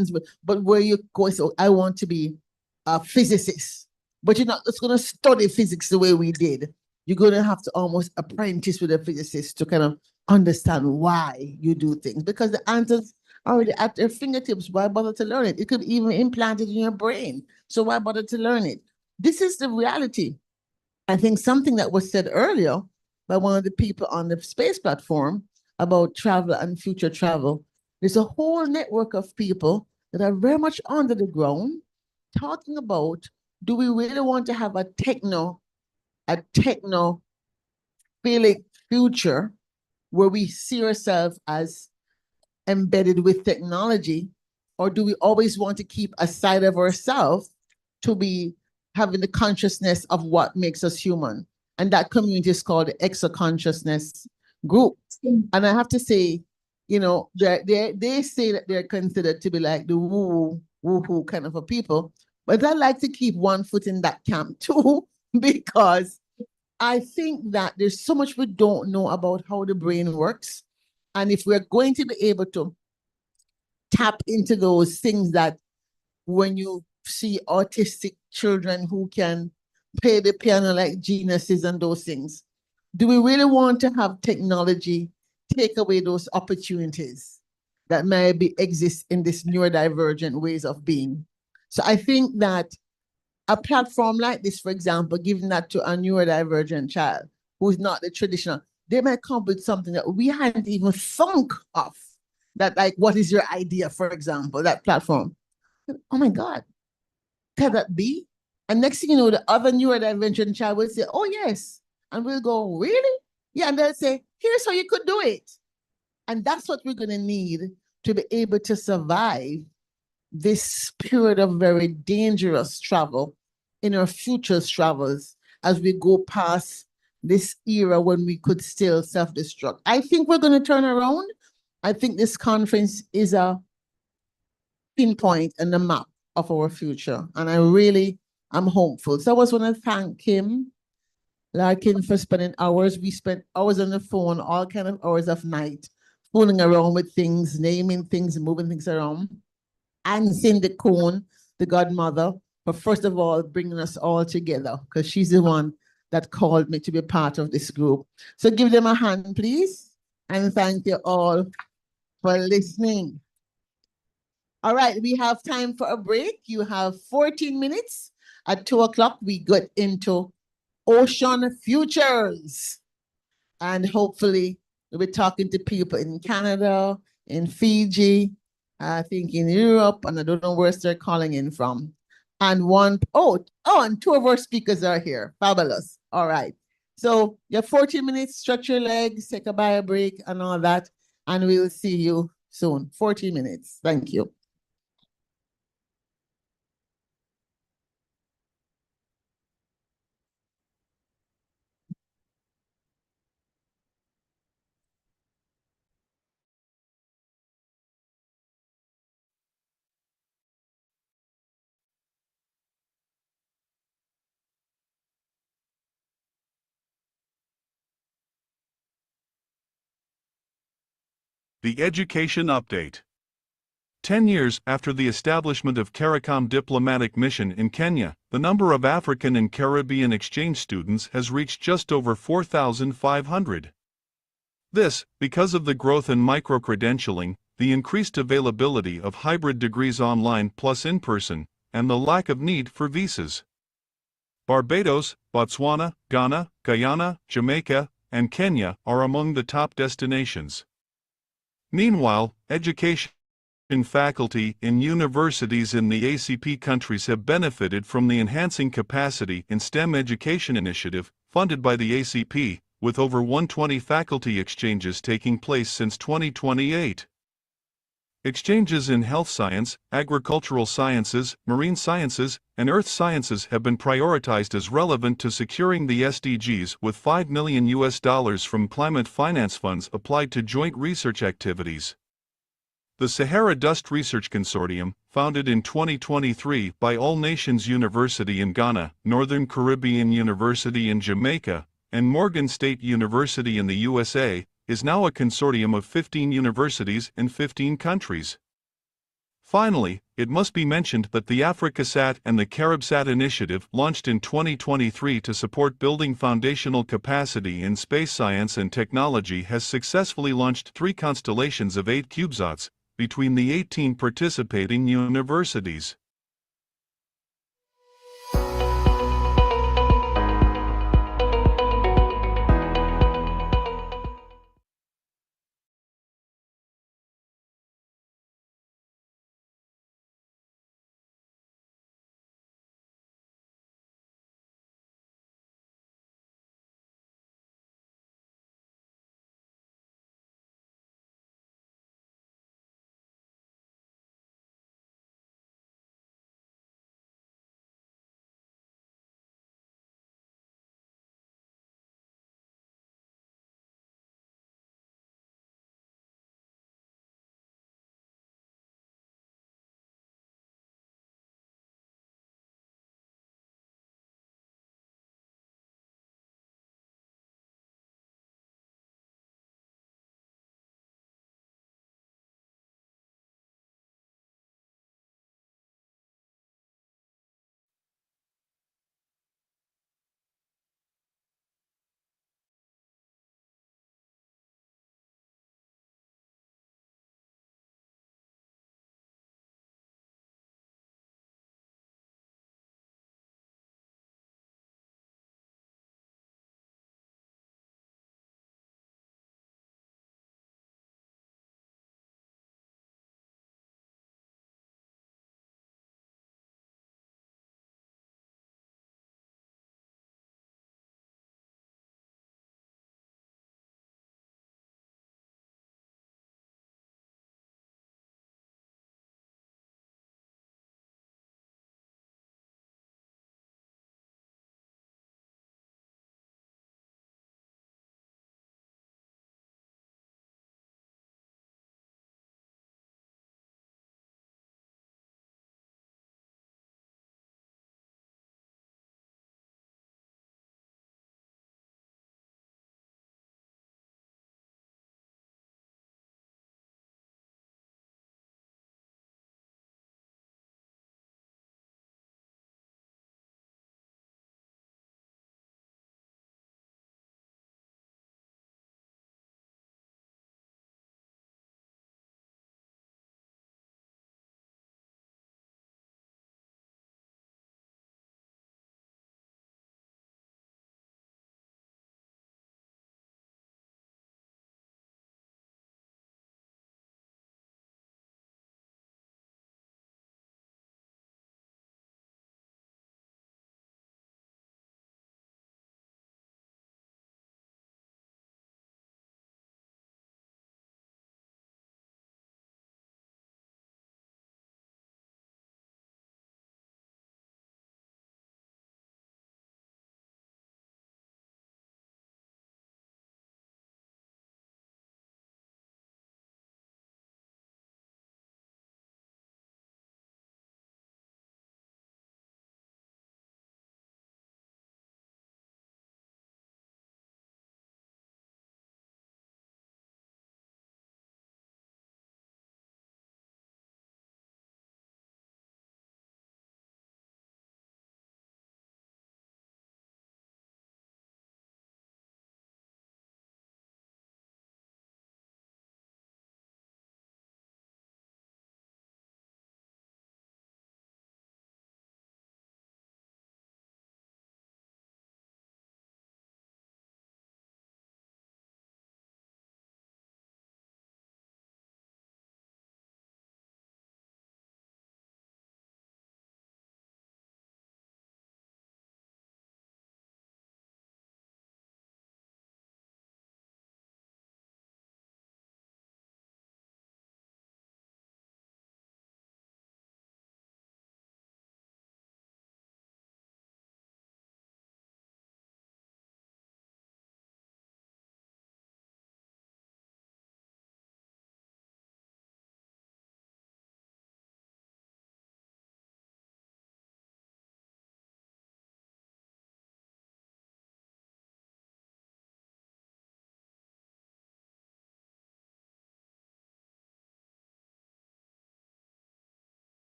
but where you go, so I want to be a physicist, but you're not just going to study physics the way we did. You're going to have to almost apprentice with a physicist to kind of understand why you do things, because the answers are already at their fingertips. Why bother to learn it? It could even implant it in your brain. So why bother to learn it? This is the reality. I think something that was said earlier by one of the people on the space platform about travel and future travel. There's a whole network of people that are very much under the ground talking about, do we really want to have a techno feeling future where we see ourselves as embedded with technology Or do we always want to keep a side of ourselves to be having the consciousness of what makes us human? And that community is called the Exo Consciousness Group. And I have to say, you know, they say that they're considered to be like the woo-hoo kind of a people. But I like to keep one foot in that camp too, because I think that there's so much we don't know about how the brain works. And if we're going to be able to tap into those things that when you see autistic children who can play the piano like geniuses and those things, do we really want to have technology take away those opportunities that maybe exist in this neurodivergent ways of being? So I think that a platform like this, for example, giving that to a neurodivergent child who's not the traditional, they might come up with something that we hadn't even thunk of. That, like, what is your idea, for example, that platform? Oh my God, can that be? And next thing you know, the other neurodivergent child will say, oh yes. And we'll go, really? Yeah, and they'll say, here's how you could do it. And that's what we're gonna need to be able to survive this period of very dangerous travel in our future travels as we go past this era when we could still self-destruct. I think we're going to turn around. I think this conference is a pinpoint in the map of our future. And I really am hopeful. So I just want to thank Kim Larkin for spending hours. We spent hours on the phone, all kind of hours of night, fooling around with things, naming things, moving things around. And Cindy Cohn, the godmother, for first of all bringing us all together, because she's the one that called me to be part of this group. So give them a hand, please. And thank you all for listening. All right, we have time for a break. You have 14 minutes. At 2 o'clock, we get into Ocean Futures. And hopefully, we'll be talking to people in Canada, in Fiji, I think in Europe, and I don't know where they're calling in from. And and two of our speakers are here. Fabulous. All right. So you have 14 minutes, stretch your legs, take a bio break and all that. And we'll see you soon. 14 minutes. Thank you. The Education Update. 10 years after the establishment of CARICOM diplomatic mission in Kenya, the number of African and Caribbean exchange students has reached just over 4,500. This, because of the growth in micro-credentialing, the increased availability of hybrid degrees online plus in-person, and the lack of need for visas. Barbados, Botswana, Ghana, Guyana, Jamaica, and Kenya are among the top destinations. Meanwhile, education faculty in universities in the ACP countries have benefited from the Enhancing Capacity in STEM Education initiative, funded by the ACP, with over 120 faculty exchanges taking place since 2028. Exchanges in health science, agricultural sciences, marine sciences, and earth sciences have been prioritized as relevant to securing the SDGs, with $5 million from climate finance funds applied to joint research activities. The Sahara Dust Research Consortium, founded in 2023 by All Nations University in Ghana, Northern Caribbean University in Jamaica, and Morgan State University in the USA, is now a consortium of 15 universities in 15 countries. Finally, it must be mentioned that the AfricaSat and the CaribSat initiative, launched in 2023 to support building foundational capacity in space science and technology, has successfully launched 3 constellations of 8 CubeSats between the 18 participating universities.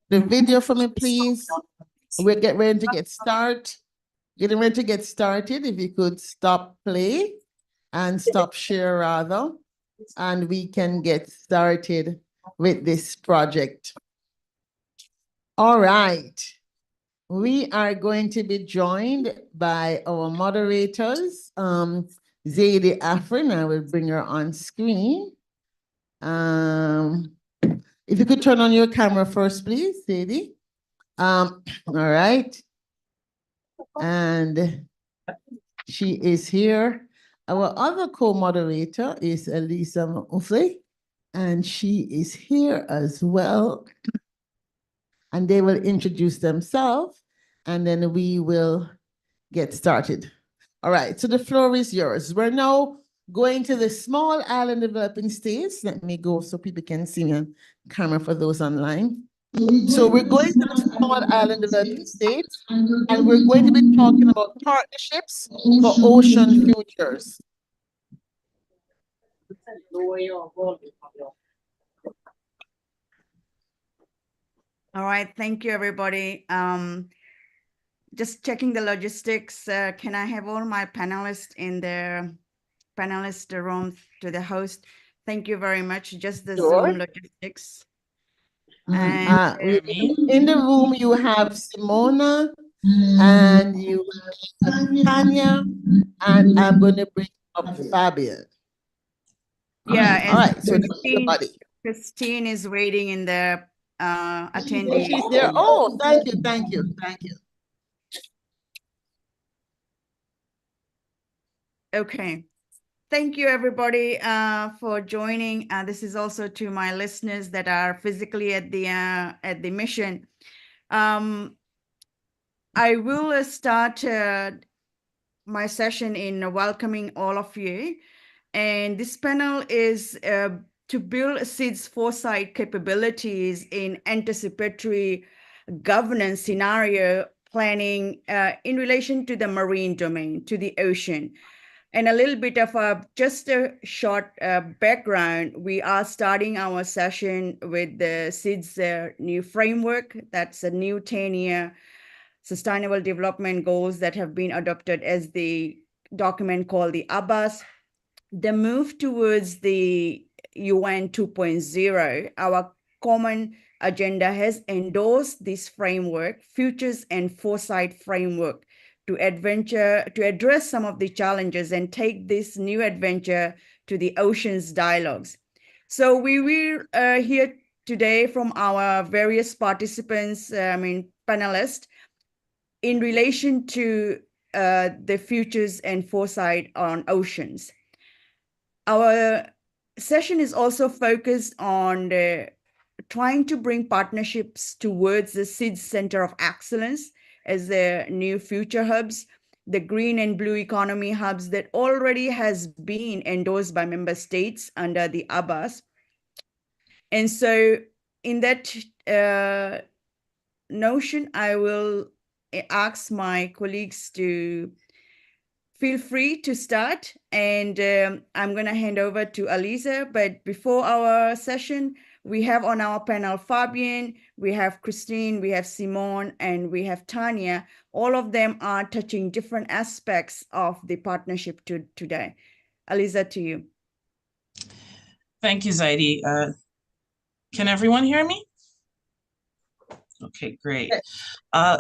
the video for me, please. We're getting ready to get started. Getting ready to get started. If you could stop play and stop share rather, and we can get started with this project. All right. We are going to be joined by our moderators, Zadie Afrin. I will bring her on screen. If you could turn on your camera first, please, Zadie. All right. And she is here. Our other co-moderator is Elisa Mufle, and she is here as well. And they will introduce themselves, and then we will get started. All right, so the floor is yours. We're now going to the small island developing states. Let me go so people can see me on camera for those online. So we're going to the small island developing states, and we're going to be talking about partnerships for ocean futures. All right, thank you, everybody. Just checking the logistics. Can I have all my panelists in the panelist room to the host? Thank you very much. Just the Sure. Zoom logistics. And in the room, you have Simona, and you have Tanya, and I'm going to bring up Fabian. yeah, All right, so this is everybody. Christine is waiting in the attendee. She's there. Oh, thank you, thank you, thank you. Okay. Thank you, everybody, for joining. This is also to my listeners that are physically at the mission. I will start my session in welcoming all of you. And this panel is to build SIDS foresight capabilities in anticipatory governance scenario planning in relation to the marine domain, to the ocean. And a little bit of just a short background. We are starting our session with the SIDS new framework. That's a new 10-year Sustainable Development Goals that have been adopted as the document called the ABAS. The move towards the UN 2.0, our common agenda has endorsed this framework, Futures and Foresight Framework, to address some of the challenges and take this new adventure to the oceans dialogues. So we will hear today from our various participants, panelists, in relation to the futures and foresight on oceans. Our session is also focused on trying to bring partnerships towards the SIDS Center of Excellence as the new future hubs, the green and blue economy hubs that already has been endorsed by member states under the ABAS. And so in that notion, I will ask my colleagues to feel free to start, and I'm going to hand over to Aliza. But before our session, we have on our panel Fabian, we have Christine, we have Simone, and we have Tanya. All of them are touching different aspects of the partnership today. Aliza, to you. Thank you, Zaidi. Can everyone hear me? Okay, great.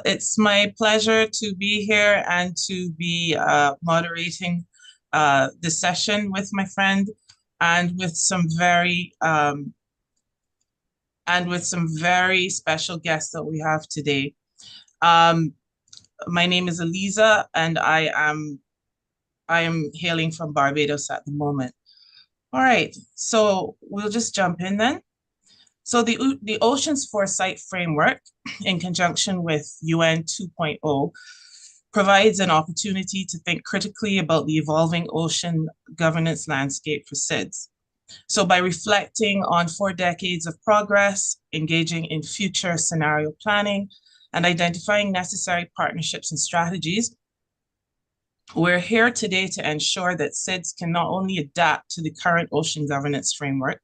It's my pleasure to be here and to be moderating this session with my friend and with some very special guests that we have today. My name is Aliza, and I am hailing from Barbados at the moment. All right, so we'll just jump in then. So the Oceans Foresight Framework, in conjunction with UN 2.0, provides an opportunity to think critically about the evolving ocean governance landscape for SIDS. So by reflecting on 4 decades of progress, engaging in future scenario planning, and identifying necessary partnerships and strategies, we're here today to ensure that SIDS can not only adapt to the current ocean governance framework,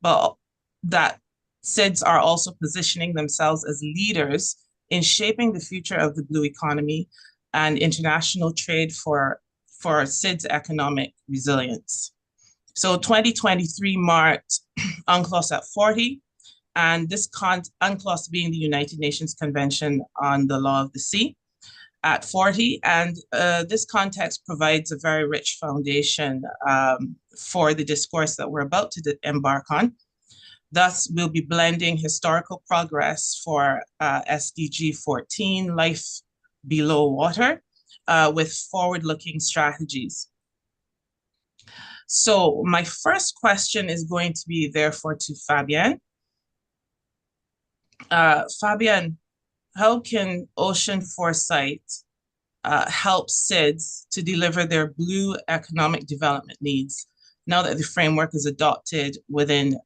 but that SIDS are also positioning themselves as leaders in shaping the future of the blue economy and international trade for SIDS economic resilience. So 2023 marked UNCLOS at 40, and this UNCLOS being the United Nations Convention on the Law of the Sea at 40. And this context provides a very rich foundation for the discourse that we're about to embark on. Thus, we'll be blending historical progress for SDG 14, life below water, with forward-looking strategies. So my first question is going to be therefore to Fabienne. Fabienne, how can ocean foresight help SIDS to deliver their blue economic development needs now that the framework is adopted within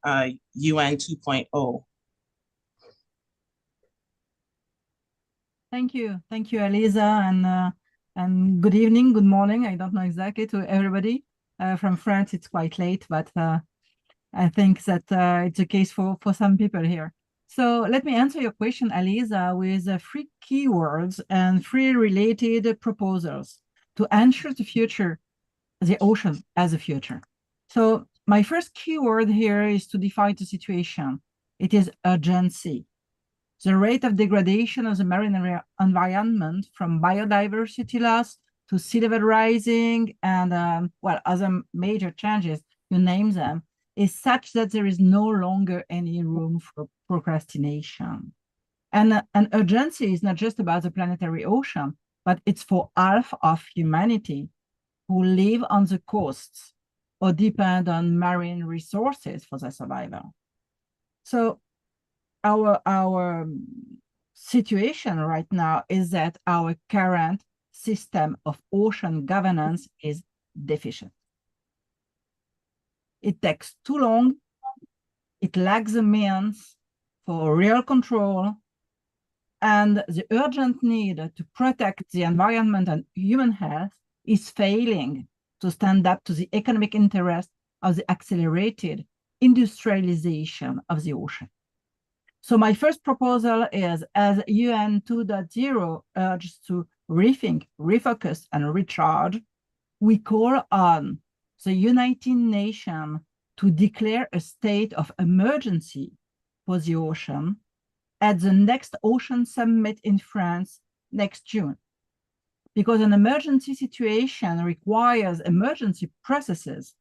UN 2.0? Thank you, Eliza, and good evening, good morning. I don't know exactly to everybody. From France, it's quite late, but I think that it's the case for some people here. So let me answer your question, Eliza, with 3 keywords and 3 related proposals to ensure the future, the ocean as a future. So my first keyword here is to define the situation. It is urgency. The rate of degradation of the marine environment, from biodiversity loss to sea level rising and well, other major changes, you name them, is such that there is no longer any room for procrastination. And urgency is not just about the planetary ocean, but it's for half of humanity who live on the coasts or depend on marine resources for their survival. So our situation right now is that our current system of ocean governance is deficient. It takes too long. It lacks the means for real control, and the urgent need to protect the environment and human health is failing to stand up to the economic interest of the accelerated industrialization of the ocean. So my first proposal is, as UN 2.0 urges to rethink, refocus, and recharge, we call on the United Nations to declare a state of emergency for the ocean at the next Ocean Summit in France next June. Because an emergency situation requires emergency processes,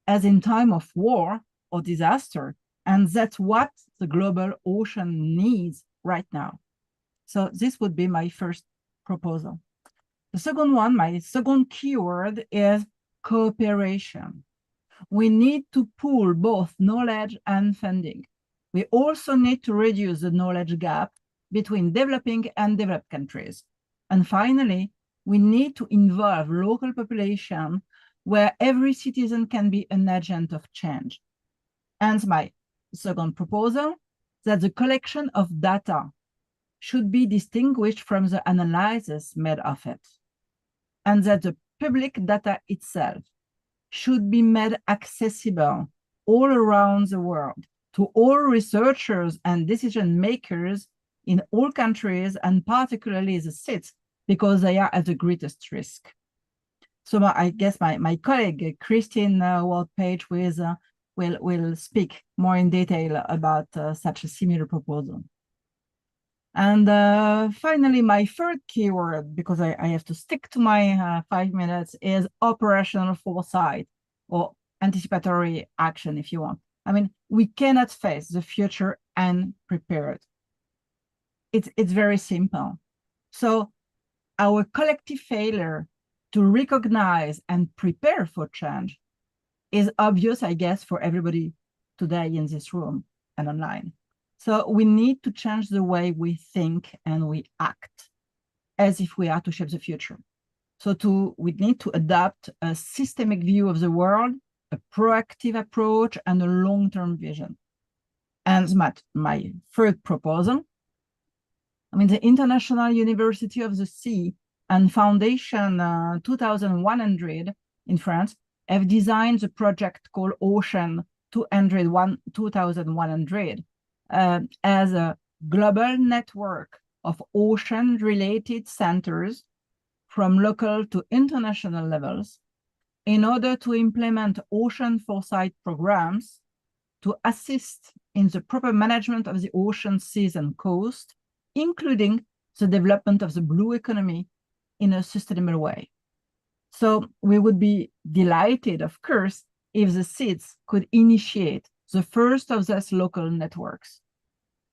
as in time of war or disaster, and that's what the global ocean needs right now. So this would be my first proposal. The second one, my second keyword, is cooperation. We need to pool both knowledge and funding. We also need to reduce the knowledge gap between developing and developed countries. And finally, we need to involve local population where every citizen can be an agent of change. And my second proposal, that the collection of data should be distinguished from the analysis made of it, and that the public data itself should be made accessible all around the world to all researchers and decision makers in all countries, and particularly the SIDS, because they are at the greatest risk. So I guess my colleague, Christine Ward-Page, will speak more in detail about such a similar proposal. And finally, my third keyword, because I have to stick to my 5 minutes, is operational foresight, or anticipatory action, if you want. I mean, we cannot face the future unprepared. It's very simple. So our collective failure to recognize and prepare for change is obvious, I guess, for everybody today in this room and online. So we need to change the way we think and we act as if we are to shape the future. So we need to adopt a systemic view of the world, a proactive approach, and a long-term vision. And my third proposal, I mean, the International University of the Sea and Foundation 2100 in France have designed the project called Ocean 2100, as a global network of ocean-related centers from local to international levels in order to implement ocean foresight programs to assist in the proper management of the ocean seas and coast, including the development of the blue economy in a sustainable way. So we would be delighted, of course, if the SEEDS could initiate the first of those local networks.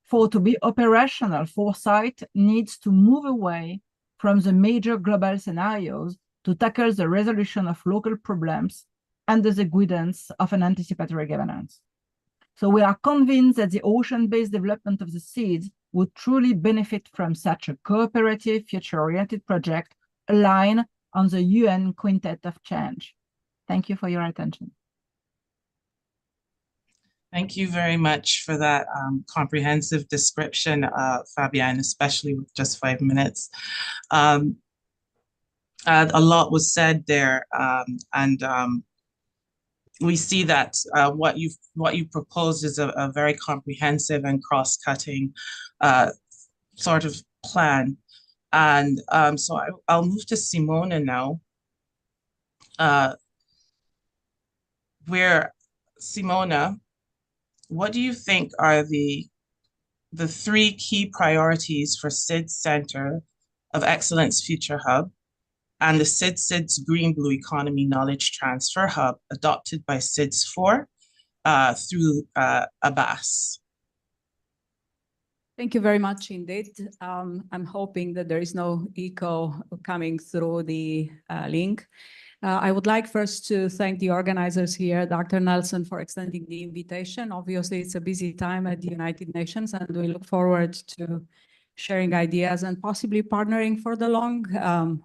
For to be operational, foresight needs to move away from the major global scenarios to tackle the resolution of local problems under the guidance of an anticipatory governance. So we are convinced that the ocean-based development of the SEEDS would truly benefit from such a cooperative, future-oriented project aligned on the UN Quintet of Change. Thank you for your attention. Thank you very much for that comprehensive description, Fabienne, especially with just 5 minutes. A lot was said there, and we see that what you proposed is a very comprehensive and cross-cutting sort of plan. And so I'll move to Simona now, where Simona, what do you think are the 3 key priorities for SIDS Center of Excellence Future Hub and the SIDS Green Blue Economy Knowledge Transfer Hub adopted by SIDS 4 through ABAS? Thank you very much indeed. I'm hoping that there is no echo coming through the link. I would like first to thank the organizers here, Dr. Nelson, for extending the invitation. Obviously, it's a busy time at the United Nations, and we look forward to sharing ideas and possibly partnering for the long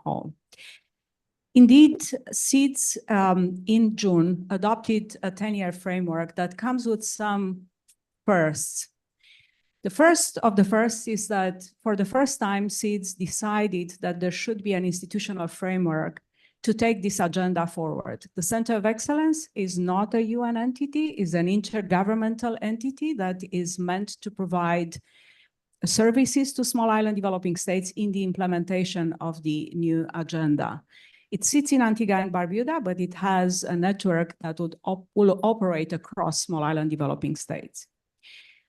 haul. Indeed, SEEDS in June adopted a 10-year framework that comes with some firsts. The first of the firsts is that for the first time, SEEDS decided that there should be an institutional framework to take this agenda forward. The Center of Excellence is not a UN entity, is an intergovernmental entity that is meant to provide services to small island developing states in the implementation of the new agenda. It sits in Antigua and Barbuda, but it has a network that will operate across small island developing states.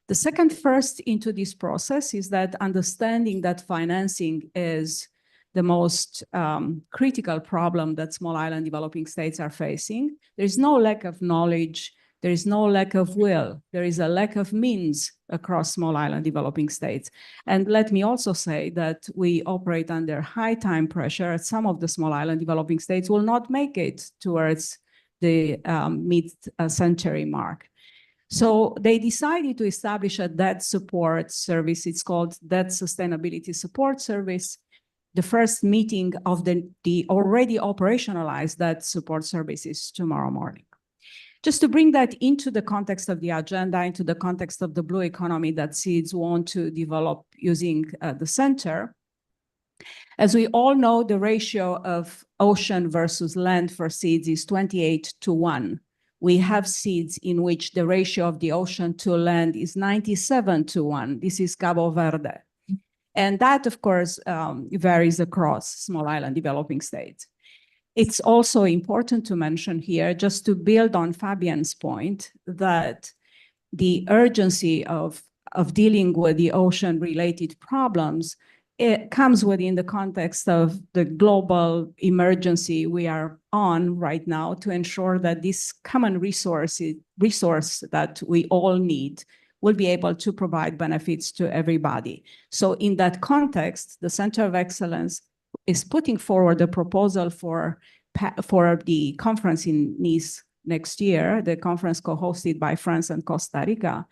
The second first into this process is that understanding that financing is the most critical problem that small island developing states are facing. There is no lack of knowledge, there is no lack of will, there is a lack of means across small island developing states. And let me also say that we operate under high time pressure. Some of the small island developing states will not make it towards the mid-century mark. So they decided to establish a debt support service. It's called Debt Sustainability Support Service. The first meeting of the already operationalized debt support services tomorrow morning. Just to bring that into the context of the agenda, into the context of the blue economy that SEEDS want to develop using the center. As we all know, the ratio of ocean versus land for SEEDS is 28:1. We have SEEDS in which the ratio of the ocean to land is 97:1. This is Cabo Verde. And that, of course, varies across small island developing states. It's also important to mention here, just to build on Fabienne's point, that the urgency of dealing with the ocean-related problems, it comes within the context of the global emergency we are on right now to ensure that this common resource that we all need will be able to provide benefits to everybody. So in that context, the Center of Excellence is putting forward a proposal for the conference in Nice next year, the conference co-hosted by France and Costa Rica,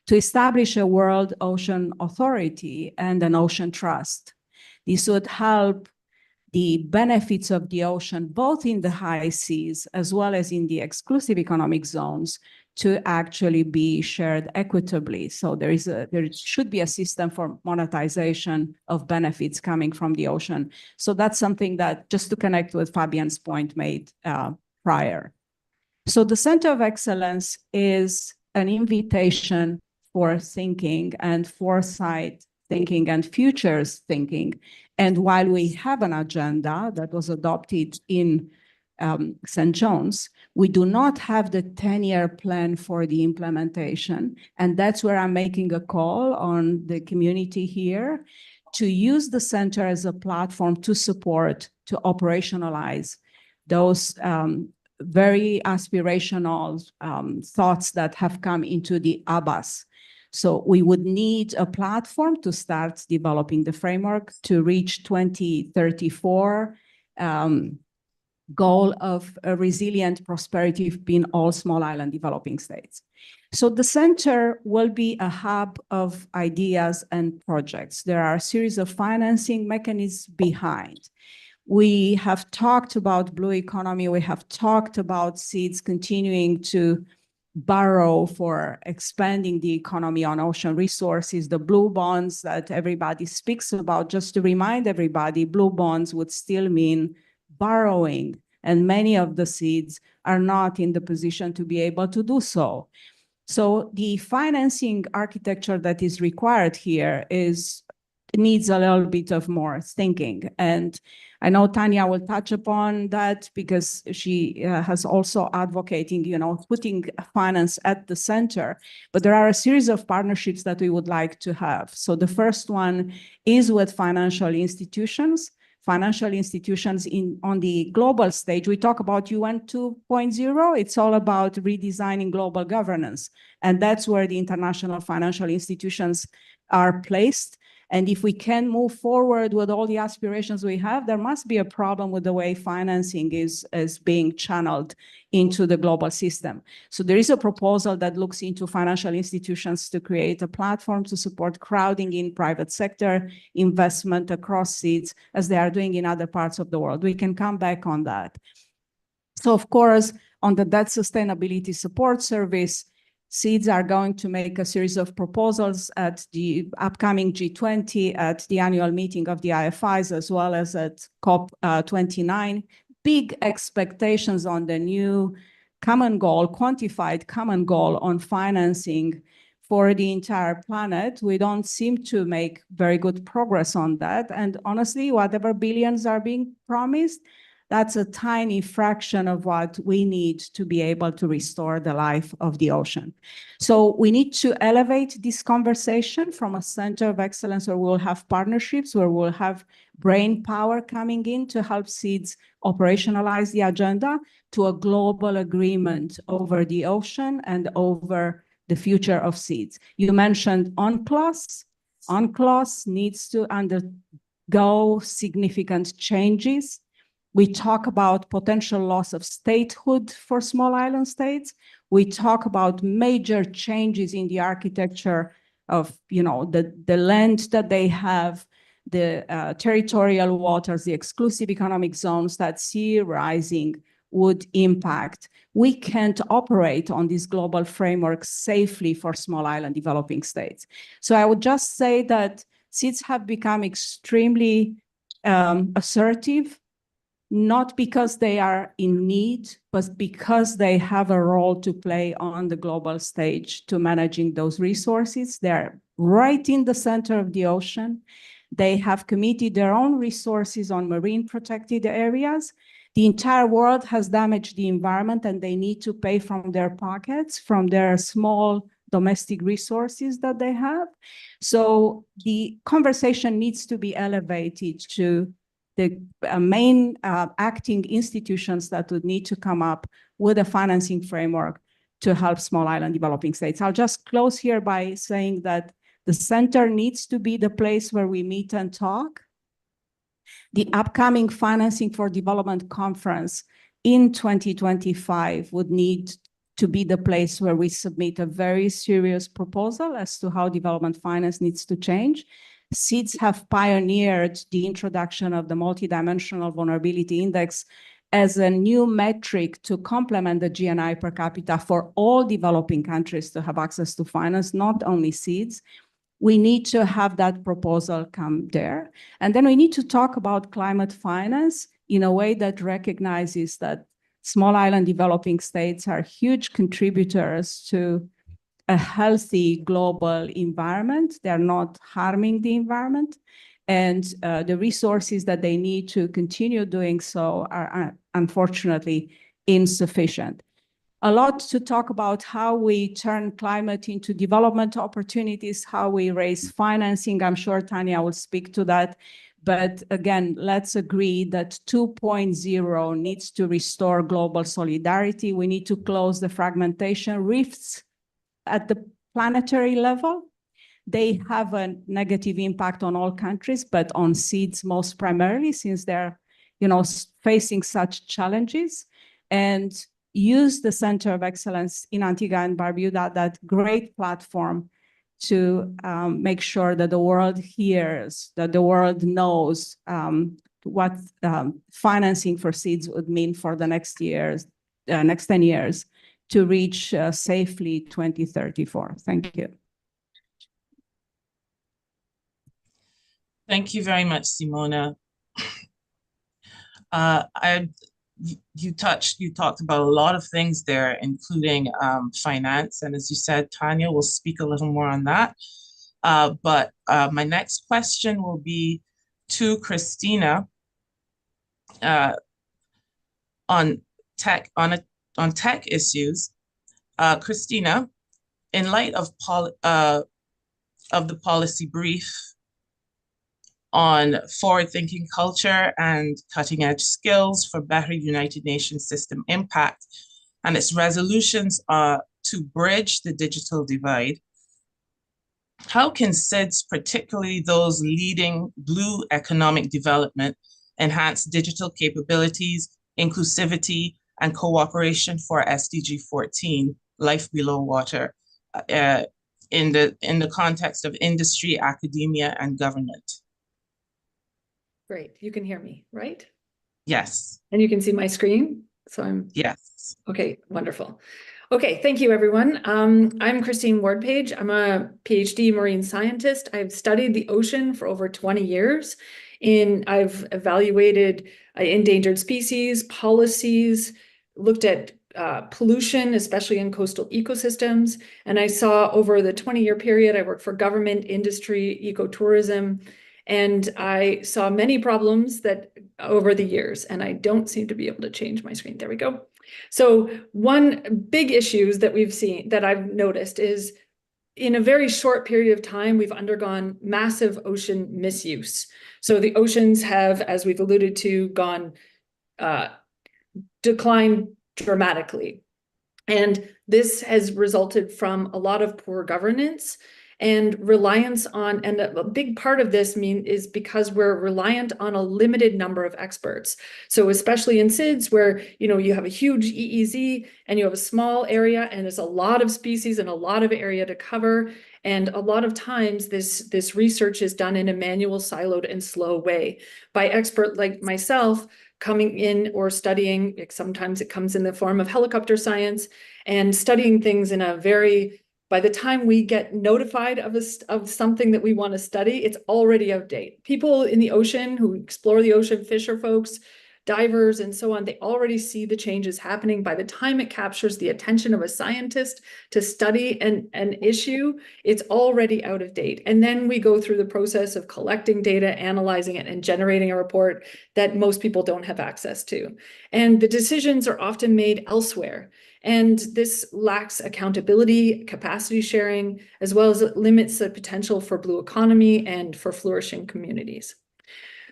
to establish a World Ocean Authority and an ocean trust. This would help the benefits of the ocean, both in the high seas as well as in the exclusive economic zones, to actually be shared equitably. So there should be a system for monetization of benefits coming from the ocean. So that's something that, just to connect with Fabienne's point made prior. So the Center of Excellence is an invitation for thinking and foresight thinking and futures thinking. And while we have an agenda that was adopted in St. John's, we do not have the 10-year plan for the implementation. And that's where I'm making a call on the community here to use the center as a platform to support, to operationalize those very aspirational thoughts that have come into the ABAS. So we would need a platform to start developing the framework to reach 2034 goal of a resilient prosperity in all small island developing states. So the center will be a hub of ideas and projects. There are a series of financing mechanisms behind. We have talked about blue economy. We have talked about seeds continuing to borrow for expanding the economy on ocean resources, the blue bonds that everybody speaks about. Just to remind everybody, blue bonds would still mean borrowing, and many of the seeds are not in the position to be able to do so. So the financing architecture that is required here needs a little bit of more thinking. And I know Tanya will touch upon that because she has also advocating, putting finance at the center. But there are a series of partnerships that we would like to have. So the first one is with financial institutions. Financial institutions on the global stage. We talk about UN 2.0. It's all about redesigning global governance. And that's where the international financial institutions are placed. And if we can move forward with all the aspirations we have, there must be a problem with the way financing is being channeled into the global system. So there is a proposal that looks into financial institutions to create a platform to support crowding in private sector investment across seeds, as they are doing in other parts of the world. We can come back on that. So of course, on the debt sustainability support service, seeds are going to make a series of proposals at the upcoming G20, at the annual meeting of the IFIs, as well as at COP29. Big expectations on the new common goal, quantified common goal on financing for the entire planet. We don't seem to make very good progress on that. And honestly, whatever billions are being promised, that's a tiny fraction of what we need to be able to restore the life of the ocean. So we need to elevate this conversation from a center of excellence where we'll have partnerships, where we'll have brain power coming in to help seeds operationalize the agenda, to a global agreement over the ocean and over the future of seeds. You mentioned UNCLOS. UNCLOS needs to undergo significant changes. We talk about potential loss of statehood for small island states. We talk about major changes in the architecture of, the land that they have, the territorial waters, the exclusive economic zones that sea rising would impact. We can't operate on this global framework safely for small island developing states. So I would just say that seeds have become extremely assertive, not because they are in need, but because they have a role to play on the global stage to managing those resources. They're right in the center of the ocean. They have committed their own resources on marine protected areas. The entire world has damaged the environment, and they need to pay from their pockets, from their small domestic resources that they have. So the conversation needs to be elevated to the main acting institutions that would need to come up with a financing framework to help small island developing states. I'll just close here by saying that the center needs to be the place where we meet and talk. The upcoming Financing for Development Conference in 2025 would need to be the place where we submit a very serious proposal as to how development finance needs to change. Seeds have pioneered the introduction of the multidimensional vulnerability index as a new metric to complement the GNI per capita for all developing countries to have access to finance, not only seeds. We need to have that proposal come there. And then we need to talk about climate finance in a way that recognizes that small island developing states are huge contributors to a healthy global environment. They're not harming the environment. And the resources that they need to continue doing so are unfortunately insufficient. A lot to talk about how we turn climate into development opportunities, how we raise financing. I'm sure Tanya will speak to that. But again, let's agree that 2.0 needs to restore global solidarity. We need to close the fragmentation rifts at the planetary level. They have a negative impact on all countries, but on seeds most primarily, since they're, facing such challenges. And use the Center of Excellence in Antigua and Barbuda, that great platform, to make sure that the world hears, that the world knows what financing for seeds would mean for the next 10 years to reach safely 2034. Thank you. Thank you very much, Simona. You talked about a lot of things there, including finance. And as you said, Tanya will speak a little more on that. But my next question will be to Christina on tech issues. Christina, in light of the policy brief on forward-thinking culture and cutting-edge skills for better United Nations system impact, and its resolutions to bridge the digital divide, how can SIDS, particularly those leading blue economic development, enhance digital capabilities, inclusivity, and cooperation for SDG 14, Life Below Water, in the context of industry, academia, and government? Great. You can hear me, right? Yes. And you can see my screen? Yes. Okay, wonderful. Okay, thank you, everyone. I'm Christine Ward-Page. I'm a PhD marine scientist. I've studied the ocean for over 20 years. I've evaluated endangered species, policies, looked at pollution, especially in coastal ecosystems. And I saw over the 20-year period, I worked for government, industry, ecotourism, and I saw many problems that over the years, and I don't seem to be able to change my screen. There we go. So one big issues that we've seen, that I've noticed, is in a very short period of time, we've undergone massive ocean misuse. So the oceans have, as we've alluded to, declined dramatically. And this has resulted from a lot of poor governance and reliance on, and a big part of this is because we're reliant on a limited number of experts. So especially in SIDS, where you have a huge EEZ and you have a small area and it's a lot of species and a lot of area to cover. And a lot of times this research is done in a manual, siloed, and slow way by experts like myself coming in or studying. Sometimes it comes in the form of helicopter science and studying things in a very, by the time we get notified of something that we want to study, it's already out of date. People in the ocean who explore the ocean, fisher folks, divers, and so on, they already see the changes happening. By the time it captures the attention of a scientist to study an issue, it's already out of date. And then we go through the process of collecting data, analyzing it, and generating a report that most people don't have access to. And the decisions are often made elsewhere. And this lacks accountability, capacity sharing, as well as it limits the potential for blue economy and for flourishing communities.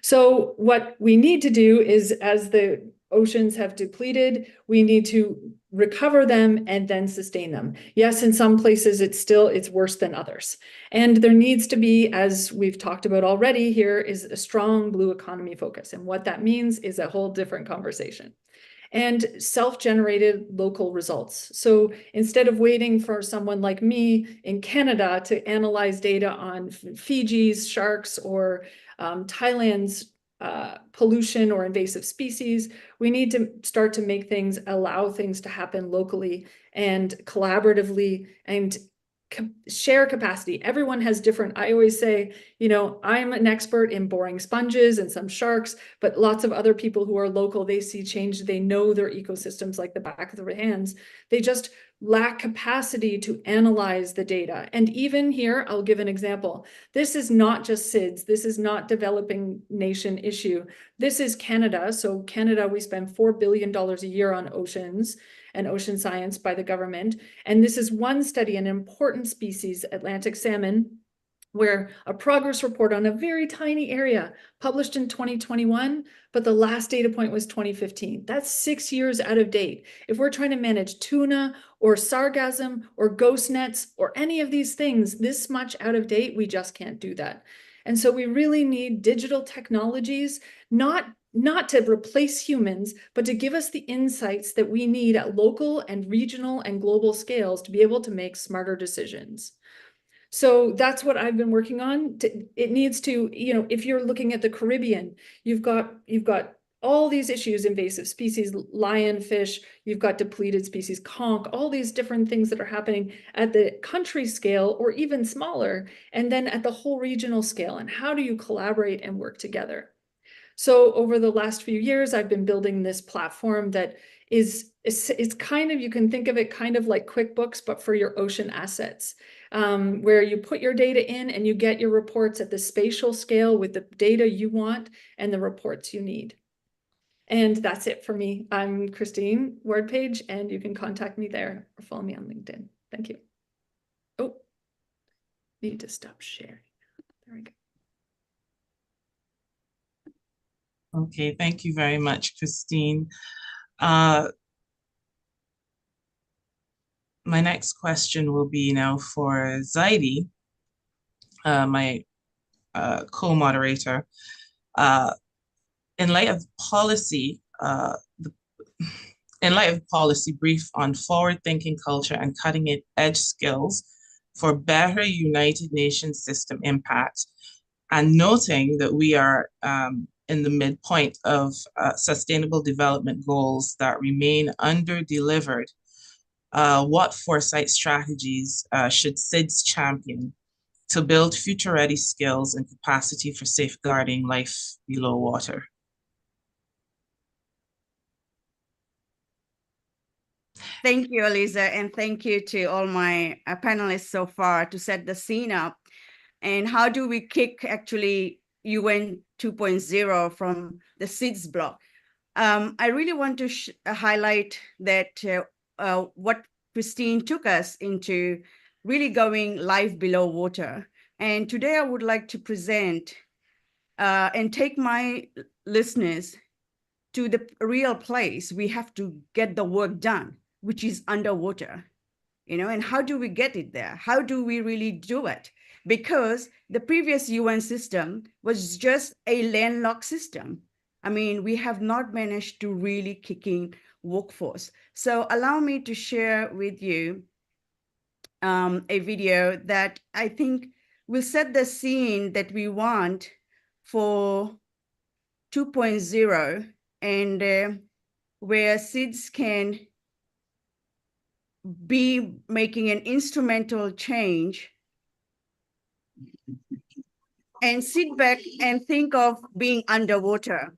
So what we need to do is, as the oceans have depleted, we need to recover them and then sustain them. Yes, in some places it's worse than others. And there needs to be, as we've talked about already here, is a strong blue economy focus. And what that means is a whole different conversation. And self-generated local results. So instead of waiting for someone like me in Canada to analyze data on Fiji's sharks or Thailand's pollution or invasive species, we need to start to allow things to happen locally and collaboratively, and share capacity. Everyone has different, I always say, you know, I'm an expert in boring sponges and some sharks, but lots of other people who are local, they see change, they know their ecosystems like the back of their hands. They just lack capacity to analyze the data. And even here, I'll give an example. This is not just SIDS. This is not developing nation issue. This is Canada. So Canada, we spend $4 billion a year on oceans and ocean science by the government. And this is one study, an important species, Atlantic salmon, where a progress report on a very tiny area published in 2021, but the last data point was 2015. That's 6 years out of date. If we're trying to manage tuna or sargassum or ghost nets or any of these things this much out of date, we just can't do that. And so we really need digital technologies, not to replace humans, but to give us the insights that we need at local and regional and global scales to be able to make smarter decisions. So that's what I've been working on. It needs to, you know, if you're looking at the Caribbean, you've got all these issues, invasive species, lionfish, you've got depleted species, conch, all these different things that are happening at the country scale or even smaller, and then at the whole regional scale. And how do you collaborate and work together? So over the last few years, I've been building this platform that it's kind of, you can think of it kind of like QuickBooks, but for your ocean assets, where you put your data in and you get your reports at the spatial scale with the data you want and the reports you need. And that's it for me. I'm Christine Wardpage, and you can contact me there or follow me on LinkedIn. Thank you. Oh, need to stop sharing. There we go. Okay, thank you very much, Christine. My next question will be now for Zaidi, my co-moderator. In light of policy, brief on forward-thinking culture and cutting-edge skills for better United Nations system impact, and noting that we are in the midpoint of sustainable development goals that remain under-delivered, what foresight strategies should SIDS champion to build future-ready skills and capacity for safeguarding life below water? Thank you, Eliza, and thank you to all my panelists so far to set the scene up. And how do we kick actually UN 2.0 from the SIDS block? I really want to highlight that what Christine took us into really going life below water. And today I would like to present and take my listeners to the real place we have to get the work done, which is underwater, you know, and how do we get it there? How do we really do it? Because the previous UN system was just a landlocked system. I mean, we have not managed to really kick in workforce. So allow me to share with you a video that I think will set the scene that we want for 2.0 and where SIDS can be making an instrumental change and sit back and think of being underwater.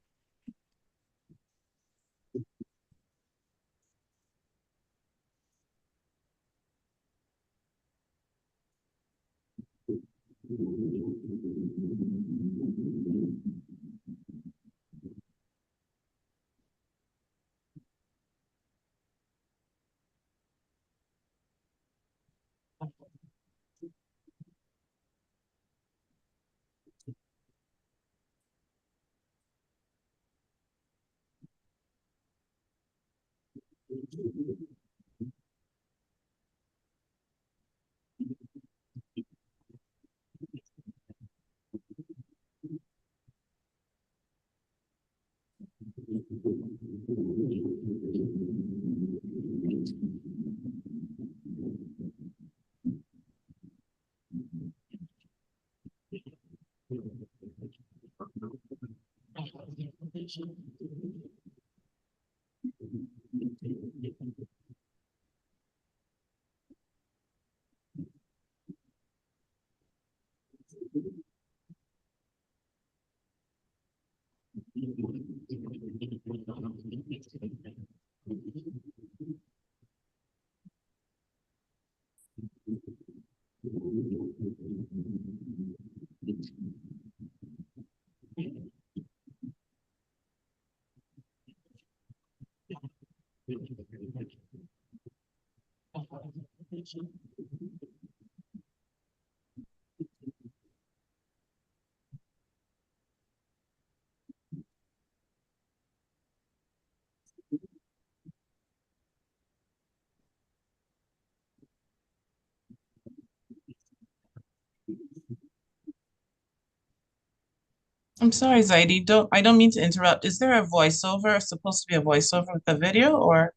I'm sorry, Zaidi. I don't mean to interrupt. Is there a voiceover, supposed to be a voiceover with the video, or?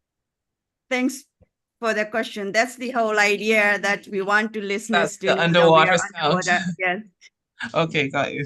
Thanks for the question. That's the whole idea, that we want to listeners That's to the know that we underwater are sound. underwater. Yes. Okay, got you.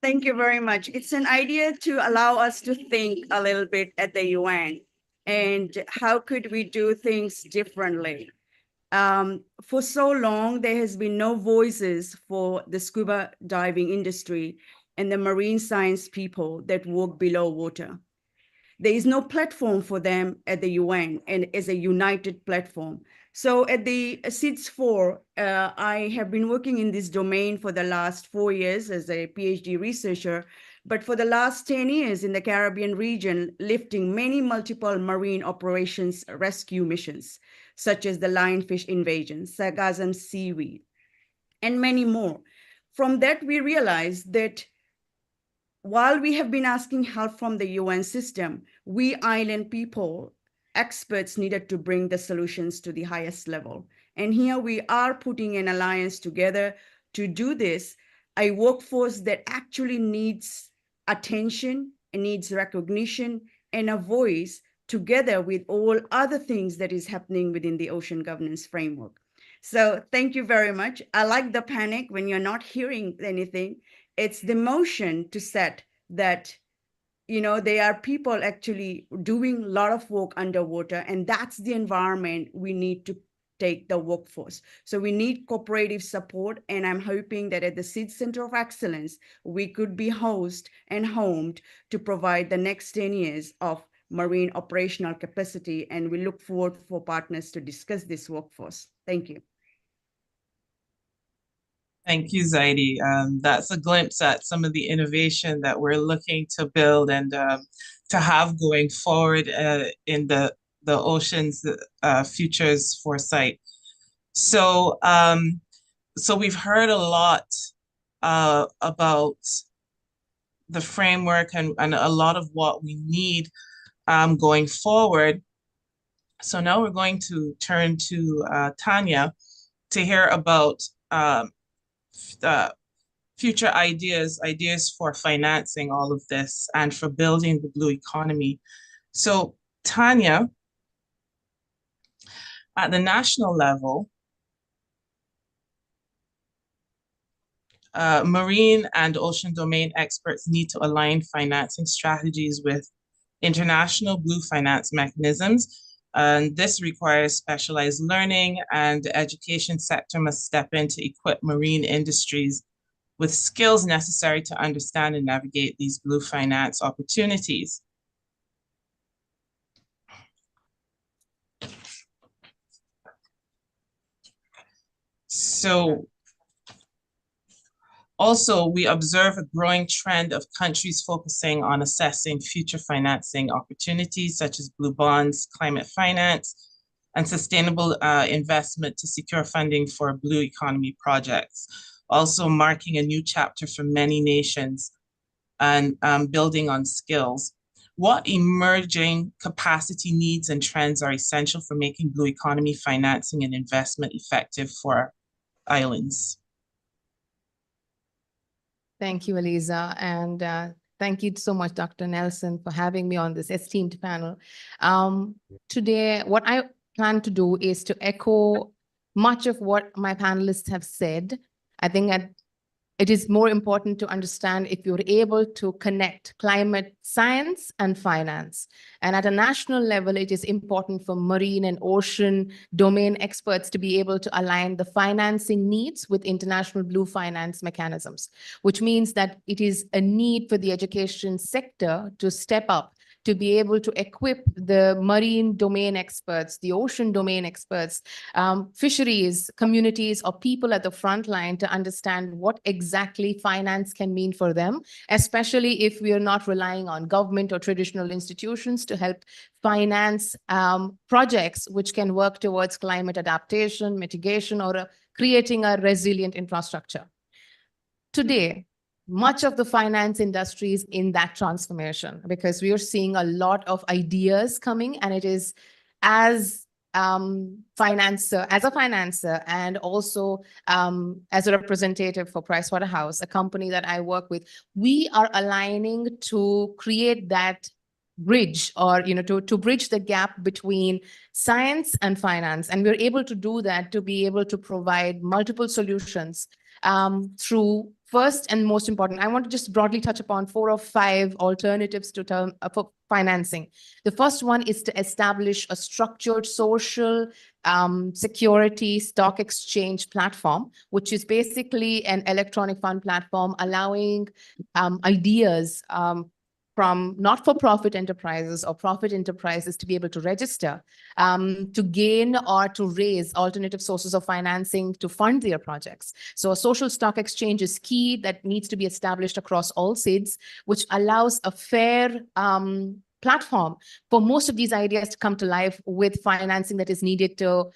Thank you very much. It's an idea to allow us to think a little bit at the UN and how could we do things differently. For so long, there has been no voices for the scuba diving industry and the marine science people that work below water. There is no platform for them at the UN and as a united platform. So at the SEEDS 4, I have been working in this domain for the last 4 years as a PhD researcher, but for the last 10 years in the Caribbean region, lifting many multiple marine operations rescue missions, such as the lionfish invasion, sargassum seaweed, and many more. From that, we realized that while we have been asking help from the UN system, we island people, experts needed to bring the solutions to the highest level. And here we are putting an alliance together to do this, a workforce that actually needs attention and needs recognition and a voice together with all other things that is happening within the ocean governance framework. So thank you very much. I like the panic when you're not hearing anything. It's the motion to set that, there are people actually doing a lot of work underwater, and that's the environment we need to take the workforce. So we need cooperative support, and I'm hoping that at the SEED Center of Excellence, we could be host and homed to provide the next 10 years of marine operational capacity, and we look forward for partners to discuss this workforce. Thank you. Thank you, Zaidi. That's a glimpse at some of the innovation that we're looking to build and to have going forward in the ocean's futures foresight. So, so we've heard a lot about the framework and a lot of what we need going forward. So now we're going to turn to Tanya to hear about future ideas for financing all of this and for building the blue economy. So Tanya, at the national level, marine and ocean domain experts need to align financing strategies with international blue finance mechanisms. And this requires specialized learning, and the education sector must step in to equip marine industries with skills necessary to understand and navigate these blue finance opportunities. So also, we observe a growing trend of countries focusing on assessing future financing opportunities such as blue bonds, climate finance, and sustainable investment to secure funding for blue economy projects, also marking a new chapter for many nations and building on skills. What emerging capacity needs and trends are essential for making blue economy financing and investment effective for islands? Thank you, Eliza, and thank you so much, Dr. Nelson, for having me on this esteemed panel. Today, what I plan to do is to echo much of what my panelists have said. I think that it is more important to understand if you're able to connect climate science and finance. And at a national level, it is important for marine and ocean domain experts to be able to align the financing needs with international blue finance mechanisms, which means that it is a need for the education sector to step up to be able to equip the marine domain experts, the ocean domain experts, fisheries, communities, or people at the front line to understand what exactly finance can mean for them, especially if we are not relying on government or traditional institutions to help finance projects which can work towards climate adaptation, mitigation, or creating a resilient infrastructure. Today, much of the finance industry is in that transformation because we are seeing a lot of ideas coming, and it is as a financer and also as a representative for Pricewaterhouse, a company that I work with, we are aligning to create that bridge, or to bridge the gap between science and finance. And we're able to do that to be able to provide multiple solutions through, first and most important, I want to just broadly touch upon 4 or 5 alternatives to for financing. The first one is to establish a structured social security stock exchange platform, which is basically an electronic fund platform allowing ideas from not-for-profit enterprises or profit enterprises to be able to register, to gain or to raise alternative sources of financing to fund their projects. So a social stock exchange is key that needs to be established across all SIDS, which allows a fair platform for most of these ideas to come to life with financing that is needed to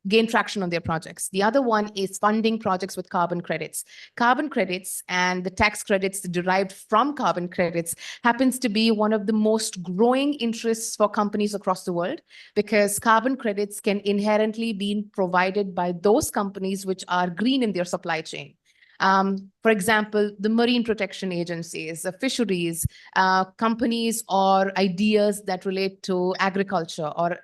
gain traction on their projects. The other one is funding projects with carbon credits. Carbon credits and the tax credits derived from carbon credits happens to be one of the most growing interests for companies across the world, because carbon credits can inherently be provided by those companies which are green in their supply chain. For example, the marine protection agencies, the fisheries, companies or ideas that relate to agriculture, or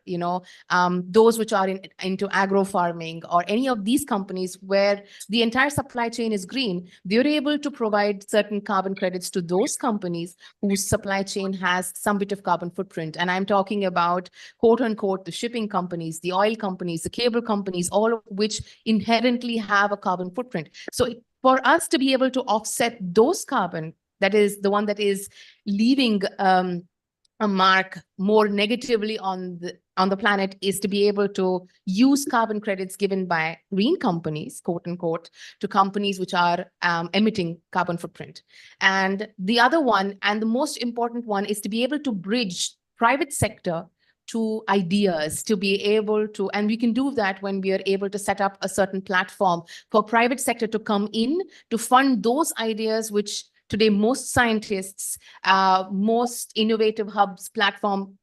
those which are into agro farming, or any of these companies where the entire supply chain is green, they're able to provide certain carbon credits to those companies whose supply chain has some bit of carbon footprint. And I'm talking about, quote unquote, the shipping companies, the oil companies, the cable companies, all of which inherently have a carbon footprint. So for us to be able to offset those carbon, that is the one that is leaving a mark more negatively on the planet, is to be able to use carbon credits given by green companies, quote unquote, to companies which are emitting carbon footprint. And the other one, and the most important one, is to be able to bridge private sector to ideas, to be able to, and we can do that when we are able to set up a certain platform for private sector to come in to fund those ideas which today most scientists, most innovative hubs, platform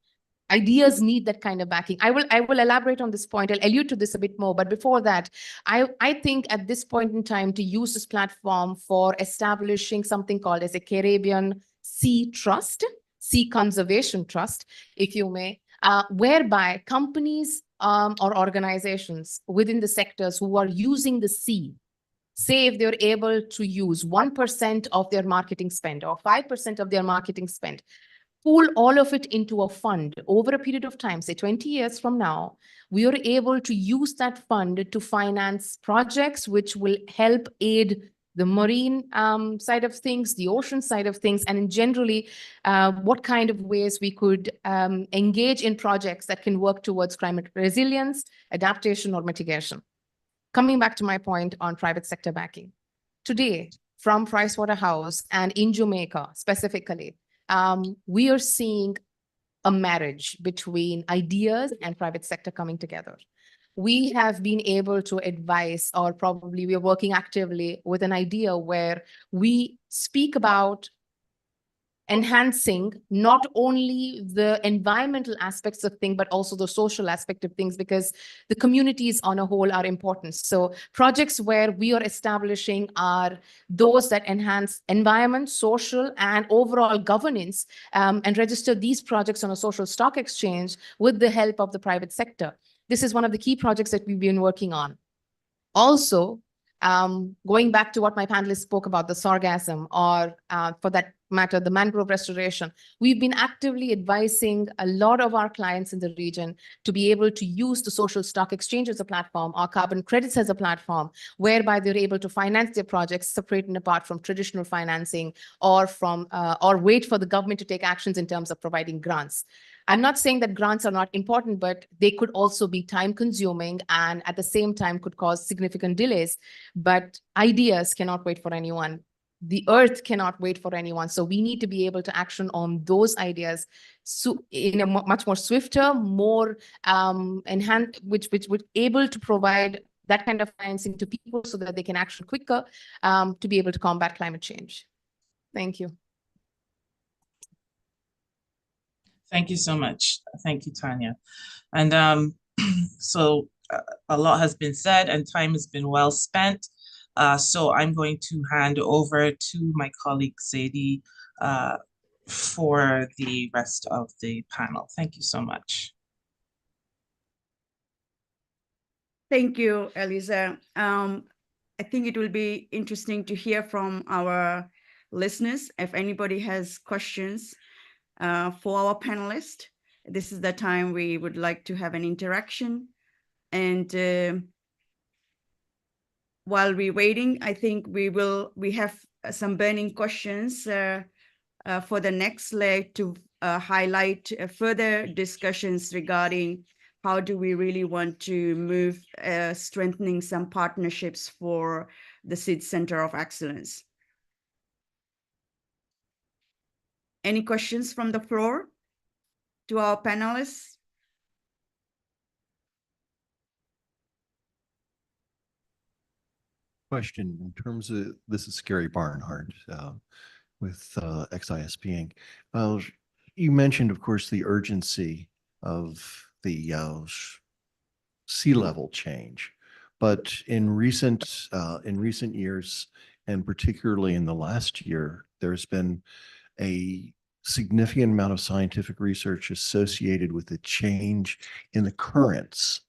ideas need that kind of backing. I will elaborate on this point. I'll allude to this a bit more. But before that, I think at this point in time to use this platform for establishing something called as a Caribbean Sea Trust. Sea Conservation Trust, if you may, whereby companies or organizations within the sectors who are using the sea, say if they're able to use 1% of their marketing spend or 5% of their marketing spend, pool all of it into a fund over a period of time, say 20 years from now, we are able to use that fund to finance projects which will help aid the marine side of things, the ocean side of things, and in generally, what kind of ways we could engage in projects that can work towards climate resilience, adaptation, or mitigation. Coming back to my point on private sector backing. Today, from Pricewaterhouse and in Jamaica specifically, we are seeing a marriage between ideas and private sector coming together. We have been able to advise, or probably we are working actively with an idea where we speak about enhancing not only the environmental aspects of things, but also the social aspect of things, because the communities on a whole are important. So projects where we are establishing are those that enhance environment, social, and overall governance, and register these projects on a social stock exchange with the help of the private sector. This is one of the key projects that we've been working on. Also, going back to what my panelists spoke about, the sargassum, or for that matter, the mangrove restoration, we've been actively advising a lot of our clients in the region to be able to use the social stock exchange as a platform, or carbon credits as a platform, whereby they're able to finance their projects separate and apart from traditional financing, or from or wait for the government to take actions in terms of providing grants. I'm not saying that grants are not important, but they could also be time consuming and at the same time could cause significant delays. But ideas cannot wait for anyone. The earth cannot wait for anyone. So we need to be able to action on those ideas in a much more swifter, more enhanced, which would able to provide that kind of financing to people so that they can action quicker to be able to combat climate change. Thank you. Thank you so much. Thank you, Tanya. And so a lot has been said and time has been well spent. So I'm going to hand over to my colleague Zadie for the rest of the panel. Thank you so much. Thank you, Eliza. I think it will be interesting to hear from our listeners. If anybody has questions for our panelists, this is the time we would like to have an interaction. And while we're waiting, I think we have some burning questions for the next leg to highlight further discussions regarding how do we really want to move strengthening some partnerships for the SEED Center of Excellence. Any questions from the floor to our panelists? Question in terms of, this is Gary Barnhart with XISP Inc. You mentioned, of course, the urgency of the sea level change, but in recent years, and particularly in the last year, there's been a significant amount of scientific research associated with the change in the currents,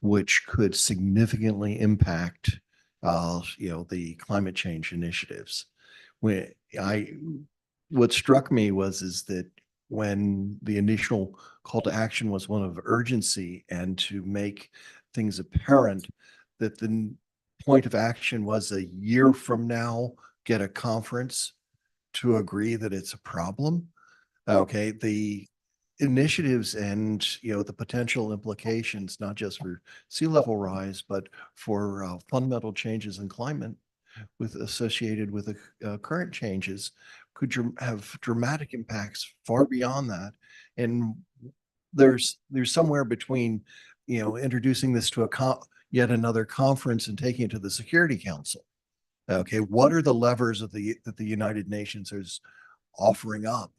which could significantly impact the climate change initiatives. What struck me is that when the initial call to action was one of urgency and to make things apparent, that the point of action was a year from now, get a conference to agree that it's a problem. Okay, the initiatives and the potential implications, not just for sea level rise, but for fundamental changes in climate associated with the current changes could have dramatic impacts far beyond that. And there's somewhere between introducing this to yet another conference and taking it to the Security Council. Okay, what are the levers that the United Nations is offering up,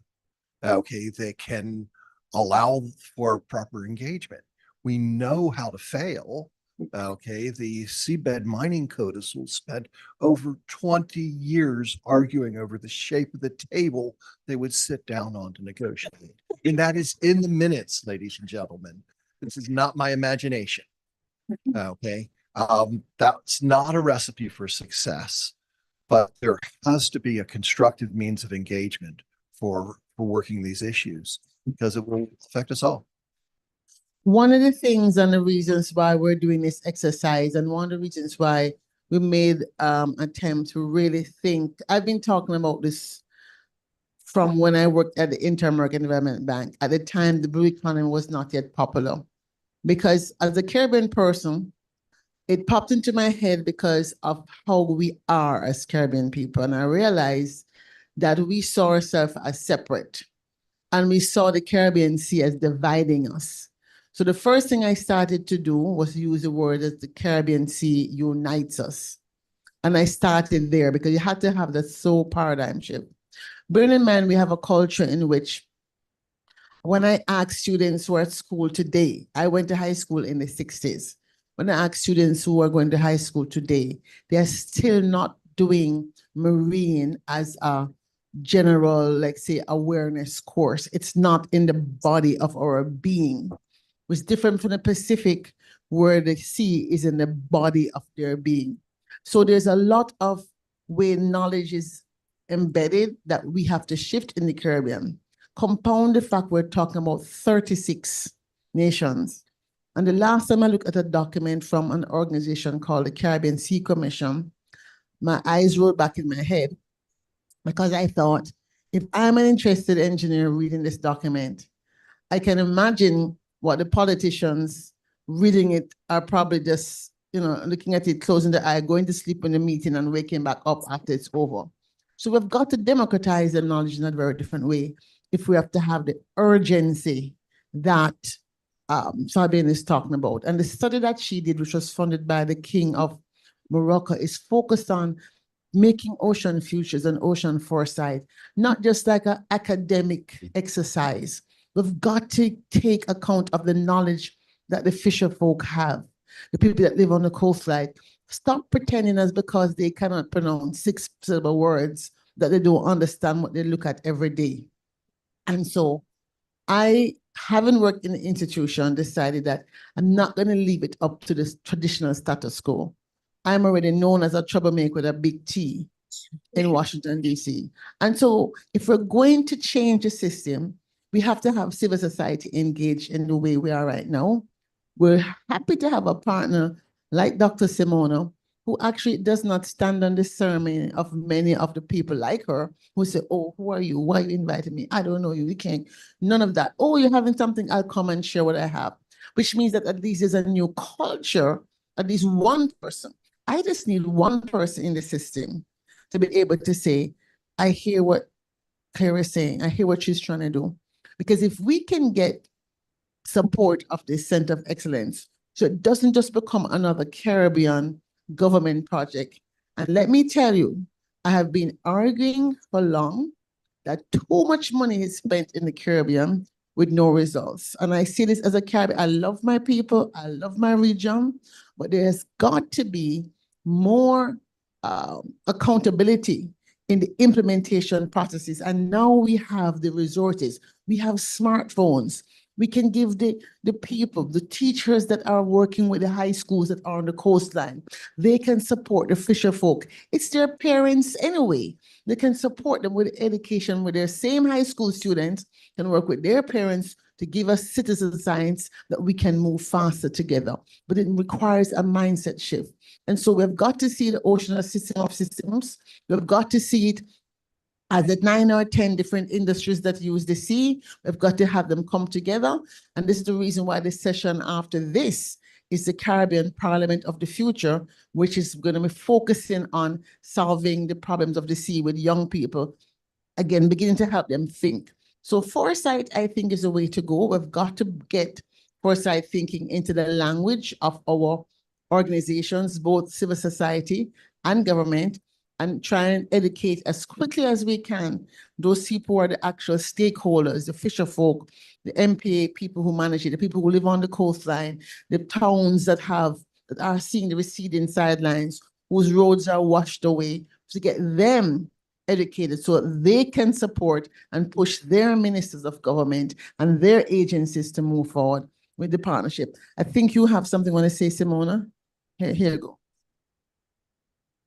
okay, that can allow for proper engagement? We know how to fail. Okay, the seabed mining codicil spent over 20 years arguing over the shape of the table they would sit down on to negotiate. And that is in the minutes, ladies and gentlemen. This is not my imagination. Okay, that's not a recipe for success, but there has to be a constructive means of engagement for working these issues because it will affect us all. One of the things and the reasons why we're doing this exercise, and one of the reasons why we made attempt to really think, I've been talking about this from when I worked at the Inter-American Development Bank. At the time, the blue economy was not yet popular. Because as a Caribbean person, it popped into my head because of how we are as Caribbean people. And I realized that we saw ourselves as separate. And we saw the Caribbean Sea as dividing us. So the first thing I started to do was use the word as the Caribbean Sea unites us. And I started there because you had to have that soul paradigm shift. Bearing in mind, we have a culture in which when I ask students who are at school today, I went to high school in the 60s. When I ask students who are going to high school today, they're still not doing marine as a general, like say, awareness course. It's not in the body of our being. It's different from the Pacific, where the sea is in the body of their being. So there's a lot of way knowledge is embedded that we have to shift in the Caribbean. Compound the fact we're talking about 36 nations. And the last time I looked at a document from an organization called the Caribbean Sea Commission, my eyes rolled back in my head because I thought, if I'm an interested engineer reading this document, I can imagine what the politicians reading it are probably just, looking at it, closing the eye, going to sleep in the meeting and waking back up after it's over. So we've got to democratize the knowledge in a very different way if we have to have the urgency that Sabine is talking about. And the study that she did, which was funded by the King of Morocco, is focused on making ocean futures and ocean foresight, not just like an academic exercise. We've got to take account of the knowledge that the fisher folk have, the people that live on the coastline. Stop pretending as because they cannot pronounce 6-syllable words that they don't understand what they look at every day. And so I, having worked in the institution, decided that I'm not going to leave it up to the traditional status quo. I'm already known as a troublemaker with a big T in Washington, D.C. And so if we're going to change the system, we have to have civil society engaged in the way we are right now. We're happy to have a partner like Dr. Simona, who actually does not stand on the sermon of many of the people like her who say, oh, who are you? Why are you inviting me? I don't know you. You can't. None of that. Oh, you're having something? I'll come and share what I have. Which means that at least there's a new culture, at least one person. I just need one person in the system to be able to say, I hear what Claire is saying. I hear what she's trying to do. Because if we can get support of this Center of Excellence, so it doesn't just become another Caribbean government project. And let me tell you, I have been arguing for long that too much money is spent in the Caribbean with no results. And I see this as a Caribbean. I love my people. I love my region. But there's got to be more accountability in the implementation processes. And now we have the resources. We have smartphones. We can give the people, the teachers that are working with the high schools that are on the coastline, they can support the fisher folk. It's their parents anyway. They can support them with education, with their same high school students can work with their parents to give us citizen science that we can move faster together. But it requires a mindset shift. And so we've got to see the ocean as a system of systems. We've got to see it as the 9 or 10 different industries that use the sea. We've got to have them come together. And this is the reason why the session after this is the Caribbean Parliament of the Future, which is going to be focusing on solving the problems of the sea with young people, again, beginning to help them think. So foresight, I think, is the way to go. We've got to get foresight thinking into the language of our organizations, both civil society and government, and try and educate as quickly as we can those people who are the actual stakeholders, the fisher folk, the MPA people who manage it, the people who live on the coastline, the towns that have that are seeing the receding sidelines, whose roads are washed away, to get them educated so that they can support and push their ministers of government and their agencies to move forward with the partnership. I think you have something you want to say, Simona. Here you go.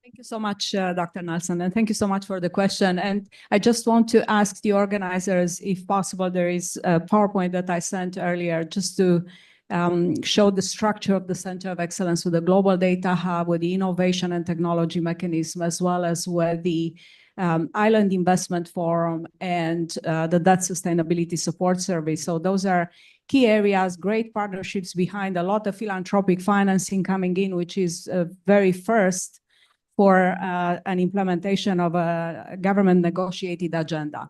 Thank you so much, Dr. Nelson, and thank you so much for the question. And I just want to ask the organizers, if possible, there is a PowerPoint that I sent earlier just to show the structure of the Center of Excellence with the Global Data Hub, with the Innovation and Technology Mechanism, as well as with the Island Investment Forum and the Debt Sustainability Support Service. So those are key areas, great partnerships behind a lot of philanthropic financing coming in, which is very first for an implementation of a government negotiated agenda.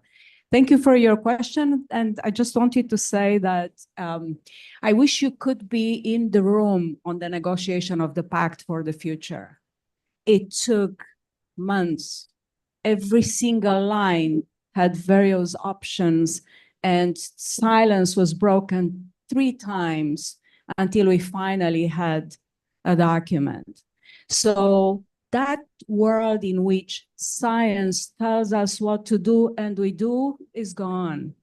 Thank you for your question. And I just wanted to say that I wish you could be in the room on the negotiation of the Pact for the Future. It took months. Every single line had various options, and silence was broken 3 times until we finally had a document. So that world in which science tells us what to do and we do is gone.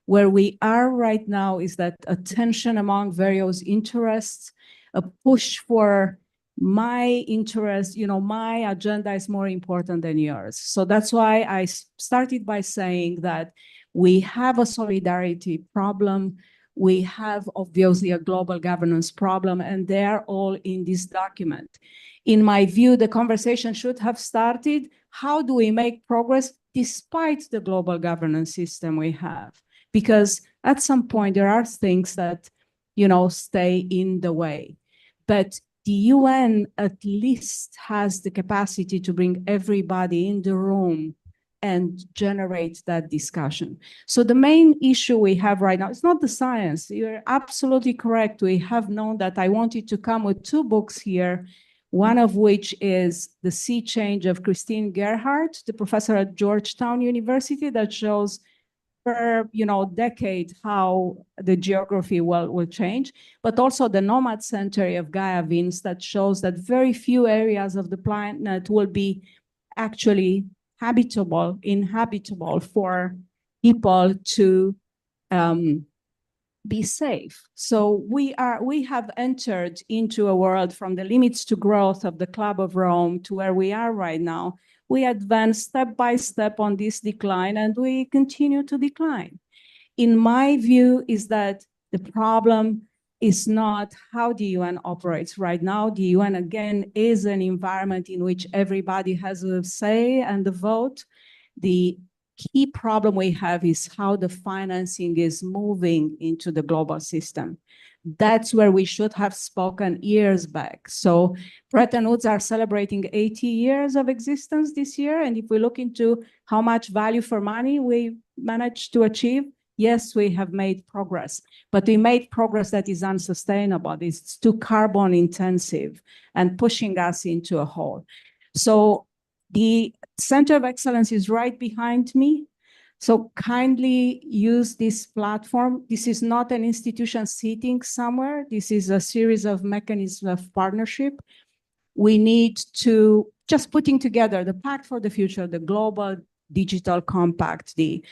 Where we are right now is that a tension among various interests, a push for my interest, my agenda is more important than yours. So that's why I started by saying that we have a solidarity problem. We have obviously a global governance problem, and they are all in this document. In my view, the conversation should have started, how do we make progress despite the global governance system we have? Because at some point there are things that, stay in the way. But the UN at least has the capacity to bring everybody in the room and generate that discussion. So the main issue we have right now, it's not the science. You're absolutely correct. We have known that. I wanted to come with 2 books here, one of which is The Sea Change of Christine Gerhardt, the professor at Georgetown University, that shows per decade how the geography will change, but also the Nomad Center of Gaia Vince that shows that very few areas of the planet will be actually inhabitable for people to be safe. So we have entered into a world from the limits to growth of the Club of Rome to where we are right now. We advance step by step on this decline, and we continue to decline. In my view, is that the problem is not how the UN operates right now. The UN, again, is an environment in which everybody has a say and a vote. The key problem we have is how the financing is moving into the global system. That's where we should have spoken years back. So Bretton Woods are celebrating 80 years of existence this year. And if we look into how much value for money we managed to achieve, yes, we have made progress, but we made progress that is unsustainable. It's too carbon intensive and pushing us into a hole. So the Center of Excellence is right behind me. So kindly use this platform. This is not an institution sitting somewhere. This is a series of mechanisms of partnership. We need to just putting together the Pact for the Future, the Global Digital Compact, the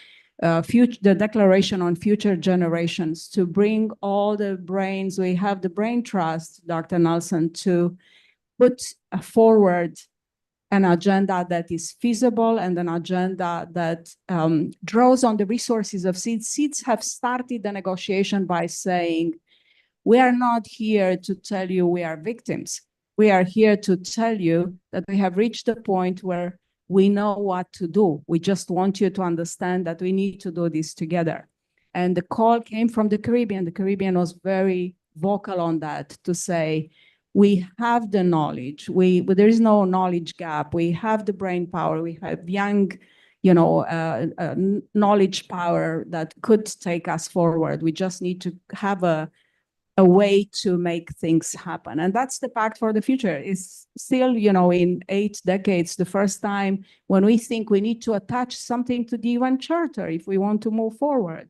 Declaration on Future Generations, to bring all the brains. We have the brain trust, Dr. Nelson, to put forward an agenda that is feasible and an agenda that draws on the resources of SEEDS. SEEDS have started the negotiation by saying, we are not here to tell you we are victims. We are here to tell you that we have reached a point where we know what to do. We just want you to understand that we need to do this together. And the call came from the Caribbean. The Caribbean was very vocal on that, to say, we have the knowledge. There is no knowledge gap. We have the brain power. We have young, knowledge power that could take us forward. We just need to have a way to make things happen. And that's the Pact for the Future. It's still, in 8 decades, the first time when we think we need to attach something to the UN Charter if we want to move forward.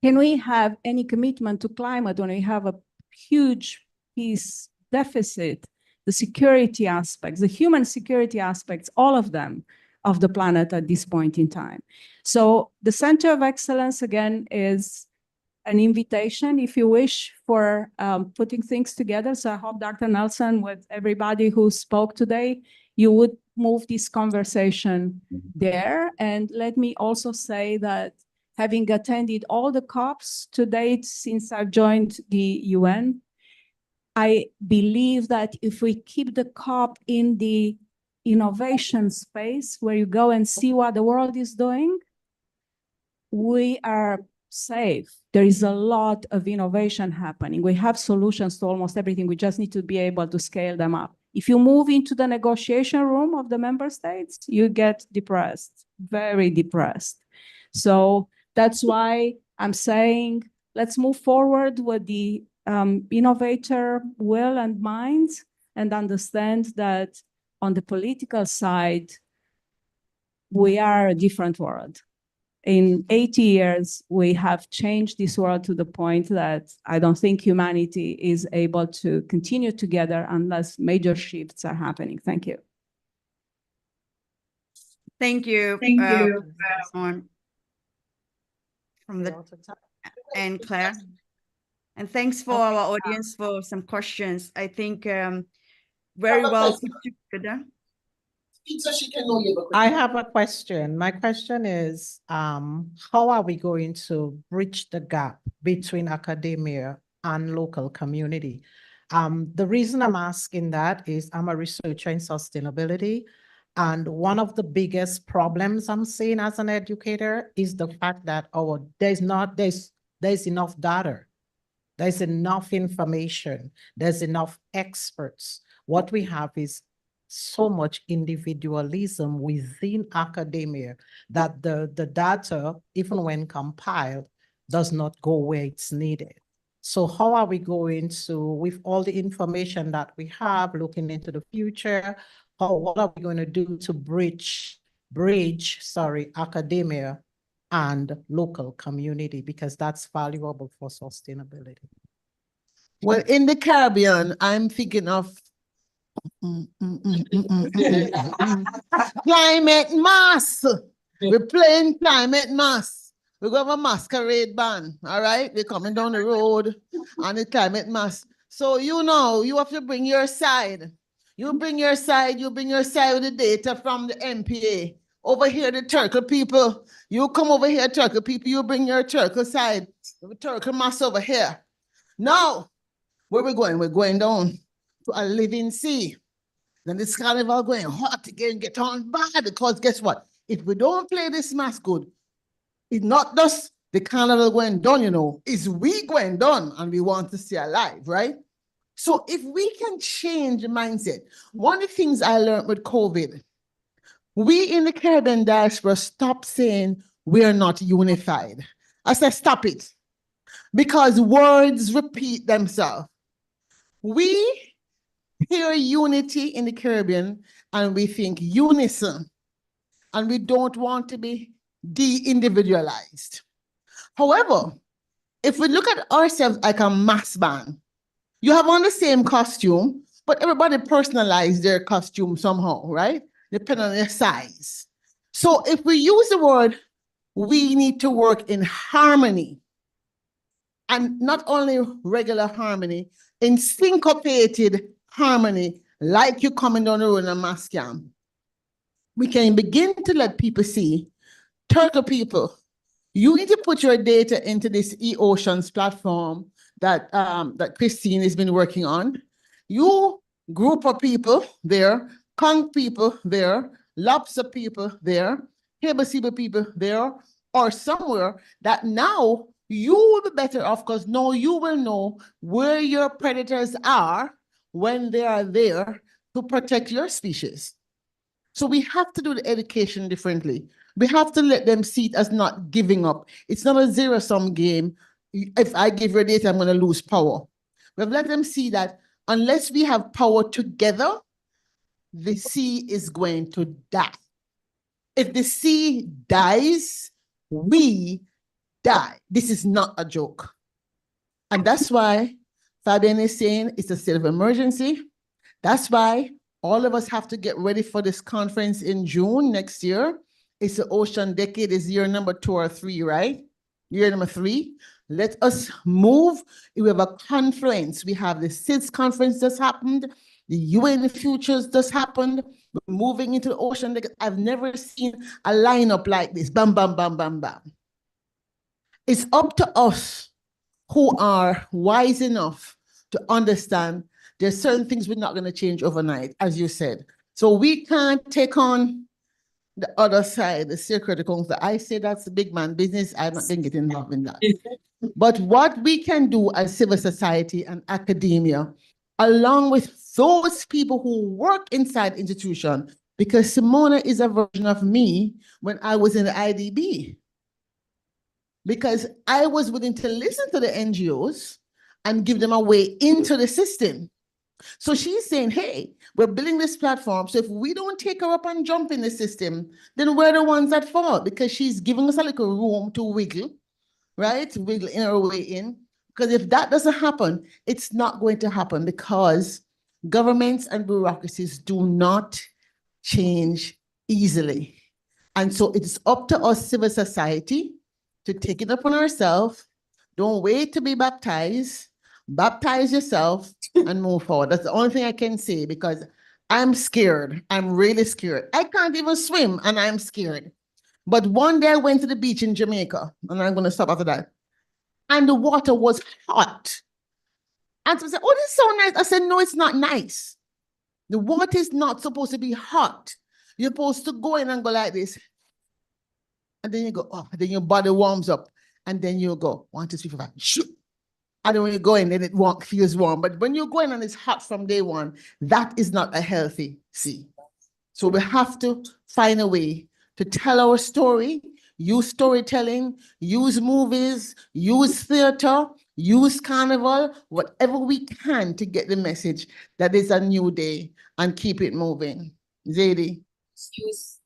Can we have any commitment to climate when we have a huge piece deficit, the security aspects, the human security aspects, all of them of the planet at this point in time. So the Center of Excellence, again, is an invitation, if you wish, for putting things together. So I hope, Dr. Nelson, with everybody who spoke today, you would move this conversation there. And let me also say that having attended all the COPs to date since I've joined the UN, I believe that if we keep the COP in the innovation space where you go and see what the world is doing, we are safe. There is a lot of innovation happening. We have solutions to almost everything. We just need to be able to scale them up. If you move into the negotiation room of the member states, you get depressed, very depressed. So that's why I'm saying, let's move forward with the innovator will and minds, and understand that on the political side, we are a different world. In 80 years, we have changed this world to the point that I don't think humanity is able to continue together unless major shifts are happening. Thank you. Thank you. Thank you. From the and Claire. And thanks for our audience for some questions. I think very well put together. I have a question. My question is, how are we going to bridge the gap between academia and local community? The reason I'm asking that is I'm a researcher in sustainability. And one of the biggest problems I'm seeing as an educator is the fact that there's enough data. There's enough information. There's enough experts. What we have is so much individualism within academia that the data, even when compiled, does not go where it's needed. So how are we going to, with all the information that we have, looking into the future, what are we going to do to bridge academia and local community, because that's valuable for sustainability? Well, in the Caribbean, I'm thinking of climate mass. We're playing climate mass. We're going to have a masquerade band, all right? We're coming down the road on the climate mass. So, you know, you have to bring your side. You bring your side with the data from the MPA. Over here, the Turkle people. You come over here, Turkle people, you bring your Turkle side. The Turkle mass over here. Now, where we going? We're going down to a living sea. Then this carnival going hot again, get on bad, because guess what? If we don't play this mass good, it's not just the carnival going down, you know, it's we going down and we want to stay alive, right? So if we can change the mindset, one of the things I learned with COVID, we in the Caribbean diaspora stop saying we're not unified. I said, stop it. Because words repeat themselves. We hear unity in the Caribbean and we think unison, and we don't want to be de-individualized. However, if we look at ourselves like a mass band, you have on the same costume, but everybody personalized their costume somehow, right? Depending on their size. So if we use the word, we need to work in harmony. And not only regular harmony, in syncopated harmony, like you coming down the road in a mass camp. We can begin to let people see, Turtle people, you need to put your data into this eOceans platform that, that Christine has been working on. You group of people there, Conch people there, Lobster people there, Hebesiba people there, or somewhere that now you will be better off, because now you will know where your predators are when they are there to protect your species. So we have to do the education differently. We have to let them see it as not giving up. It's not a zero-sum game. If I give your data, I'm going to lose power. We've let them see that unless we have power together, the sea is going to die. If the sea dies, we die. This is not a joke. And that's why Fabian is saying it's a state of emergency. That's why all of us have to get ready for this conference in June next year. It's the Ocean Decade, is year number 2 or 3, right? Year number 3. Let us move. We have a conference. We have the SIDS conference just happened. The UN Futures just happened. We're moving into the Ocean Decade. I've never seen a lineup like this. Bam, bam, bam, bam, bam. It's up to us who are wise enough to understand there's certain things we're not going to change overnight, as you said. So we can't take on the other side, the secret council. I say that's the big man business. I'm not going to get involved in that. But what we can do as civil society and academia, along with those people who work inside institution, because Simona is a version of me when I was in the IDB. Because I was willing to listen to the NGOs and give them a way into the system. So she's saying, hey, we're building this platform. So if we don't take her up and jump in the system, then we're the ones that fall, because she's giving us a little room to wiggle, right? Wiggle in our way in. Because if that doesn't happen, it's not going to happen, because governments and bureaucracies do not change easily. And so it's up to us, civil society, to take it upon ourselves. Don't wait to be baptized. Baptize yourself and move forward. That's the only thing I can say, because I'm scared. I'm really scared. I can't even swim and I'm scared. But one day I went to the beach in Jamaica, and I'm going to stop after that. And the water was hot. And so I said, oh, this is so nice. I said, no, it's not nice. The water is not supposed to be hot. You're supposed to go in and go like this. And then you go, oh, then your body warms up. And then you go, 1, 2, 3, 4, 5, shoot. And then when you go in, then it feels warm. But when you go in and it's hot from day one, that is not a healthy sea. So we have to find a way to tell our story, use storytelling, use movies, use theater, use carnival, whatever we can to get the message that it's a new day and keep it moving. Zadie. Use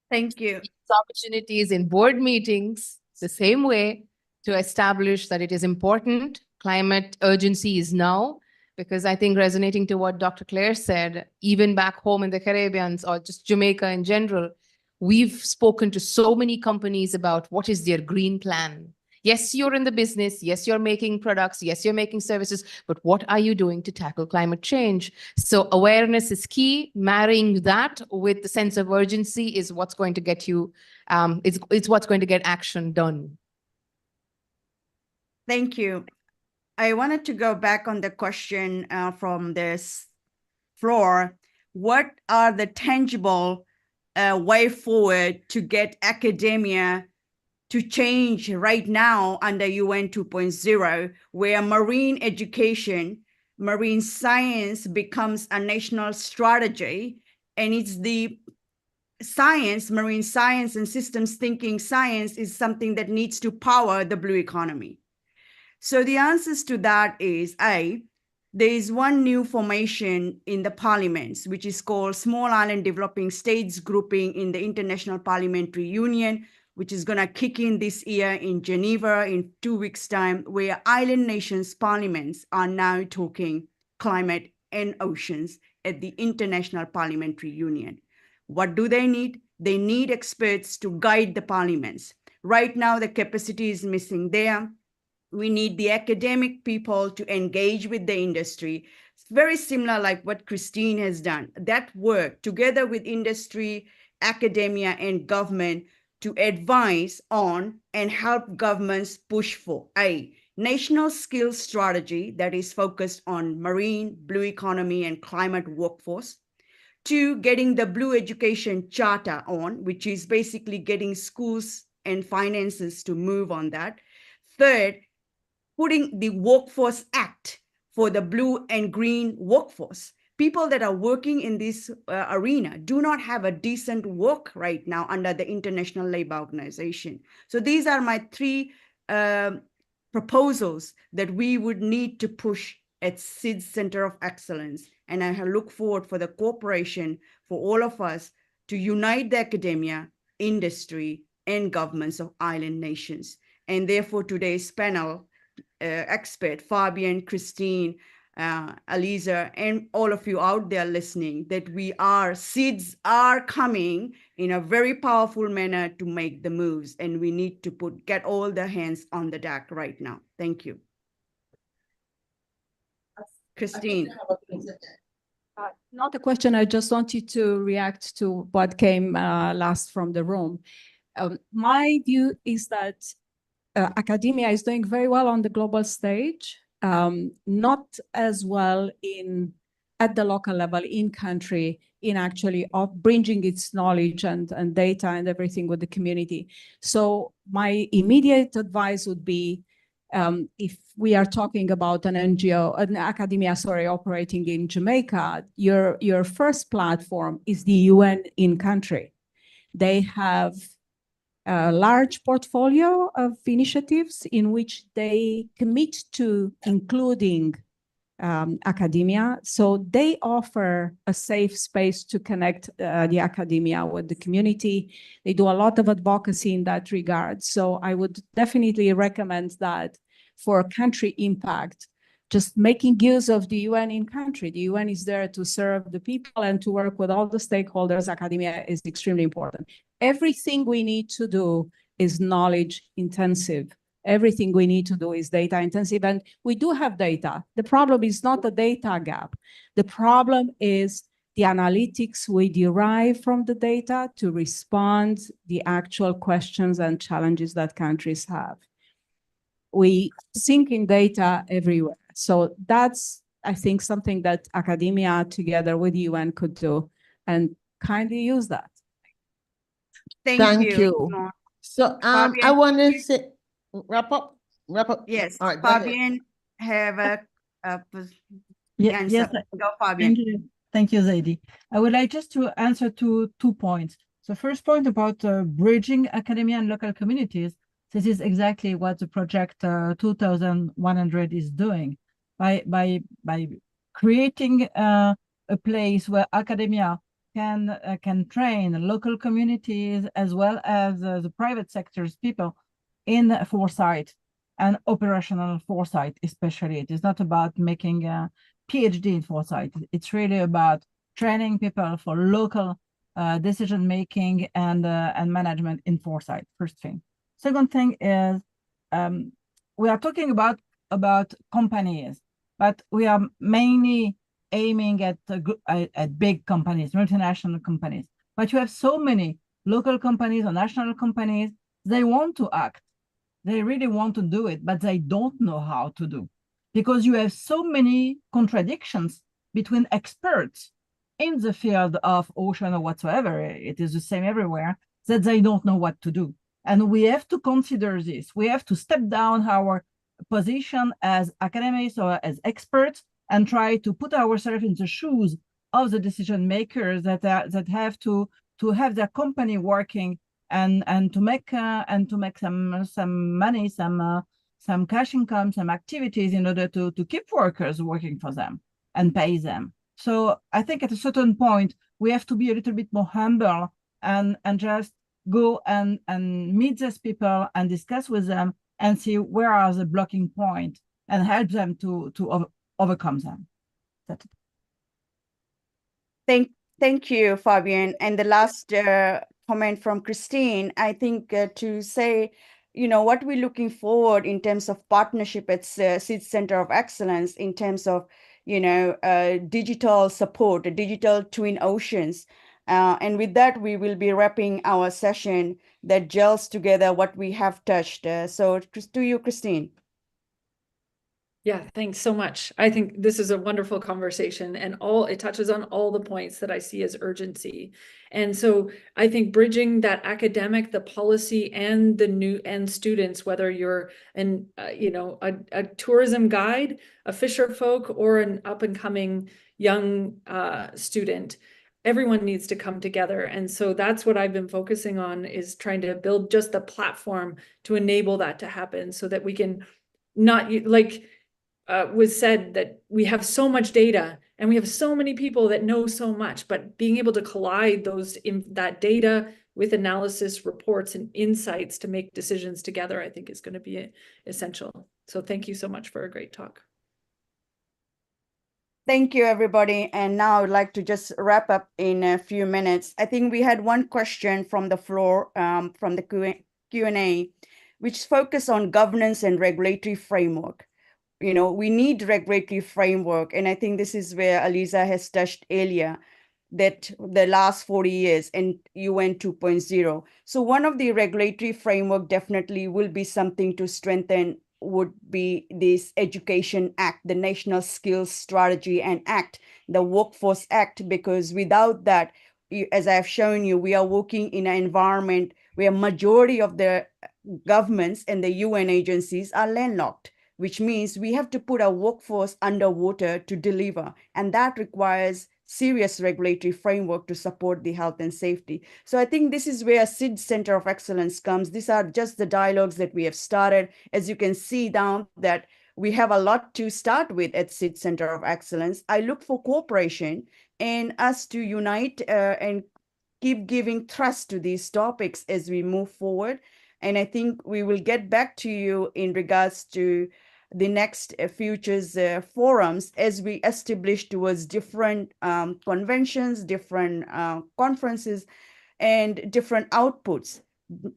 Thank you. opportunities in board meetings the same way to establish that it is important. Climate urgency is now, because I think resonating to what Dr. Claire said, even back home in the Caribbean or just Jamaica in general, we've spoken to so many companies about what is their green plan. Yes, you're in the business. Yes, you're making products. Yes, you're making services. But what are you doing to tackle climate change? So awareness is key. Marrying that with the sense of urgency is what's going to get you, it's what's going to get action done. Thank you. I wanted to go back on the question from this floor. What are the tangible way forward to get academia to change right now under UN 2.0, where marine education, marine science becomes a national strategy, and it's the science, marine science and systems thinking science is something that needs to power the blue economy. So the answers to that is, there is one new formation in the parliaments, which is called Small Island Developing States Grouping in the International Parliamentary Union, which is going to kick in this year in Geneva in 2 weeks' time, where island nations' parliaments are now talking climate and oceans at the International Parliamentary Union. What do they need? They need experts to guide the parliaments. Right now, the capacity is missing there. We need the academic people to engage with the industry. It's very similar like what Christine has done. That work together with industry, academia, and government to advise on and help governments push for a national skills strategy that is focused on marine, blue economy, and climate workforce. 2, getting the Blue Education Charter on, which is basically getting schools and finances to move on that. 3rd, putting the Workforce Act for the blue and green workforce. People that are working in this arena do not have a decent work right now under the International Labour Organization. So these are my 3 proposals that we would need to push at SIDS Center of Excellence. And I look forward for the cooperation for all of us to unite the academia, industry, and governments of island nations. And therefore today's panel expert, Fabian, Christine, Aliza, and all of you out there listening, that seeds are coming in a very powerful manner to make the moves, and we need to get all the hands on the deck right now. Thank you. Christine. Not a question. I just wanted to react to what came last from the room. My view is that academia is doing very well on the global stage, not as well at the local level, in country, in actually bringing its knowledge and data and everything with the community. So my immediate advice would be, if we are talking about an NGO, an academia, operating in Jamaica, your first platform is the UN in country. They have a large portfolio of initiatives in which they commit to including academia. So they offer a safe space to connect the academia with the community. They do a lot of advocacy in that regard. So I would definitely recommend that for country impact, just making use of the UN in country. The UN is there to serve the people and to work with all the stakeholders. Academia is extremely important. Everything we need to do is knowledge intensive. Everything we need to do is data intensive, and we do have data. The problem is not the data gap. The problem is the analytics we derive from the data to respond the actual questions and challenges that countries have. We sink in data everywhere. So that's, I think, something that academia together with UN could do, and kindly use that. Thank you. So I want to say, wrap up. Yes, All right, go ahead. Fabian have a answer. Yes, Go, Fabian. Thank you, Zaidi. I would like just to answer to 2 points. So first point about bridging academia and local communities. This is exactly what the project 2100 is doing by creating a place where academia can train local communities as well as the private sector's people in foresight and operational foresight. Especially, it is not about making a PhD in foresight. It's really about training people for local decision making and management in foresight. First thing. Second thing is, we are talking about companies, but we are mainly aiming at big companies, multinational companies. But you have so many local companies or national companies. They want to act. They really want to do it, but they don't know how to do, because you have so many contradictions between experts in the field of ocean or whatsoever. It is the same everywhere, that they don't know what to do. And we have to consider this. We have to step down our position as academics or as experts and try to put ourselves in the shoes of the decision makers that have to have their company working and to make some money, some cash income, some activities in order to keep workers working for them and pay them. So I think at a certain point we have to be a little bit more humble and just go and meet these people and discuss with them and see where are the blocking points and help them to overcome them. That's it. Thank you, Fabian. And the last comment from Christine, I think to say, what we're looking forward in terms of partnership at SEED Center of Excellence, in terms of, digital support, digital twin oceans. And with that, we will be wrapping our session that gels together what we have touched. So to you, Christine. Yeah, thanks so much. I think this is a wonderful conversation, and it touches on all the points that I see as urgency. And so I think bridging that academic, the policy, and the students, whether you're a tourism guide, a fisher folk, or an up and coming young student, everyone needs to come together. And so that's what I've been focusing on, is trying to build just the platform to enable that to happen, so that we can not was said that we have so much data and we have so many people that know so much, but being able to collide that data with analysis, reports, and insights to make decisions together, I think is going to be essential. So thank you so much for a great talk. Thank you, everybody. And now I'd like to just wrap up in a few minutes. I think we had one question from the floor, from the Q&A, which focused on governance and regulatory framework. You know, we need regulatory framework. And I think this is where Aliza has touched earlier, that the last 40 years and UN 2.0. So one of the regulatory framework definitely will be something to strengthen, would be this Education Act, the National Skills Strategy and Act, the Workforce Act, because without that, as I've shown you, we are working in an environment where majority of the governments and the UN agencies are landlocked, which means we have to put our workforce underwater to deliver. And that requires serious regulatory framework to support the health and safety. So I think this is where SID Center of Excellence comes. These are just the dialogues that we have started. As you can see down that we have a lot to start with at SID Center of Excellence. I look for cooperation and us to unite and keep giving thrust to these topics as we move forward. And I think we will get back to you in regards to the next futures forums as we establish towards different conventions, different conferences, and different outputs,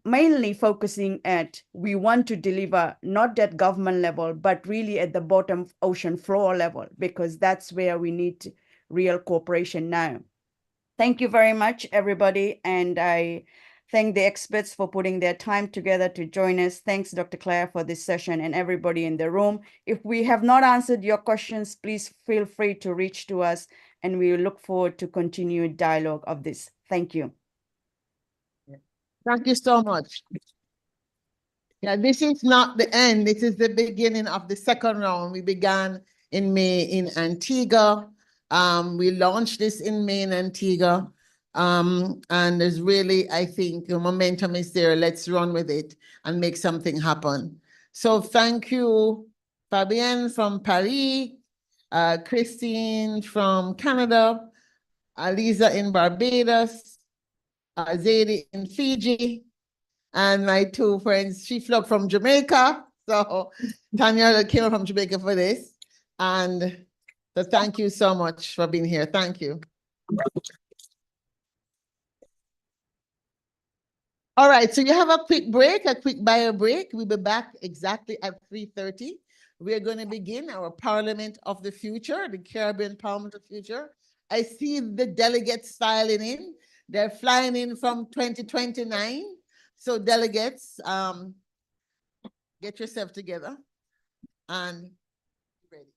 mainly focusing at we want to deliver not at government level, but really at the bottom ocean floor level, because that's where we need real cooperation now. Thank you very much, everybody. And I thank the experts for putting their time together to join us. Thanks, Dr. Claire, for this session and everybody in the room. If we have not answered your questions, please feel free to reach to us, and we look forward to continued dialogue of this. Thank you. Thank you so much. Yeah, this is not the end. This is the beginning of the second round. We began in May in Antigua. We launched this in May in Antigua. And there's really, I think, the momentum is there. Let's run with it and make something happen. So thank you, Fabienne from Paris, Christine from Canada, Aliza in Barbados, Zadie in Fiji, and my two friends, she flew from Jamaica. So Tanya came from Jamaica for this. And so thank you so much for being here. Thank you. All right, so you have a quick break, a quick bio break. We'll be back exactly at 3:30. We're going to begin our Parliament of the Future, the Caribbean Parliament of the Future. I see the delegates filing in. They're flying in from 2029. So delegates, get yourself together and ready.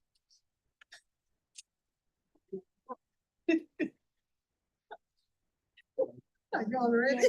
I know already.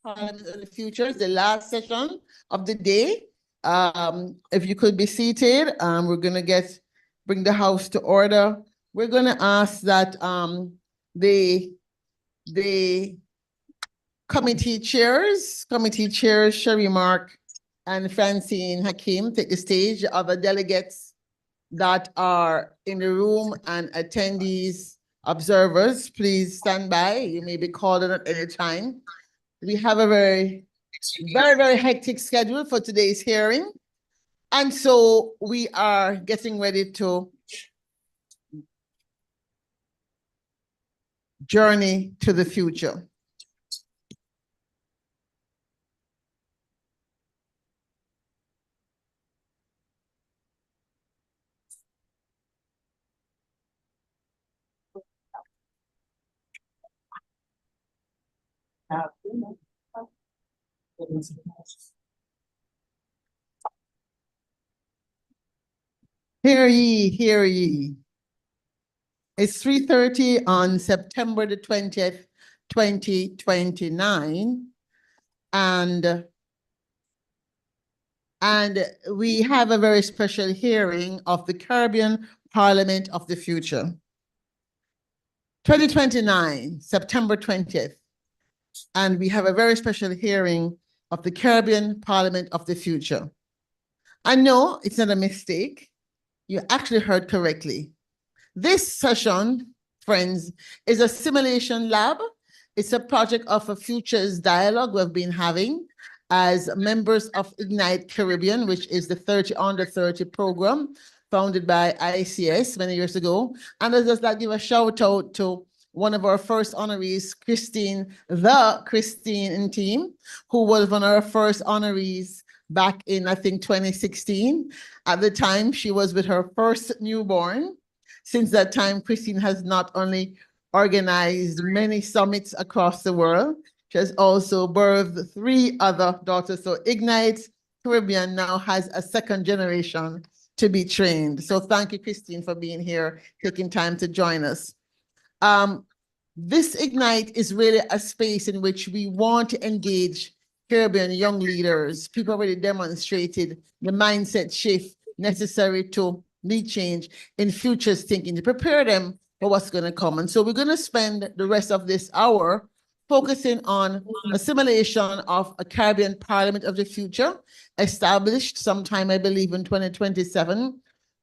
Parliament of the Future. It's the last session of the day. If you could be seated, we're gonna bring the house to order. We're gonna ask that the committee chairs, Sherry Mark and Francine Hakim, take the stage. The other delegates that are in the room and attendees, observers, please stand by. You may be called in at any time. We have a very, very hectic schedule for today's hearing. And so we are getting ready to journey to the future. Hear ye, hear ye. It's 3:30 on September the 20th, 2029. And we have a very special hearing of the Caribbean Parliament of the Future. 2029, September 20th. And we have a very special hearing of the Caribbean Parliament of the Future. I know it's not a mistake. You actually heard correctly. This session, friends, is a simulation lab. It's a project of a futures dialogue we've been having as members of Ignite Caribbean, which is the 30 under 30 program founded by ICS many years ago. And I'd just like to give a shout out to one of our first honorees, Christine and team, who was one of our first honorees back in, I think, 2016. At the time, she was with her first newborn. Since that time, Christine has not only organized many summits across the world, she has also birthed 3 other daughters. So Ignite Caribbean now has a second generation to be trained. So thank you, Christine, for being here, taking time to join us. This Ignite is really a space in which we want to engage Caribbean young leaders. People already demonstrated the mindset shift necessary to lead change in futures thinking, to prepare them for what's going to come. And so we're going to spend the rest of this hour focusing on a simulation of a Caribbean Parliament of the Future, established sometime, I believe, in 2027,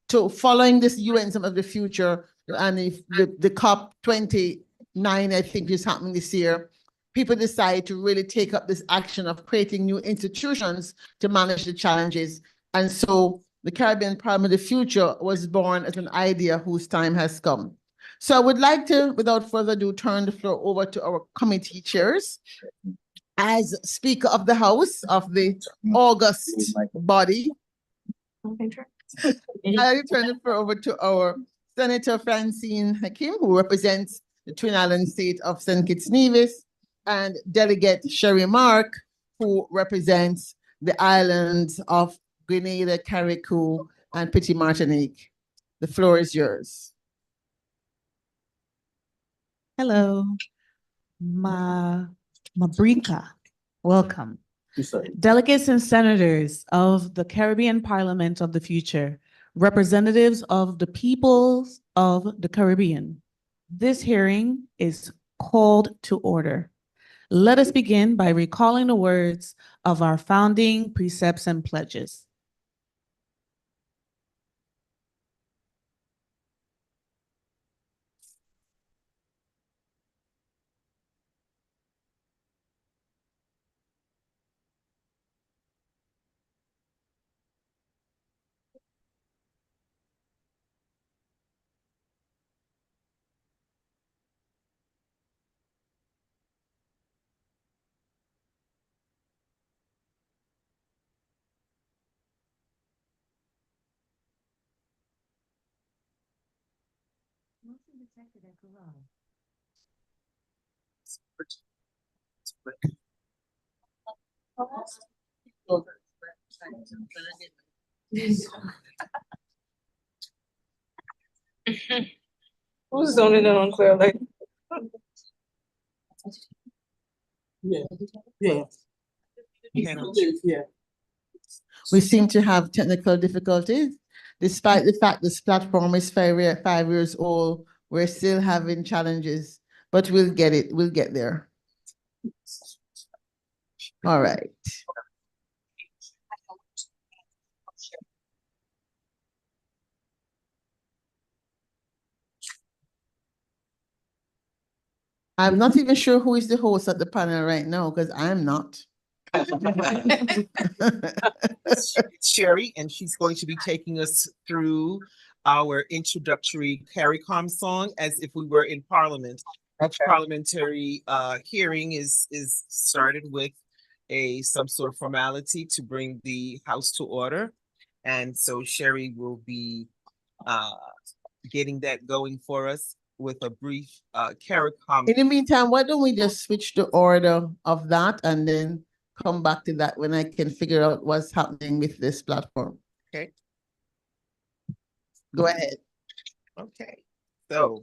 to following this UN Summit of the Future and the COP29, I think, is happening this year. People decide to really take up this action of creating new institutions to manage the challenges. And so the Caribbean Parliament of the Future was born as an idea whose time has come. So I would like to, without further ado, turn the floor over to our committee chairs. As Speaker of the House of the August body, I turn the floor over to our Senator Francine Hakim, who represents the Twin Island state of St. Kitts Nevis, and Delegate Sherry Mark, who represents the islands of Grenada, Carriacou, and Petit Martinique. The floor is yours. Hello, Mabrika, welcome. Delegates and senators of the Caribbean Parliament of the Future, representatives of the peoples of the Caribbean. This hearing is called to order. Let us begin by recalling the words of our founding precepts and pledges. Who's zoning in on Clear Lake? Yeah. Yeah. Yeah. We seem to have technical difficulties. Despite the fact this platform is 5 years old, we're still having challenges, but we'll get it. We'll get there. All right. I'm not even sure who is the host at the panel right now because I'm not. It's Sherry, and she's going to be taking us through our introductory CARICOM song as if we were in Parliament. Our parliamentary hearing is started with some sort of formality to bring the House to order. And so Sherry will be getting that going for us with a brief CARICOM. In the meantime, why don't we just switch the order of that and then come back to that when I can figure out what's happening with this platform. Okay. Go ahead. Okay. So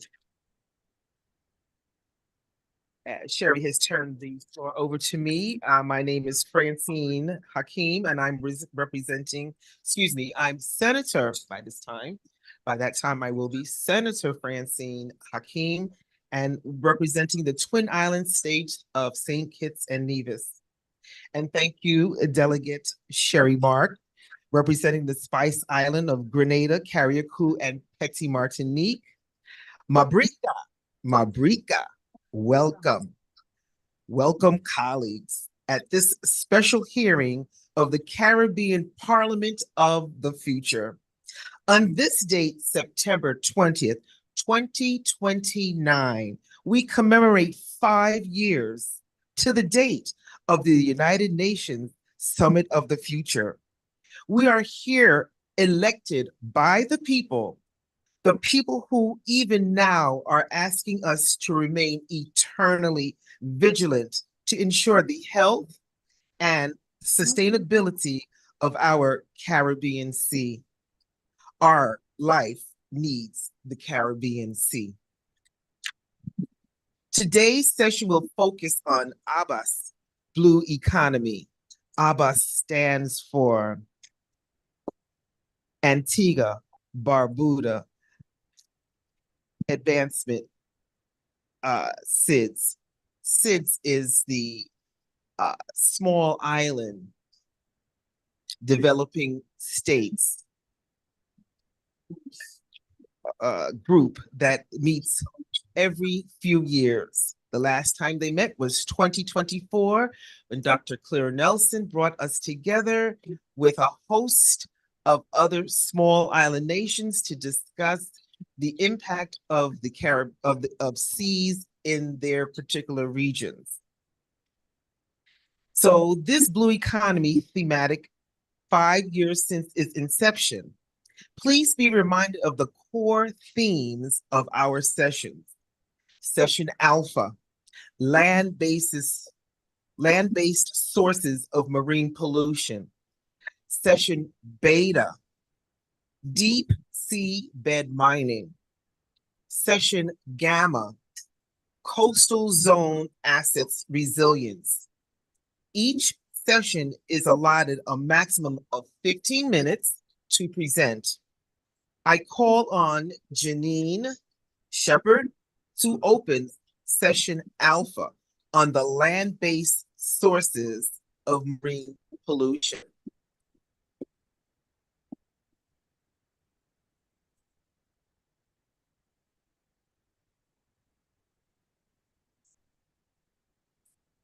Sherry has turned the floor over to me. My name is Francine Hakeem, and I'm I'm Senator by this time. By that time, I will be Senator Francine Hakeem and representing the Twin Islands state of St. Kitts and Nevis. And thank you, Delegate Sherry Mark, representing the Spice Island of Grenada, Carriacou, and Petit Martinique. Mabrika, welcome. Welcome, colleagues, at this special hearing of the Caribbean Parliament of the Future. On this date, September 20th, 2029, we commemorate 5 years to the date of the United Nations Summit of the Future. We are here elected by the people who even now are asking us to remain eternally vigilant to ensure the health and sustainability of our Caribbean Sea. Our life needs the Caribbean Sea. Today's session will focus on ABBAS, Blue Economy. ABBAS stands for Antigua, Barbuda, Advancement, SIDS. SIDS is the small island developing states group that meets every few years. The last time they met was 2024 when Dr. Claire Nelson brought us together with a host of other small island nations to discuss the impact of the seas in their particular regions. So this blue economy thematic, 5 years since its inception, please be reminded of the core themes of our sessions. Session Alpha, land-based sources of marine pollution. Session Beta, deep sea bed mining. Session Gamma, coastal zone assets resilience. Each session is allotted a maximum of 15 minutes to present. I call on Janine Shepard to open session Alpha on the land-based sources of marine pollution.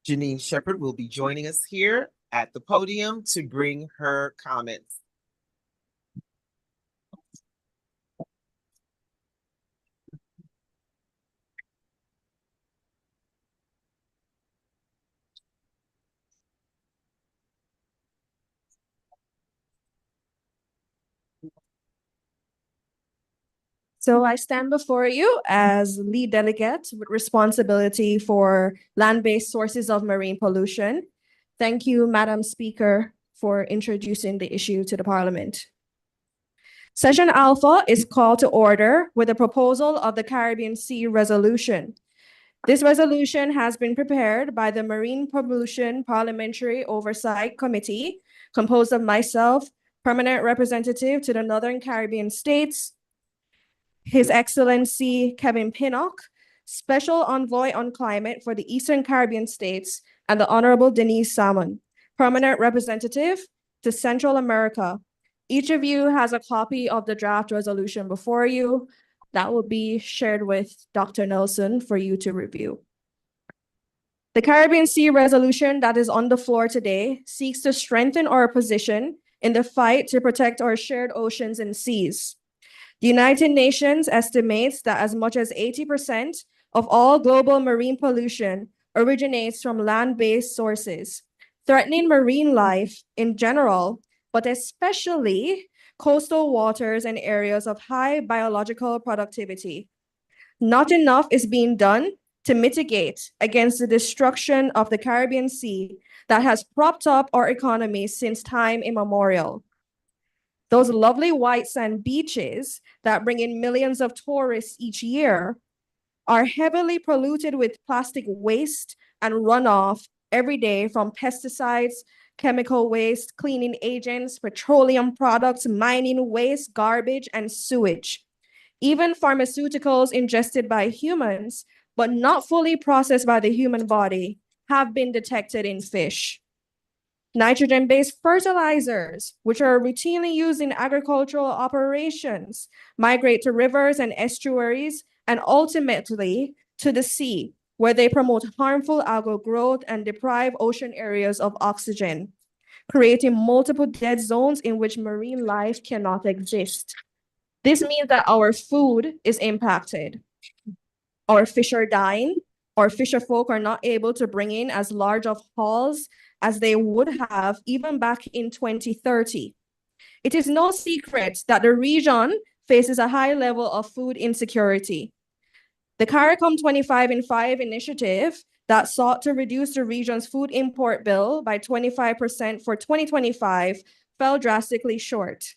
Janine Shepard will be joining us here at the podium to bring her comments. So I stand before you as lead delegate with responsibility for land-based sources of marine pollution. Thank you, Madam Speaker, for introducing the issue to the Parliament. Session Alpha is called to order with a proposal of the Caribbean Sea Resolution. This resolution has been prepared by the Marine Pollution Parliamentary Oversight Committee, composed of myself, permanent representative to the Northern Caribbean states, His Excellency Kevin Pinnock, Special Envoy on Climate for the Eastern Caribbean states, and the Honorable Denise Salmon, permanent representative to Central America. Each of you has a copy of the draft resolution before you. That will be shared with Dr. Nelson for you to review. The Caribbean Sea Resolution that is on the floor today seeks to strengthen our position in the fight to protect our shared oceans and seas. The United Nations estimates that as much as 80% of all global marine pollution originates from land-based sources, threatening marine life in general, but especially coastal waters and areas of high biological productivity. Not enough is being done to mitigate against the destruction of the Caribbean Sea that has propped up our economy since time immemorial. Those lovely white sand beaches that bring in millions of tourists each year are heavily polluted with plastic waste and runoff every day from pesticides, chemical waste, cleaning agents, petroleum products, mining waste, garbage, and sewage. Even pharmaceuticals ingested by humans, but not fully processed by the human body, have been detected in fish. Nitrogen-based fertilizers, which are routinely used in agricultural operations, migrate to rivers and estuaries and ultimately to the sea, where they promote harmful algal growth and deprive ocean areas of oxygen, creating multiple dead zones in which marine life cannot exist. This means that our food is impacted. Our fish are dying. Our fisher folk are not able to bring in as large of hauls as they would have even back in 2030. It is no secret that the region faces a high level of food insecurity. The CARICOM 25 in 5 initiative that sought to reduce the region's food import bill by 25% for 2025 fell drastically short.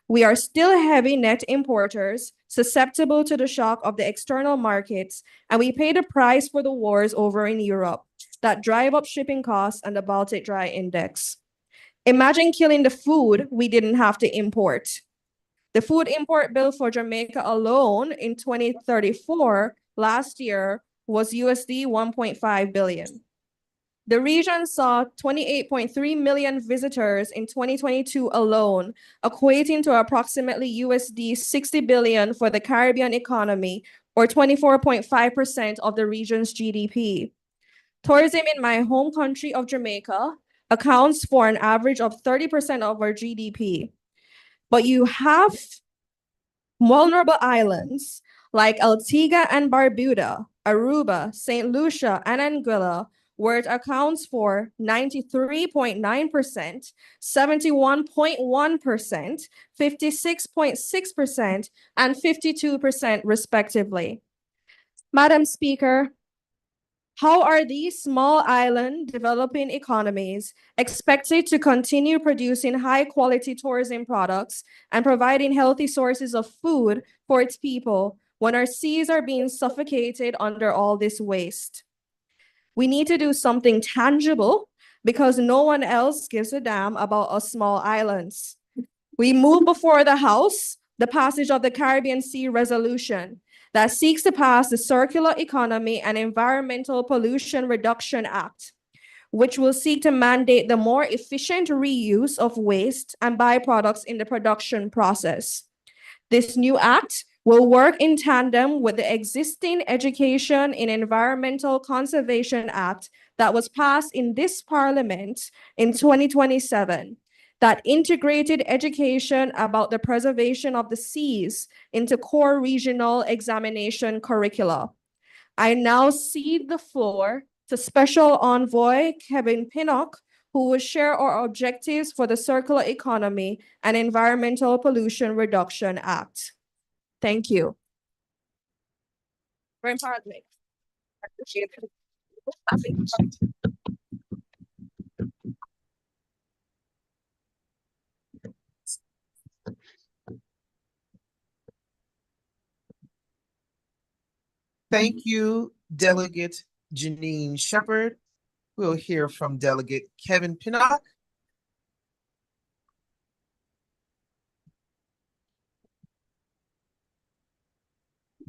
We are still heavy net importers, susceptible to the shock of the external markets, and we pay the price for the wars over in Europe that drive up shipping costs and the Baltic Dry Index. Imagine killing the food we didn't have to import. The food import bill for Jamaica alone in 2034 last year was USD 1.5 billion. The region saw 28.3 million visitors in 2022 alone, equating to approximately USD 60 billion for the Caribbean economy, or 24.5% of the region's GDP. Tourism in my home country of Jamaica accounts for an average of 30% of our GDP. But you have vulnerable islands like Antigua and Barbuda, Aruba, St. Lucia, and Anguilla, where it accounts for 93.9%, 71.1%, 56.6%, and 52% respectively. Madam Speaker, how are these small island developing economies expected to continue producing high-quality tourism products and providing healthy sources of food for its people when our seas are being suffocated under all this waste? We need to do something tangible because no one else gives a damn about us small islands. We move before the House the passage of the Caribbean Sea Resolution that seeks to pass the Circular Economy and Environmental Pollution Reduction Act, which will seek to mandate the more efficient reuse of waste and byproducts in the production process. This new act will work in tandem with the existing Education in Environmental Conservation Act that was passed in this Parliament in 2027, that integrated education about the preservation of the seas into core regional examination curricula. I now cede the floor to Special Envoy Kevin Pinnock, who will share our objectives for the Circular Economy and Environmental Pollution Reduction Act. Thank you. We're in Paraguay. Thank you, Delegate Janine Shepherd. We'll hear from Delegate Kevin Pinnock.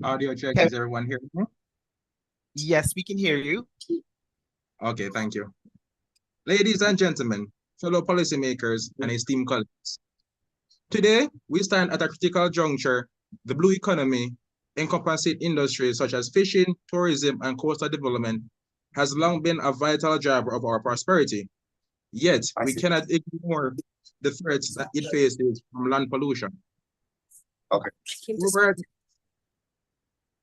Audio check, Kevin. is everyone hearing me? Yes, we can hear you. Okay, thank you. Ladies and gentlemen, fellow policymakers and esteemed colleagues. Today, we stand at a critical juncture. The blue economy, encompassing industries such as fishing, tourism, and coastal development, has long been a vital driver of our prosperity. Yet, we cannot ignore the threats that it faces from land pollution. Okay.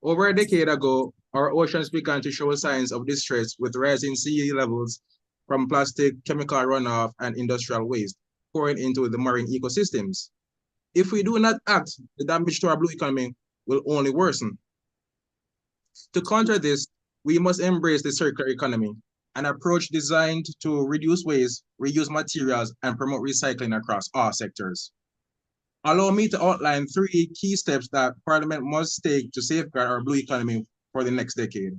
Over a decade ago, our oceans began to show signs of distress with rising sea levels from plastic, chemical runoff, and industrial waste pouring into the marine ecosystems. If we do not act, the damage to our blue economy will only worsen. To counter this, we must embrace the circular economy, an approach designed to reduce waste, reuse materials, and promote recycling across all sectors. Allow me to outline 3 key steps that Parliament must take to safeguard our blue economy for the next decade.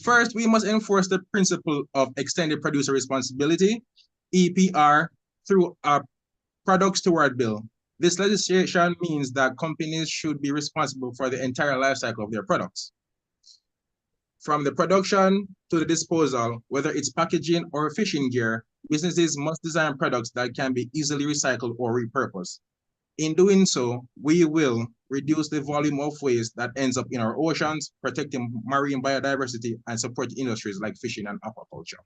First, we must enforce the principle of extended producer responsibility, EPR, through a Products Steward Bill. This legislation means that companies should be responsible for the entire life cycle of their products. From the production to the disposal, whether it's packaging or fishing gear, businesses must design products that can be easily recycled or repurposed. In doing so, we will reduce the volume of waste that ends up in our oceans, protecting marine biodiversity and support industries like fishing and aquaculture.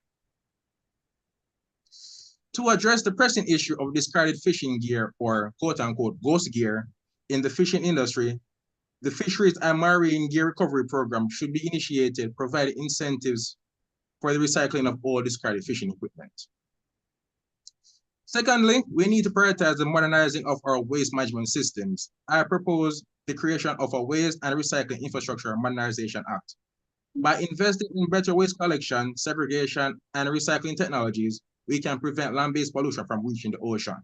To address the pressing issue of discarded fishing gear, or quote-unquote ghost gear, in the fishing industry, the Fisheries and Marine Gear Recovery Program should be initiated, providing incentives for the recycling of all discarded fishing equipment. Secondly, we need to prioritize the modernizing of our waste management systems. I propose the creation of a Waste and Recycling Infrastructure Modernization Act. By investing in better waste collection, segregation, and recycling technologies, we can prevent land-based pollution from reaching the ocean.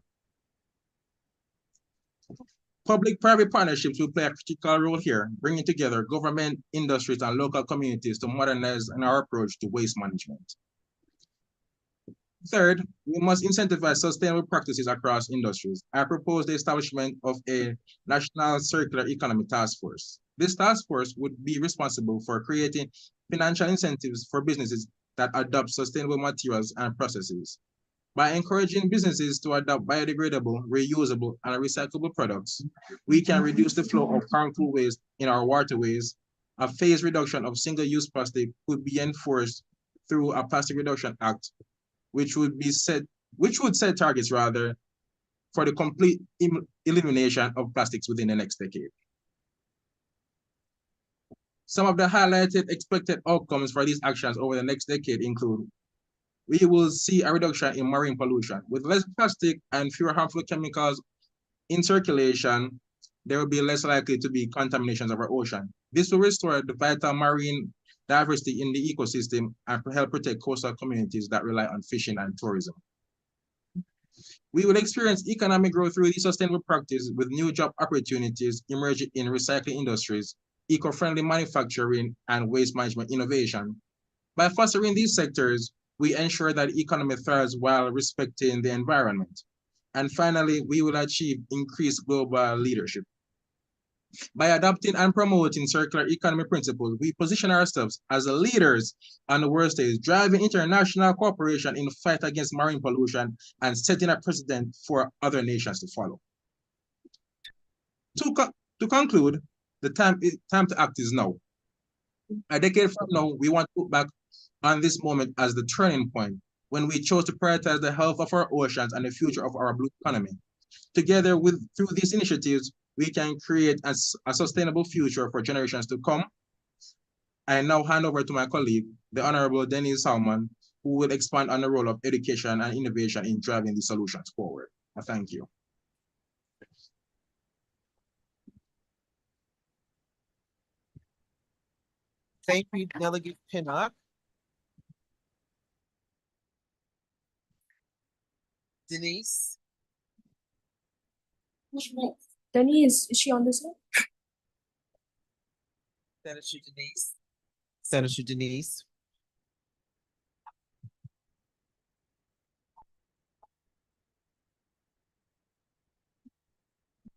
Public-private partnerships will play a critical role here, bringing together government, industries, and local communities to modernize in our approach to waste management. Third, we must incentivize sustainable practices across industries. I propose the establishment of a National Circular Economy Task Force. This task force would be responsible for creating financial incentives for businesses that adopt sustainable materials and processes. By encouraging businesses to adopt biodegradable, reusable, and recyclable products, we can reduce the flow of harmful waste in our waterways. A phased reduction of single-use plastic could be enforced through a Plastic Reduction Act, which would set targets rather for the complete elimination of plastics within the next decade. Some of the highlighted expected outcomes for these actions over the next decade include: we will see a reduction in marine pollution. With less plastic and fewer harmful chemicals in circulation, there will be less likely to be contaminations of our ocean. This will restore the vital marine diversity in the ecosystem and help protect coastal communities that rely on fishing and tourism. We will experience economic growth through these sustainable practices, with new job opportunities emerging in recycling industries, eco-friendly manufacturing, and waste management innovation. By fostering these sectors, we ensure that the economy thrives while respecting the environment. And finally, we will achieve increased global leadership. By adopting and promoting circular economy principles, we position ourselves as leaders on the world stage, driving international cooperation in the fight against marine pollution and setting a precedent for other nations to follow. To conclude, the time to act is now. A decade from now, we want to look back on this moment as the turning point, when we chose to prioritize the health of our oceans and the future of our blue economy. Together through these initiatives, we can create a sustainable future for generations to come. I now hand over to my colleague, the Honorable Denise Salmon, who will expand on the role of education and innovation in driving the solutions forward. Thank you. Thank you, Delegate Pinnock. Denise? Denise, is she on this one? Senator Denise. Senator Denise.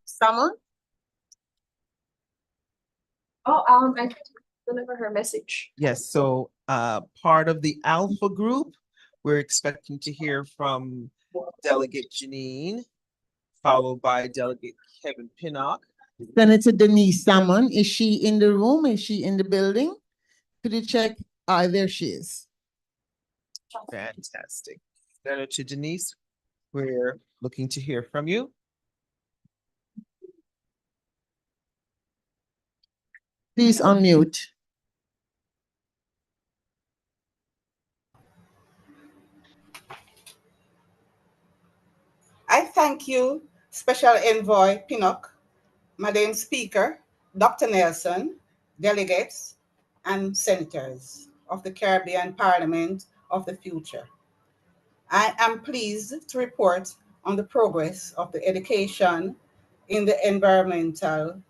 Someone? Oh, I can deliver her message. Yes, so part of the Alpha Group, we're expecting to hear from Delegate Janine, followed by Delegate Kevin Pinnock. Senator Denise Salmon, is she in the room? Is she in the building? Could you check? There she is. Fantastic. Senator Denise, we're looking to hear from you. Please unmute. I thank you, Special Envoy Pinnock, Madam Speaker, Dr. Nelson, delegates, and senators of the Caribbean Parliament of the future. I am pleased to report on the progress of the education in the Environmental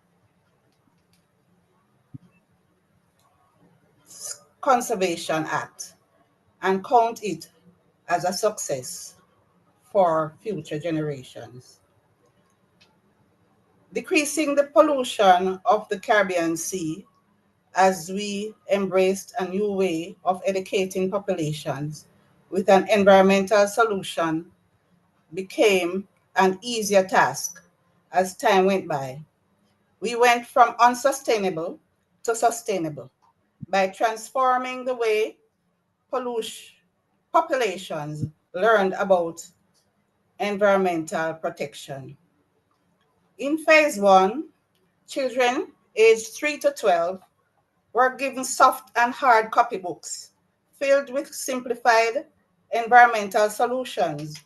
Conservation Act and count it as a success for future generations. Decreasing the pollution of the Caribbean Sea as we embraced a new way of educating populations with an environmental solution became an easier task as time went by. We went from unsustainable to sustainable by transforming the way populations learned about environmental protection. In phase 1, children aged 3 to 12 were given soft and hard copybooks filled with simplified environmental solutions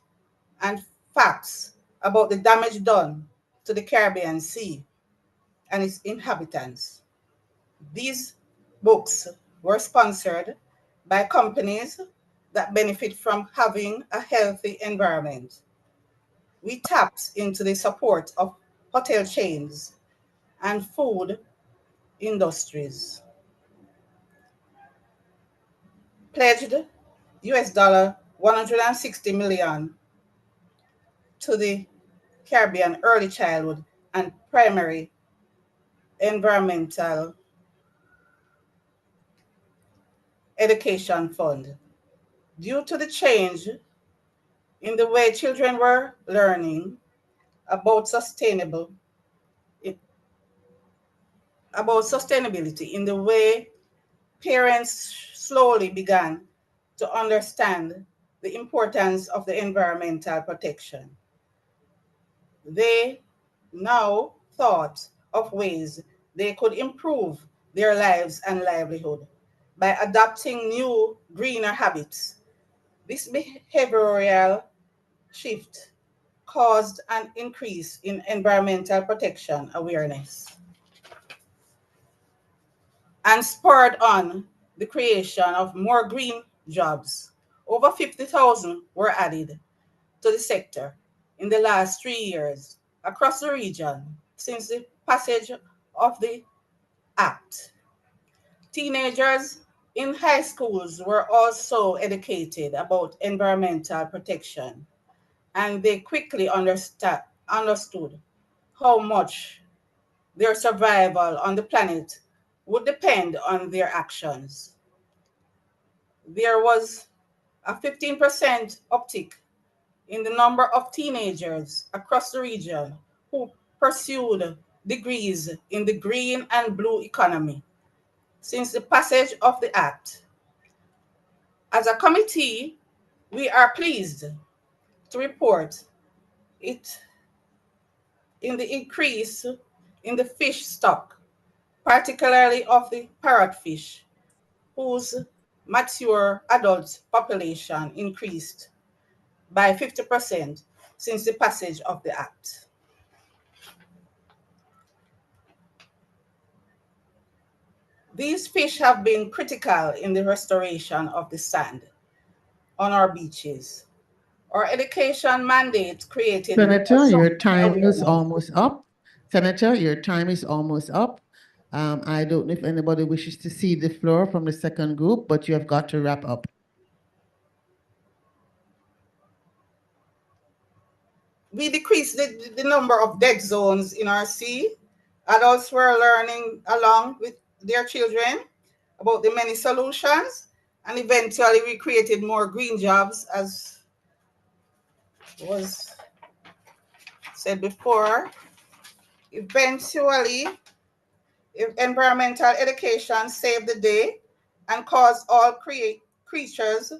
and facts about the damage done to the Caribbean Sea and its inhabitants. These books were sponsored by companies that benefit from having a healthy environment. We tapped into the support of hotel chains and food industries, pledged US$ 160 million to the Caribbean Early Childhood and Primary Environmental Education Fund. Due to the change in the way children were learning about sustainability, in the way parents slowly began to understand the importance of the environmental protection. They now thought of ways they could improve their lives and livelihood by adopting new, greener habits. This behavioral shift caused an increase in environmental protection awareness and spurred on the creation of more green jobs. Over 50,000 were added to the sector in the last 3 years across the region since the passage of the Act. Teenagers in high schools were also educated about environmental protection, and they quickly understood how much their survival on the planet would depend on their actions. There was a 15% uptick in the number of teenagers across the region who pursued degrees in the green and blue economy since the passage of the Act. As a committee, we are pleased to report it in the increase in the fish stock, particularly of the parrotfish, whose mature adult population increased by 50% since the passage of the Act. These fish have been critical in the restoration of the sand on our beaches. Our education mandate created. Senator, your time is almost up. Senator, your time is almost up. I don't know if anybody wishes to see the floor from the second group, but you have got to wrap up. We decreased the number of dead zones in our sea. Adults were learning along with their children about the many solutions, and eventually we created more green jobs, as was said before. Eventually, if environmental education saved the day and caused all creatures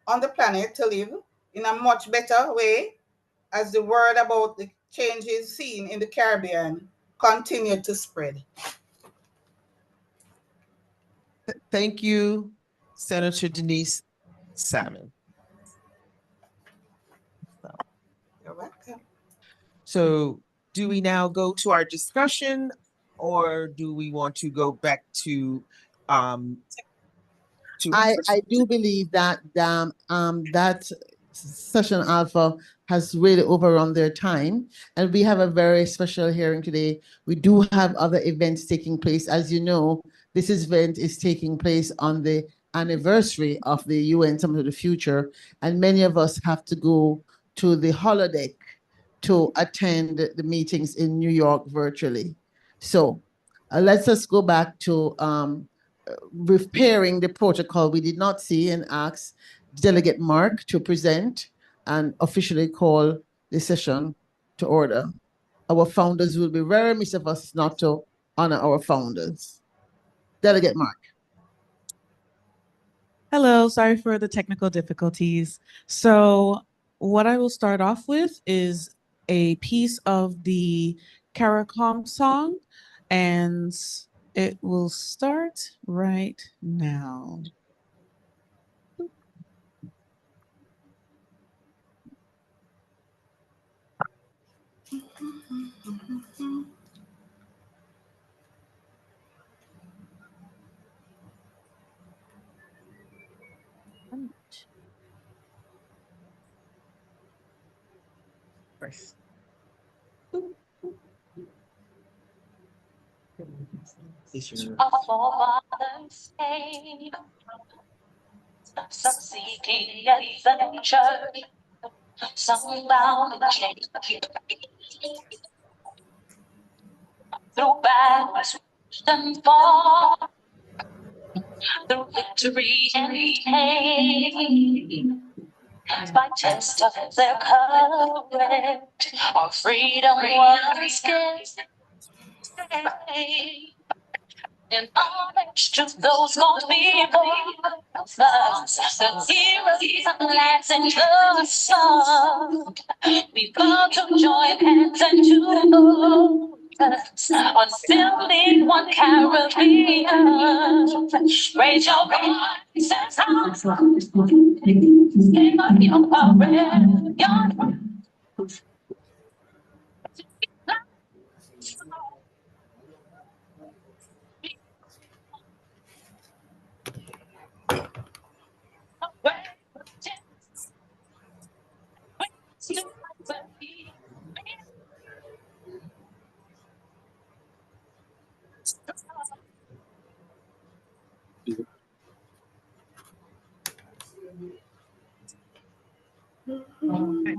on the planet to live in a much better way, as the word about the changes seen in the Caribbean continued to spread. Thank you, Senator Denise Salmon. You're welcome. So do we now go to our discussion, or do we want to go back to I do believe that that session alpha has really overrun their time, and we have a very special hearing today. We do have other events taking place. As you know, this event is taking place on the anniversary of the UN Summit of the Future, and many of us have to go to the holodeck to attend the meetings in New York virtually. So let's just go back to repairing the protocol we did not see, and ask Delegate Mark to present and officially call the session to order. Our founders will be very remiss of us not to honor our founders. Delegate Mark. Hello, sorry for the technical difficulties. So what I will start off with is a piece of the CARICOM song, and it will start right now. First. Some seeking adventure, some bound in chains. Through battles and fall, through victory and pain, by test of their courage, our freedom was gained. In homage to those gone before us, the heroes of lands and the sun. We vow to join hands and to focus on building one Caribbean. Raise your voices high. Stand up your power.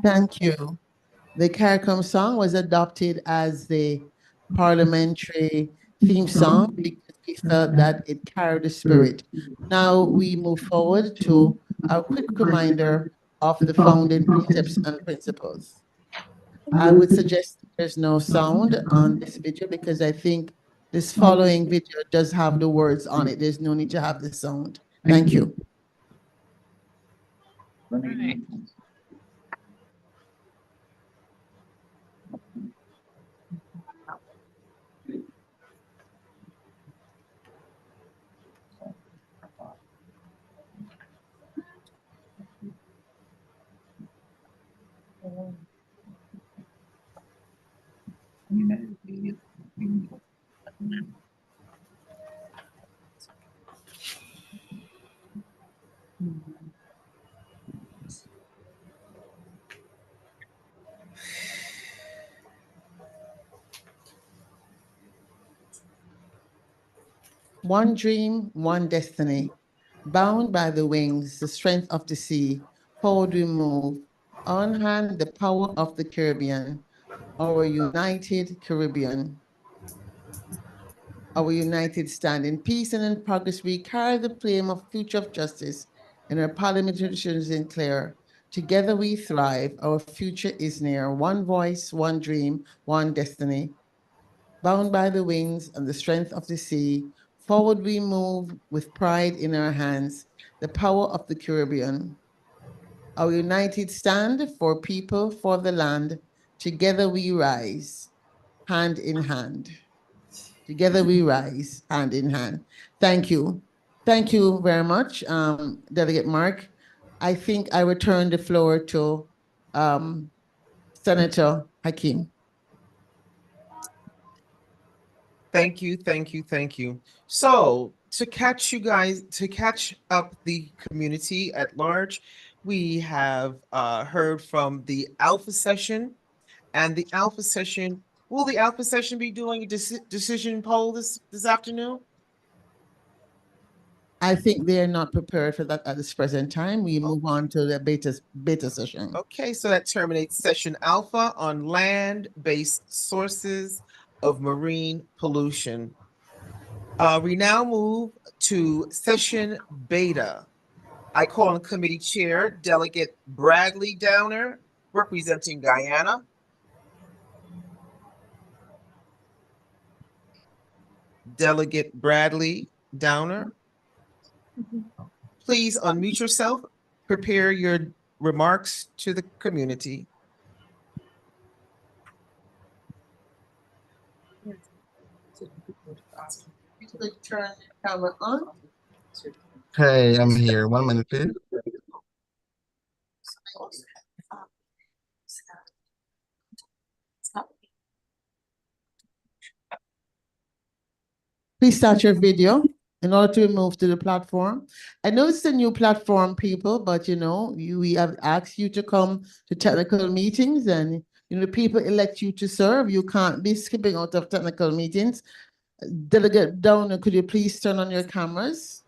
Thank you. The CARICOM song was adopted as the parliamentary theme song because we felt that it carried the spirit. Now we move forward to a quick reminder of the founding precepts and principles. I would suggest there's no sound on this video because I think this following video does have the words on it. There's no need to have the sound. Thank you. Right. one dream, one destiny. Bound by the wings, the strength of the sea, forward we move. On hand, the power of the Caribbean, our united Caribbean. Our united stand in peace and in progress, we carry the flame of future of justice, and our parliamentary traditions in clear. Together we thrive, our future is near. One voice, one dream, one destiny. Bound by the wings and the strength of the sea, forward we move with pride in our hands, the power of the Caribbean. Our united stand for people, for the land. Together we rise, hand in hand. Together we rise, hand in hand. Thank you. Thank you very much, Delegate Mark. I think I return the floor to Senator Hakeem. Thank you, thank you, thank you. So to catch up the community at large, we have heard from the Alpha session, and the Alpha session, will the Alpha session be doing a decision poll this afternoon? I think they're not prepared for that at this present time. We move on to the beta session. Okay, so that terminates session Alpha on land-based sources of marine pollution. We now move to session Beta. I call on committee chair Delegate Bradley Downer, representing Guyana. Delegate Bradley Downer, please unmute yourself. Prepare your remarks to the community. Turn the camera on. Hey, I'm here. 1 minute, please. Please start your video in order to move to the platform. I know it's a new platform, people, but we have asked you to come to technical meetings, and people elect you to serve. You can't be skipping out of technical meetings. Delegate Downer, could you please turn on your cameras?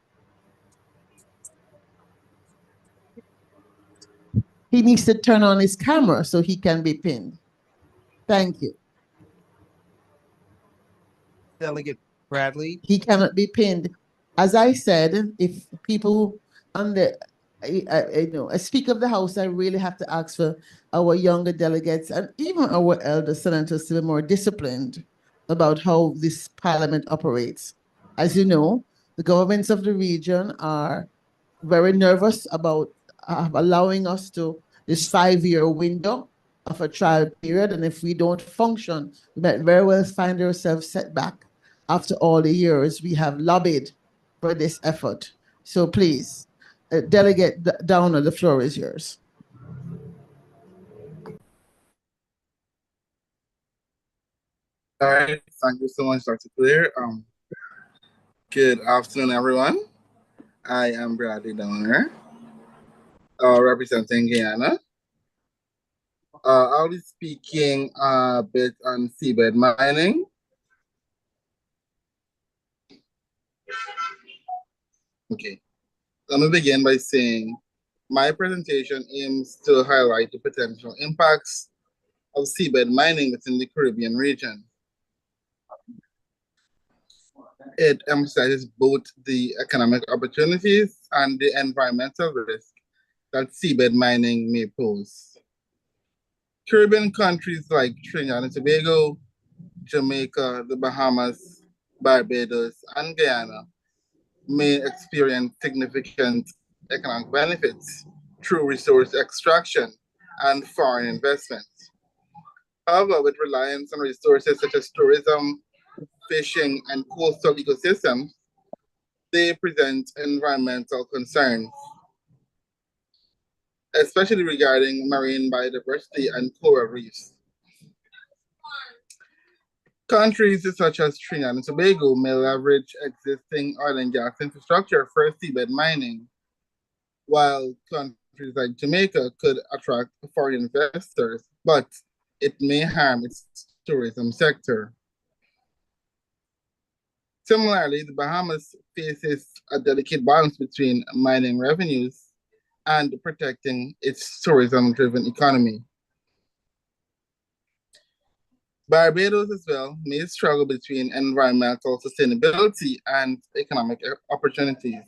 He needs to turn on his camera so he can be pinned. Thank you. Delegate Bradley. He cannot be pinned. As I said, if people as Speaker of the House, I really have to ask for our younger delegates and even our elder senators to be more disciplined about how this parliament operates. As you know, the governments of the region are very nervous about allowing us to this 5-year window of a trial period. And if we don't function, we might very well find ourselves set back after all the years we have lobbied for this effort. So please, Delegate Downer, the floor is yours. All right, thank you so much, Dr. Clear. Good afternoon, everyone. I am Bradley Downer, representing Guyana. I'll be speaking a bit on seabed mining. Okay, let me begin by saying my presentation aims to highlight the potential impacts of seabed mining within the Caribbean region. It emphasizes both the economic opportunities and the environmental risk that seabed mining may pose. Caribbean countries like Trinidad and Tobago, Jamaica, the Bahamas, Barbados, and Guyana may experience significant economic benefits through resource extraction and foreign investment. However, with reliance on resources such as tourism, fishing, and coastal ecosystems, they present environmental concerns, especially regarding marine biodiversity and coral reefs. Countries such as Trinidad and Tobago may leverage existing oil and gas infrastructure for seabed mining, while countries like Jamaica could attract foreign investors, but it may harm its tourism sector. Similarly, the Bahamas faces a delicate balance between mining revenues and protecting its tourism-driven economy. Barbados as well may struggle between environmental sustainability and economic opportunities.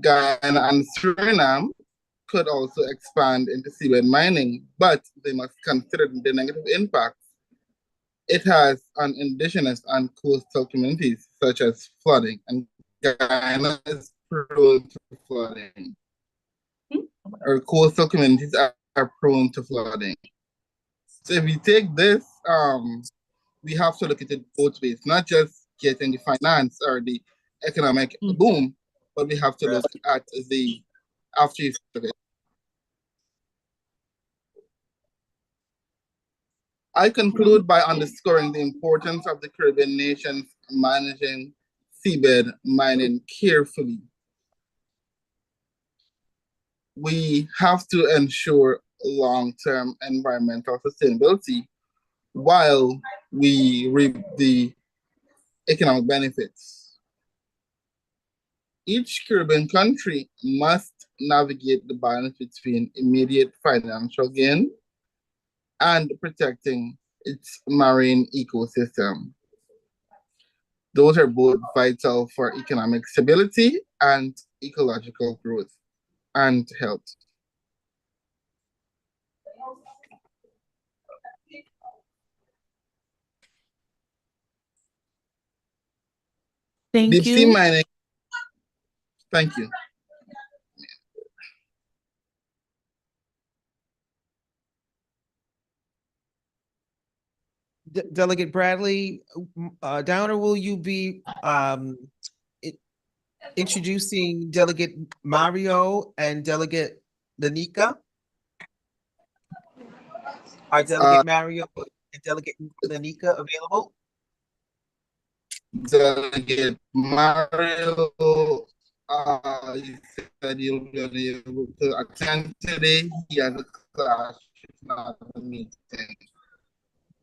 Guyana and Suriname could also expand into seabed mining, but they must consider the negative impacts it has on indigenous and coastal communities, such as flooding, and Guyana is prone to flooding. Or coastal communities are prone to flooding. So if we take this, we have to look at it both ways, not just getting the finance or the economic boom, but we have to look at the after effects of it. I conclude by underscoring the importance of the Caribbean nations managing seabed mining carefully. We have to ensure long-term environmental sustainability while we reap the economic benefits. Each Caribbean country must navigate the balance between immediate financial gain and protecting its marine ecosystem. Those are both vital for economic stability and ecological growth and health. Thank Deep sea you. mining. Thank you. Delegate Bradley Downer, will you be introducing Delegate Mario and Delegate Lanika? Are Delegate Mario and Delegate Lanika available? Delegate Mario, he said he'll be unable to attend today. He has a class, not a meeting.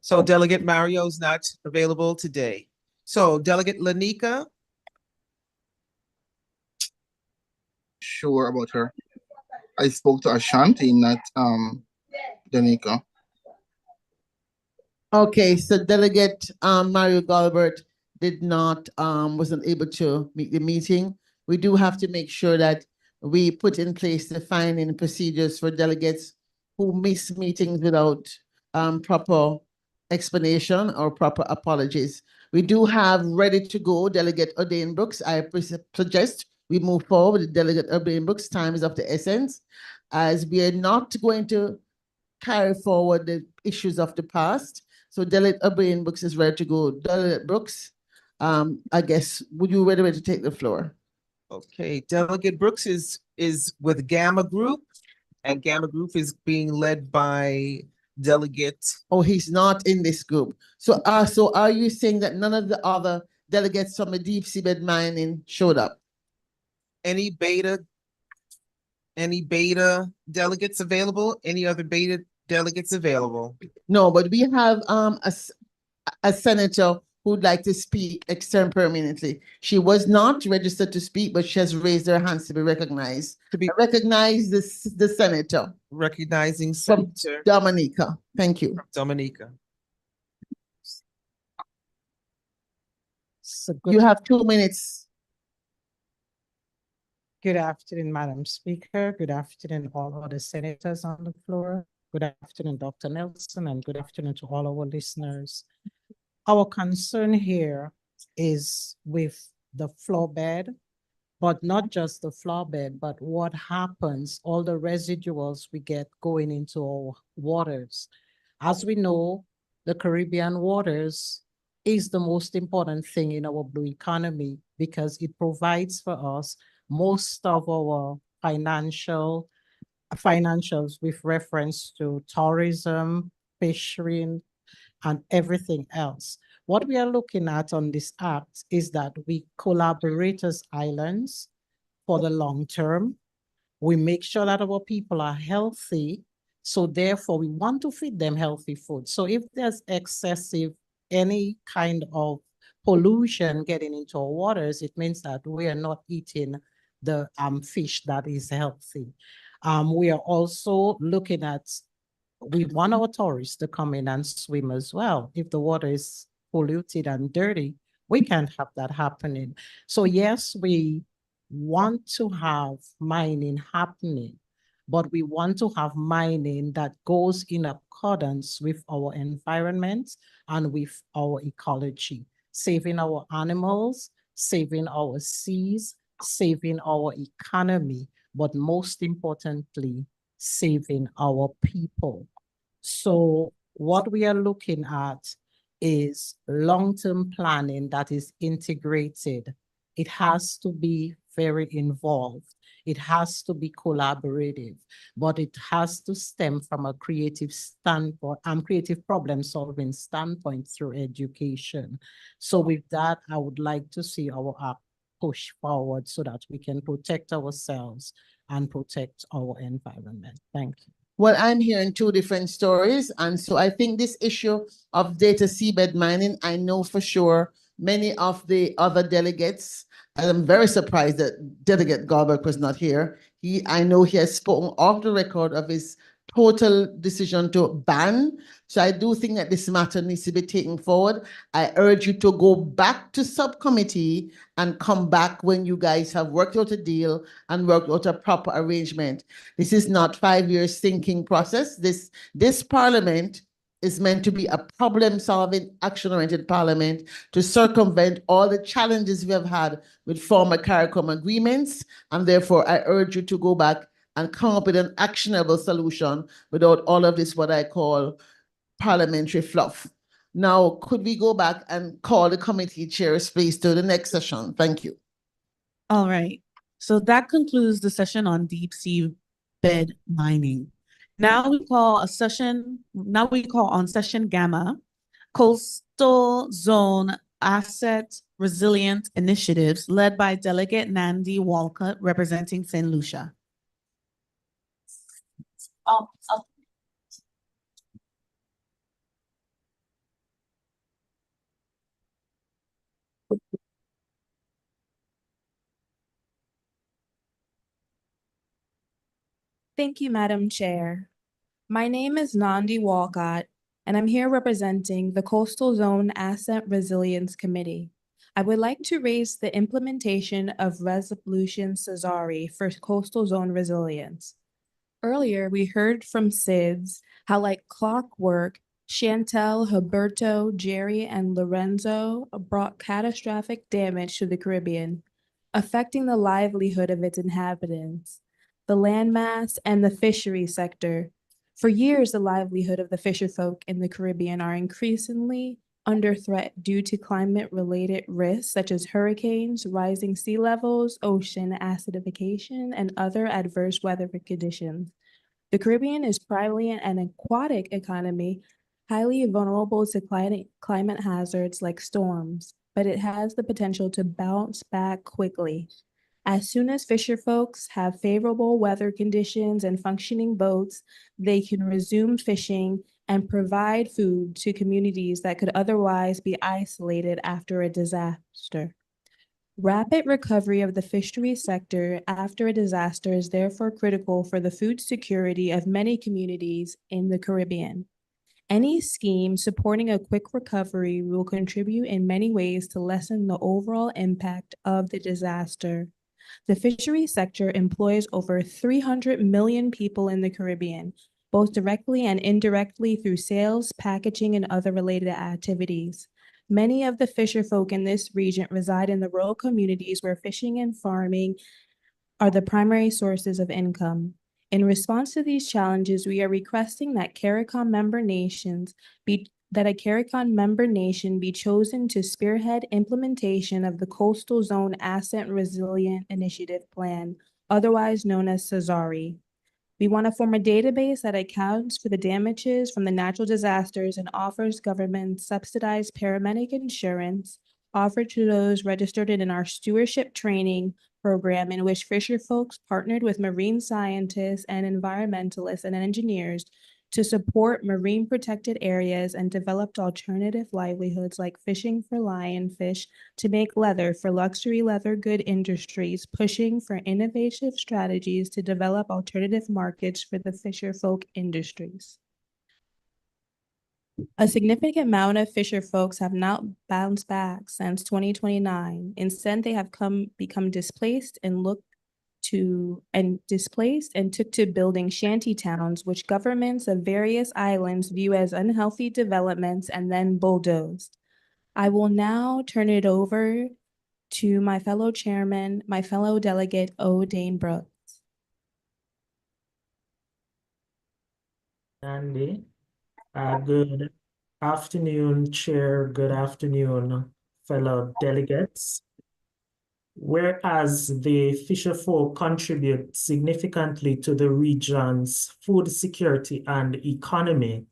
So Delegate Mario's not available today. So Delegate Lanika? Sure about her. I spoke to Ashanti, not Danica. Okay, so Delegate Mario Galbert wasn't able to meet the meeting. We do have to make sure that we put in place the finding procedures for delegates who miss meetings without proper explanation or proper apologies. We do have ready to go Delegate O'Dane Brooks. I suggest we move forward with Delegate O'Dane Brooks. Time is of the essence, as we are not going to carry forward the issues of the past. So Delegate O'Brien Brooks is ready to go. Delegate Brooks, I guess, would you ready to take the floor? Okay, Delegate Brooks is with Gamma Group, and Gamma Group is being led by Delegate. Oh, he's not in this group. So are you saying that none of the other delegates from the deep seabed mining showed up? Any beta delegates available? Any other beta delegates available? No, but we have a senator who'd like to speak extemporaneously. She was not registered to speak, but she has raised her hands to be recognized. I recognize the senator. Recognizing From Senator Dominica. Thank you. Dominica. So You have 2 minutes. Good afternoon, Madam Speaker. Good afternoon, all other senators on the floor. Good afternoon, Dr. Nelson, and good afternoon to all our listeners. Our concern here is with the floor bed, but not just the floor bed, but what happens, all the residuals we get going into our waters. As we know, the Caribbean waters is the most important thing in our blue economy because it provides for us most of our financials with reference to tourism, fishing, and everything else. What we are looking at on this act is that we collaborate as islands for the long term. We make sure that our people are healthy. So therefore, we want to feed them healthy food. So if there's excessive any kind of pollution getting into our waters, it means that we are not eating the fish that is healthy. We are also looking at, we want our tourists to come in and swim as well. If the water is polluted and dirty, we can't have that happening. So yes, we want to have mining happening, but we want to have mining that goes in accordance with our environment and with our ecology, saving our animals, saving our seas, saving our economy, but most importantly, saving our people. So what we are looking at is long-term planning that is integrated. It has to be very involved. It has to be collaborative, but it has to stem from a creative standpoint and creative problem-solving standpoint through education. So with that, I would like to see our app push forward so that we can protect ourselves and protect our environment. Thank you. Well, I'm hearing two different stories. And so I think this issue of data seabed mining, I know for sure many of the other delegates, and I'm very surprised that Delegate Garber was not here. I know he has spoken off the record of his total decision to ban. So I do think that this matter needs to be taken forward. I urge you to go back to subcommittee and come back when you guys have worked out a deal and worked out a proper arrangement. This is not 5 years thinking process. This parliament is meant to be a problem-solving, action-oriented parliament to circumvent all the challenges we have had with former CARICOM agreements. And therefore, I urge you to go back and come up with an actionable solution without all of this, what I call parliamentary fluff. Now, could we go back and call the committee chairs, please, to the next session? Thank you. All right. So that concludes the session on deep sea bed mining. Now we call on session Gamma, Coastal Zone Asset Resilient Initiatives, led by Delegate Nandi Walcott, representing St. Lucia. Thank you, Madam Chair. My name is Nandi Walcott, and I'm here representing the Coastal Zone Asset Resilience Committee. I would like to raise the implementation of Resolution Cesari for coastal zone resilience. Earlier, we heard from SIDS how, like clockwork, Chantel, Huberto, Jerry, and Lorenzo brought catastrophic damage to the Caribbean, affecting the livelihood of its inhabitants, the landmass, and the fishery sector. For years, the livelihood of the fisherfolk in the Caribbean are increasingly under threat due to climate-related risks such as hurricanes, rising sea levels, ocean acidification, and other adverse weather conditions. The Caribbean is primarily an aquatic economy, highly vulnerable to climate hazards like storms, but it has the potential to bounce back quickly. As soon as fisherfolks have favorable weather conditions and functioning boats, they can resume fishing and provide food to communities that could otherwise be isolated after a disaster. Rapid recovery of the fishery sector after a disaster is therefore critical for the food security of many communities in the Caribbean. Any scheme supporting a quick recovery will contribute in many ways to lessen the overall impact of the disaster. The fishery sector employs over 300 million people in the Caribbean, both directly and indirectly through sales, packaging, and other related activities. Many of the fisherfolk in this region reside in the rural communities where fishing and farming are the primary sources of income. In response to these challenges, we are requesting that CARICOM member nations be chosen to spearhead implementation of the Coastal Zone Asset Resilient Initiative Plan, otherwise known as CESARI. We want to form a database that accounts for the damages from the natural disasters and offers government subsidized paramedic insurance offered to those registered in our stewardship training program, in which fisher folks partnered with marine scientists and environmentalists and engineers to support marine protected areas and developed alternative livelihoods like fishing for lionfish to make leather for luxury leather good industries, pushing for innovative strategies to develop alternative markets for the fisher folk industries. A significant amount of fisher folks have not bounced back since 2029. Instead, they have become displaced and took to building shanty towns, which governments of various islands view as unhealthy developments and then bulldozed. I will now turn it over to my fellow chairman, my fellow delegate, O. Dane Brooks. Andy, good afternoon, Chair. Good afternoon, fellow delegates. Whereas the fisher folk contribute significantly to the region's food security and economy,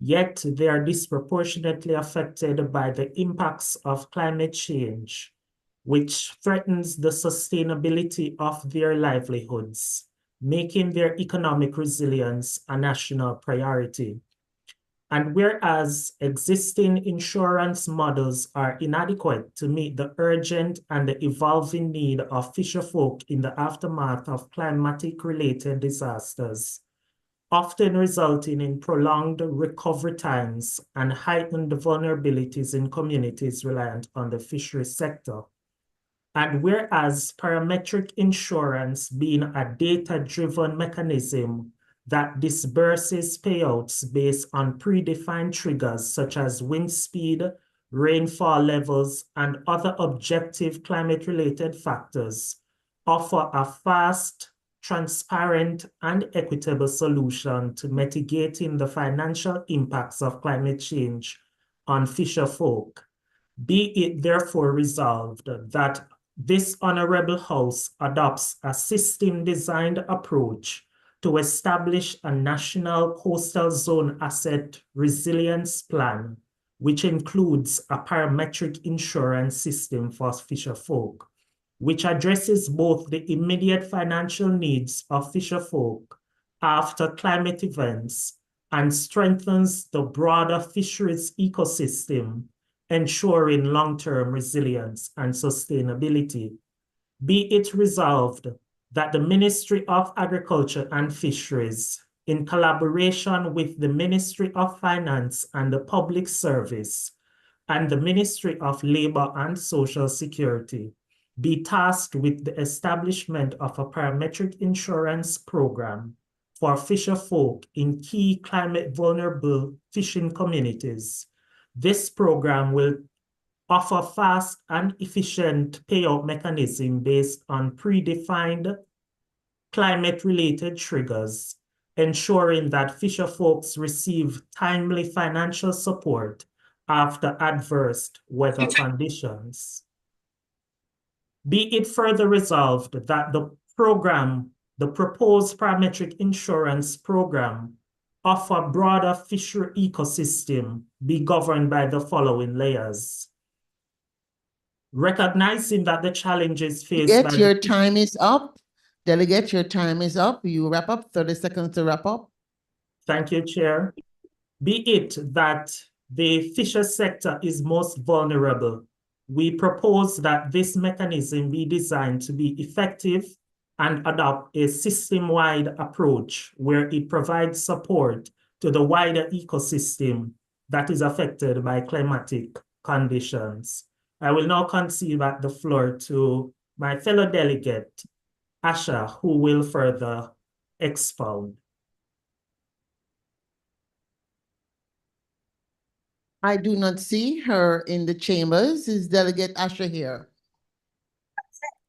yet they are disproportionately affected by the impacts of climate change, which threatens the sustainability of their livelihoods, making their economic resilience a national priority. And whereas existing insurance models are inadequate to meet the urgent and the evolving need of fisher folk in the aftermath of climatic-related disasters, often resulting in prolonged recovery times and heightened vulnerabilities in communities reliant on the fishery sector. And whereas parametric insurance, being a data-driven mechanism that disburses payouts based on predefined triggers such as wind speed, rainfall levels, and other objective climate-related factors, offer a fast, transparent, and equitable solution to mitigating the financial impacts of climate change on fisher folk. Be it therefore resolved that this Honorable House adopts a system-designed approach to establish a national coastal zone asset resilience plan, which includes a parametric insurance system for fisher folk, which addresses both the immediate financial needs of fisher folk after climate events and strengthens the broader fisheries ecosystem, ensuring long-term resilience and sustainability. Be it resolved that the Ministry of Agriculture and Fisheries, in collaboration with the Ministry of Finance and the Public Service and the Ministry of Labor and Social Security, be tasked with the establishment of a parametric insurance program for fisher folk in key climate vulnerable fishing communities. This program will offer fast and efficient payout mechanism based on predefined climate-related triggers, ensuring that fisher folks receive timely financial support after adverse weather conditions. Be it further resolved that the proposed parametric insurance program offer broader fishery ecosystem be governed by the following layers. Recognizing that the challenges faced by Your time is up. Delegate, your time is up. You wrap up, 30 seconds to wrap up. Thank you, Chair. Be it that the fisher sector is most vulnerable, we propose that this mechanism be designed to be effective and adopt a system-wide approach where it provides support to the wider ecosystem that is affected by climatic conditions. I will now concede back the floor to my fellow delegate, Asha, who will further expound. I do not see her in the chambers. Is Delegate Asha here?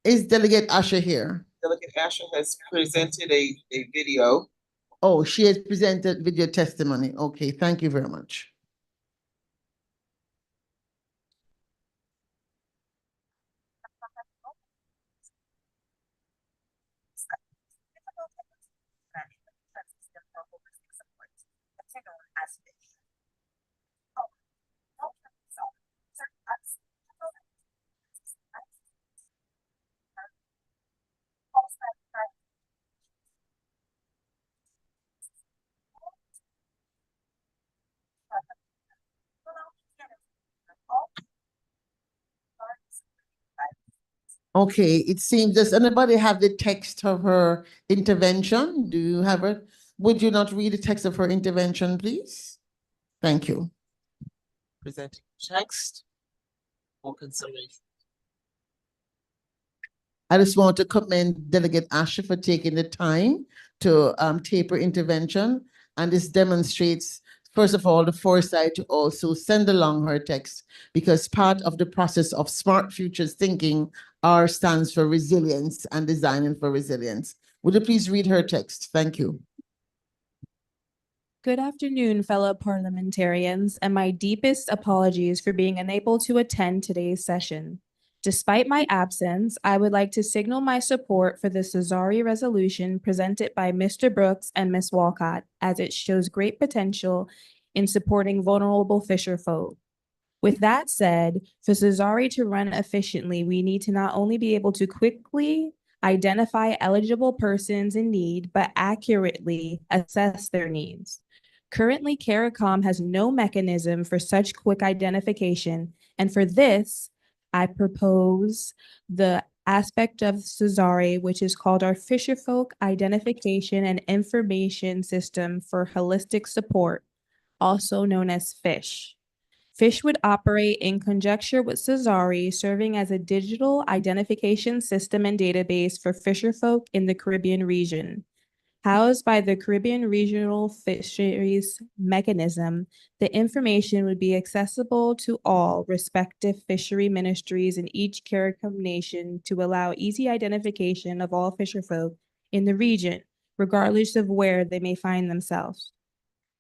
Is Delegate Asha here? Delegate Asher has presented a video. Oh, she has presented video testimony. Okay, thank you very much. Okay, it seems, does anybody have the text of her intervention? Do you have it? Would you not read the text of her intervention, please? Thank you. Presenting text for consideration. I just want to commend Delegate Asher for taking the time to tape her intervention. And this demonstrates, first of all, the foresight to also send along her text, because part of the process of smart futures thinking, R stands for resilience and designing for resilience. Would you please read her text? Thank you. Good afternoon, fellow parliamentarians, and my deepest apologies for being unable to attend today's session. Despite my absence, I would like to signal my support for the Cesare resolution presented by Mr. Brooks and Ms. Walcott, as it shows great potential in supporting vulnerable fisher folk. With that said, for Cesare to run efficiently, we need to not only be able to quickly identify eligible persons in need, but accurately assess their needs. Currently, CARICOM has no mechanism for such quick identification, and for this, I propose the aspect of Cesare, which is called our Fisherfolk Identification and Information System for Holistic Support, also known as FISH. FISH would operate in conjunction with Cesare, serving as a digital identification system and database for fisherfolk in the Caribbean region. Housed by the Caribbean Regional Fisheries Mechanism, the information would be accessible to all respective fishery ministries in each CARICOM nation to allow easy identification of all fisherfolk in the region, regardless of where they may find themselves.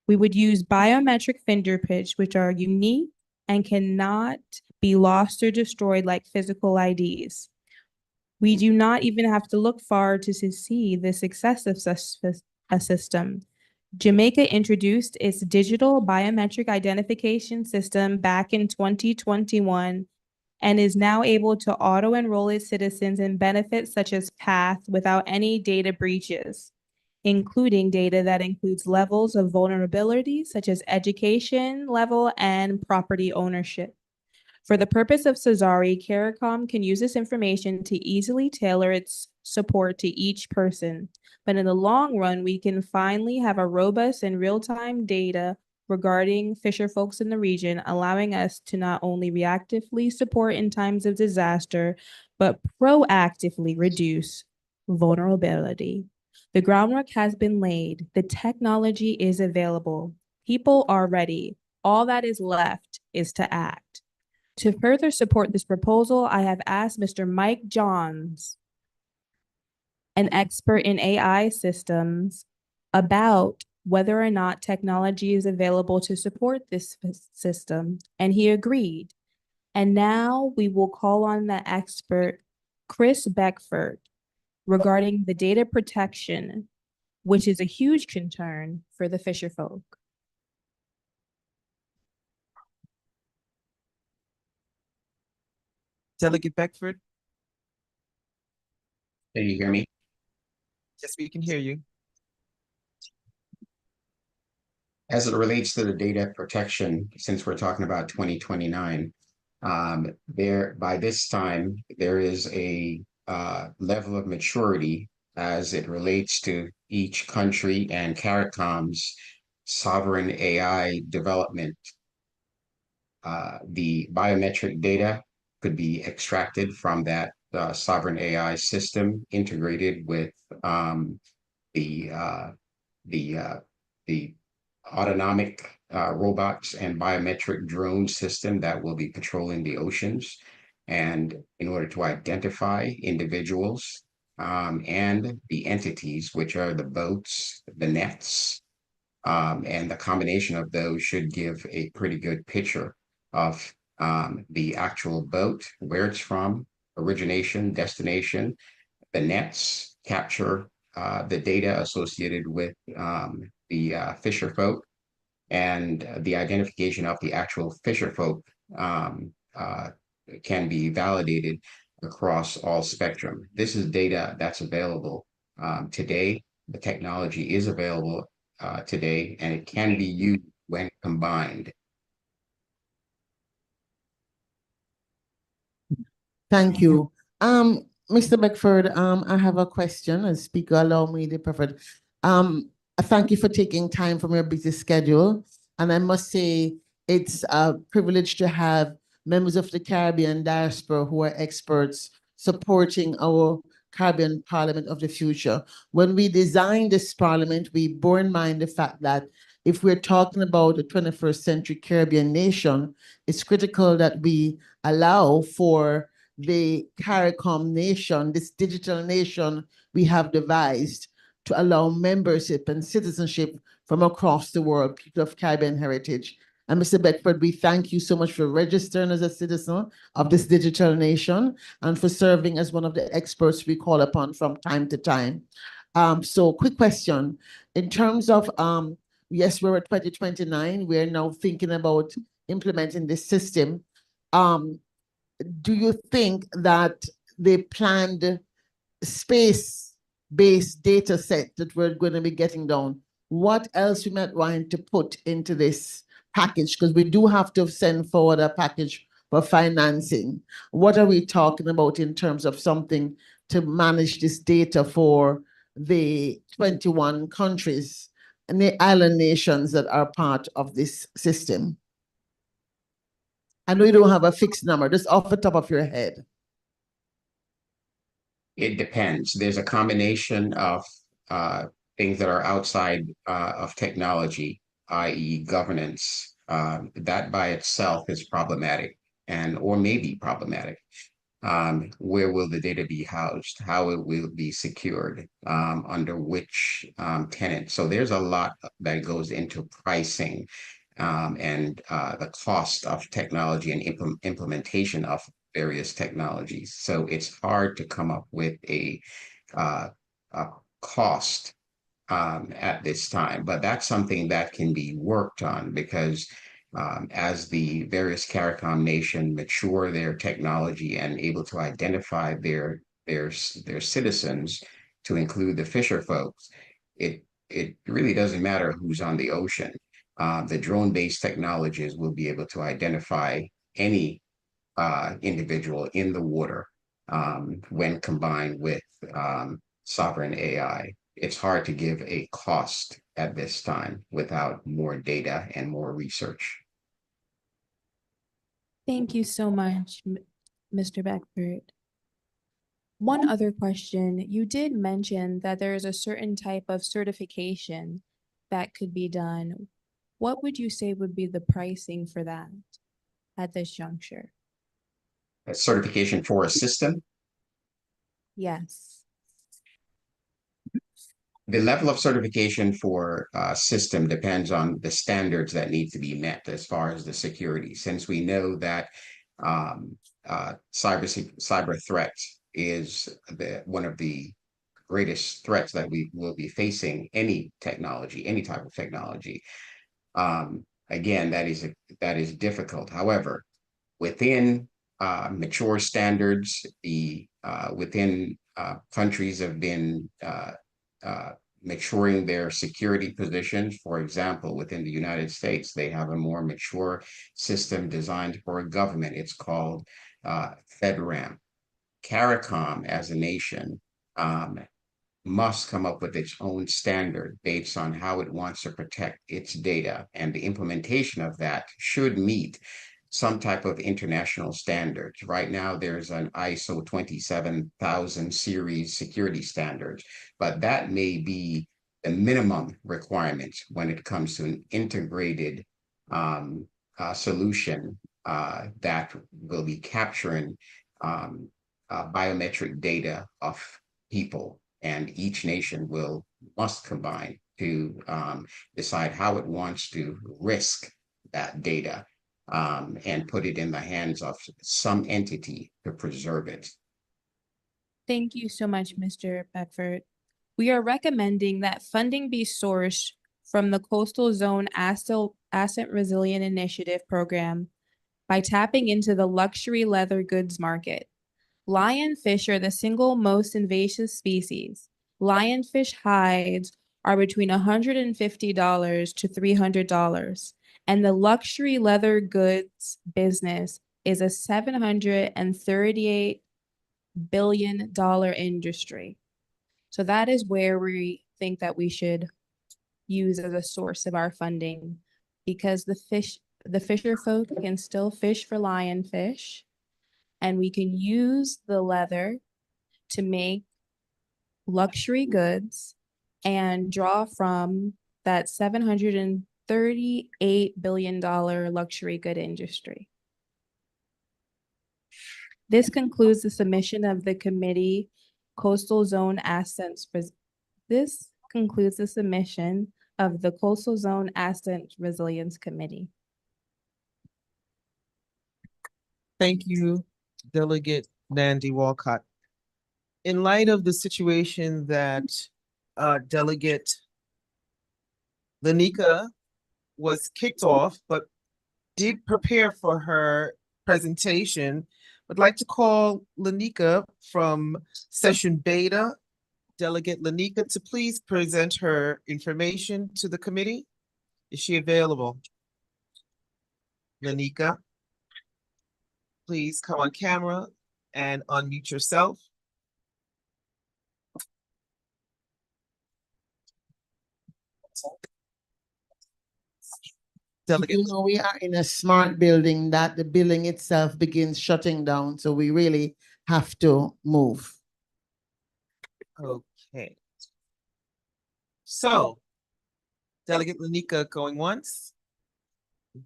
We would use biometric fingerprints, which are unique and cannot be lost or destroyed like physical IDs. We do not even have to look far to see the success of such a system. Jamaica introduced its digital biometric identification system back in 2021 and is now able to auto-enroll its citizens in benefits such as PATH without any data breaches, including data that includes levels of vulnerability such as education level and property ownership. For the purpose of Cesare, CARICOM can use this information to easily tailor its support to each person. But in the long run, we can finally have a robust and real-time data regarding fisher folks in the region, allowing us to not only reactively support in times of disaster, but proactively reduce vulnerability. The groundwork has been laid. The technology is available. People are ready. All that is left is to act. To further support this proposal, I have asked Mr. Mike Johns, an expert in AI systems, about whether or not technology is available to support this system, and he agreed. And now we will call on the expert, Chris Beckford, regarding the data protection, which is a huge concern for the fisher folk. Delegate Beckford? Can you hear me? Yes, we can hear you. As it relates to the data protection, since we're talking about 2029, by this time, there is a level of maturity as it relates to each country and CARICOM's sovereign AI development. The biometric data could be extracted from that sovereign AI system, integrated with the autonomic robots and biometric drone system that will be patrolling the oceans, and in order to identify individuals and the entities, which are the boats, the nets, and the combination of those should give a pretty good picture of the actual boat, where it's from, origination, destination. The nets capture the data associated with the fisher folk, and the identification of the actual fisher folk can be validated across all spectrum. This is data that's available today. The technology is available today, and it can be used when combined. Thank you. Mr. Beckford, I have a question. As speaker, allow me the preferred. I thank you for taking time from your busy schedule. And I must say, it's a privilege to have members of the Caribbean diaspora who are experts supporting our Caribbean Parliament of the future. When we designed this parliament, we bore in mind the fact that if we're talking about a 21st century Caribbean nation, it's critical that we allow for the CARICOM nation, this digital nation we have devised to allow membership and citizenship from across the world, people of Caribbean heritage. And Mr. Beckford, we thank you so much for registering as a citizen of this digital nation and for serving as one of the experts we call upon from time to time. So quick question, in terms of, yes, we're at 2029, we're now thinking about implementing this system. Do you think that the planned space-based data set that we're going to be getting down, what else we might want to put into this package? Because we do have to send forward a package for financing. What are we talking about in terms of something to manage this data for the 21 countries and the island nations that are part of this system? I know you don't have a fixed number, just off the top of your head. It depends. There's a combination of things that are outside of technology, i.e. governance. That by itself is problematic or may be problematic. Where will the data be housed? How it will be secured? Under which tenant? So there's a lot that goes into pricing and the cost of technology and implementation of various technologies. So it's hard to come up with a cost at this time, but that's something that can be worked on because as the various CARICOM nation mature their technology and able to identify their citizens, to include the fisher folks, it really doesn't matter who's on the ocean. The drone-based technologies will be able to identify any individual in the water when combined with sovereign AI. It's hard to give a cost at this time without more data and more research. Thank you so much, Mr. Beckford. One other question, you did mention that there is a certain type of certification that could be done. What would you say would be the pricing for that at this juncture? A certification for a system? Yes. The level of certification for a system depends on the standards that need to be met as far as the security. Since we know that cyber threat is one of the greatest threats that we will be facing any technology, any type of technology. Again, that is difficult. However, within mature standards, within countries have been maturing their security positions. For example, within the United States, they have a more mature system designed for a government. It's called FedRAMP. CARICOM as a nation must come up with its own standard based on how it wants to protect its data, and the implementation of that should meet some type of international standards. Right now, there's an ISO 27000 series security standards, but that may be the minimum requirements when it comes to an integrated solution that will be capturing biometric data of people, and each nation must combine to decide how it wants to risk that data and put it in the hands of some entity to preserve it. Thank you so much, Mr. Beckford. We are recommending that funding be sourced from the Coastal Zone Asset Resilient Initiative program by tapping into the luxury leather goods market. Lionfish are the single most invasive species. Lionfish hides are between $150 to $300, and the luxury leather goods business is a $738 billion industry. So that is where we think that we should use as a source of our funding, because the fisher folk can still fish for lionfish, and we can use the leather to make luxury goods and draw from that $738 billion luxury good industry. This concludes the submission of the committee Coastal Zone Assets. This concludes the submission of the Coastal Zone Asset Resilience Committee. Thank you, Delegate Nandy Walcott. In light of the situation that Delegate Lanika was kicked off, but did prepare for her presentation, I'd like to call Lanika from Session Beta, Delegate Lanika, to please present her information to the committee. Is she available? Lanika, please come on camera and unmute yourself. You know, we are in a smart building that the building itself begins shutting down, so we really have to move. Okay. So, Delegate Lanika going once.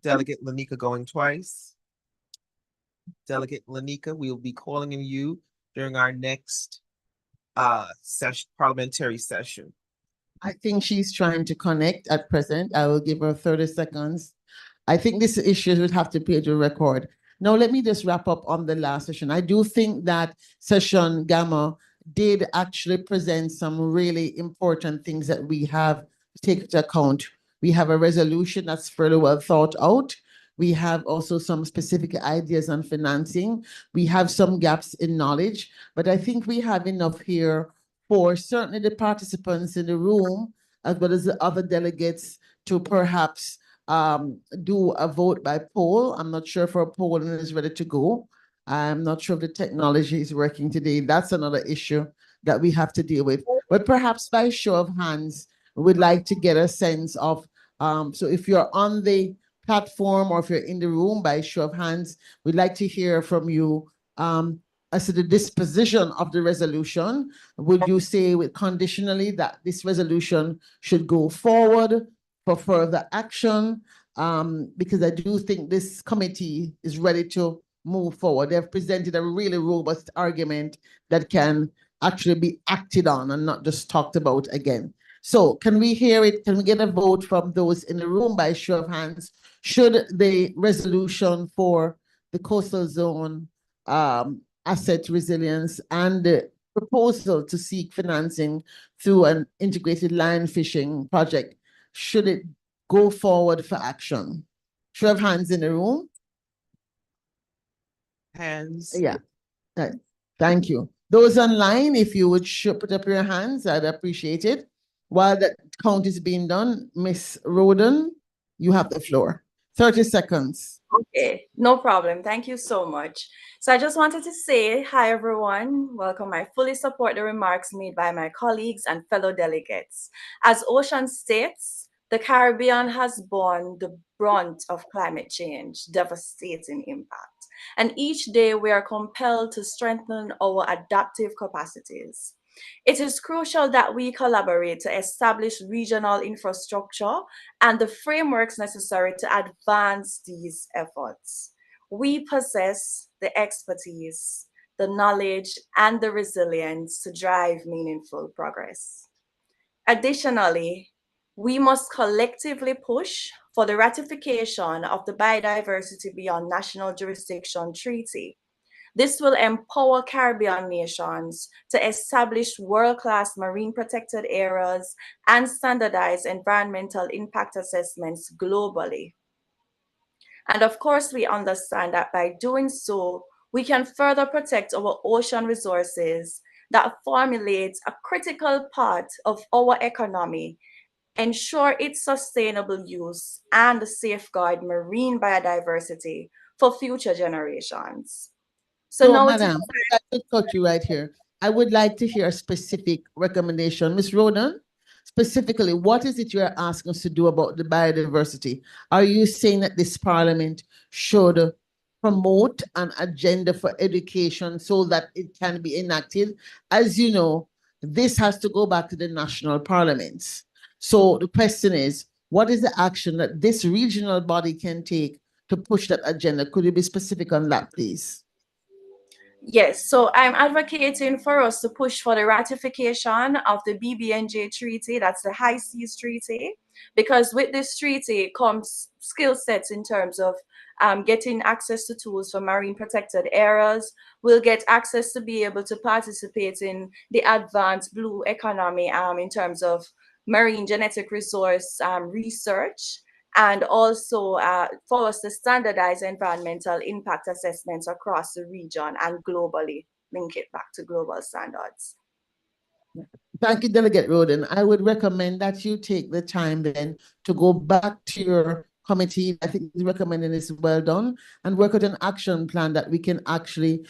Delegate Lanika going twice. Delegate Lanika, we will be calling on you during our next parliamentary session. I think she's trying to connect at present. I will give her 30 seconds. I think this issue would have to be to record. Now, let me just wrap up on the last session. I do think that session Gamma did actually present some really important things that we have to take into account. We have a resolution that's fairly well thought out. We have also some specific ideas on financing. We have some gaps in knowledge, but I think we have enough here for certainly the participants in the room, as well as the other delegates, to perhaps do a vote by poll. I'm not sure if our polling is ready to go. I'm not sure if the technology is working today. That's another issue that we have to deal with. But perhaps by show of hands, we'd like to get a sense of, so if you're on the platform or if you're in the room, by show of hands, we'd like to hear from you as to the disposition of the resolution. Would you say with conditionally that this resolution should go forward for further action? Because I do think this committee is ready to move forward. They've presented a really robust argument that can actually be acted on and not just talked about again. So can we hear it? Can we get a vote from those in the room by show of hands? Should the resolution for the coastal zone asset resilience and the proposal to seek financing through an integrated line fishing project, should it go forward for action? Show of hands in the room. Hands. Yeah. Right. Thank you. Those online, if you would put up your hands, I'd appreciate it. While that count is being done, Miss Roden, you have the floor. 30 seconds. Okay, no problem. Thank you so much. So I just wanted to say hi, everyone. Welcome. I fully support the remarks made by my colleagues and fellow delegates. As Ocean states, the Caribbean has borne the brunt of climate change, devastating impact. And each day we are compelled to strengthen our adaptive capacities. It is crucial that we collaborate to establish regional infrastructure and the frameworks necessary to advance these efforts. We possess the expertise, the knowledge, and the resilience to drive meaningful progress. Additionally, we must collectively push for the ratification of the Biodiversity Beyond National Jurisdiction Treaty. This will empower Caribbean nations to establish world-class marine protected areas and standardize environmental impact assessments globally. And of course, we understand that by doing so, we can further protect our ocean resources that formulate a critical part of our economy, ensure its sustainable use, and safeguard marine biodiversity for future generations. So So, now it is madam, I could cut you right here. I would like to hear a specific recommendation. Ms. Roden, specifically, what is it you're asking us to do about the biodiversity? Are you saying that this parliament should promote an agenda for education so that it can be enacted? As you know, this has to go back to the national parliaments. So the question is, what is the action that this regional body can take to push that agenda? Could you be specific on that, please? Yes, so I'm advocating for us to push for the ratification of the BBNJ Treaty, that's the High Seas Treaty, because with this treaty comes skill sets in terms of getting access to tools for marine protected areas. We'll get access to be able to participate in the advanced blue economy in terms of marine genetic resource research, and also for us to standardize environmental impact assessments across the region and globally, link it back to global standards. Thank you, Delegate Roden. I would recommend that you take the time then to go back to your committee. I think the recommending is well done, and work out an action plan that we can actually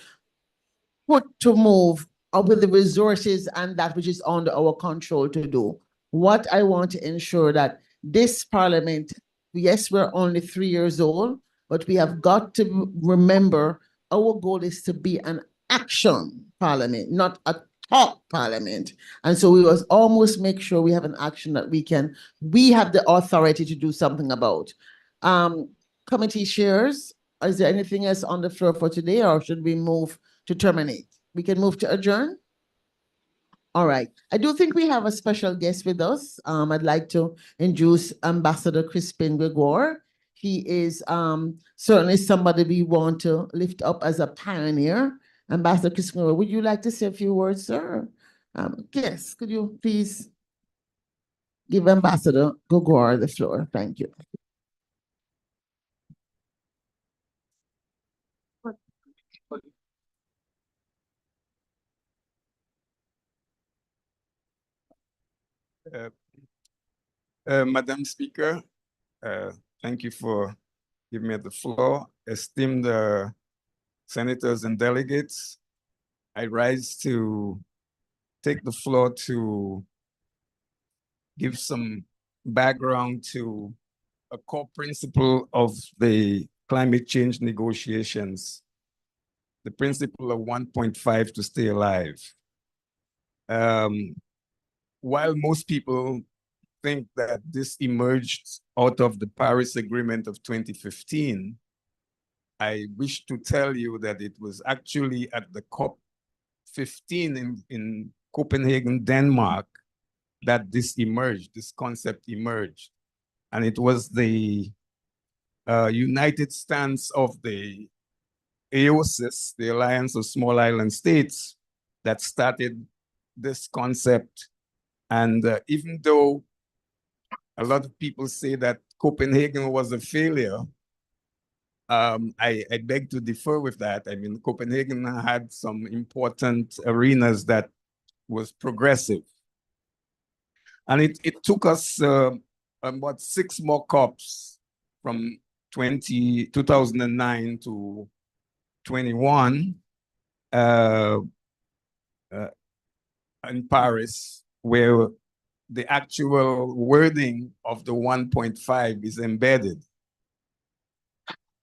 put to move with the resources and that which is under our control to do. What I want to ensure that this parliament, yes, we're only 3 years old, but we have got to remember our goal is to be an action parliament, not a talk parliament. And so we must almost make sure we have an action that we have the authority to do something about. Committee chairs, is there anything else on the floor for today, or should we move to terminate? We can move to adjourn? All right. I do think we have a special guest with us. I'd like to introduce Ambassador Crispin Gregoire. He is certainly somebody we want to lift up as a pioneer. Ambassador Crispin Gregoire, would you like to say a few words, sir? Yes, could you please give Ambassador Gregoire the floor? Thank you. Madam Speaker, thank you for giving me the floor. Esteemed senators and delegates, I rise to take the floor to give some background to a core principle of the climate change negotiations, the principle of 1.5 to stay alive. While most people think that this emerged out of the Paris Agreement of 2015, I wish to tell you that it was actually at the COP15 in Copenhagen, Denmark, that this concept emerged. And it was the united stance of the AOSIS, the Alliance of Small Island States, that started this concept. And even though a lot of people say that Copenhagen was a failure, I beg to differ with that. I mean, Copenhagen had some important arenas that was progressive. And it took us about 6 more COPs from 2009 to 21 in Paris, where the actual wording of the 1.5 is embedded.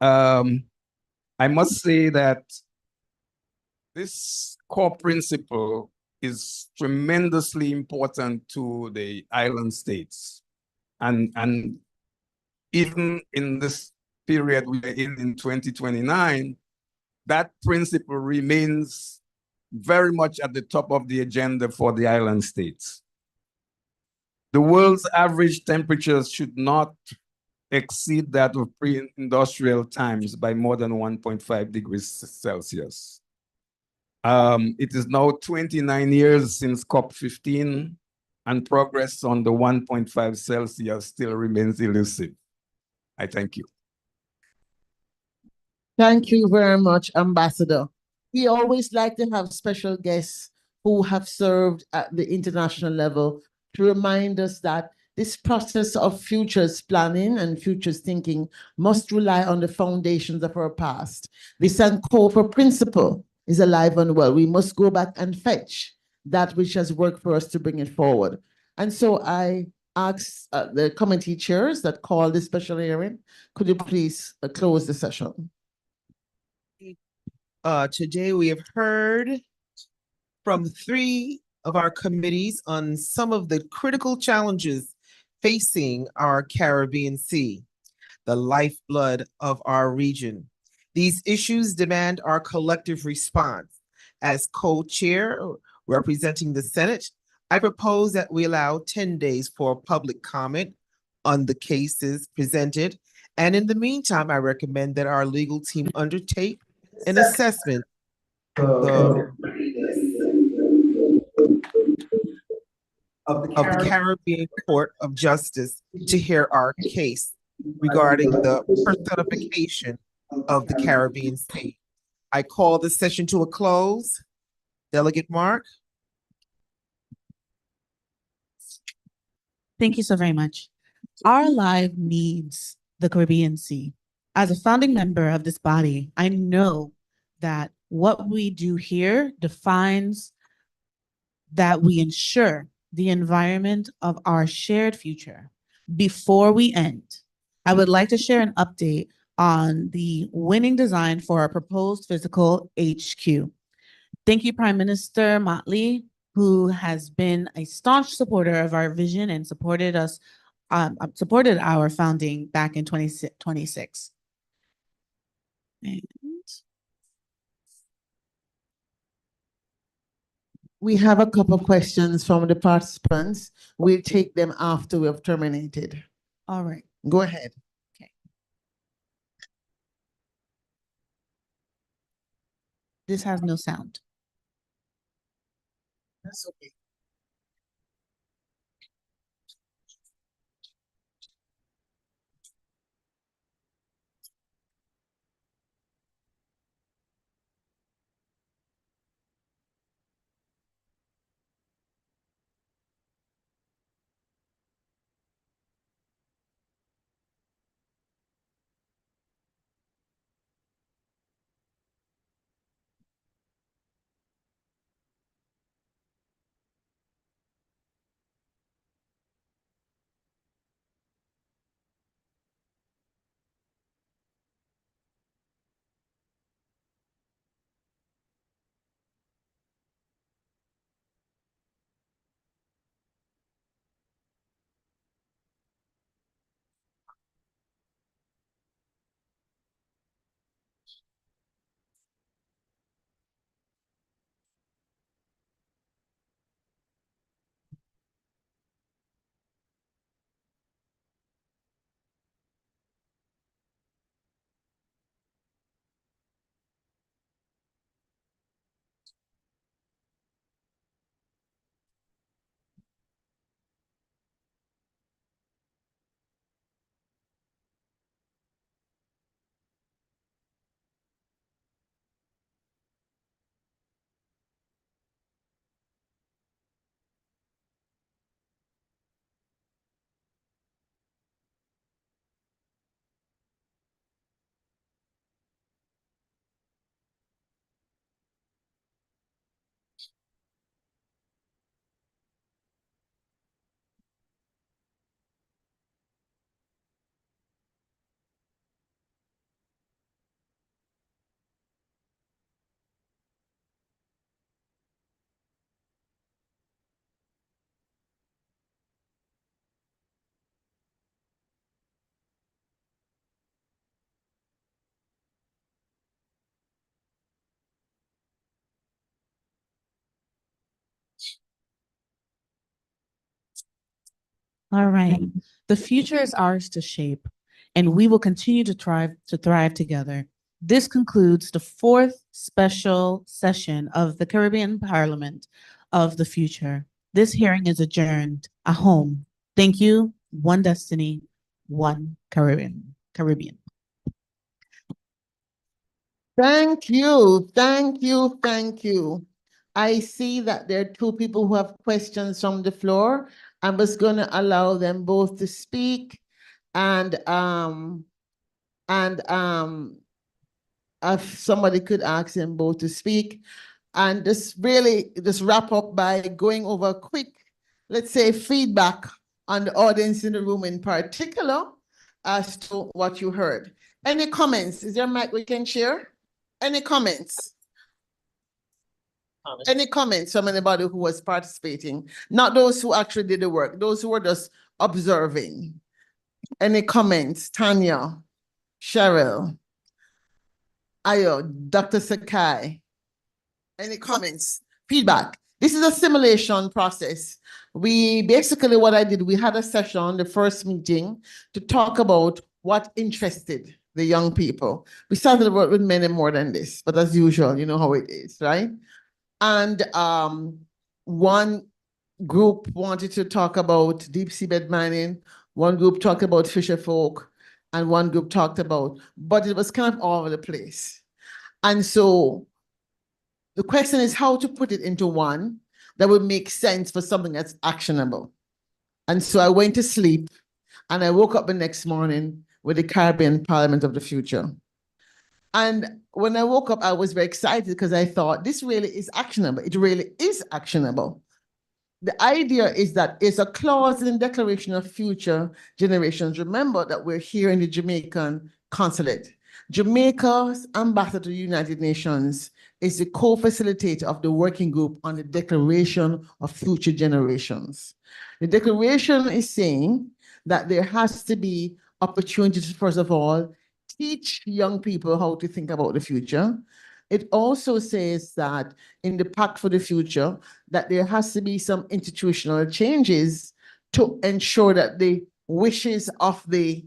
I must say that this core principle is tremendously important to the island states. And even in this period we're in 2029, that principle remains very much at the top of the agenda for the island states. The world's average temperatures should not exceed that of pre-industrial times by more than 1.5 degrees Celsius. It is now 29 years since COP15, and progress on the 1.5 Celsius still remains elusive. I thank you. Thank you very much, Ambassador. We always like to have special guests who have served at the international level to remind us that this process of futures planning and futures thinking must rely on the foundations of our past. The Sankofa principle is alive and well. We must go back and fetch that which has worked for us to bring it forward. And so I ask the committee chairs that called this special hearing, could you please close the session? Today we have heard from 3 of our committees on some of the critical challenges facing our Caribbean Sea, the lifeblood of our region. These issues demand our collective response. As co-chair representing the Senate, I propose that we allow 10 days for public comment on the cases presented. And in the meantime, I recommend that our legal team undertake an assessment of the Caribbean Court of Justice to hear our case regarding the personification of the Caribbean Sea. I call the session to a close. Delegate Mark. Thank you so very much. Our life needs the Caribbean Sea. As a founding member of this body, I know that what we do here defines that we ensure the environment of our shared future. Before we end, I would like to share an update on the winning design for our proposed physical HQ. Thank you, Prime Minister Motley, who has been a staunch supporter of our vision and supported us, supported our founding back in 2026. And we have a couple of questions from the participants. We'll take them after we have terminated. All right. Go ahead. Okay. This has no sound. That's okay. All right. The future is ours to shape, and we will continue to thrive together. This concludes the 4th special session of the Caribbean Parliament of the Future. This hearing is adjourned. Ahome. Thank you. One destiny, one Caribbean. Thank you, thank you, thank you. I see that there are 2 people who have questions from the floor. I'm just going to allow them both to speak and if somebody could ask them both to speak. And just wrap up by going over a quick, let's say, feedback on the audience in the room in particular as to what you heard. Any comments? Is there a mic we can share? Any comments? Any comments from anybody who was participating? Not those who actually did the work, those who were just observing. Any comments? Tanya, Cheryl, Ayo, Dr. Sakai. Any comments? Feedback. This is a simulation process. What I did, we had a session, the first meeting, to talk about what interested the young people. We started with many more than this, but as usual, you know how it is, right? And one group wanted to talk about deep seabed mining, one group talked about fisher folk, and one group talked about, but it was kind of all over the place. And so the question is how to put it into one that would make sense for something that's actionable. And so I went to sleep and I woke up the next morning with the Caribbean Parliament of the Future. And when I woke up, I was very excited because I thought this really is actionable. It really is actionable. The idea is that it's a clause in the Declaration of Future Generations. Remember that we're here in the Jamaican consulate. Jamaica's ambassador to the United Nations is the co-facilitator of the working group on the Declaration of Future Generations. The declaration is saying that there has to be opportunities, first of all, teach young people how to think about the future. It also says that in the Pact for the Future, that there has to be some institutional changes to ensure that the wishes of the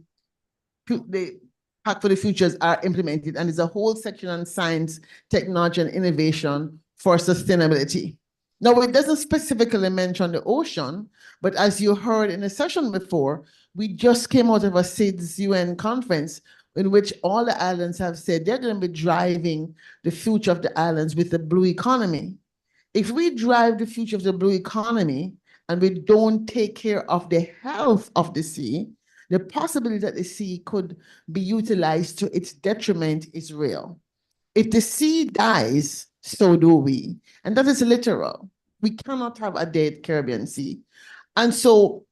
Pact for the Futures are implemented. And there's a whole section on science, technology, and innovation for sustainability. Now, it doesn't specifically mention the ocean, but as you heard in the session before, we just came out of a SIDS UN conference in which all the islands have said they're going to be driving the future of the islands with the blue economy. If we drive the future of the blue economy and we don't take care of the health of the sea, the possibility that the sea could be utilized to its detriment is real. If the sea dies, so do we. And that is literal. We cannot have a dead Caribbean Sea. And so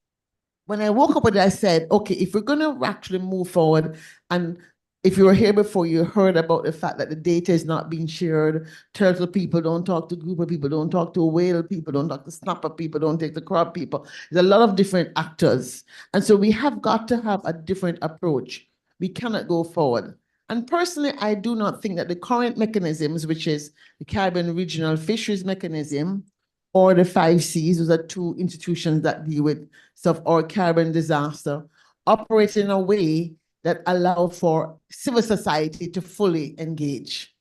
when I woke up with it, I said, okay, if we're going to actually move forward, and if you were here before, you heard about the fact that the data is not being shared. Turtle people don't talk to grouper people, don't talk to whale people, don't talk to snapper people, don't take the crab people. There's a lot of different actors. And so we have got to have a different approach. We cannot go forward. And personally, I do not think that the current mechanisms, which is the Caribbean Regional Fisheries Mechanism, or the 5 Cs, those are two institutions that deal with stuff or Caribbean disaster, operate in a way that allow for civil society to fully engage.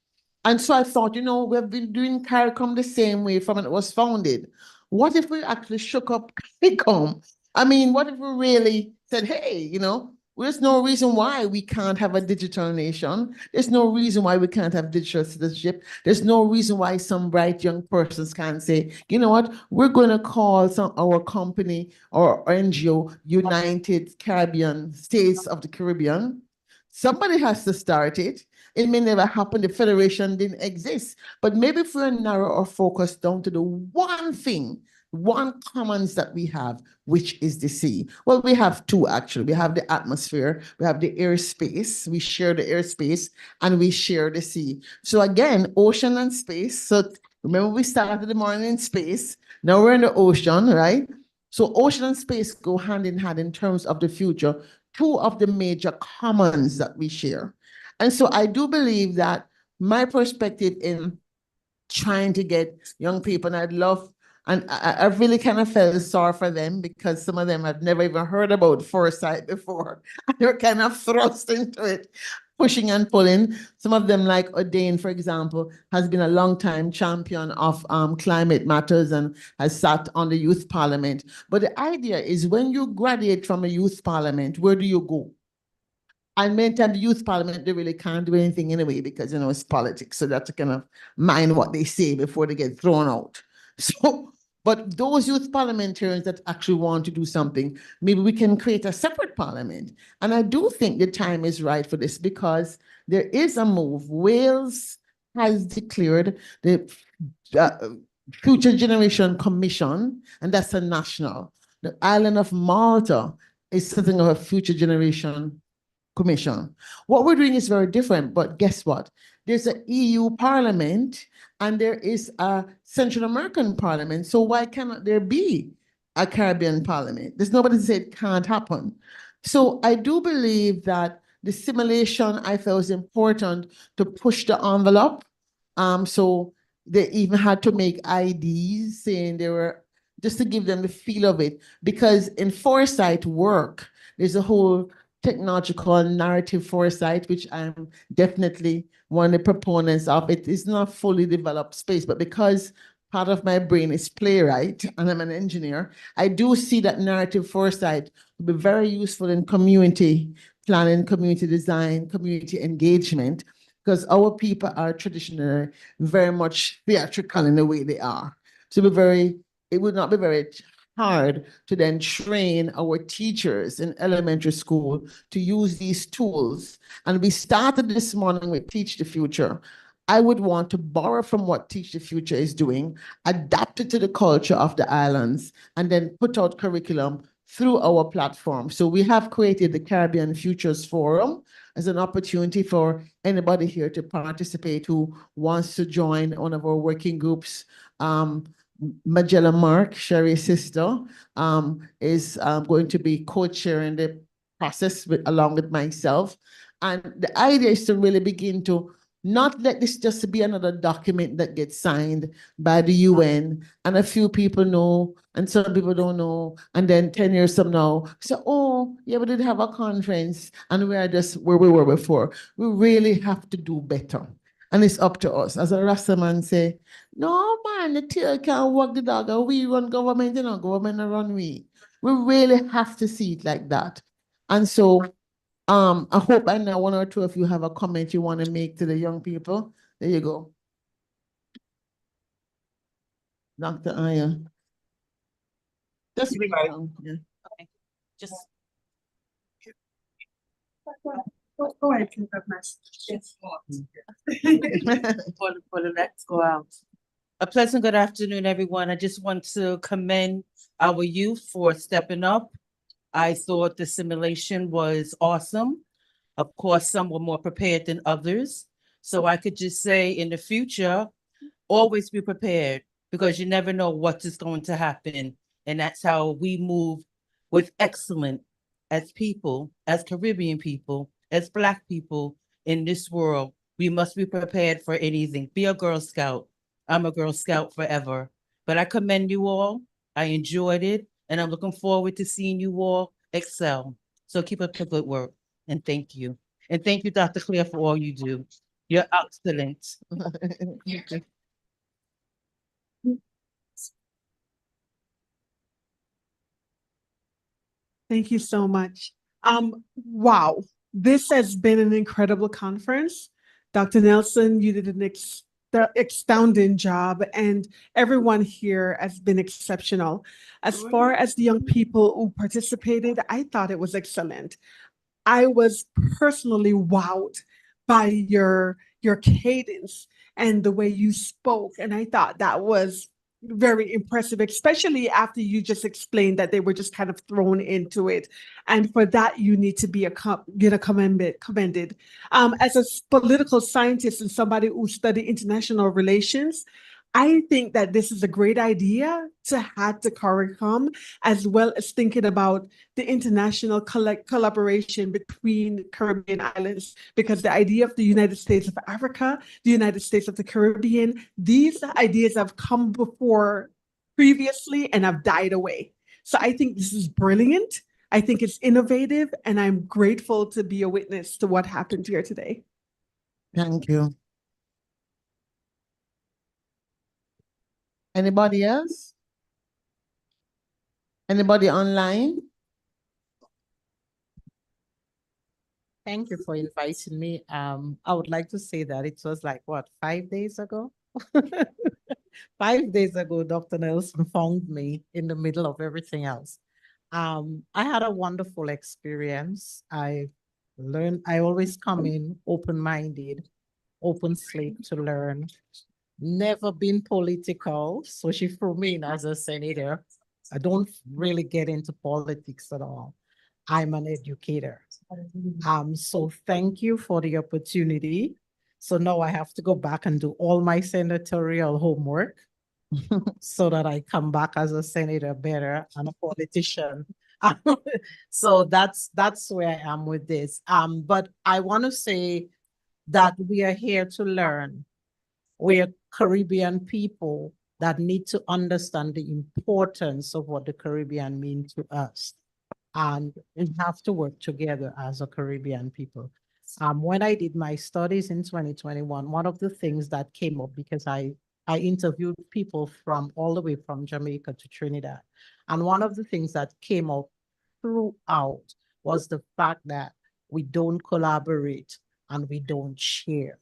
And so I thought, you know, we've been doing CARICOM the same way from when it was founded. What if we actually shook up CARICOM? I mean, what if we really said, hey, you know, there's no reason why we can't have a digital nation. There's no reason why we can't have digital citizenship. There's no reason why some bright young persons can't say, you know what, we're going to call our company or NGO United Caribbean States of the Caribbean. Somebody has to start it. It may never happen. The federation didn't exist. But maybe if we're narrow our focus down to the one thing, one commons that we have, which is the sea. Well, we have two actually. We have the atmosphere, we have the airspace, we share the airspace, and we share the sea. So again, ocean and space. So remember we started the morning in space, now we're in the ocean, right? So ocean and space go hand in hand in terms of the future, two of the major commons that we share. And so I do believe that my perspective in trying to get young people, and I'd love, and I really kind of felt sorry for them because some of them have never even heard about foresight before. They're kind of thrust into it, pushing and pulling. Some of them, like O'Dane, for example, has been a long-time champion of climate matters and has sat on the youth parliament. But the idea is when you graduate from a youth parliament, where do you go? And many times the youth parliament, they really can't do anything anyway because, you know, it's politics. So that's to kind of mind what they say before they get thrown out. So, but those youth parliamentarians that actually want to do something, maybe we can create a separate parliament. And I do think the time is right for this because there is a move. Wales has declared the Future Generation Commission, and that's a national. The island of Malta is setting up a Future Generation Commission. What we're doing is very different, but guess what? There's an EU Parliament and there is a Central American Parliament. So why cannot there be a Caribbean Parliament? There's nobody to say it can't happen. So I do believe that the simulation I felt was important to push the envelope. So they even had to make IDs saying they were, just to give them the feel of it. Because in foresight work, there's a whole technological and narrative foresight, which I'm definitely one of the proponents of. It is not fully developed space, but because part of my brain is playwright and I'm an engineer, I do see that narrative foresight will be very useful in community planning, community design, community engagement, because our people are traditionally very much theatrical in the way they are. So it would not be very hard to then train our teachers in elementary school to use these tools. And we started this morning with Teach the Future. I would want to borrow from what Teach the Future is doing, adapt it to the culture of the islands, and then put out curriculum through our platform. So we have created the Caribbean Futures Forum as an opportunity for anybody here to participate who wants to join one of our working groups. Magella Mark, Sherry's sister, is going to be co-chairing the process along with myself. And the idea is to really begin to not let this just be another document that gets signed by the UN and a few people know and some people don't know. And then 10 years from now, so, oh, yeah, we did have a conference and we are just where we were before. We really have to do better. And it's up to us. As a Rasta man say, no, man, the tail can't walk the dog. We run government, you know, government run we. We really have to see it like that. And so I hope I know one or two of you have a comment you want to make to the young people. There you go. Dr. Aya. Just read it down. Yeah. Okay. Just go ahead, keep up nice. Yes. For the next go out. A pleasant good afternoon, everyone. I just want to commend our youth for stepping up. I thought the simulation was awesome. Of course, some were more prepared than others. So I could just say in the future, always be prepared because you never know what is going to happen. And that's how we move with excellence as people, as Caribbean people, as Black people in this world. We must be prepared for anything. Be a Girl Scout. I'm a Girl Scout forever. But I commend you all. I enjoyed it. And I'm looking forward to seeing you all excel. So keep up the good work. And thank you. And thank you, Dr. Claire, for all you do. You're excellent. Thank you so much. Wow, this has been an incredible conference. Dr. Nelson, you did an astounding job, and everyone here has been exceptional. As far as the young people who participated, I thought it was excellent. I was personally wowed by your cadence and the way you spoke, and I thought that was very impressive, especially after you just explained that they were just kind of thrown into it. And for that, you need to be commended. As a political scientist and somebody who studied international relations, I think that this is a great idea to add to CARICOM, as well as thinking about the international collaboration between Caribbean islands, because the idea of the United States of Africa, the United States of the Caribbean, these ideas have come before previously and have died away. So I think this is brilliant. I think it's innovative, and I'm grateful to be a witness to what happened here today. Thank you. Anybody else? Anybody online? Thank you for inviting me. I would like to say that it was like, what, 5 days ago? 5 days ago, Dr. Nelson found me in the middle of everything else. I had a wonderful experience. I learn. I always come in open-minded, open slate to learn. Never been political, so she threw me in as a senator. I don't really get into politics at all. I'm an educator. So thank you for the opportunity. So now I have to go back and do all my senatorial homework so that I come back as a senator better and a politician. So that's where I am with this. But I want to say that we are here to learn. We are Caribbean people that need to understand the importance of what the Caribbean means to us. And we have to work together as a Caribbean people. When I did my studies in 2021, one of the things that came up, because I interviewed people from all the way from Jamaica to Trinidad. And one of the things that came up throughout was the fact that we don't collaborate and we don't share.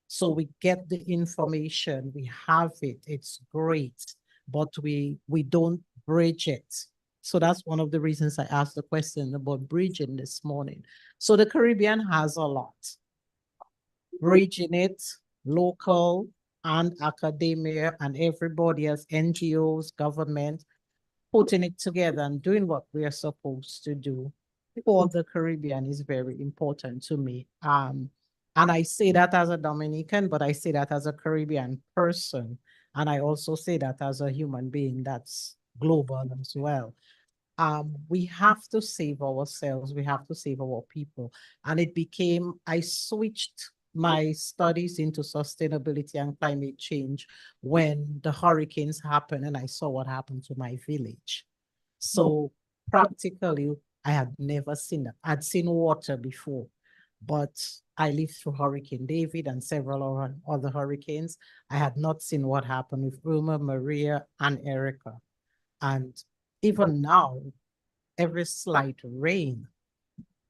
So we get the information, we have it, it's great, but we don't bridge it. So that's one of the reasons I asked the question about bridging this morning. So the Caribbean has a lot. Bridging it, local and academia and everybody else, NGOs, government, putting it together and doing what we are supposed to do for the Caribbean is very important to me. And I say that as a Dominican, but I say that as a Caribbean person. And I also say that as a human being that's global as well. We have to save ourselves. We have to save our people. And it became, I switched my studies into sustainability and climate change when the hurricanes happened and I saw what happened to my village. So practically, I had never seen that. I'd seen water before, but I lived through Hurricane David and several other hurricanes. I had not seen what happened with Irma, Maria, and Erica. And even now, every slight rain,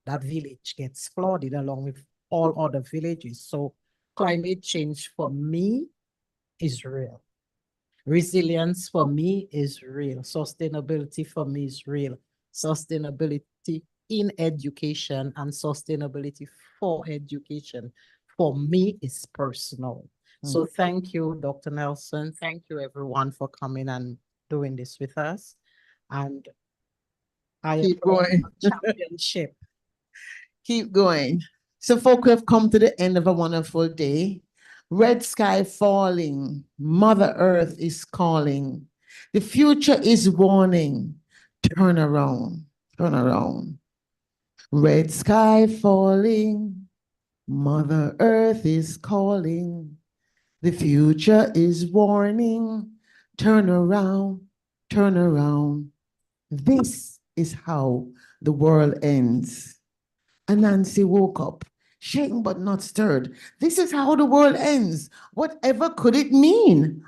that village gets flooded along with all other villages. So climate change for me is real. Resilience for me is real. Sustainability for me is real. Sustainability in education and sustainability for education for me is personal. So thank you, Dr. Nelson. Thank you, everyone, for coming and doing this with us. And I Keep going. championship. Keep going. So folk, we've come to the end of a wonderful day. Red sky falling, Mother Earth is calling. The future is warning. Turn around, turn around. Red sky falling, Mother Earth is calling. The future is warning. Turn around, turn around. This is how the world ends. And Nancy woke up, shaken but not stirred. This is how the world ends. Whatever could it mean?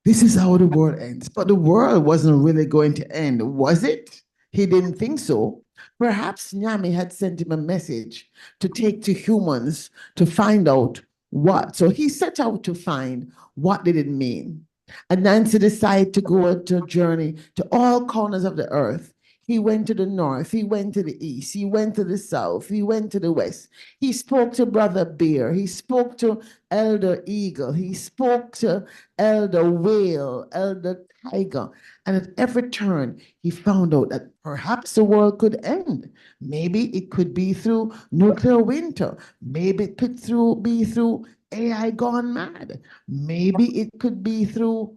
This is how the world ends. But the world wasn't really going to end, was it? He didn't think so. Perhaps Nyami had sent him a message to take to humans to find out what. So he set out to find what did it mean. And Nancy decided to go on a journey to all corners of the earth. He went to the north, he went to the east, he went to the south, he went to the west. He spoke to Brother Bear, he spoke to Elder Eagle, he spoke to Elder Whale, Elder Tiger. And at every turn, he found out that perhaps the world could end. Maybe it could be through nuclear winter. Maybe it could be through AI gone mad. Maybe it could be through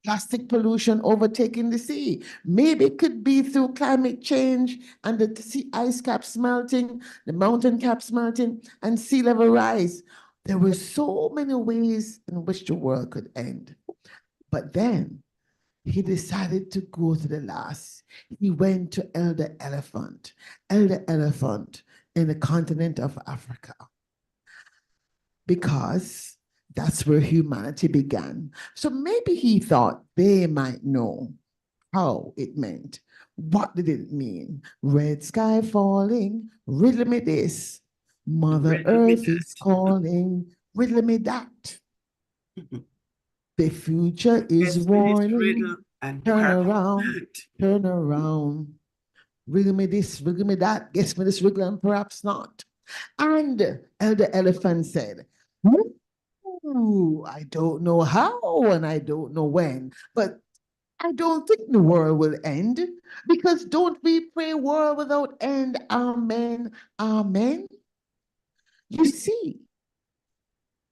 plastic pollution overtaking the sea. Maybe it could be through climate change and the sea ice caps melting, the mountain caps melting, and sea level rise. There were so many ways in which the world could end. But then he decided to go to the last. He went to Elder Elephant in the continent of Africa, because that's where humanity began. So maybe he thought they might know how it meant. What did it mean? Red sky falling, riddle me this. Mother Earth is calling, riddle me that. The future is warning. Turn around, turn around. wriggle me this, wriggle me that, guess me this wriggle and perhaps not. And Elder Elephant said, ooh, I don't know how and I don't know when, but I don't think the world will end, because don't we pray world without end? Amen. Amen. You see,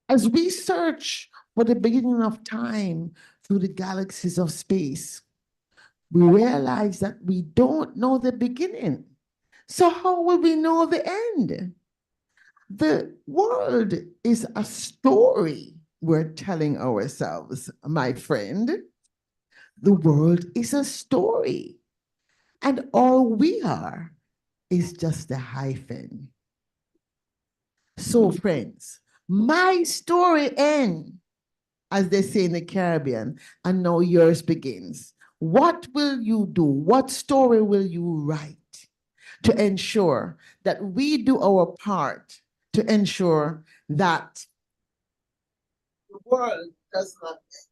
as we search for the beginning of time through the galaxies of space, we realize that we don't know the beginning. So how will we know the end? The world is a story we're telling ourselves, my friend. The world is a story, and all we are is just a hyphen. So, friends, my story ends, as they say in the Caribbean, and now yours begins. What will you do? What story will you write to ensure that we do our part to ensure that the world does not end?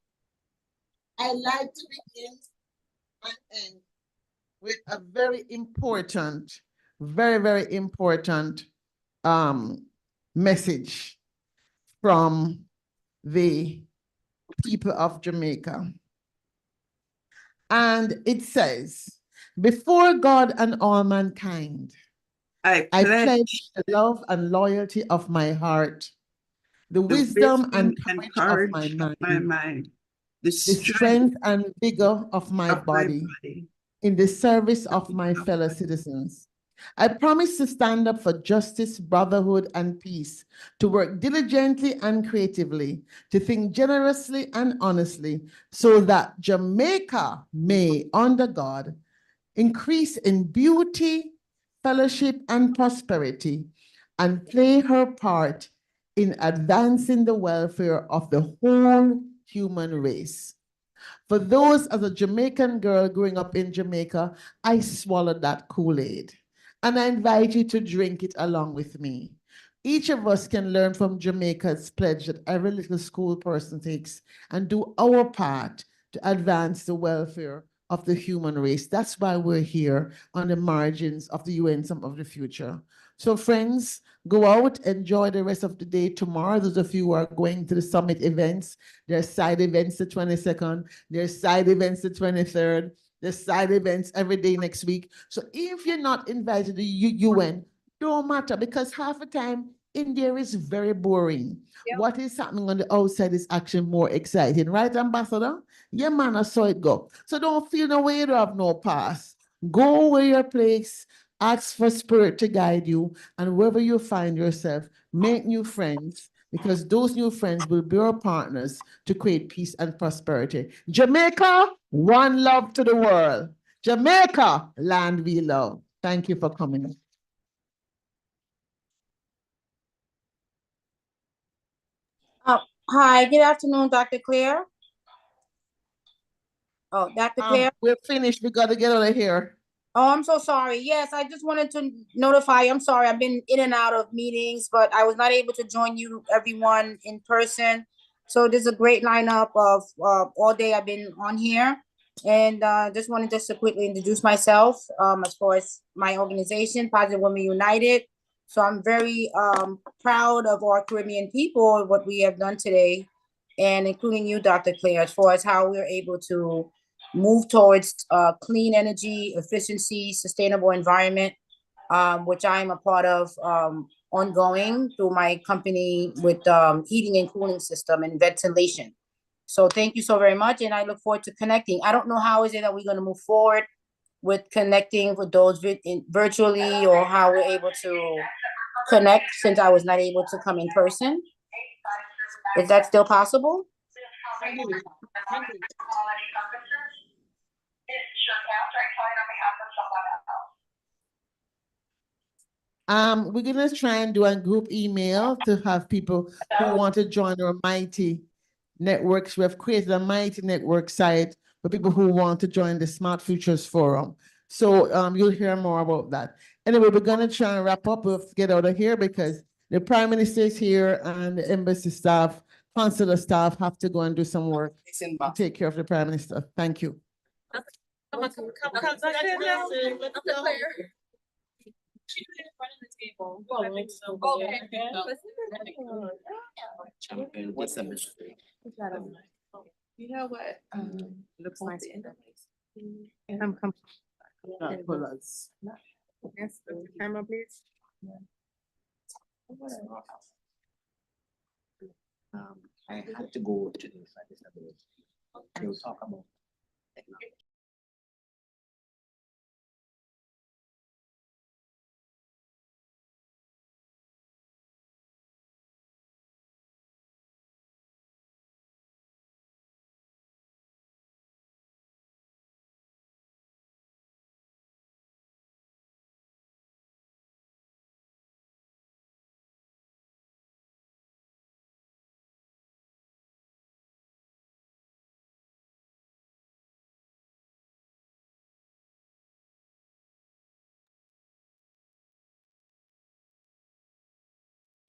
I like to begin and end with a very important, very important message from the people of Jamaica. And it says, before God and all mankind, I pledge the love and loyalty of my heart, the wisdom and courage of my mind, the strength and vigor of my body, in the service of my fellow citizens. I promise to stand up for justice, brotherhood, and peace, to work diligently and creatively, to think generously and honestly, so that Jamaica may, under God, increase in beauty, fellowship, and prosperity, and play her part in advancing the welfare of the whole human race. For those, as a Jamaican girl growing up in Jamaica, I swallowed that Kool-Aid. And I invite you to drink it along with me. Each of us can learn from Jamaica's pledge that every little school person takes and do our part to advance the welfare of the human race. That's why we're here on the margins of the UN Summit of the Future. So friends, go out, enjoy the rest of the day tomorrow. Those of you who are going to the summit events, there's side events the 22nd, there's side events the 23rd, there's side events every day next week. So if you're not invited to the UN, don't matter, because half the time in there is very boring. Yep. What is happening on the outside is actually more exciting, right, Ambassador? Yeah, man, I saw it go. So don't feel no way to have no pass. Go where your place, ask for spirit to guide you, and wherever you find yourself, make new friends, because those new friends will be your partners to create peace and prosperity. Jamaica, one love to the world. Jamaica, land we love. Thank you for coming. Hi, good afternoon, Dr. Claire. Oh, Dr. Claire. We're finished. We got to get out of here. Oh, I'm so sorry. Yes, I just wanted to notify you. I'm sorry. I've been in and out of meetings, but I was not able to join you, everyone, in person. So there's a great lineup of all day I've been on here. And just wanted just to quickly introduce myself as far as my organization, Positive Women United. So I'm very proud of our Caribbean people, what we have done today, and including you, Dr. Claire, as far as how we're able to move towards clean energy, efficiency, sustainable environment, which I am a part of ongoing through my company with heating and cooling system and ventilation. So thank you so very much, and I look forward to connecting. I don't know how is it that we're going to move forward with connecting with those virtually, or how we're able to connect, since I was not able to come in person. Is that still possible? We're gonna try and do a group email to have people who want to join our mighty networks. We have created a mighty network site for people who want to join the Smart Futures Forum. So you'll hear more about that. Anyway, we're gonna try and wrap up. We'll get out of here because the Prime Minister is here and the embassy staff, consular staff have to go and do some work to take care of the Prime Minister. Thank you. Come on, Dr. Nelson, let's go. She did it in front of the table. I think so. Okay. What's the mystery? You know what? Looks nice. Come. Pull us. Yes, camera, please. I had to go to the side. We'll talk about.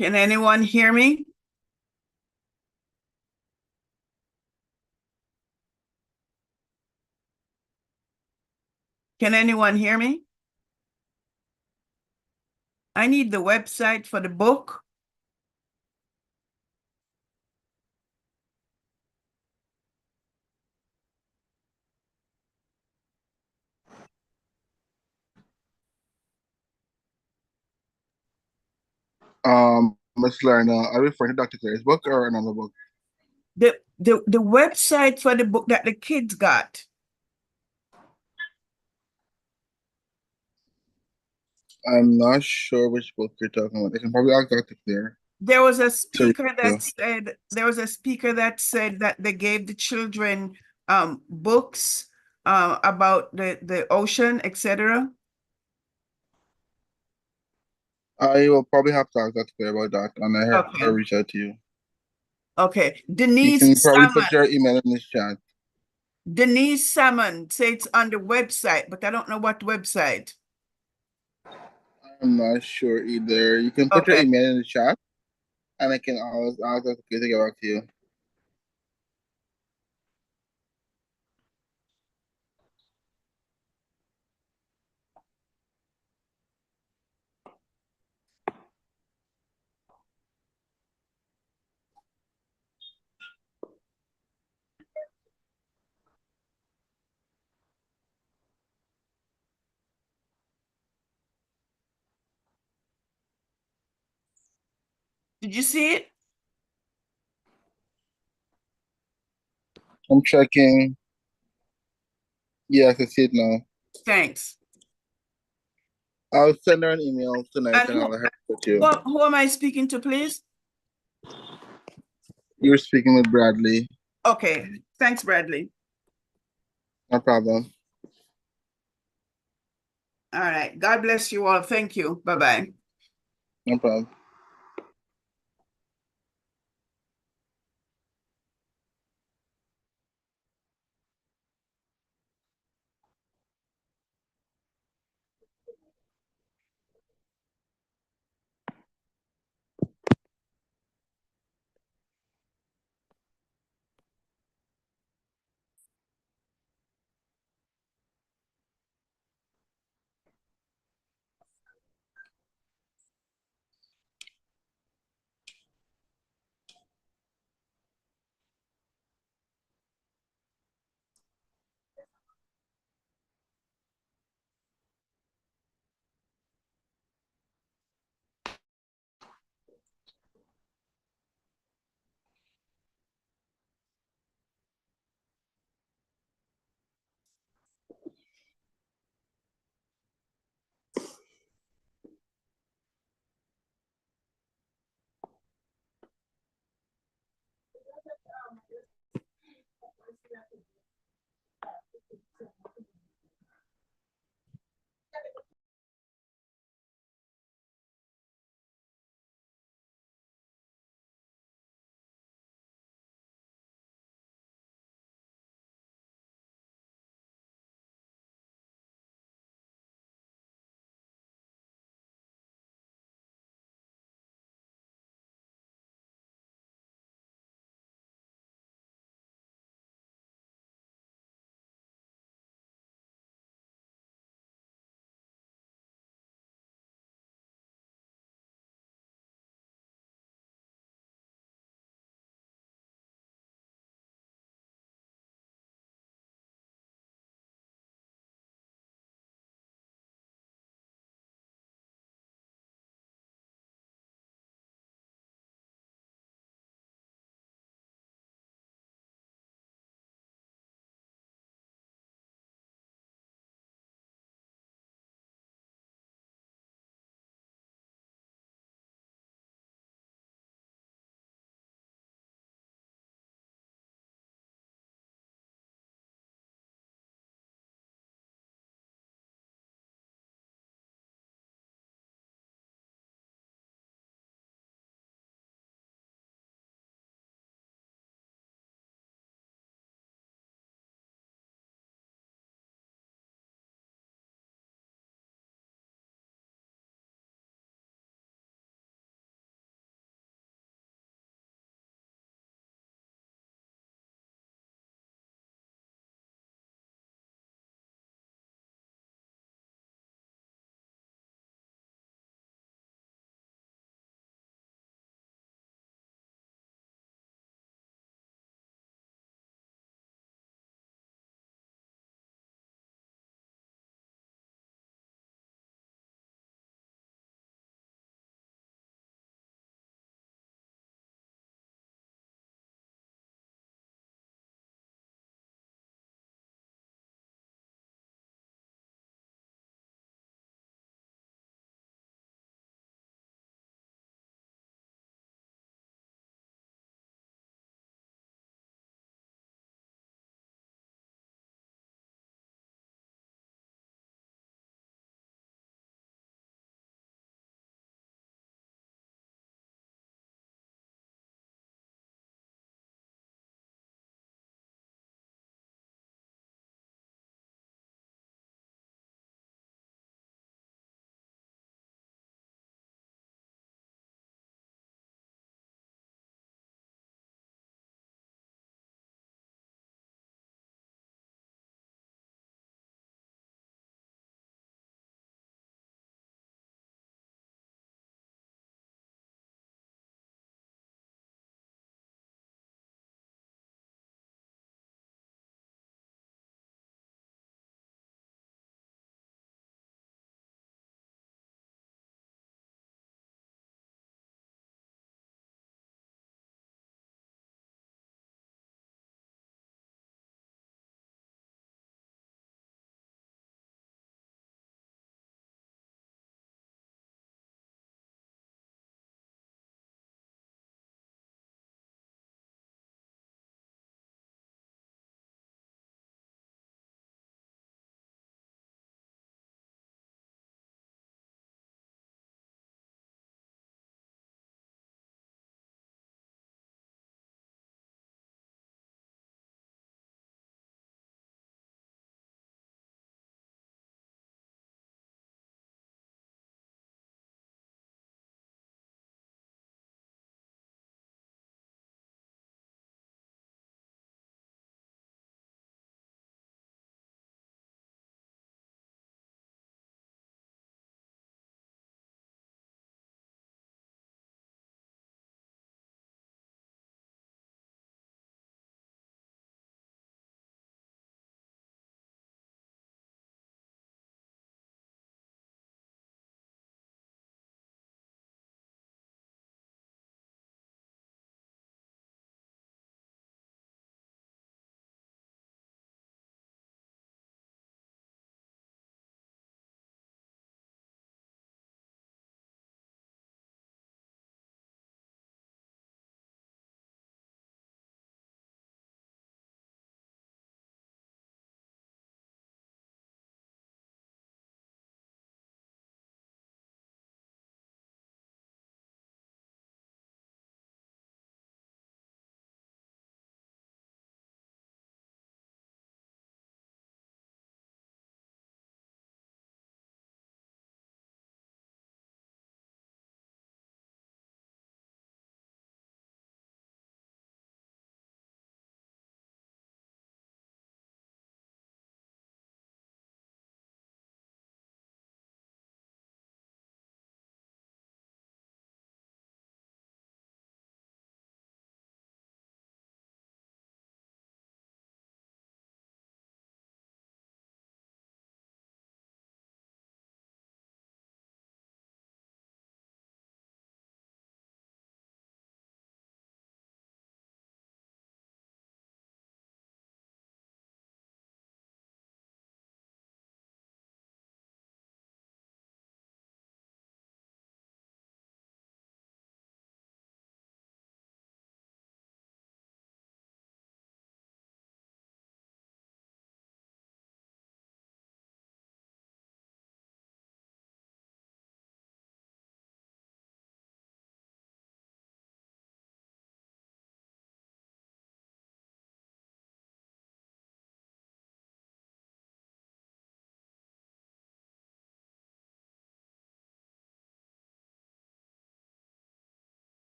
Can anyone hear me? Can anyone hear me? I need the website for the book. Miss Lerna, are you referring to Dr. Claire's book or another book? The website for the book that the kids got. I'm not sure which book you're talking about. I can probably ask Dr. Claire. There was a So, speaker that said that they gave the children books about the ocean, etc. I will probably have to ask Dr. Claire about that, and I'll reach out to you. Okay. You Denise can probably Salmon. put your email in this chat. Denise Salmon says it's on the website, but I don't know what website. I'm not sure either. You can put your email in the chat, and I can always ask Dr. Claire to get back to you. Did you see it? I'm checking. Yes, I see it now. Thanks. I'll send her an email tonight, and I'll have with you. Who am I speaking to, please? You're speaking with Bradley. Okay. Thanks, Bradley. No problem. All right. God bless you all. Thank you. Bye-bye. No problem.